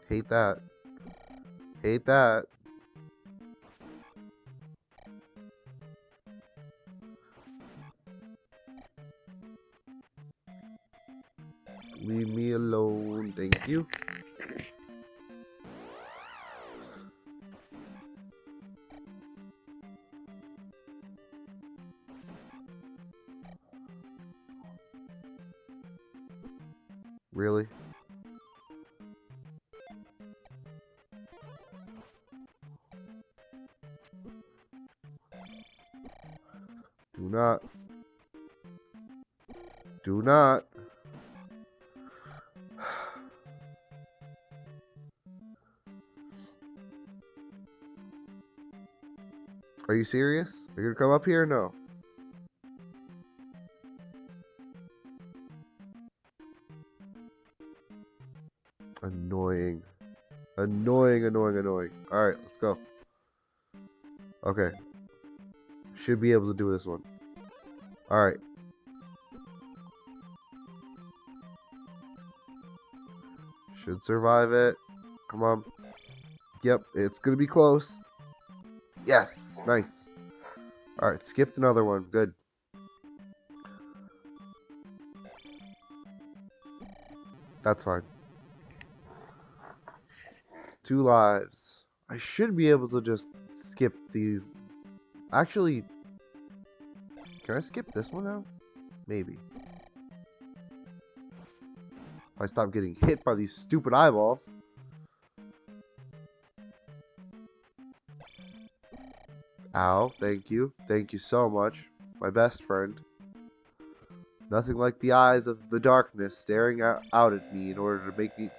Hate that. Hate that. Leave me alone. Thank you. Really? Do not. Do not. Are you serious? Are you gonna come up here? No. Annoying. Annoying, annoying, annoying. Alright, let's go. Okay. Should be able to do this one. Alright. Should survive it. Come on. Yep, it's gonna be close. Yes, nice. Alright, skipped another one. Good. That's fine. 2 lives. I should be able to just skip these. Actually, can I skip this one now? Maybe. If I stop getting hit by these stupid eyeballs. Ow, thank you. Thank you so much. My best friend. Nothing like the eyes of the darkness staring out at me in order to make me...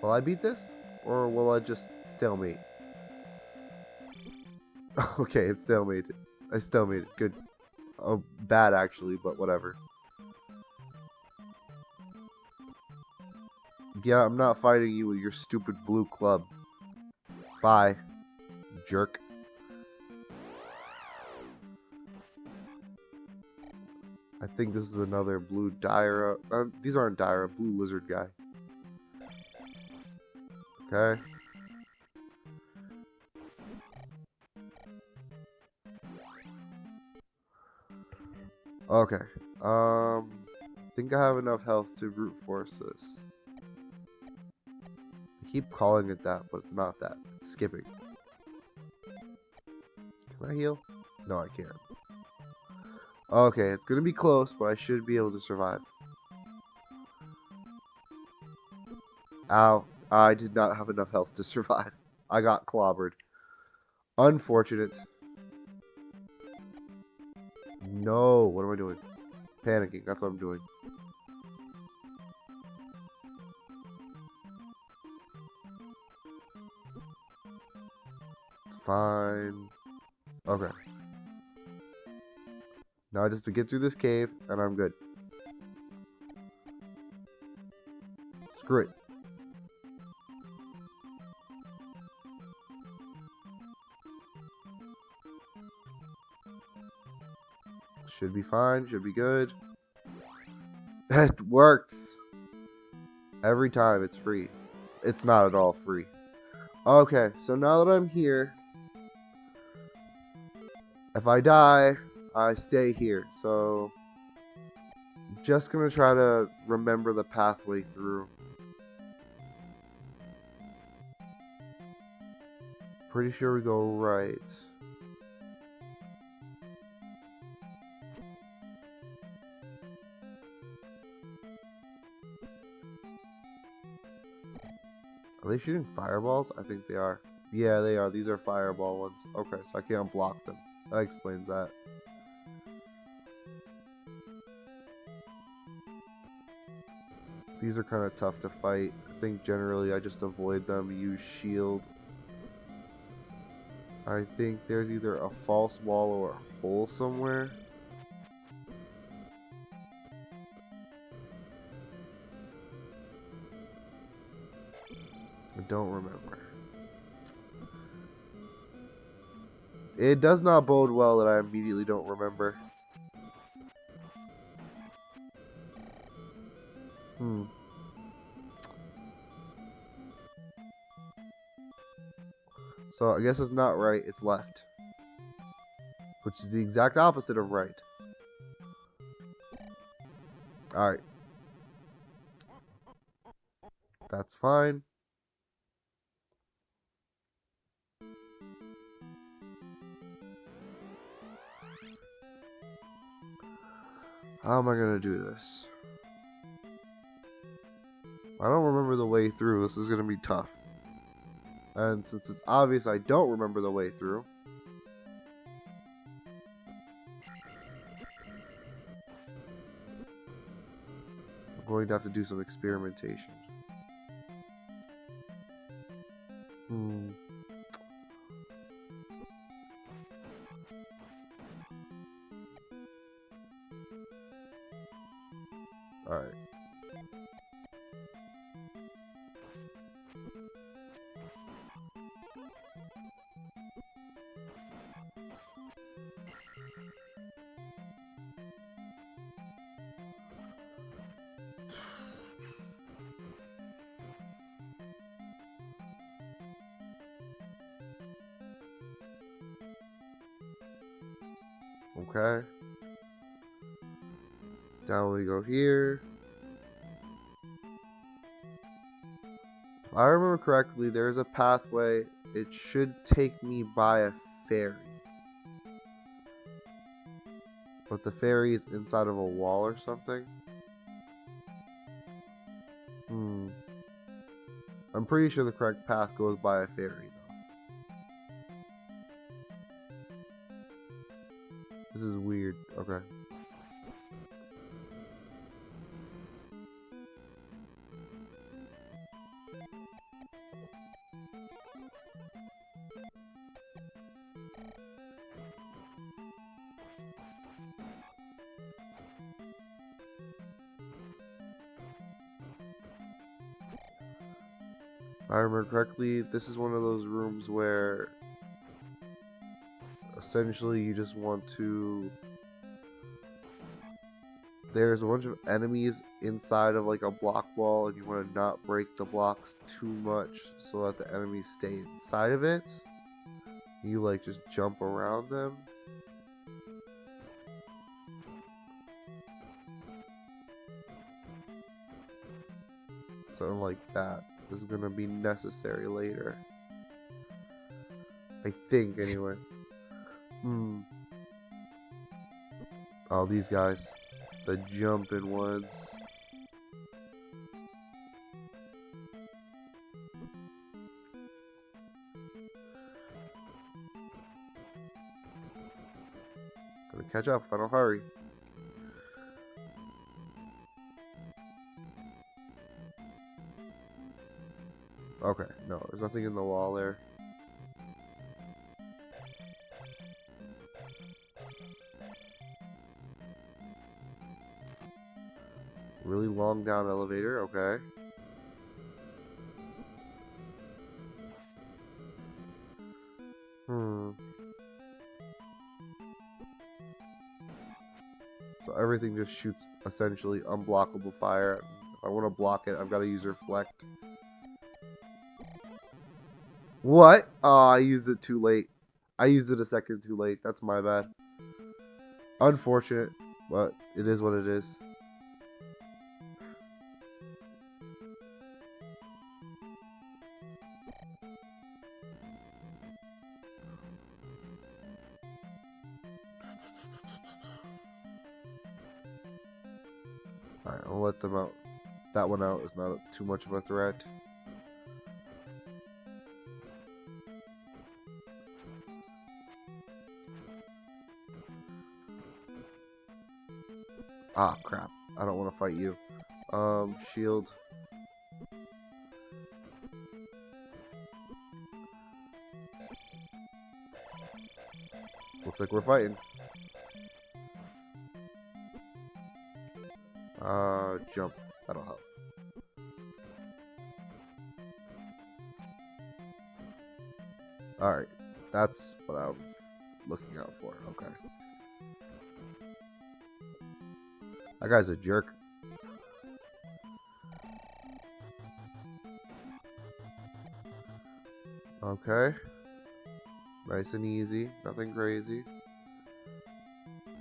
Will I beat this? Or will I just stalemate? Okay, it's stalemated. I stalemated. Good. bad actually, but whatever. Yeah, I'm not fighting you with your stupid blue club. Bye, jerk. I think this is another blue Dyra. These aren't Dyra, blue lizard guy. Okay. Okay. I think I have enough health to brute force this. I keep calling it that, but it's not that. It's skipping. Can I heal? No, I can't. Okay, it's gonna be close, but I should be able to survive. Ow. I did not have enough health to survive. I got clobbered. Unfortunate. No, what am I doing? Panicking, that's what I'm doing. It's fine. Okay. Now I just have to get through this cave, and I'm good. Screw it. Should be fine, should be good. It works! Every time, it's free. It's not at all free. Okay, so now that I'm here, if I die, I stay here. So, just gonna try to remember the pathway through. Pretty sure we go right. Are they shooting fireballs? I think they are. Yeah, they are. These are fireball ones. Okay, so I can't block them. That explains that. These are kind of tough to fight. I think generally I just avoid them, use shield. I think there's either a false wall or a hole somewhere. I don't remember. It does not bode well that I immediately don't remember. So I guess it's not right, it's left. Which is the exact opposite of right. Alright. That's fine. How am I gonna do this? I don't remember the way through. This is gonna be tough. And since it's obvious I don't remember the way through, I'm going to have to do some experimentation. Alright. Okay. Down we go here. If I remember correctly, there's a pathway. It should take me by a ferry. But the ferry is inside of a wall or something. I'm pretty sure the correct path goes by a ferry, though. This is weird. Okay. If I remember correctly, this is one of those rooms where essentially you just want to... There's a bunch of enemies inside of like a block wall, and you want to not break the blocks too much so that the enemies stay inside of it. You like just jump around them. Something like that is gonna be necessary later. I think anyway. Oh, these guys. The jumping ones. Gotta catch up if I don't hurry. Okay, no, there's nothing in the wall there. Really long down elevator, okay. So everything just shoots essentially unblockable fire. If I want to block it, I've got to use reflect. What? Oh, I used it too late. I used it a second too late. That's my bad. Unfortunate, but it is what it is. Alright, I'll let them out. That one out is not too much of a threat. Ah, crap. I don't want to fight you. Shield. Looks like we're fighting. Jump. That'll help. Alright. That's what I'm looking out for. Okay. That guy's a jerk. Okay. Nice and easy. Nothing crazy.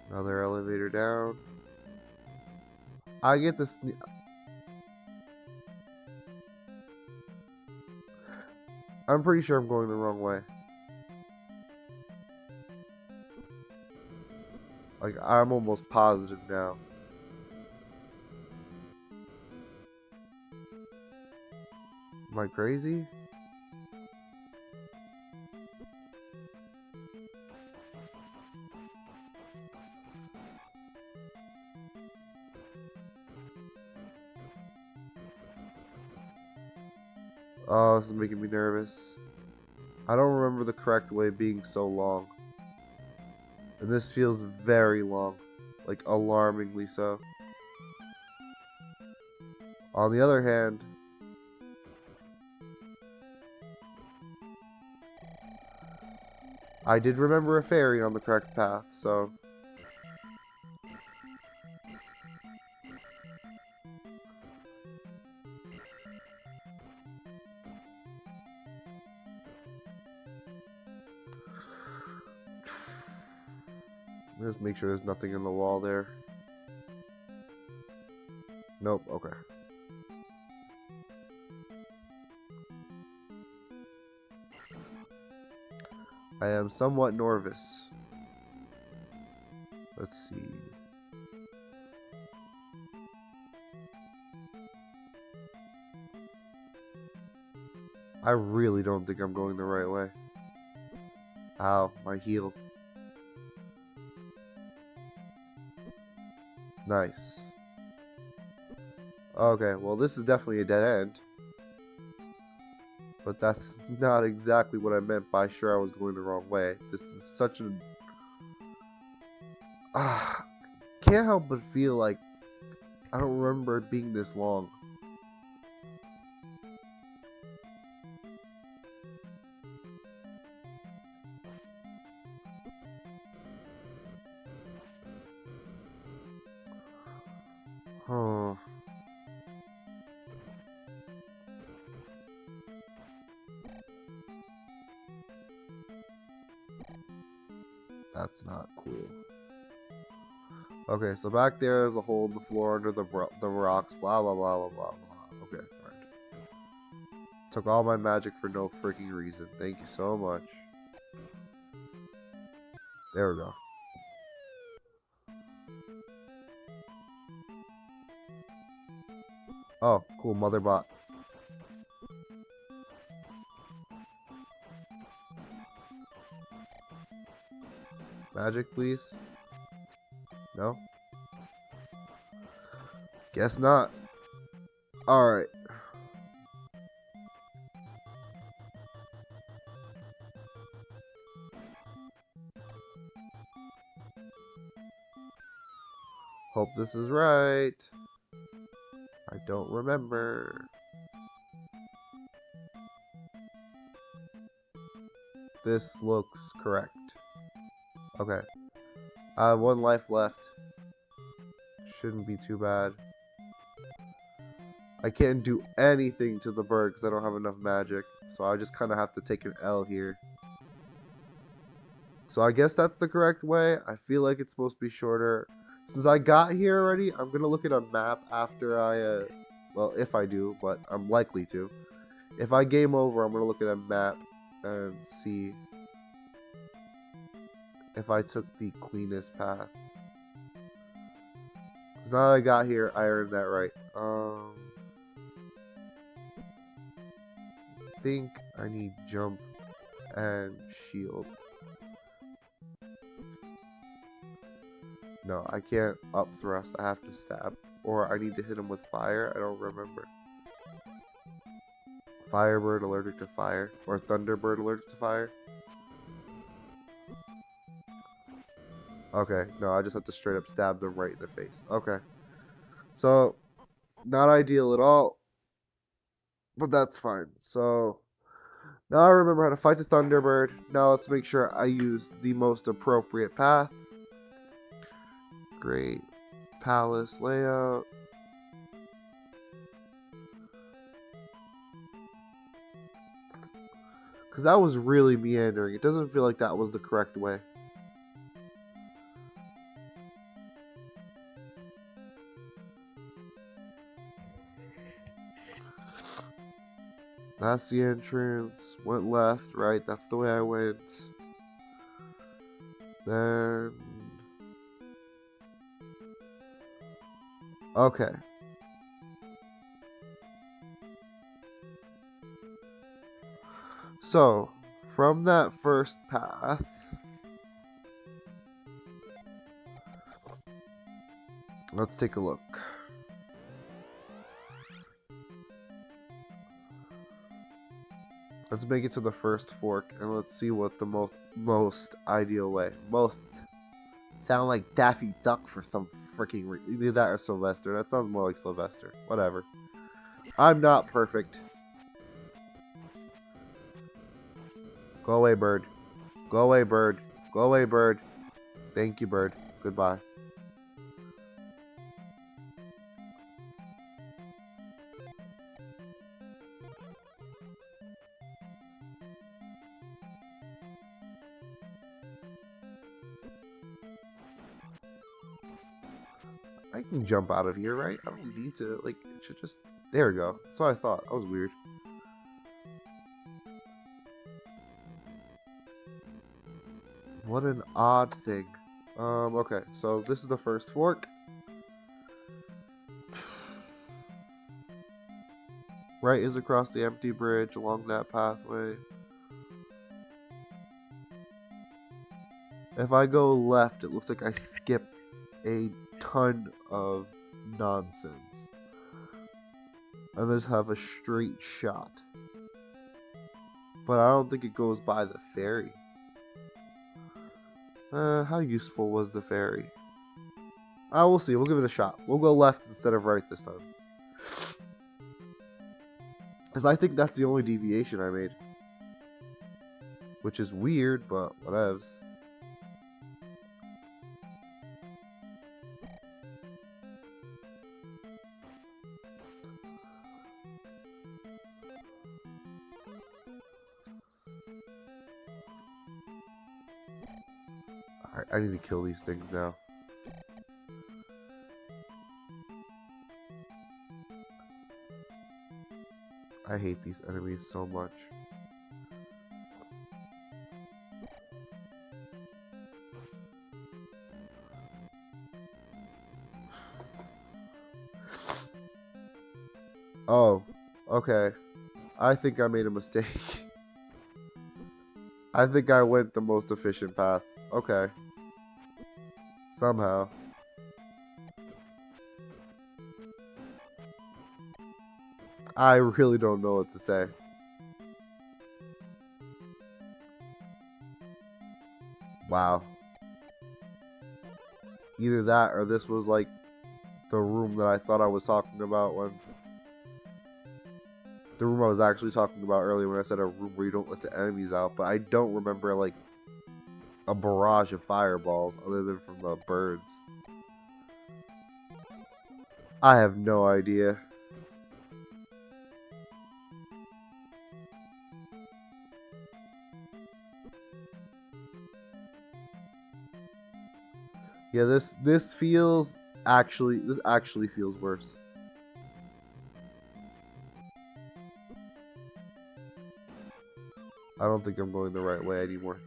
Another elevator down. I get this. I'm pretty sure I'm going the wrong way. Like, I'm almost positive now. Am I crazy? Oh, this is making me nervous. I don't remember the correct way being so long. And this feels very long. Like, alarmingly so. On the other hand, I did remember a fairy on the correct path, so... Just make sure there's nothing in the wall there. Nope, okay. I am somewhat nervous. Let's see. I really don't think I'm going the right way. Ow, my heel. Nice. Okay, well this is definitely a dead end. But that's not exactly what I meant by sure I was going the wrong way. This is such an... can't help but feel like I don't remember it being this long. Oh. That's not cool. Okay, so back there is a hole in the floor under the rocks. Blah blah blah blah blah blah. Okay, alright. Took all my magic for no freaking reason. Thank you so much. There we go. Oh, cool, mother bot. Magic, please. No? Guess not. Alright. Hope this is right. I don't remember. This looks correct. Okay. I have 1 life left. Shouldn't be too bad. I can't do anything to the bird because I don't have enough magic. So I just kind of have to take an L here. So I guess that's the correct way. I feel like it's supposed to be shorter. Since I got here already, I'm going to look at a map after I... well, if I do, but I'm likely to. If I game over, I'm going to look at a map and see if I took the cleanest path. Because now that I got here, I earned that right. I think I need jump and shield. No, I can't up thrust. I have to stab. Or I need to hit him with fire. I don't remember. Firebird allergic to fire. Or Thunderbird allergic to fire. Okay, no, I just have to straight up stab them right in the face. Okay. So, not ideal at all. But that's fine. So, now I remember how to fight the Thunderbird. Now let's make sure I use the most appropriate path. Great palace layout. Because that was really meandering. It doesn't feel like that was the correct way. That's the entrance. Went left, right? That's the way I went. Then... okay. So, from that first path... let's take a look. Let's make it to the first fork, and let's see what the most ideal way. Most sound like Daffy Duck for some freaking either that or Sylvester. That sounds more like Sylvester. Whatever. I'm not perfect. Go away, bird. Go away, bird. Go away, bird. Thank you, bird. Goodbye. I can jump out of here, right? I don't need to, like, it should just... there we go. That's what I thought. That was weird. What an odd thing. Okay, so this is the first fork. Right is across the empty bridge along that pathway. If I go left, it looks like I skip a ton of nonsense. And just have a straight shot. But I don't think it goes by the ferry. How useful was the ferry? We'll see. We'll give it a shot. We'll go left instead of right this time. Because I think that's the only deviation I made. Which is weird, but whatevs. I need to kill these things now. I hate these enemies so much. Oh, okay. I think I made a mistake. I think I went the most efficient path. Okay. Somehow. I really don't know what to say. Wow. Either that or this was like the room that I thought I was talking about when... The room I was actually talking about earlier when I said a room where you don't let the enemies out. But I don't remember like a barrage of fireballs other than from the birds. I have no idea. Yeah, this actually feels worse. I don't think I'm going the right way anymore.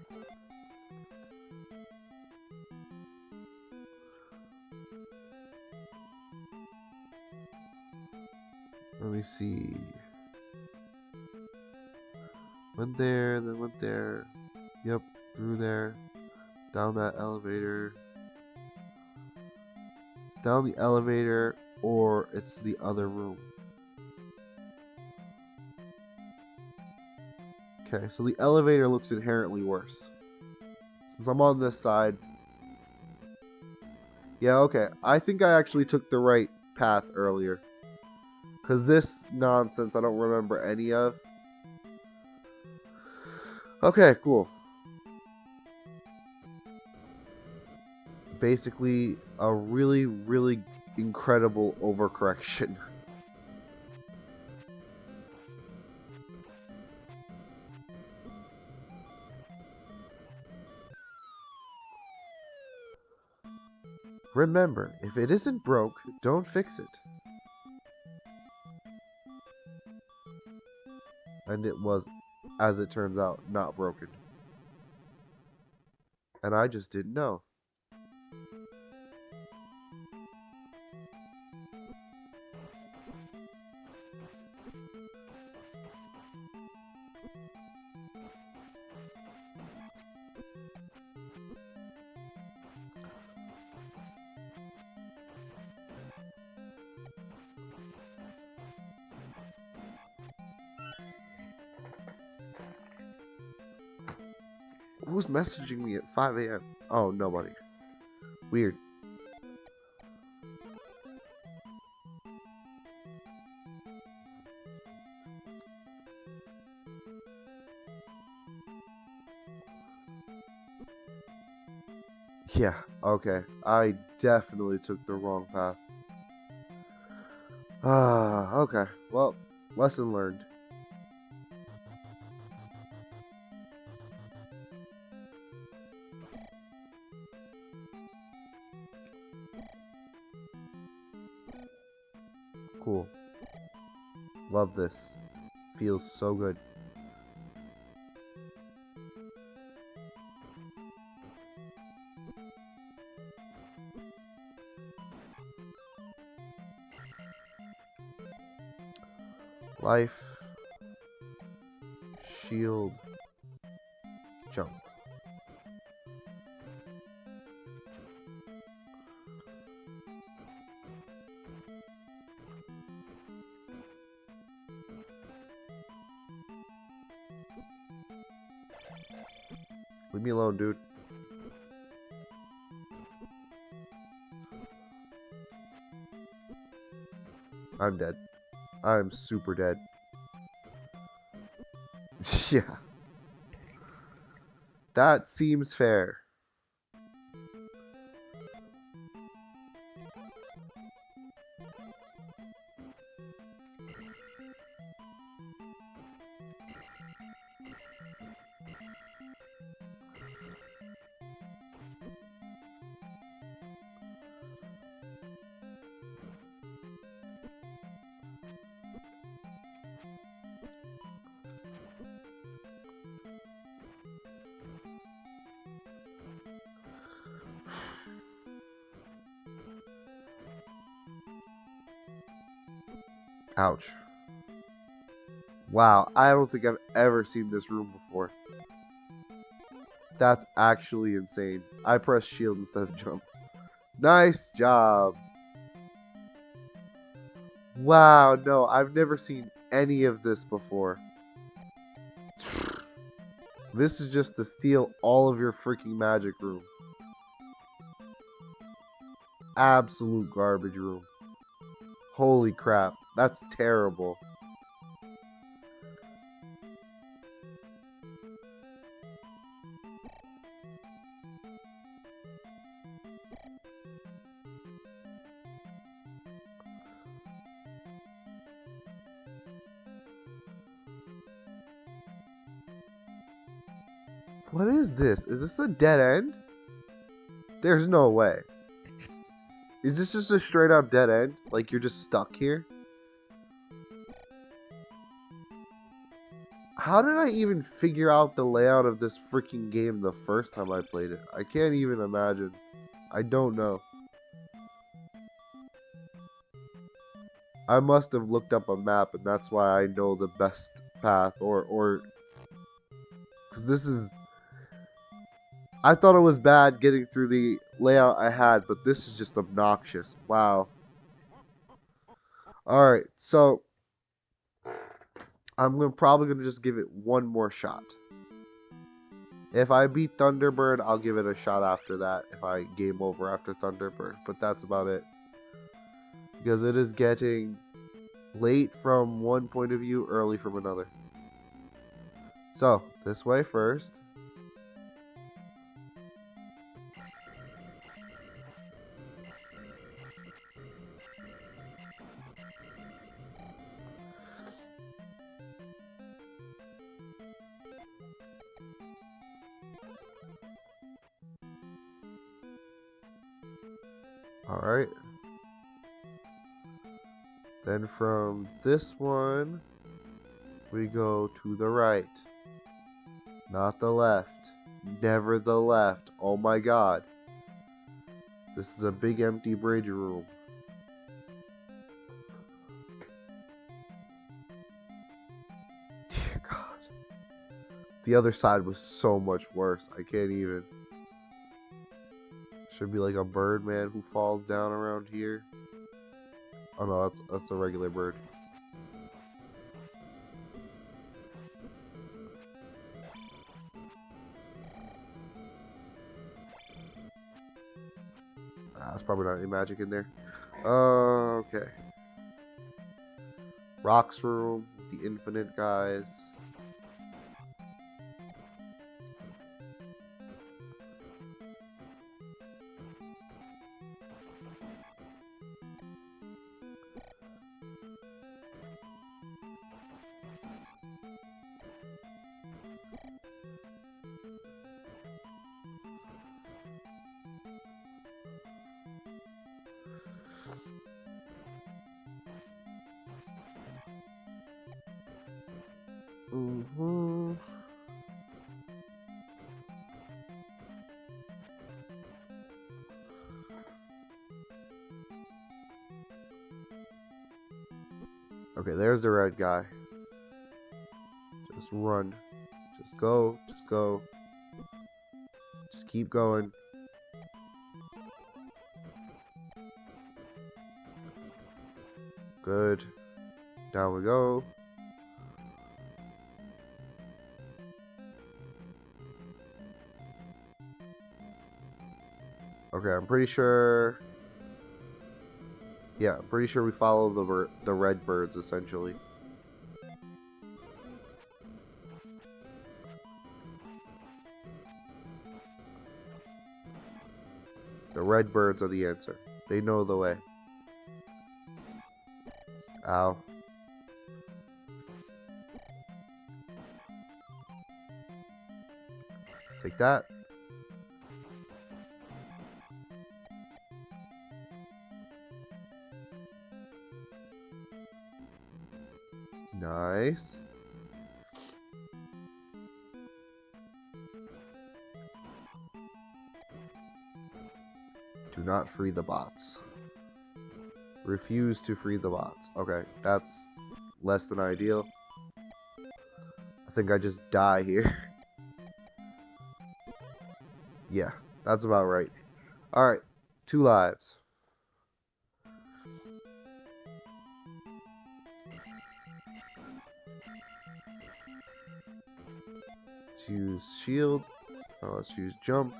Let me see. Went there, then went there. Yep, through there. Down that elevator. It's down the elevator, or it's the other room. Okay, so the elevator looks inherently worse. Since I'm on this side. Yeah, okay. I think I actually took the right path earlier. Because this nonsense I don't remember any of. Okay, cool. Basically, a really, really incredible overcorrection. Remember, if it isn't broke, don't fix it. And it was, as it turns out, not broken. And I just didn't know. Who's messaging me at 5 a.m.? Oh, nobody. Weird. Yeah, okay. I definitely took the wrong path. Ah, okay. Well, lesson learned. Cool. Love this. Feels so good. Life. Shield. Jump. Leave me alone, dude. I'm dead. I'm super dead. Yeah. That seems fair. Ouch. Wow, I don't think I've ever seen this room before. That's actually insane. I pressed shield instead of jump. Nice job. Wow, no, I've never seen any of this before. This is just to steal all of your freaking magic room. Absolute garbage room. Holy crap, that's terrible. What is this? Is this a dead end? There's no way. Is this just a straight up dead end? Like you're just stuck here? How did I even figure out the layout of this freaking game the first time I played it? I can't even imagine. I don't know. I must have looked up a map and that's why I know the best path or because this is, I thought it was bad getting through the layout I had, but this is just obnoxious. Wow. Alright, so probably gonna just give it one more shot. If I beat Thunderbird, I'll give it a shot after that. If I game over after Thunderbird, but that's about it. Because it is getting late from one point of view, early from another. So, this way first. Alright. Then from this one, we go to the right. Not the left. Never the left. Oh my god. This is a big empty bridge room. Dear god. The other side was so much worse. I can't even. Should be like a bird man who falls down around here. Oh no, that's a regular bird. There's probably not any magic in there. Okay. Rocks room, the infinite guys. Okay, there's the red guy. Just run. Just go. Just go. Just keep going. Good. Down we go. Okay, I'm pretty sure. Yeah, I'm pretty sure we follow the red birds essentially. The red birds are the answer. They know the way. Ow. Take that. Nice. Do not free the bots. Refuse to free the bots. Okay, that's less than ideal. I think I just die here. Yeah, that's about right. Alright, 2 lives. Let's use shield. Let's use jump.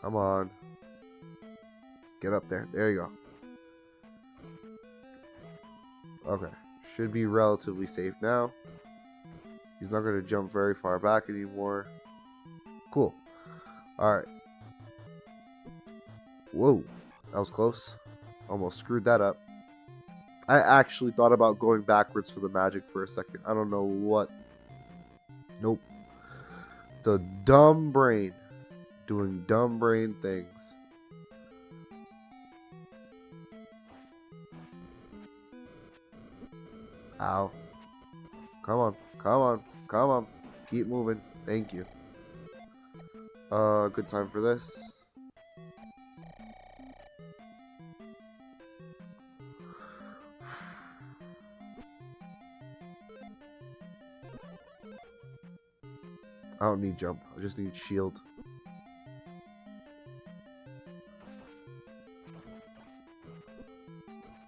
Come on. Get up there. There you go. Okay. Should be relatively safe now. He's not going to jump very far back anymore. Cool. Alright. Whoa. That was close. Almost screwed that up. I actually thought about going backwards for the magic for a second. I don't know what. Nope. It's a dumb brain. Doing dumb brain things. Ow. Come on. Come on. Come on. Keep moving. Thank you. Good time for this. I don't need jump. I just need shield.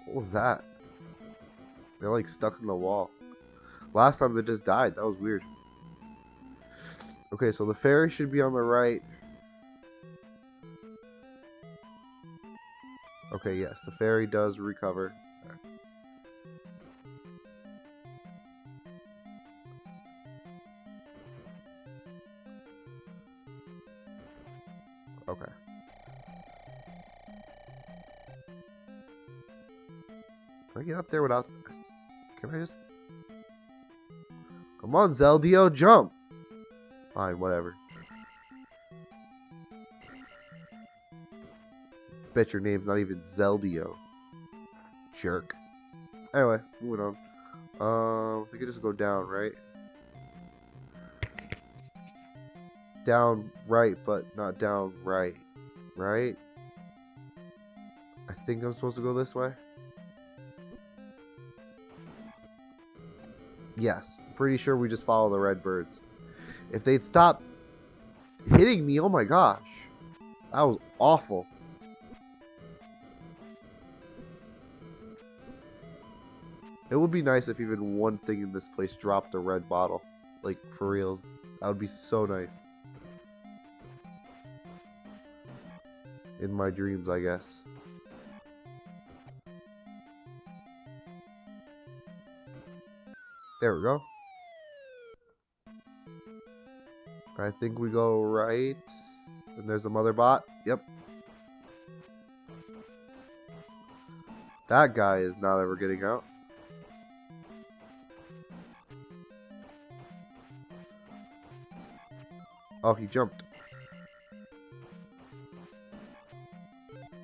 What was that? They're like stuck in the wall. Last time they just died. That was weird. Okay, so the fairy should be on the right. Okay, yes, the fairy does recover. Okay. Can I get up there without... Can I just... Come on, Zelda, jump! Fine, whatever. Bet your name's not even Zelda. Jerk. Anyway, moving on. I could just go down, right? Down right, but not down right. Right? I think I'm supposed to go this way. Yes, pretty sure we just follow the red birds. If they'd stop hitting me, oh my gosh. That was awful. It would be nice if even one thing in this place dropped a red bottle. Like, for reals. That would be so nice. In my dreams, I guess. There we go. I think we go right. And there's a mother bot. Yep. That guy is not ever getting out. Oh, he jumped.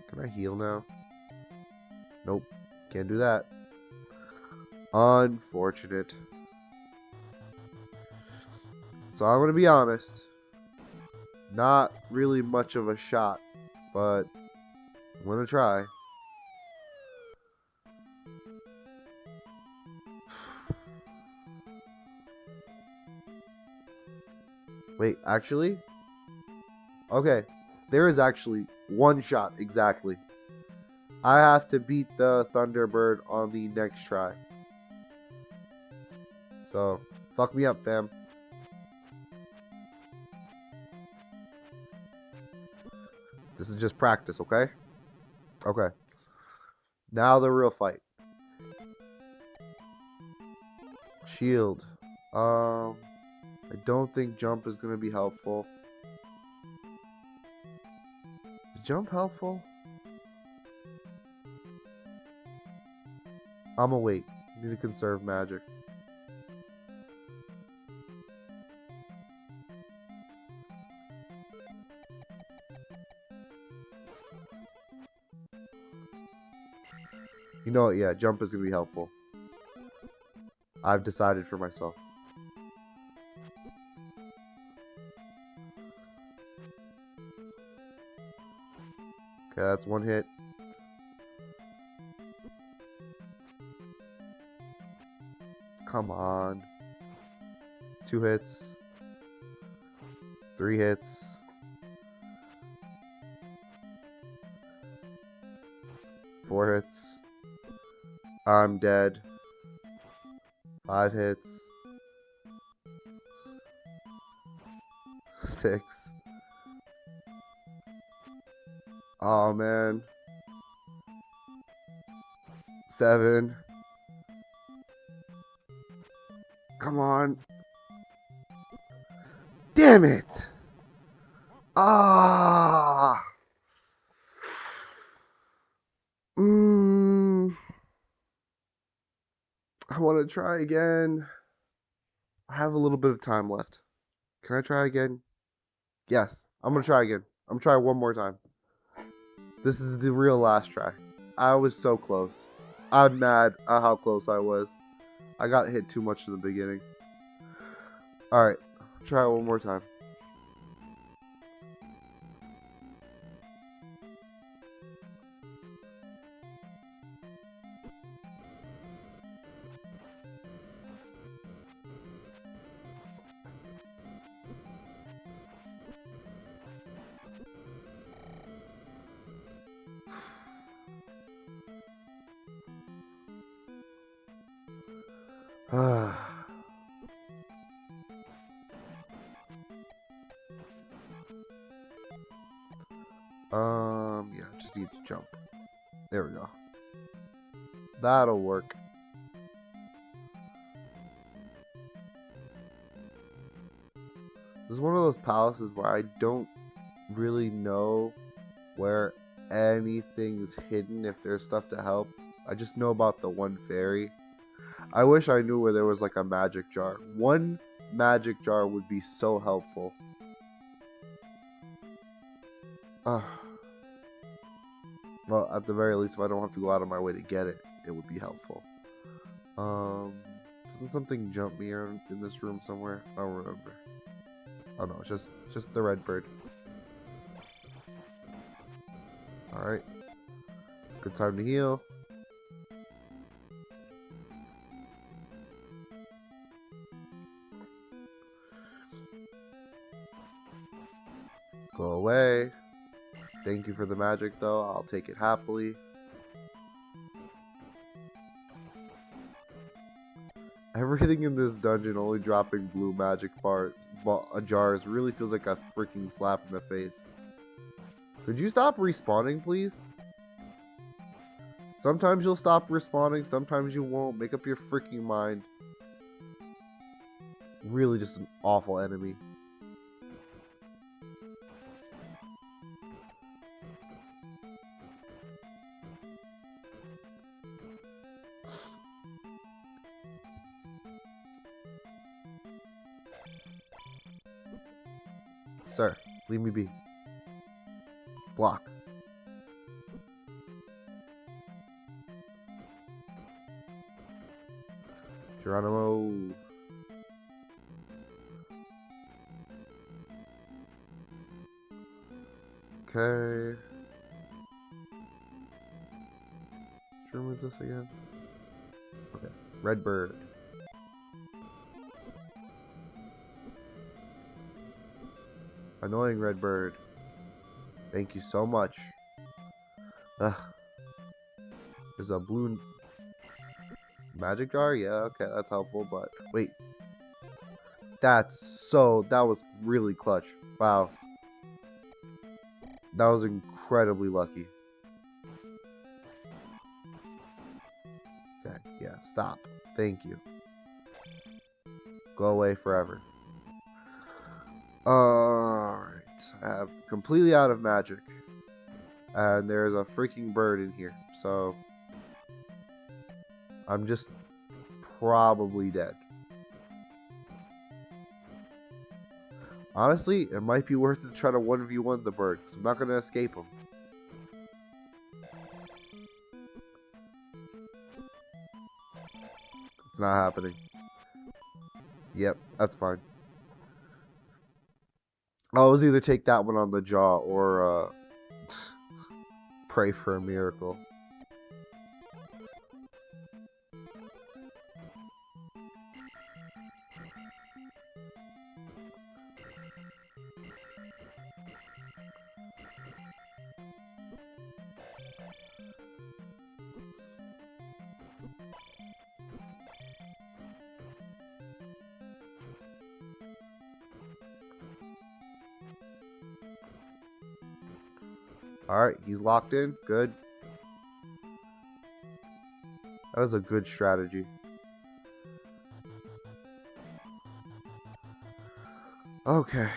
Can I heal now? Nope. Can't do that. Unfortunate. So I'm gonna be honest. Not really much of a shot, but I'm gonna try. Wait, actually? Okay. There is actually one shot, exactly. I have to beat the Thunderbird on the next try. So, fuck me up, fam. This is just practice, okay? Okay. Now the real fight. Shield. I don't think jump is going to be helpful. Is jump helpful? I'm gonna wait. Need to conserve magic. You know what? Yeah, jump is going to be helpful. I've decided for myself. Okay, that's one hit. Come on. 2 hits. 3 hits. 4 hits. I'm dead. 5 hits. 6. Oh man. 7. Come on. Damn it! Ah. I want to try again. I have a little bit of time left. Can I try again? Yes. I'm gonna try again. I'm gonna try one more time. This is the real last try. I was so close. I'm mad at how close I was. I got hit too much in the beginning. Alright. Try it one more time. Yeah, just need to jump. There we go. That'll work. This is one of those palaces where I don't really know where anything's hidden, if there's stuff to help. I just know about the one fairy. I wish I knew where there was like a magic jar. One magic jar would be so helpful. Well, at the very least, if I don't have to go out of my way to get it, it would be helpful. Doesn't something jump me in this room somewhere? I don't remember. Oh no, it's just the red bird. Alright. Good time to heal. Go away. Thank you for the magic though. I'll take it happily. Everything in this dungeon only dropping blue magic jars really feels like a freaking slap in the face. Could you stop respawning, please? Sometimes you'll stop respawning, sometimes you won't. Make up your freaking mind. Really just an awful enemy. Sir, leave me be. Block. Geronimo. Okay. Which room is this again? Okay. Red bird. Annoying red bird. Thank you so much. Ugh. There's a blue magic jar? Yeah, okay, that's helpful, but wait. That was really clutch. Wow. That was incredibly lucky. Okay, yeah, stop. Thank you. Go away forever. Alright. I'm completely out of magic. And there's a freaking bird in here. So I'm just probably dead. Honestly, it might be worth it to try to 1v1 the bird, because I'm not going to escape him. It's not happening. Yep, that's fine. I'll always either take that one on the jaw or pray for a miracle. Alright, he's locked in. Good. That was a good strategy. Okay.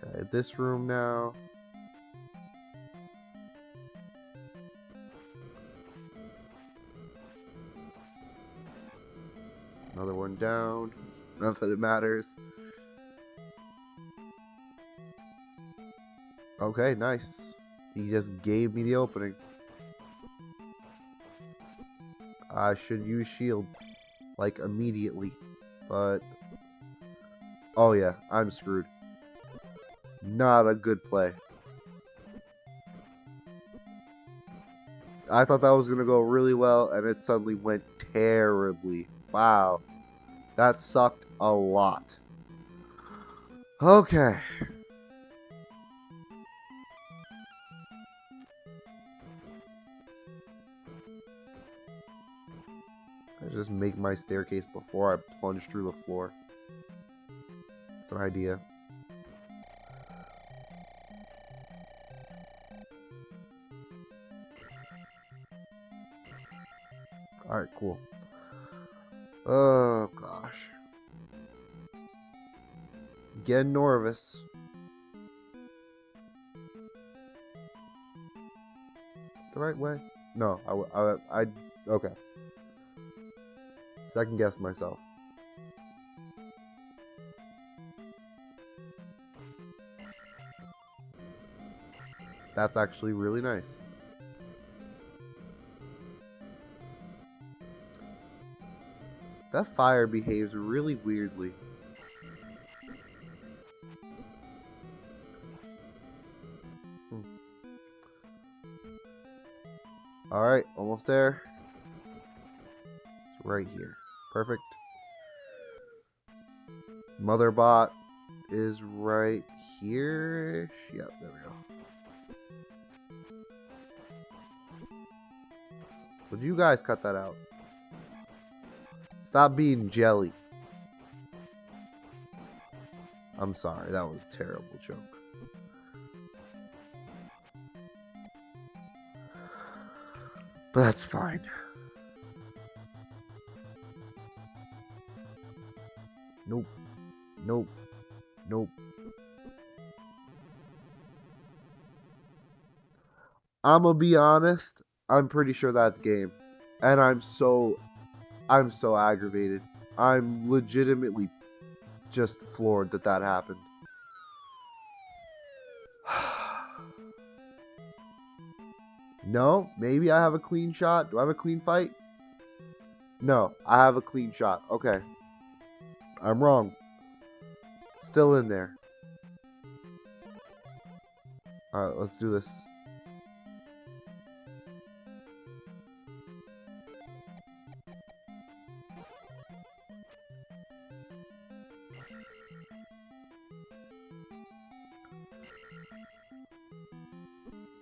Okay, this room now. Another one down. Not that it matters. Okay, nice. He just gave me the opening. I should use shield, like, immediately. But... oh yeah, I'm screwed. Not a good play. I thought that was going to go really well, and it suddenly went terribly. Wow. That sucked a lot. Okay. I just make my staircase before I plunge through the floor. It's an idea. Alright, cool. Oh, gosh. Getting nervous. It's the right way? No, I okay. Second guess myself. That's actually really nice. That fire behaves really weirdly. Alright, almost there. It's right here. Perfect. Motherbot is right here. Yep, there we go. Would you guys cut that out? Stop being jelly. I'm sorry, that was a terrible joke. But that's fine. Nope. Nope. Nope. I'ma be honest, I'm pretty sure that's game. And I'm so aggravated. I'm legitimately just floored that that happened. No, maybe I have a clean shot. Do I have a clean fight? No, I have a clean shot. Okay. I'm wrong. Still in there. Alright, let's do this.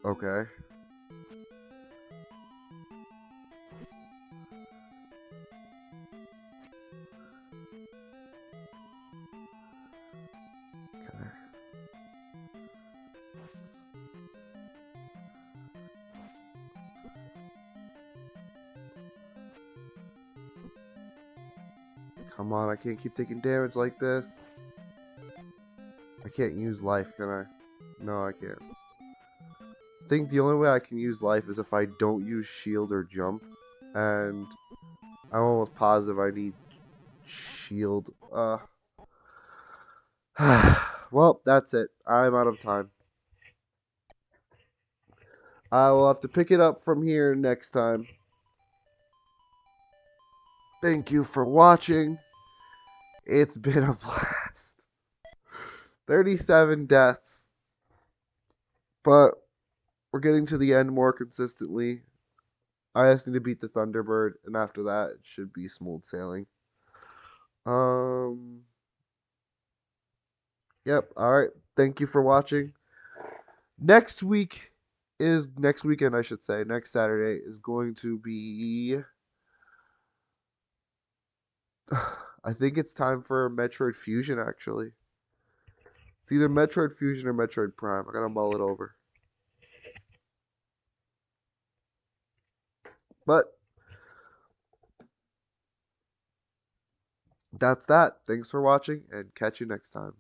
Okay. Come on, I can't keep taking damage like this. I can't use life, can I? No, I can't. I think the only way I can use life is if I don't use shield or jump. And I'm almost positive I need shield. Well, that's it. I'm out of time. I will have to pick it up from here next time. Thank you for watching. It's been a blast. 37 deaths. But we're getting to the end more consistently. I just need to beat the Thunderbird, and after that, it should be smooth sailing. Um. Yep. All right. Thank you for watching. Next weekend, I should say. Next Saturday is going to be. I think it's time for Metroid Fusion. Actually, it's either Metroid Fusion or Metroid Prime. I gotta mull it over. But that's that. Thanks for watching, and catch you next time.